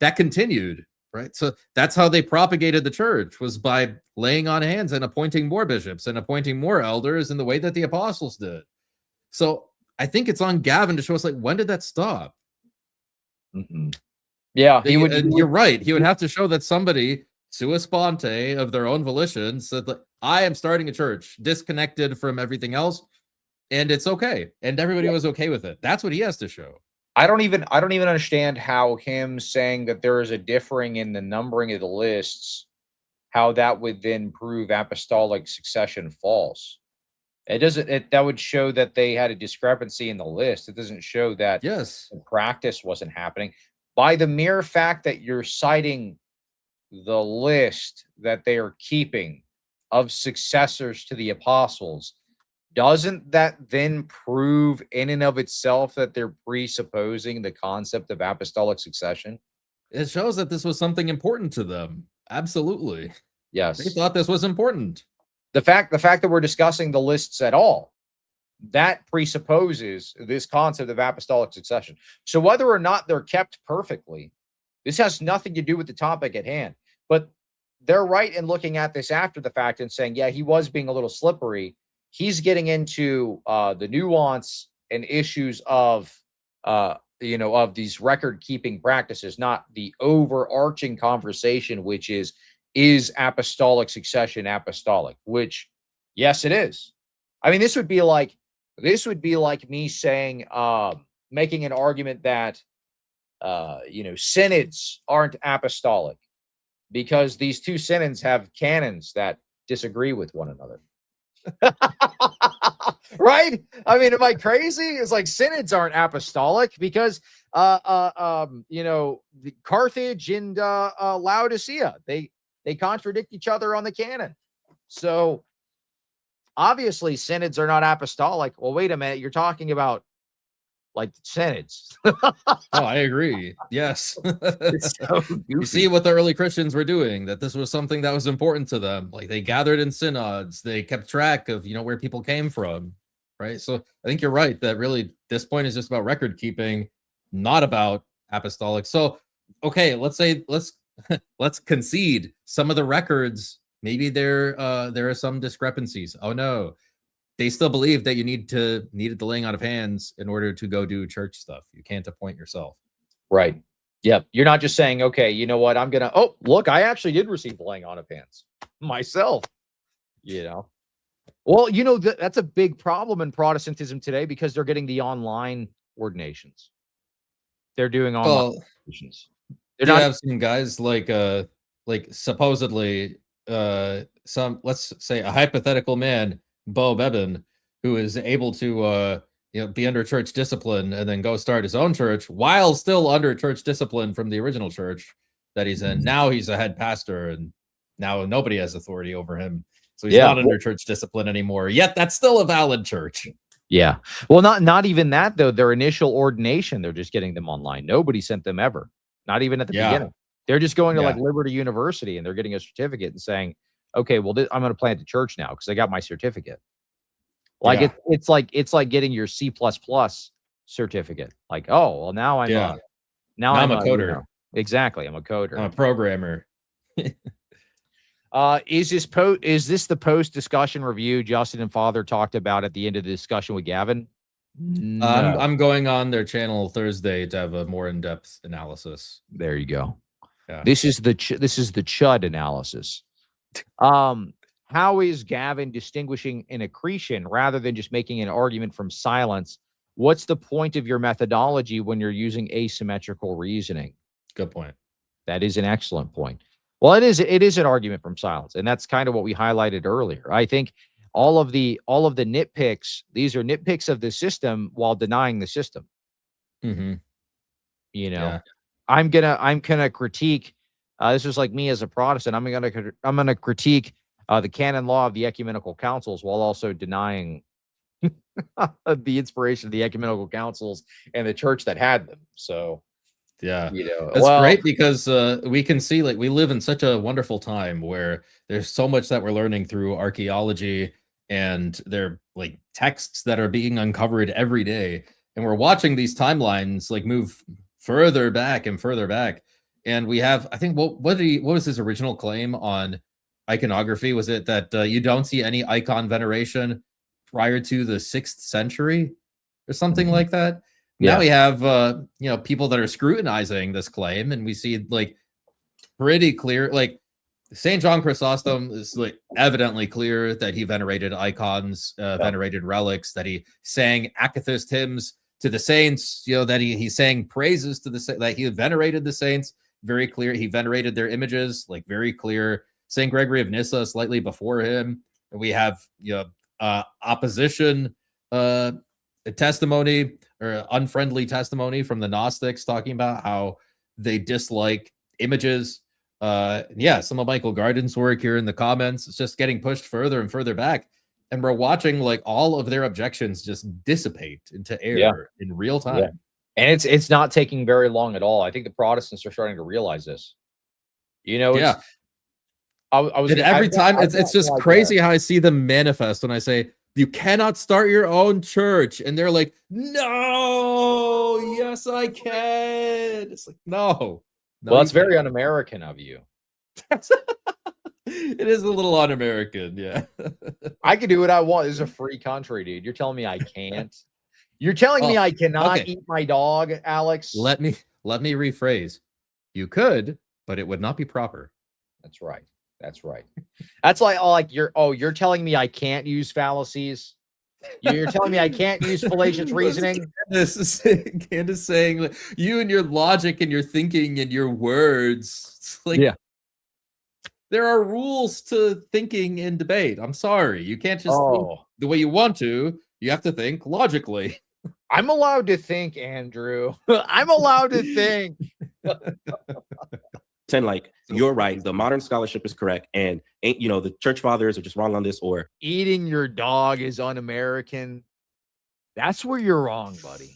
that continued, right? So that's how they propagated the church, was by laying on hands and appointing more bishops and appointing more elders in the way that the apostles did. So I think it's on Gavin to show us, like, when did that stop? Mm-hmm. Yeah, you're right. He would have to show that somebody, sua sponte, of their own volition, said, like, I am starting a church disconnected from everything else, and it's okay, and everybody was okay with it. That's what he has to show. I don't even understand how him saying that there is a differing in the numbering of the lists, how that would then prove apostolic succession false. It doesn't. That would show that they had a discrepancy in the list. It doesn't show that the practice wasn't happening. By the mere fact that you're citing the list that they are keeping of successors to the apostles, doesn't that then prove in and of itself that they're presupposing the concept of apostolic succession? It shows that this was something important to them. Absolutely. Yes. They thought this was important. The fact that we're discussing the lists at all, that presupposes this concept of apostolic succession. So whether or not they're kept perfectly, this has nothing to do with the topic at hand. But they're right in looking at this after the fact and saying, yeah, he was being a little slippery. He's getting into the nuance and issues of of these record keeping practices, not the overarching conversation, which is apostolic succession apostolic, which yes, it is. I mean, this would be like me saying, making an argument that synods aren't apostolic because these two synods have canons that disagree with one another. Right? I mean, am I crazy? It's like synods aren't apostolic because the Carthage and Laodicea, they contradict each other on the canon. So obviously synods are not apostolic. Well, wait a minute, you're talking about like synods. Oh, I agree. Yes. So you see what the early Christians were doing, that this was something that was important to them. Like they gathered in synods, they kept track of, where people came from. Right. So I think you're right that really this point is just about record keeping, not about apostolic. So, okay, let's concede some of the records. Maybe there are some discrepancies. Oh no. They still believe that you needed the laying on of hands in order to go do church stuff. You can't appoint yourself. Right. Yep. You're not just saying, okay, you know what? Oh, look, I actually did receive the laying on of hands myself. Well, that's a big problem in Protestantism today because they're getting the online ordinations. They're doing online ordinations. They have some guys like supposedly some, let's say a hypothetical man, Bo Beban, who is able to be under church discipline and then go start his own church while still under church discipline from the original church that he's in. Now he's a head pastor and now nobody has authority over him. So he's not under church discipline anymore. Yet that's still a valid church. Yeah. Well, not even that though. Their initial ordination, they're just getting them online. Nobody sent them ever. Not even at the beginning. They're just going to like Liberty University and they're getting a certificate and saying, okay, well, I'm going to plant a church now because I got my certificate. Like it's like getting your C++ certificate. Like, oh, well, now I'm a coder. Exactly, I'm a coder. I'm a programmer. Is this the post discussion review Justin and Father talked about at the end of the discussion with Gavin? No. I'm going on their channel Thursday to have a more in-depth analysis. There you go. Yeah. This is the chud analysis. How is Gavin distinguishing an accretion rather than just making an argument from silence? What's the point of your methodology when you're using asymmetrical reasoning? Good point. That is an excellent point. Well, it is an argument from silence, and that's kind of what we highlighted earlier. I think all of the nitpicks, these are nitpicks of the system while denying the system. Mm-hmm. I'm gonna critique. This is like me as a Protestant. I'm gonna critique the canon law of the ecumenical councils while also denying the inspiration of the ecumenical councils and the church that had them. So, it's great because we can see like we live in such a wonderful time where there's so much that we're learning through archaeology and there like texts that are being uncovered every day, and we're watching these timelines like move further back and further back. And we have, I think, what was his original claim on iconography? Was it that you don't see any icon veneration prior to the 6th century or something like that? Yeah. Now we have people that are scrutinizing this claim, and we see like pretty clear, like St. John Chrysostom is like evidently clear that he venerated icons, venerated relics, that he sang akathist hymns to the saints, that he sang praises to the that he venerated the saints. Very clear. He venerated their images, like very clear. St. Gregory of Nyssa slightly before him. And we have opposition testimony or unfriendly testimony from the Gnostics talking about how they dislike images. Some of Michael Garden's work here in the comments. It's just getting pushed further and further back. and we're watching like all of their objections just dissipate into air Yeah. in real time. Yeah. And it's not taking very long at all. I think the Protestants are starting to realize this. You know, Yeah. I was And every time it's just crazy how I see them manifest when I say you cannot start your own church, and they're like, no, yes I can. It's like no. Well, it's very un-American of you. It is a little un-American, yeah. I can do what I want. This is a free country, dude. You're telling me I can't? You're telling me I cannot eat my dog, Alex? Let me rephrase. You could, but it would not be proper. That's right. That's right. That's like you're telling me I can't use fallacies. You're telling me I can't use fallacious reasoning. Candace saying like, you and your logic and your thinking and your words. It's like, yeah. There are rules to thinking and debate. I'm sorry. You can't just think the way you want to. You have to think logically. I'm allowed to think, Andrew. I'm allowed to think. Like, you're right. The modern scholarship is correct. And the church fathers are just wrong on this, or eating your dog is un-American. That's where you're wrong, buddy.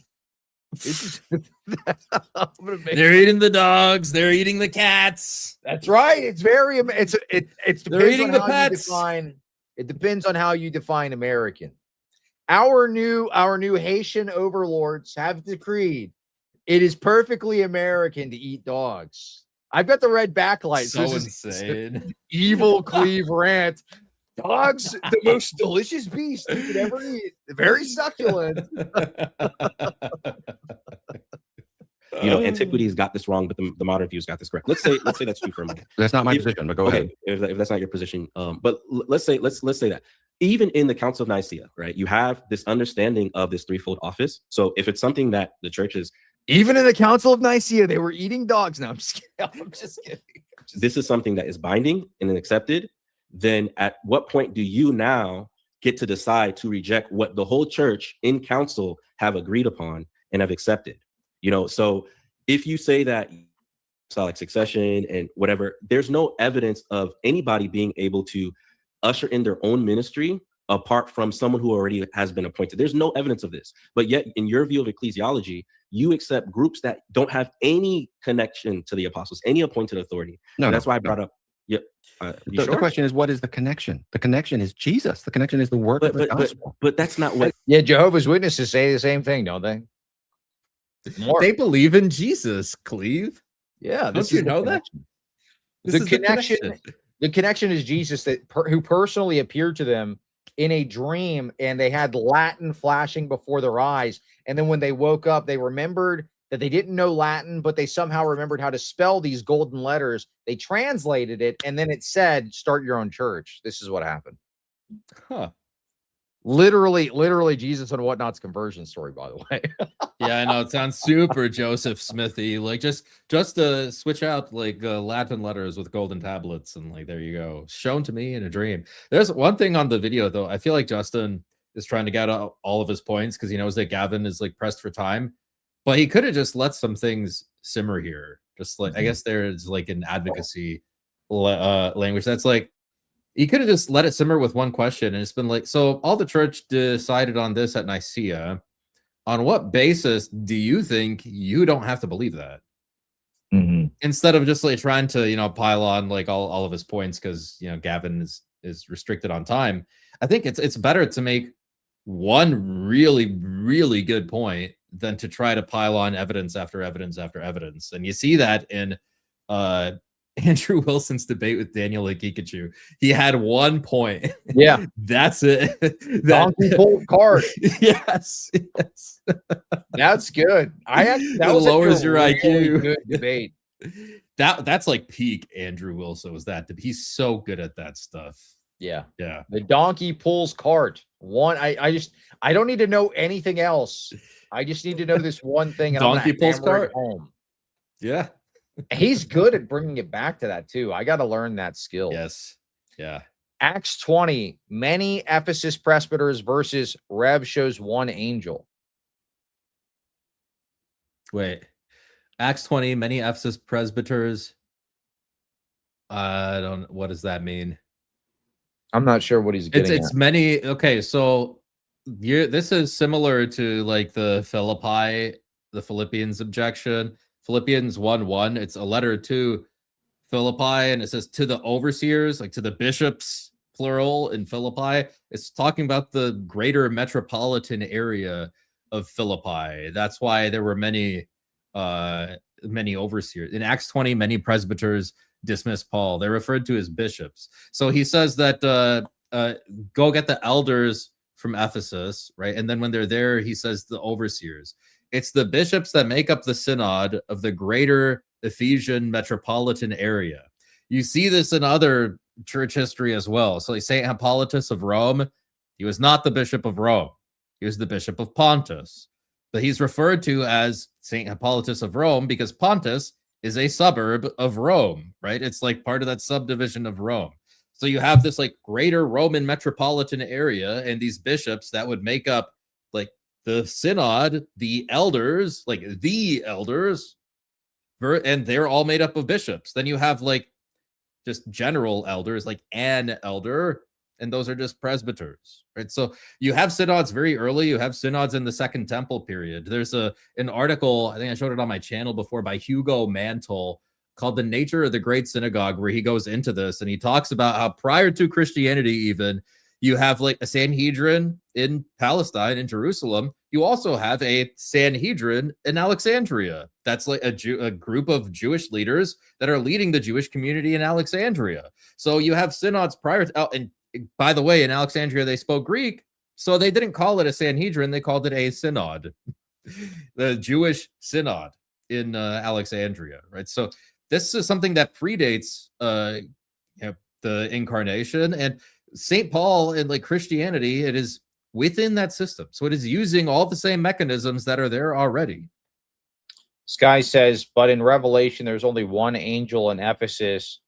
They're eating the dogs. They're eating the cats. That's right. It's very. It's they're eating the pets. It depends on how you define American. Our new Haitian overlords have decreed it is perfectly American to eat dogs. I've got the red backlight. So insane. Evil Cleve rant. Dogs, the most delicious beast you could ever eat. Very succulent. Antiquities got this wrong, but the modern views got this correct. Let's say that's true for a moment. That's not my position, but go ahead. If that's not your position, but let's say that even in the Council of Nicaea, right, you have this understanding of this threefold office. So if it's something that the church is, even in the Council of Nicaea, they were eating dogs. Now I'm just kidding. This is something that is binding and accepted. Then at what point do you now get to decide to reject what the whole church in council have agreed upon and have accepted? So if you say that apostolic succession and whatever, there's no evidence of anybody being able to usher in their own ministry apart from someone who already has been appointed. There's no evidence of this. But yet, in your view of ecclesiology, you accept groups that don't have any connection to the apostles, any appointed authority. That's why I brought up. Yeah. The question is, what is the connection? The connection is Jesus. The connection is the work of the gospel. But that's not what. Yeah, Jehovah's Witnesses say the same thing, don't they? They believe in Jesus, Cleve. Yeah, don't you know that? The connection is Jesus who personally appeared to them in a dream, and they had Latin flashing before their eyes. And then when they woke up, they remembered that they didn't know Latin, but they somehow remembered how to spell these golden letters. They translated it, and then it said, "Start your own church." This is what happened. Huh. Literally Jesus and Whatnot's conversion story, by the way. Yeah, I know. It sounds super Joseph Smithy. Like just to switch out like Latin letters with golden tablets, and like there you go. Shown to me in a dream. There's one thing on the video though. I feel like Justin is trying to get out all of his points because he knows that Gavin is like pressed for time, but he could have just let some things simmer here. Just like I guess there's like an advocacy language that's like. He could have just let it simmer with one question, and it's been like, so all the church decided on this at Nicaea. On what basis do you think you don't have to believe that? Mm-hmm. Instead of just like trying to, pile on like all of his points because, Gavin is restricted on time. I think it's better to make one really, really good point than to try to pile on evidence after evidence after evidence. And you see that in Andrew Wilson's debate with Daniel Ikikachu. He had one point. Yeah. That's it. Donkey pulled card. Yes. That's good. That lowers your really IQ. Good debate. That's like peak Andrew Wilson was that. He's so good at that stuff. Yeah. Yeah. The donkey pulls cart. One, I don't need to know anything else. I just need to know this one thing. And Donkey pulls cart. Home. Yeah. He's good at bringing it back to that too. I got to learn that skill. Yes. Yeah. Acts 20, many Ephesus presbyters versus Rev shows one angel. Wait. Acts 20, many Ephesus presbyters. What does that mean? I'm not sure what he's getting It's at. many. Okay, so this is similar to like the Philippians objection. Philippians 1:1. It's a letter to Philippi, and it says to the overseers, like to the bishops, plural in Philippi. It's talking about the greater metropolitan area of Philippi. That's why there were many overseers. In Acts 20, many presbyters dismissed Paul. They're referred to as bishops. So he says that go get the elders from Ephesus, right? And then when they're there, he says the overseers. It's the bishops that make up the synod of the greater Ephesian metropolitan area. You see this in other church history as well. So like St. Hippolytus of Rome, he was not the bishop of Rome. He was the bishop of Pontus. But he's referred to as St. Hippolytus of Rome because Pontus is a suburb of Rome, right? It's like part of that subdivision of Rome. So you have this like greater Roman metropolitan area and these bishops that would make up like the synod, the elders, and they're all made up of bishops. Then you have like just general elders, like an elder, and those are just presbyters, right? So you have synods very early. You have synods in the Second Temple period. There's an article, I think I showed it on my channel before, by Hugo Mantel called The Nature of the Great Synagogue, where he goes into this and he talks about how prior to Christianity even, you have like a Sanhedrin in Palestine, in Jerusalem. You also have a Sanhedrin in Alexandria. That's like a group of Jewish leaders that are leading the Jewish community in Alexandria. So you have synods prior to, and by the way, in Alexandria, they spoke Greek. So they didn't call it a Sanhedrin. They called it a synod, the Jewish synod in Alexandria, right? So this is something that predates the incarnation, and St. Paul and like Christianity, it is within that system. So it is using all the same mechanisms that are there already. Sky says, but in Revelation, there's only one angel in Ephesus.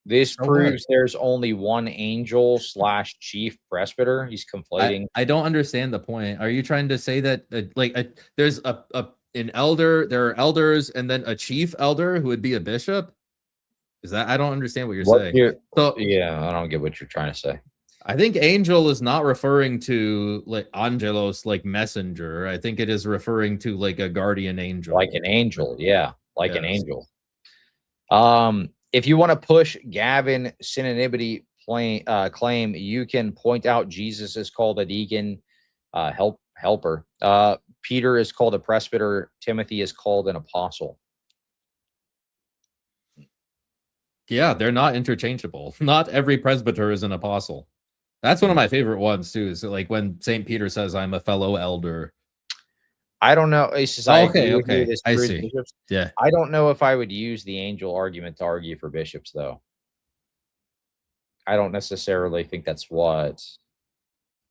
This proves there's only one angel / chief presbyter. He's conflating. I don't understand the point. Are you trying to say that there's an elder, there are elders, and then a chief elder who would be a bishop? Is that, I don't understand what you're saying. Yeah, I don't get what you're trying to say. I think angel is not referring to like angelos, like messenger. I think it is referring to like a guardian angel. Like an angel, yeah. Like an angel. If you want to push Gavin synonymity claim, you can point out Jesus is called a deacon, helper. Peter is called a presbyter. Timothy is called an apostle. Yeah, they're not interchangeable. Not every presbyter is an apostle. That's one of my favorite ones too. So like when St. Peter says, I'm a fellow elder. I don't know. It's just, okay. I see. Bishops. Yeah. I don't know if I would use the angel argument to argue for bishops, though. I don't necessarily think that's what.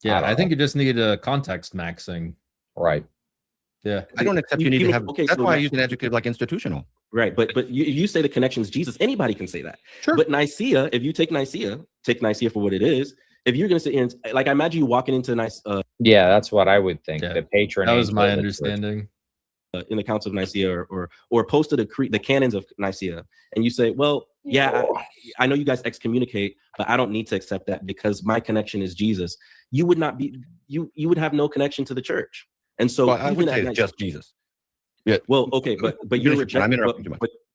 Yeah, I think you just need a context maxing. Right. Yeah. I don't accept you need to have. That's why I use an adjective like institutional. Right, but you say the connection is Jesus. Anybody can say that. Sure. But Nicaea, if you take Nicaea for what it is. If you're going to sit here and like, I imagine you walking into Nicaea. Yeah, that's what I would think. Yeah. The patron. That was my understanding. In the Council of Nicaea, or posted the canons of Nicaea, and you say, well, yeah, I know you guys excommunicate, but I don't need to accept that because my connection is Jesus. You would not be. You would have no connection to the church, and so I would say it's just Jesus. Yeah. Well, okay, but you're rejecting. I'm interrupting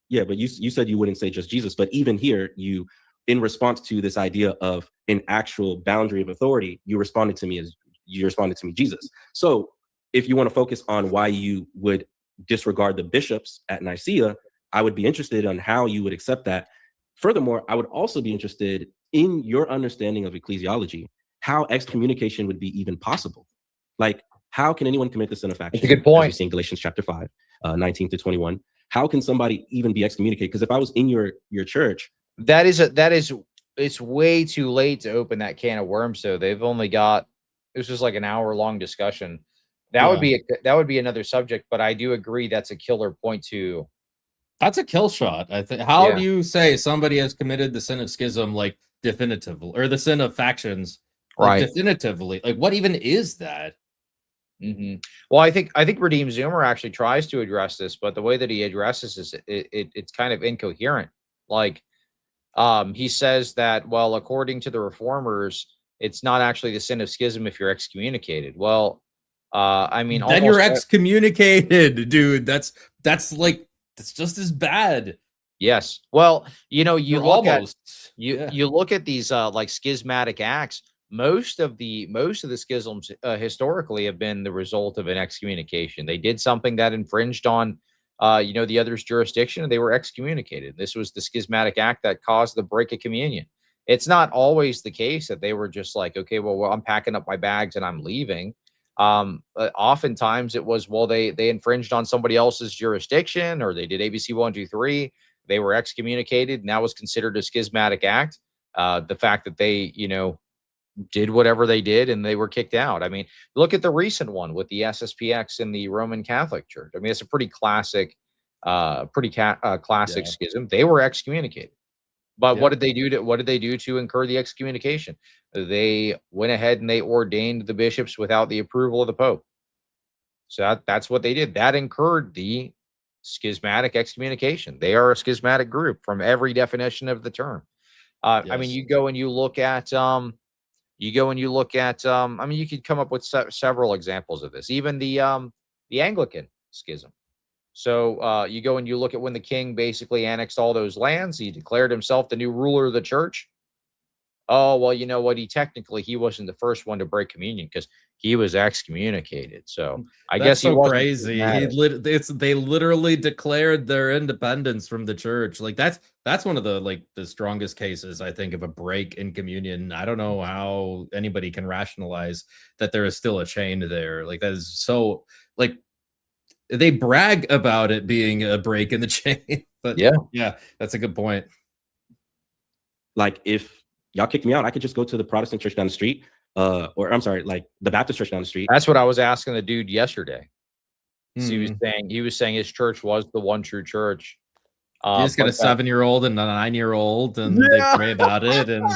you. But you said you wouldn't say just Jesus, but even here you. In response to this idea of an actual boundary of authority, you responded to me Jesus. So if you want to focus on why you would disregard the bishops at Nicaea, I would be interested on how you would accept that. Furthermore, I would also be interested in your understanding of ecclesiology, how excommunication would be even possible. Like, how can anyone commit the sin of faction? That's a good point. As we see in Galatians chapter 5, 19 to 21. How can somebody even be excommunicated? Because if I was in your church, it's way too late to open that can of worms. So they've only got, this was like an hour-long discussion. That would be another subject, but I do agree that's a killer point too. That's a kill shot. I think. How do you say somebody has committed the sin of schism like definitively, or the sin of factions like, definitively? Like, what even is that? Mm-hmm. Well, I think Redeemed Zoomer actually tries to address this, but the way that he addresses this, it's kind of incoherent. Like, He says that, well, according to the reformers, it's not actually the sin of schism if you're excommunicated. Well, I mean, then you're excommunicated, dude. That's just as bad. Yes. Well, you know, you You're look almost, at you look at these like schismatic acts. Most of the schisms historically have been the result of an excommunication. They did something that infringed on you know, the other's jurisdiction, and they were excommunicated. This was the schismatic act that caused the break of communion. It's not always the case that they were just like, okay, well, I'm packing up my bags and I'm leaving. Oftentimes it was, well, they infringed on somebody else's jurisdiction, or they did ABC 1, 2, 3. They were excommunicated, and that was considered a schismatic act. The fact that they, you know, did whatever they did and they were kicked out. I mean, look at the recent one with the SSPX in the Roman Catholic Church. I mean, it's a pretty classic, classic schism. They were excommunicated. But what did they do to incur the excommunication? They went ahead and they ordained the bishops without the approval of the Pope. So that's what they did. That incurred the schismatic excommunication. They are a schismatic group from every definition of the term. I mean, you go and you look at I mean, you could come up with several examples of this. Even the Anglican schism. So you go and you look at when the king basically annexed all those lands. He declared himself the new ruler of the church. Oh, well, you know what? He wasn't the first one to break communion because he was excommunicated. So I guess he wasn't crazy. They literally declared their independence from the church. Like that's one of the the strongest cases, I think, of a break in communion. I don't know how anybody can rationalize that there is still a chain there. Like, that is so, like, they brag about it being a break in the chain. But yeah, that's a good point. Like, if y'all kicked me out, I could just go to the Protestant church down the street, or I'm sorry, like the Baptist church down the street. That's what I was asking the dude yesterday. So he was saying his church was the one true church. You just got a 7-year-old and a 9-year-old, and they pray about it. And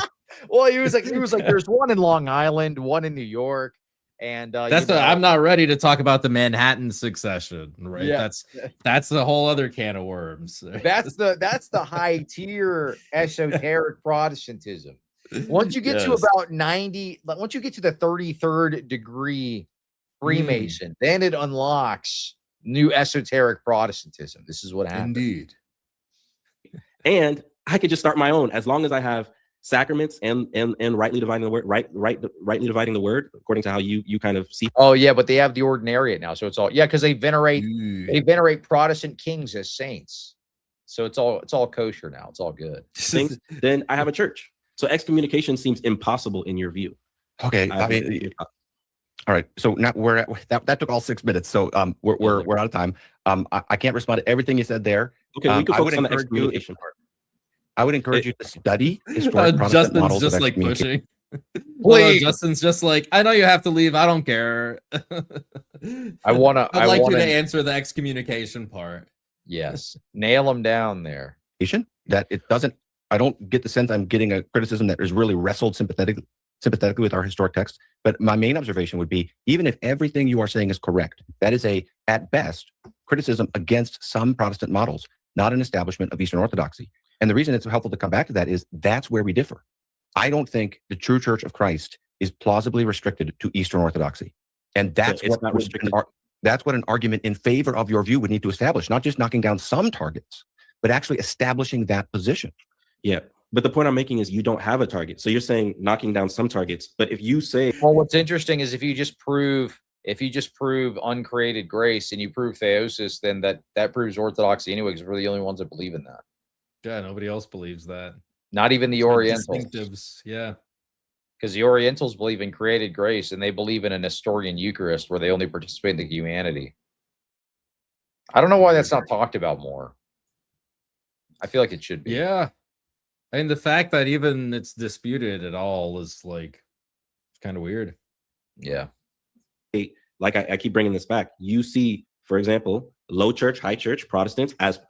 well, he was like, there's one in Long Island, one in New York, and I'm not ready to talk about the Manhattan succession, right? Yeah. That's a whole other can of worms. That's the high tier esoteric Protestantism. Once you get to about 90, once you get to the 33rd degree Freemason, then it unlocks new esoteric Protestantism. This is what happens. Indeed. And I could just start my own, as long as I have sacraments and rightly dividing the word, rightly dividing the word according to how you kind of see. Oh yeah, but they have the ordinariate now, so it's all because they venerate Protestant kings as saints. So it's all kosher now. It's all good. Then I have a church. So excommunication seems impossible in your view. Okay, I mean, all right. So now that took all 6 minutes. So we're out of time. I can't respond to everything you said there. Okay, we can focus on the excommunication part. I would encourage you to study historic Protestant Justin's models just of like excommunication. pushing. Justin's just like, I know you have to leave. I don't care. I'd like you to answer the excommunication part. Yes, nail him down there. That it doesn't. I don't get the sense I'm getting a criticism that is really wrestled sympathetically with our historic text. But my main observation would be, even if everything you are saying is correct, that is at best, criticism against some Protestant models, not an establishment of Eastern Orthodoxy. And the reason it's helpful to come back to that is that's where we differ. I don't think the true Church of Christ is plausibly restricted to Eastern Orthodoxy. And that's that's what an argument in favor of your view would need to establish, not just knocking down some targets, but actually establishing that position. Yeah. But the point I'm making is you don't have a target. So you're saying knocking down some targets. But if you say, well, what's interesting is if you just prove uncreated grace and you prove theosis, then that proves orthodoxy anyway, because we're the only ones that believe in that. Yeah, nobody else believes that. Not even the Orientals. Yeah. Because the Orientals believe in created grace, and they believe in a Nestorian Eucharist where they only participate in the humanity. I don't know why that's not talked about more. I feel like it should be. Yeah. And the fact that even it's disputed at all is like, it's kind of weird. Yeah. Like I keep bringing this back. You see, for example, low church, high church, Protestants as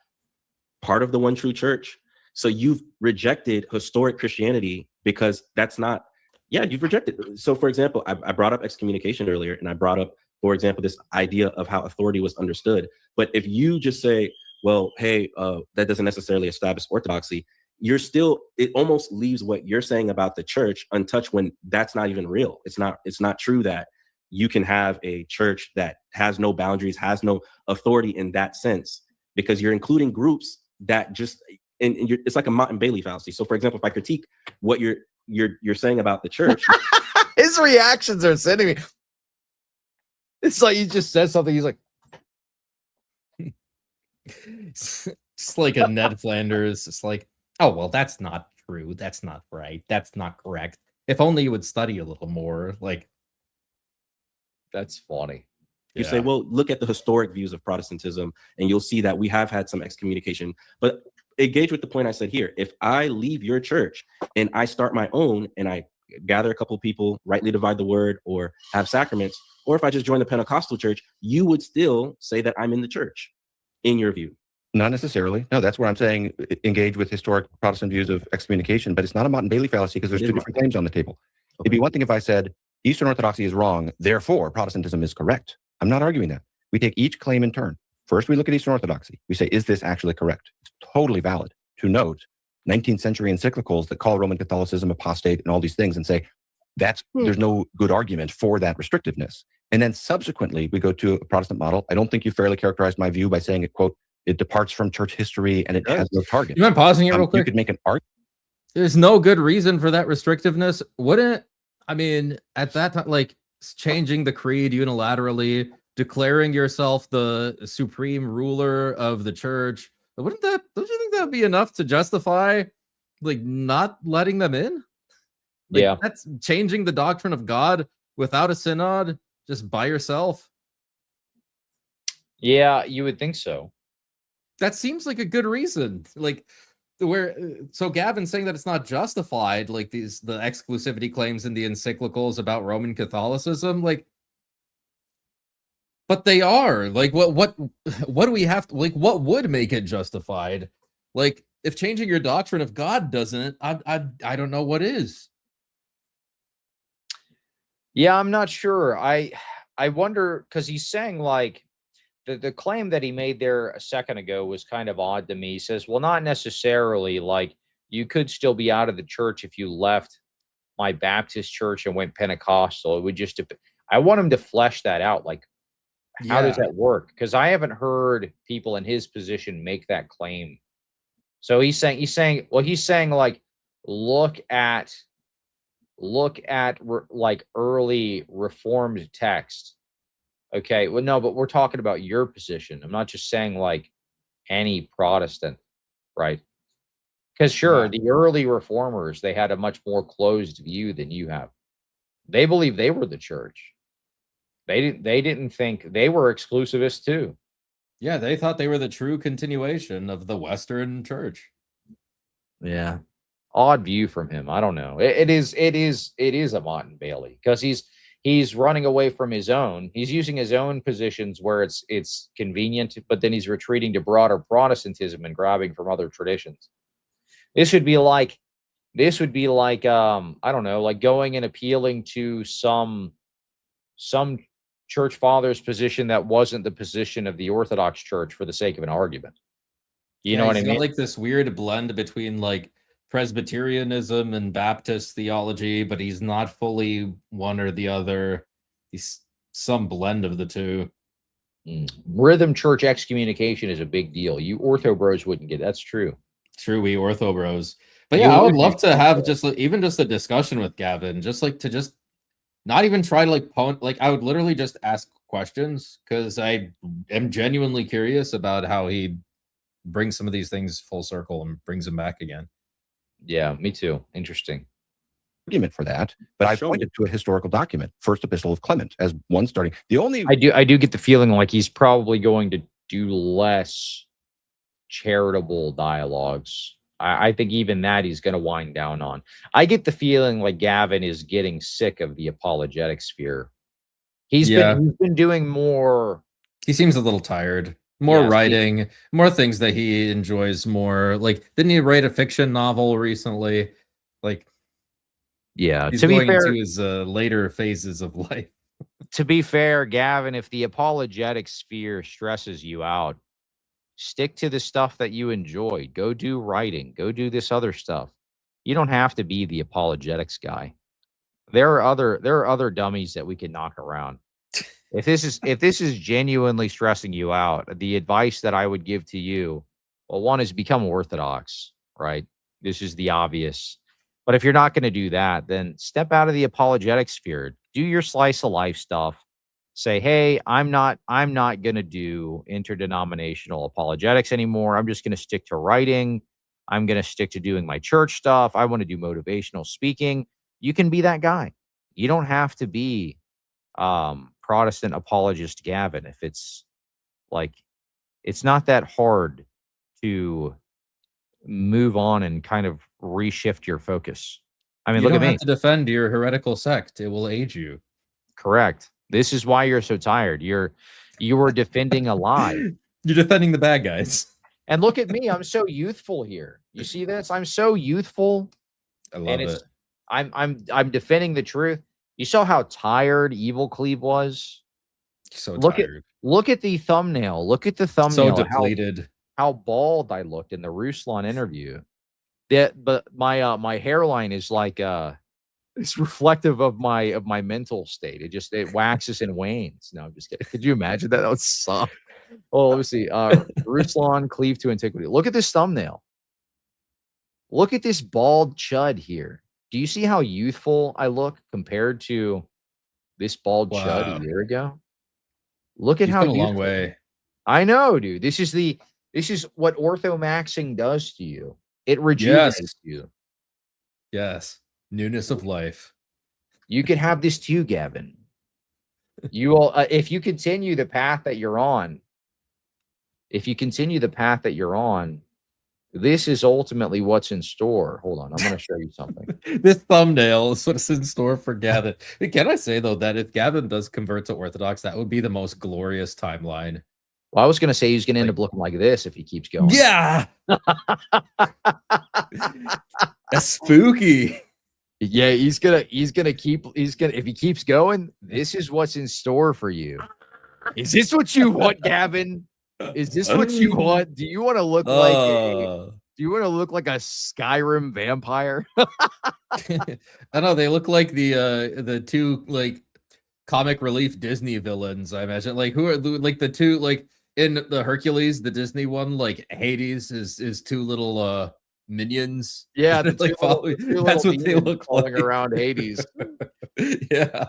part of the one true church. So you've rejected historic Christianity because that's not, you've rejected. So for example, I brought up excommunication earlier, and I brought up, for example, this idea of how authority was understood. But if you just say, well, hey, that doesn't necessarily establish orthodoxy, it almost leaves what you're saying about the church untouched when that's not even real. It's not true that you can have a church that has no boundaries, has no authority in that sense, because you're including groups that just, it's like a Mott and Bailey fallacy. So for example, if I critique what you're saying about the church, his reactions are sending me. It's like he just said something. He's like, it's like a Ned Flanders. It's like, oh, well, that's not true. That's not right. That's not correct. If only you would study a little more. Like, that's funny. You say, well, look at the historic views of Protestantism, and you'll see that we have had some excommunication. But engage with the point I said here. If I leave your church and I start my own, and I gather a couple of people, rightly divide the word, or have sacraments, or if I just join the Pentecostal church, you would still say that I'm in the church, in your view. Not necessarily. No, that's where I'm saying engage with historic Protestant views of excommunication, but it's not a Mott and Bailey fallacy because there's two different claims on the table. Okay. It'd be one thing if I said Eastern Orthodoxy is wrong, therefore Protestantism is correct. I'm not arguing that. We take each claim in turn. First, we look at Eastern Orthodoxy. We say, is this actually correct? It's totally valid to note 19th century encyclicals that call Roman Catholicism apostate and all these things and say, there's no good argument for that restrictiveness. And then subsequently, we go to a Protestant model. I don't think you fairly characterized my view by saying it, quote, it departs from church history and it has no target. You mind pausing it real quick? You could make an argument. There's no good reason for that restrictiveness. Wouldn't, I mean, at that time, like changing the creed unilaterally, declaring yourself the supreme ruler of the church, don't you think that would be enough to justify like not letting them in? Like, yeah. That's changing the doctrine of God without a synod, just by yourself. Yeah, you would think so. That seems like a good reason. Like, so Gavin's saying that it's not justified, like the exclusivity claims in the encyclicals about Roman Catholicism, like, but they are. Like, what do we have to, like, what would make it justified? Like, if changing your doctrine of God doesn't, I don't know what is. Yeah, I'm not sure. I wonder, because he's saying like the claim that he made there a second ago was kind of odd to me. He says, well, not necessarily, like you could still be out of the church if you left my Baptist church and went Pentecostal. It would just, I want him to flesh that out. Like, how does that work? Because I haven't heard people in his position make that claim. So he's saying like, look at like early Reformed text. Okay, well, no, but we're talking about your position. I'm not just saying like any Protestant, right? Because sure, the early Reformers, they had a much more closed view than you have. They believed they were the church. They didn't think, they were exclusivists too. Yeah, they thought they were the true continuation of the Western church. Yeah. Odd view from him. I don't know. It is a Mott and Bailey, because he's running away from his own. He's using his own positions where it's convenient, but then he's retreating to broader Protestantism and grabbing from other traditions. This would be like I don't know, like going and appealing to some church father's position that wasn't the position of the Orthodox Church for the sake of an argument. You know what I mean? Like this weird blend between like Presbyterianism and Baptist theology, but he's not fully one or the other. He's some blend of the two. Rhythm church excommunication is a big deal. You Ortho bros wouldn't get. That's true. True, we Ortho bros. But yeah, I would love to have just even just a discussion with Gavin, just like to just not even try to like I would literally just ask questions, because I am genuinely curious about how he brings some of these things full circle and brings them back again. Yeah, me too. Interesting argument for that, but I pointed to a historical document, First Epistle of Clement, as one starting. The only I do get the feeling like he's probably going to do less charitable dialogues. I think even that he's going to wind down on. I get the feeling like Gavin is getting sick of the apologetic sphere. He's been doing more. He seems a little tired. More writing, more things that he enjoys more. Like, didn't he write a fiction novel recently? Like, yeah, he's to be going fair, to his later phases of life. To be fair, Gavin, if the apologetic sphere stresses you out, Stick to the stuff that you enjoy. Go do writing. Go do this other stuff. You don't have to be the apologetics guy. There are other dummies that we can knock around. If this is genuinely stressing you out, the advice that I would give to you, well, one is become orthodox, right? This is the obvious. But if you're not going to do that, then step out of the apologetic sphere. Do your slice of life stuff. Say, hey, I'm not going to do interdenominational apologetics anymore. I'm just going to stick to writing. I'm going to stick to doing my church stuff. I want to do motivational speaking. You can be that guy. You don't have to be Protestant apologist Gavin. If it's like, it's not that hard to move on and kind of reshift your focus. I mean, you look don't at me. have to defend your heretical sect. It will aid you. Correct. This is why you're so tired. You were defending a lie. You're defending the bad guys. And look at me. I'm so youthful here. You see this? I'm so youthful. I love it. I'm defending the truth. You saw how tired Evil Cleve was? So tired. Look at the thumbnail. Look at the thumbnail. So depleted. How bald I looked in the Ruslan interview. But my hairline is like it's reflective of my mental state. It waxes and wanes. No, I'm just kidding. Could you imagine that? That would suck. Oh, let me see. Ruslan cleave to antiquity. Look at this thumbnail. Look at this bald chud here. Do you see how youthful I look compared to this bald chud a year ago? Look at how you've come a long way. I know, dude. This is what orthomaxing does to you. It rejuvenates you. Yes. Newness of life. You could have this too, Gavin. You will, if you continue the path that you're on. This is ultimately what's in store. Hold on, I'm going to show you something. This thumbnail is what's in store for Gavin. Can I say though that if Gavin does convert to Orthodox, that would be the most glorious timeline. Well, I was going to say he's going to end up looking like this if he keeps going. Yeah. That's spooky. Yeah, if he keeps going, this is what's in store for you. Is this what you want, Gavin? Is this what you want? Do you want to look like a Skyrim vampire? I know they look like the two like comic relief Disney villains, I imagine. Like who are like the two like in the Hercules, the Disney one, like Hades is two little minions. Yeah, that's what they look falling like around Hades. Yeah,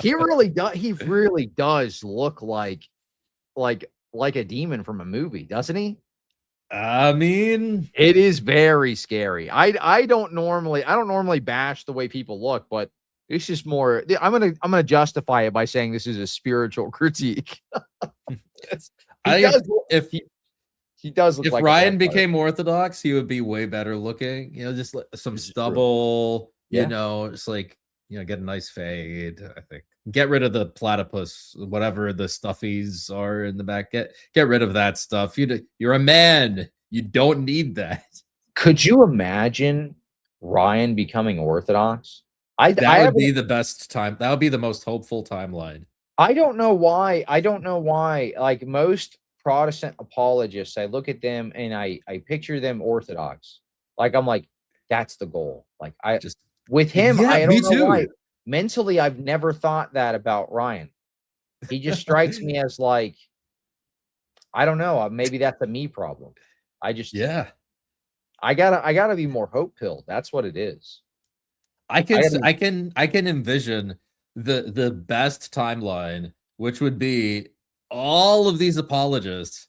he really does look like a demon from a movie, doesn't he? I mean, it is very scary. I don't normally bash the way people look, but it's just more. I'm gonna justify it by saying this is a spiritual critique. He does look if like Ryan became Orthodox, he would be way better looking. You know, just some stubble. Yeah. You know, it's like, you know, get a nice fade. I think get rid of the platypus, whatever the stuffies are in the back. Get rid of that stuff. You're a man. You don't need that. Could you imagine Ryan becoming Orthodox? That would be the best time. That would be the most hopeful timeline. I don't know why. Like most Protestant apologists, I look at them and I picture them Orthodox. Like I'm like, that's the goal. Like with him, I don't know why. Mentally, I've never thought that about Ryan. He just strikes me as like, I don't know. Maybe that's a me problem. I gotta be more hope pilled. That's what it is. I can envision the best timeline, which would be all of these apologists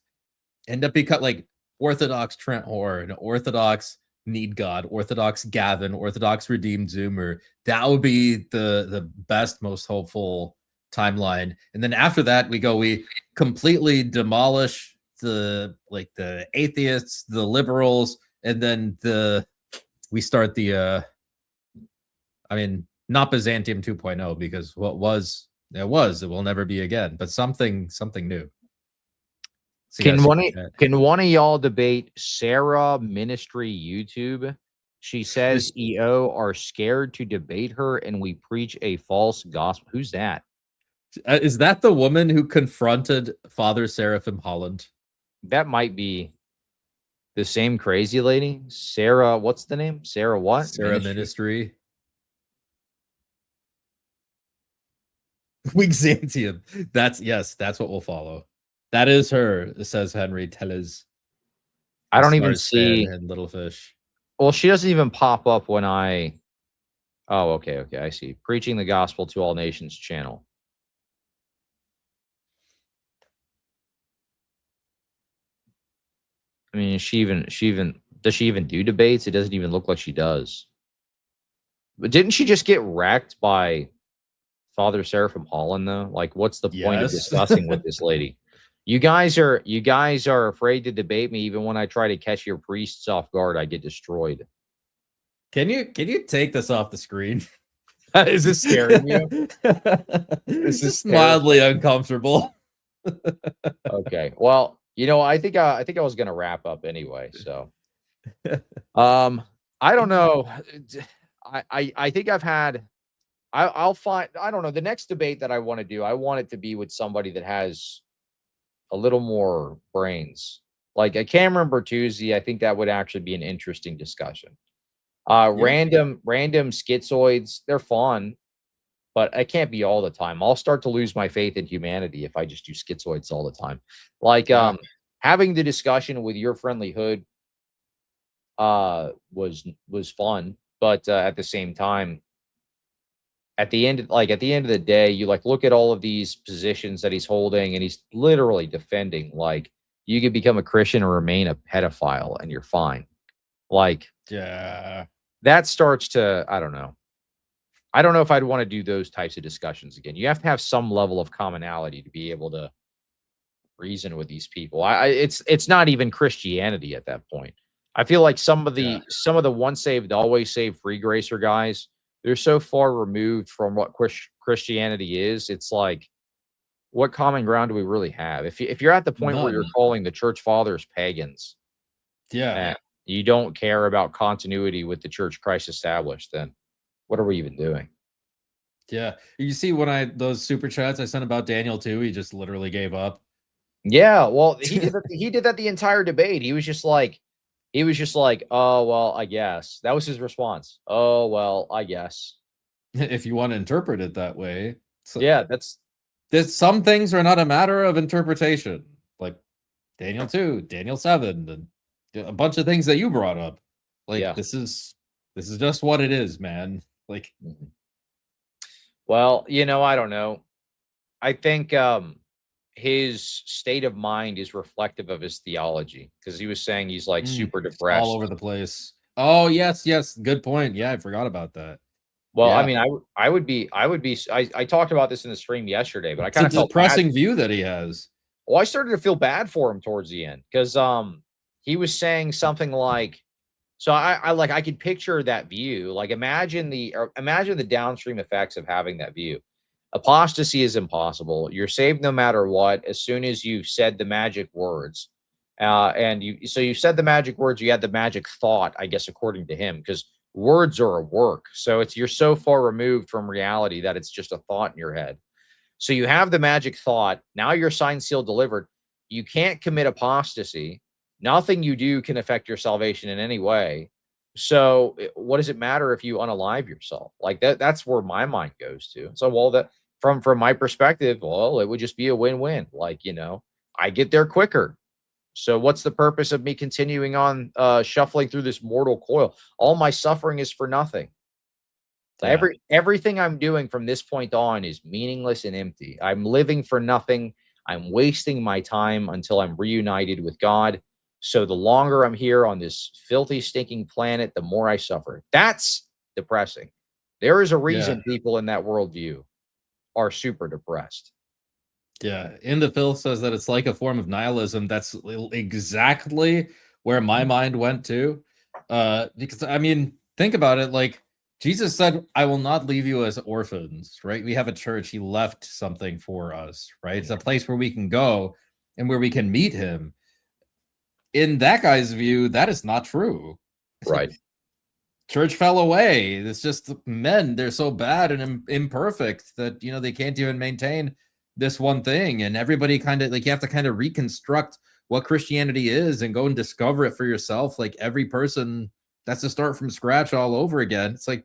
end up becoming like Orthodox Trent Horn, Orthodox Need God, Orthodox Gavin, Orthodox Redeemed Zoomer. That would be the best, most hopeful timeline. And then after that, we completely demolish the atheists, the liberals, and then we start the not Byzantium 2.0, because what was, it will never be again, but something new. So can one of y'all debate Sarah Ministry YouTube? She says EO are scared to debate her and we preach a false gospel. Who's that? Is that the woman who confronted Father Seraphim Holland? that might be the same crazy lady, Sarah. What's the name? Sarah what? Sarah Ministry. Wixantium. That's what we'll follow. That is her, says Henry Tellez. I don't even see and Little Fish. Well, she doesn't even pop up when I. Oh, okay, I see. Preaching the Gospel to All Nations channel. I mean, does she even do debates? It doesn't even look like she does. But didn't she just get wrecked by Father Seraphim Holland though? Like, what's the point of discussing with this lady? You guys are afraid to debate me even when I try to catch your priests off guard. I get destroyed. Can you take this off the screen? Is this scaring you? This is mildly uncomfortable. Okay. Well, I think I was gonna wrap up anyway. So, I don't know. I think I've had. I'll find. I don't know. The next debate that I want to do, I want it to be with somebody that has a little more brains, like a Cameron Bertuzzi. I think that would actually be an interesting discussion. Random schizoids, they're fun, but it can't be all the time. I'll start to lose my faith in humanity if I just do schizoids all the time. Like having the discussion with your friendly hood was fun, but at the same time, at the end of the day, you look at all of these positions that he's holding, and he's literally defending like you could become a Christian or remain a pedophile and you're fine. Like, yeah. That starts to, I don't know. I don't know if I'd want to do those types of discussions again. You have to have some level of commonality to be able to reason with these people. It's not even Christianity at that point. I feel like some of the once saved, always saved free gracer guys, they're so far removed from what Christianity is. It's like, what common ground do we really have? If you're at the point where you're calling the church fathers pagans, you don't care about continuity with the church Christ established, then what are we even doing? Yeah. You see, when those super chats I sent about Daniel too, he just literally gave up. Yeah. Well, he did that the entire debate. He was just like, oh, well, I guess. That was his response. Oh, well, I guess. If you want to interpret it that way. So, yeah, some things are not a matter of interpretation. Like Daniel 2, Daniel 7, and a bunch of things that you brought up. Like this is just what it is, man. Like, well, I don't know. I think his state of mind is reflective of his theology, because he was saying he's like super depressed, all over the place. Oh, yes, good point. Yeah, I forgot about that. Well, I mean, I would be. I talked about this in the stream yesterday, but I kind of felt depressing view that he has. Well, I started to feel bad for him towards the end, because he was saying something like, so I could picture that view. Like, imagine the downstream effects of having that view. Apostasy is impossible. You're saved no matter what. As soon as you've said the magic words, you said the magic words, you had the magic thought, I guess, according to him, because words are a work. So you're so far removed from reality that it's just a thought in your head. So you have the magic thought. Now you're signed, sealed, delivered. You can't commit apostasy. Nothing you do can affect your salvation in any way. So what does it matter if you unalive yourself? Like that's where my mind goes to. So, well, that from my perspective, well, it would just be a win-win. Like, I get there quicker. So what's the purpose of me continuing on shuffling through this mortal coil? All my suffering is for nothing. Yeah. Everything I'm doing from this point on is meaningless and empty. I'm living for nothing. I'm wasting my time until I'm reunited with God. So the longer I'm here on this filthy, stinking planet, the more I suffer. That's depressing. There is a reason people in that worldview are super depressed. Yeah. In the Filth says that it's like a form of nihilism. That's exactly where my mind went to. Because, I mean, think about it. Like, Jesus said, I will not leave you as orphans, right? We have a church. He left something for us, right? It's a place where we can go and where we can meet him. In that guy's view, that is not true. Right. Church fell away. It's just men. They're so bad and imperfect that, they can't even maintain this one thing. And everybody kind of you have to kind of reconstruct what Christianity is and go and discover it for yourself. Like every person, that's to start from scratch all over again. It's like,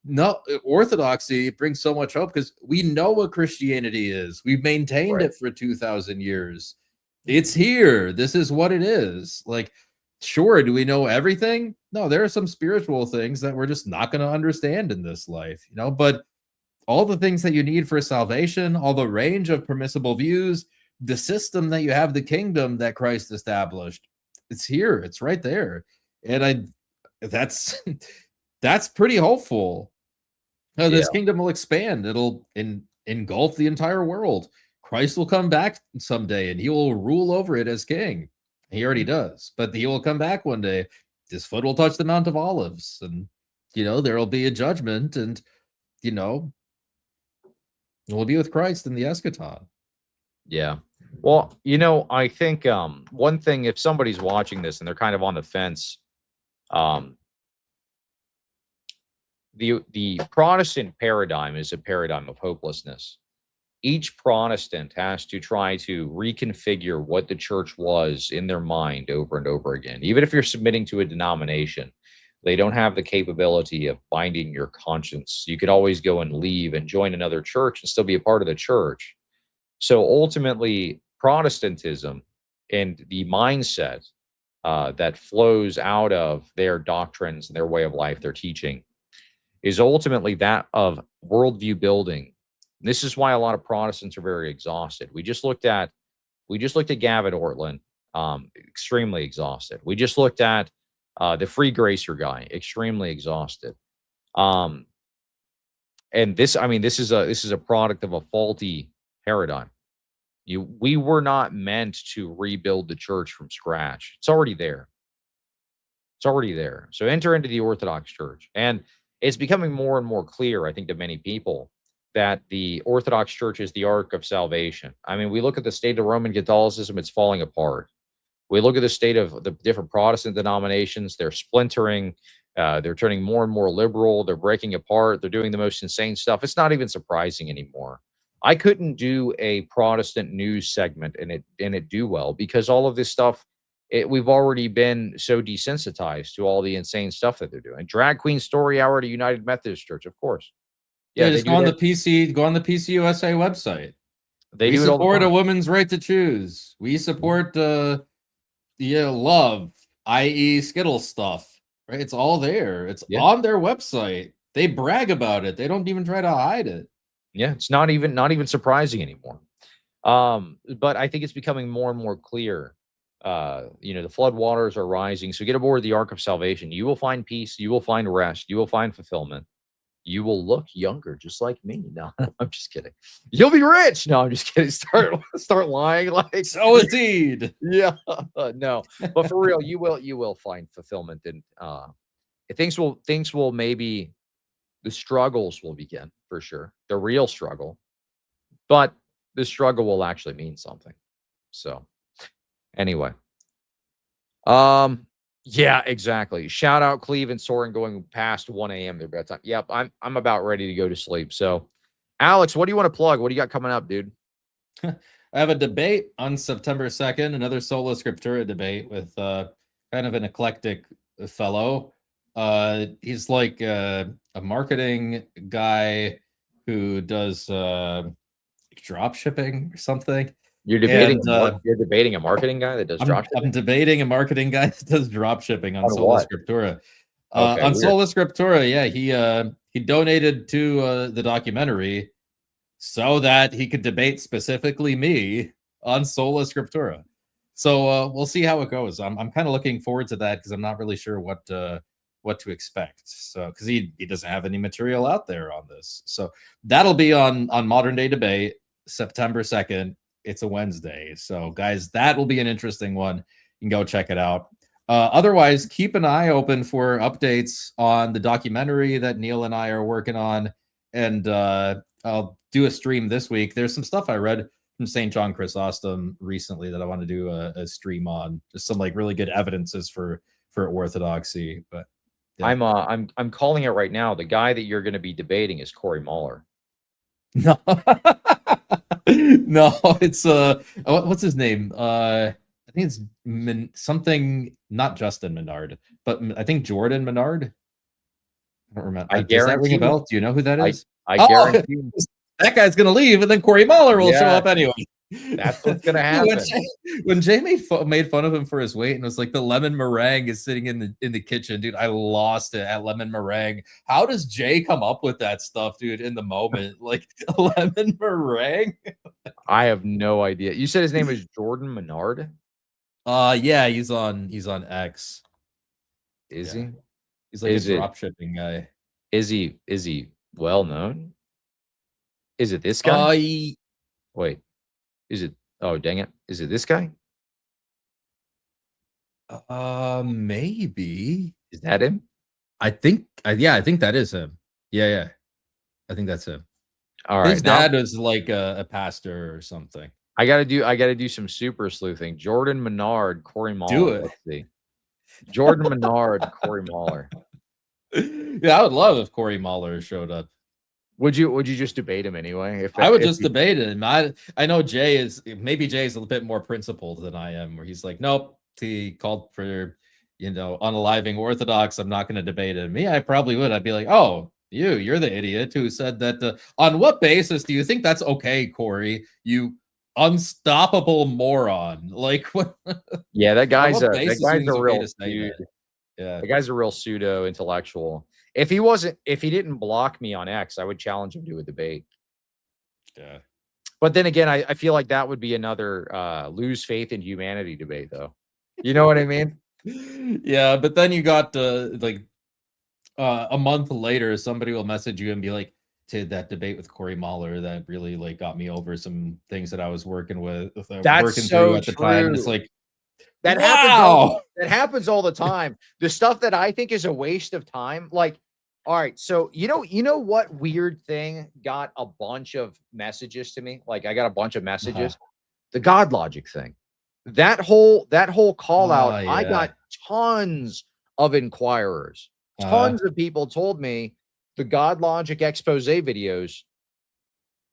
no, orthodoxy brings so much hope because we know what Christianity is. We've maintained it for 2,000 years. It's here. This is what it is. Like, sure, do we know everything? No, there are some spiritual things that we're just not going to understand in this life, you know, but all the things that you need for salvation, all the range of permissible views, the system that you have, the kingdom that Christ established, it's here. It's right there. And that's pretty hopeful. This kingdom will expand. It'll engulf the entire world. Christ will come back someday and he will rule over it as king. He already does, but he will come back one day. His foot will touch the Mount of Olives, and you know, there will be a judgment, and you know, we'll be with Christ in the eschaton. Yeah. Well, you know, I think one thing, if somebody's watching this and they're kind of on the fence, the Protestant paradigm is a paradigm of hopelessness. Each Protestant has to try to reconfigure what the church was in their mind over and over again. Even if you're submitting to a denomination, they don't have the capability of binding your conscience. You could always go and leave and join another church and still be a part of the church. So ultimately, Protestantism and the mindset that flows out of their doctrines and their way of life, their teaching, is ultimately that of worldview building. This is why a lot of Protestants are very exhausted. We just looked at Gavin Ortlund, extremely exhausted. We just looked at the Free Gracer guy, extremely exhausted. And this, I mean, this is a product of a faulty paradigm. We were not meant to rebuild the church from scratch. It's already there. It's already there. So enter into the Orthodox Church. And it's becoming more and more clear, I think, to many people that the Orthodox Church is the ark of salvation. I mean, we look at the state of Roman Catholicism, it's falling apart. We look at the state of the different Protestant denominations, they're splintering, they're turning more and more liberal, they're breaking apart, they're doing the most insane stuff. It's not even surprising anymore. I couldn't do a Protestant news segment and it do well because all of this stuff, we've already been so desensitized to all the insane stuff that they're doing. Drag Queen Story Hour at United Methodist Church, of course. Yeah, just go on the PCUSA website. We support a woman's right to choose. We support love, i.e. Skittles stuff. Right? It's all there. It's on their website. They brag about it. They don't even try to hide it. Yeah, it's not even surprising anymore. But I think it's becoming more and more clear. You know, the flood waters are rising. So get aboard the Ark of Salvation. You will find peace. You will find rest. You will find fulfillment. You will look younger, just like me. No, I'm just kidding. You'll be rich. No, I'm just kidding. Start lying like so. Indeed. Yeah. No, but for real, you will find fulfillment, and things will maybe the struggles will begin for sure. The real struggle, but the struggle will actually mean something. So, anyway, yeah, exactly. Shout out Cleve and Soren going past 1 a.m. their bedtime. Yep, I'm about ready to go to sleep. So, Alex, what do you want to plug? What do you got coming up, dude? I have a debate on September 2nd, another Sola Scriptura debate with kind of an eclectic fellow. He's like a marketing guy who does drop shipping or something. You're debating a marketing guy that does drop shipping? I'm debating a marketing guy that does drop shipping on Sola Scriptura. Okay, on Sola Scriptura, yeah, he donated to the documentary so that he could debate specifically me on Sola Scriptura. So we'll see how it goes. I'm kind of looking forward to that because I'm not really sure what to expect. So because he doesn't have any material out there on this. So that'll be on Modern Day Debate, September 2nd. It's a Wednesday. So guys, that will be an interesting one. You can go check it out. Otherwise, keep an eye open for updates on the documentary that Neil and I are working on. And I'll do a stream this week. There's some stuff I read from St. John Chrysostom recently that I want to do a stream on. Just some like really good evidences for orthodoxy. But yeah. I'm calling it right now. The guy that you're going to be debating is Corey Muller. No, no, it's what's his name? I think it's something, not Justin Menard, but I think Jordan Menard. I don't remember. I Does that ring guarantee a bell? Do you know who that is? I guarantee you. That guy's gonna leave, and then Corey Mahler will show Yeah. up anyway. That's what's gonna happen. When Jay made fun of him for his weight and was like, the lemon meringue is sitting in the kitchen, dude, I lost it at lemon meringue. How does Jay come up with that stuff, dude, in the moment? Like lemon meringue? I have no idea. You said his name is Jordan Menard? Yeah, he's on X. Is he? He's like a drop shipping guy. Is he well known? Is it this guy? Wait. Is it? Oh, dang it! Is it this guy? Maybe. Is that him? I think. Yeah, I think that is him. Yeah. I think that's him. All right. His dad was like a pastor or something. I gotta do some super sleuthing. Jordan Menard, Corey Mahler. Do it. Let's see. Jordan Menard, Corey Mahler. Yeah, I would love if Corey Mahler showed up. Would you just debate him anyway? I would just debate him. I know Jay's a little bit more principled than I am, where he's like, nope, he called for, unaliving Orthodox. I'm not going to debate him. Me, I probably would. I'd be like, oh, you're the idiot who said that. On what basis do you think that's okay, Corey? You unstoppable moron. Like what? Yeah, that guy's a real dude. Yeah, the guy's a real pseudo intellectual. If he didn't block me on X, I would challenge him to a debate. Yeah. But then again, I feel like that would be another lose faith in humanity debate, though. You know what I mean? Yeah, but then you got a month later, somebody will message you and be like, "Did that debate with Corey Mahler that really got me over some things that I was working through at the time." And it's like, that happens all the time. The stuff that I think is a waste of time, like, all right, so you know what weird thing got a bunch of messages to me? Like, I got a bunch of messages. The God logic thing. That whole call out, I got tons of inquirers. Tons of people told me the God logic expose videos,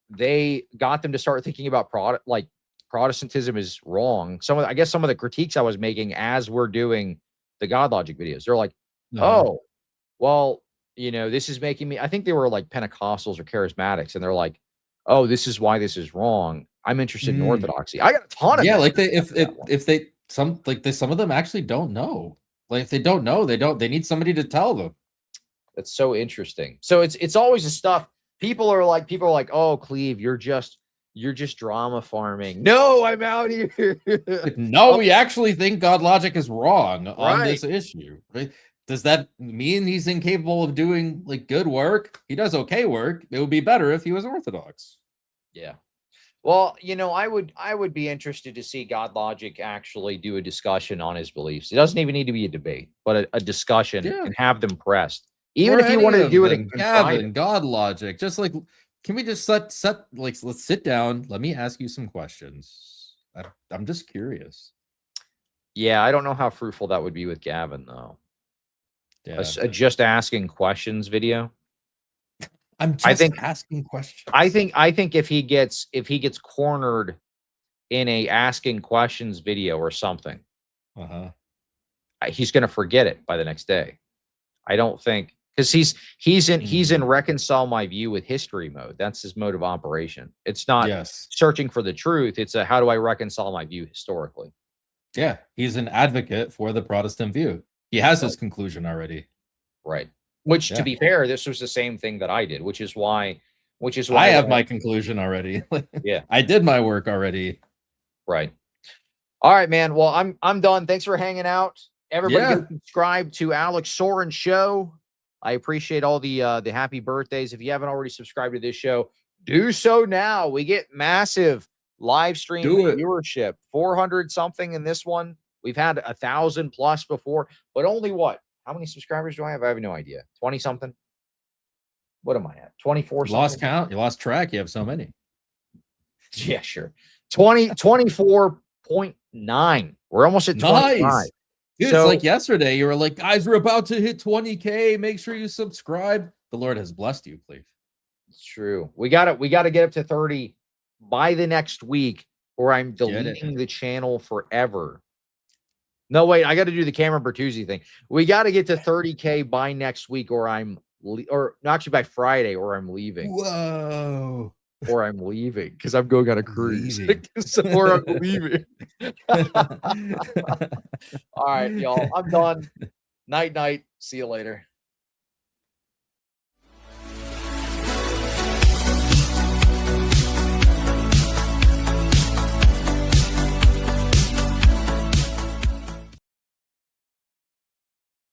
they got them to start thinking about Protestantism is wrong. I guess some of the critiques I was making as we're doing the God logic videos, they're like, oh, well, this is making me, I think they were like Pentecostals or charismatics. And they're like, oh, this is why this is wrong. I'm interested in orthodoxy. I got a ton of some of them actually don't know. Like if they don't know, they need somebody to tell them. That's so interesting. So it's always the stuff people are like, oh, Cleve, you're just drama farming. No, I'm out here. No, we actually think God logic is wrong on this issue. Right? Does that mean he's incapable of doing good work? He does okay work. It would be better if he was Orthodox. Yeah. Well, I would be interested to see God logic actually do a discussion on his beliefs. It doesn't even need to be a debate, but a discussion and have them pressed. Even if you wanted to do it in Gavin, God logic, just like, can we just let's sit down? Let me ask you some questions. I'm just curious. Yeah, I don't know how fruitful that would be with Gavin though. Yeah, just asking questions video. I'm just asking questions. I think if he gets cornered in a asking questions video or something, he's gonna forget it by the next day. I don't think, because he's in reconcile my view with history mode. That's his mode of operation. It's not searching for the truth. It's how do I reconcile my view historically? Yeah, he's an advocate for the Protestant view. He has his conclusion already. Right. Which, to be fair, this was the same thing that I did, which is why I have my conclusion already. Yeah, I did my work already. Right. All right, man. Well, I'm done. Thanks for hanging out. Everybody go subscribe to Alex Soren Show. I appreciate all the happy birthdays. If you haven't already subscribed to this show, do so now. We get massive live stream viewership, 400 something in this one. We've had 1,000 plus before, but only what? How many subscribers do I have? I have no idea. 20 something. What am I at? 24. Lost count. You lost track. You have so many. Yeah, sure. 24.9. We're almost at 25. Nice. Dude, it's like yesterday. You were like, guys, we're about to hit 20K. Make sure you subscribe. The Lord has blessed you, please. It's true. We got to get up to 30 by the next week, or I'm deleting the channel forever. No, wait, I got to do the Cameron Bertuzzi thing. We got to get to 30K by next week, or actually by Friday, or I'm leaving. Whoa. Or I'm leaving because I'm going on a cruise. Or I'm leaving. All right, y'all. I'm done. Night, night. See you later.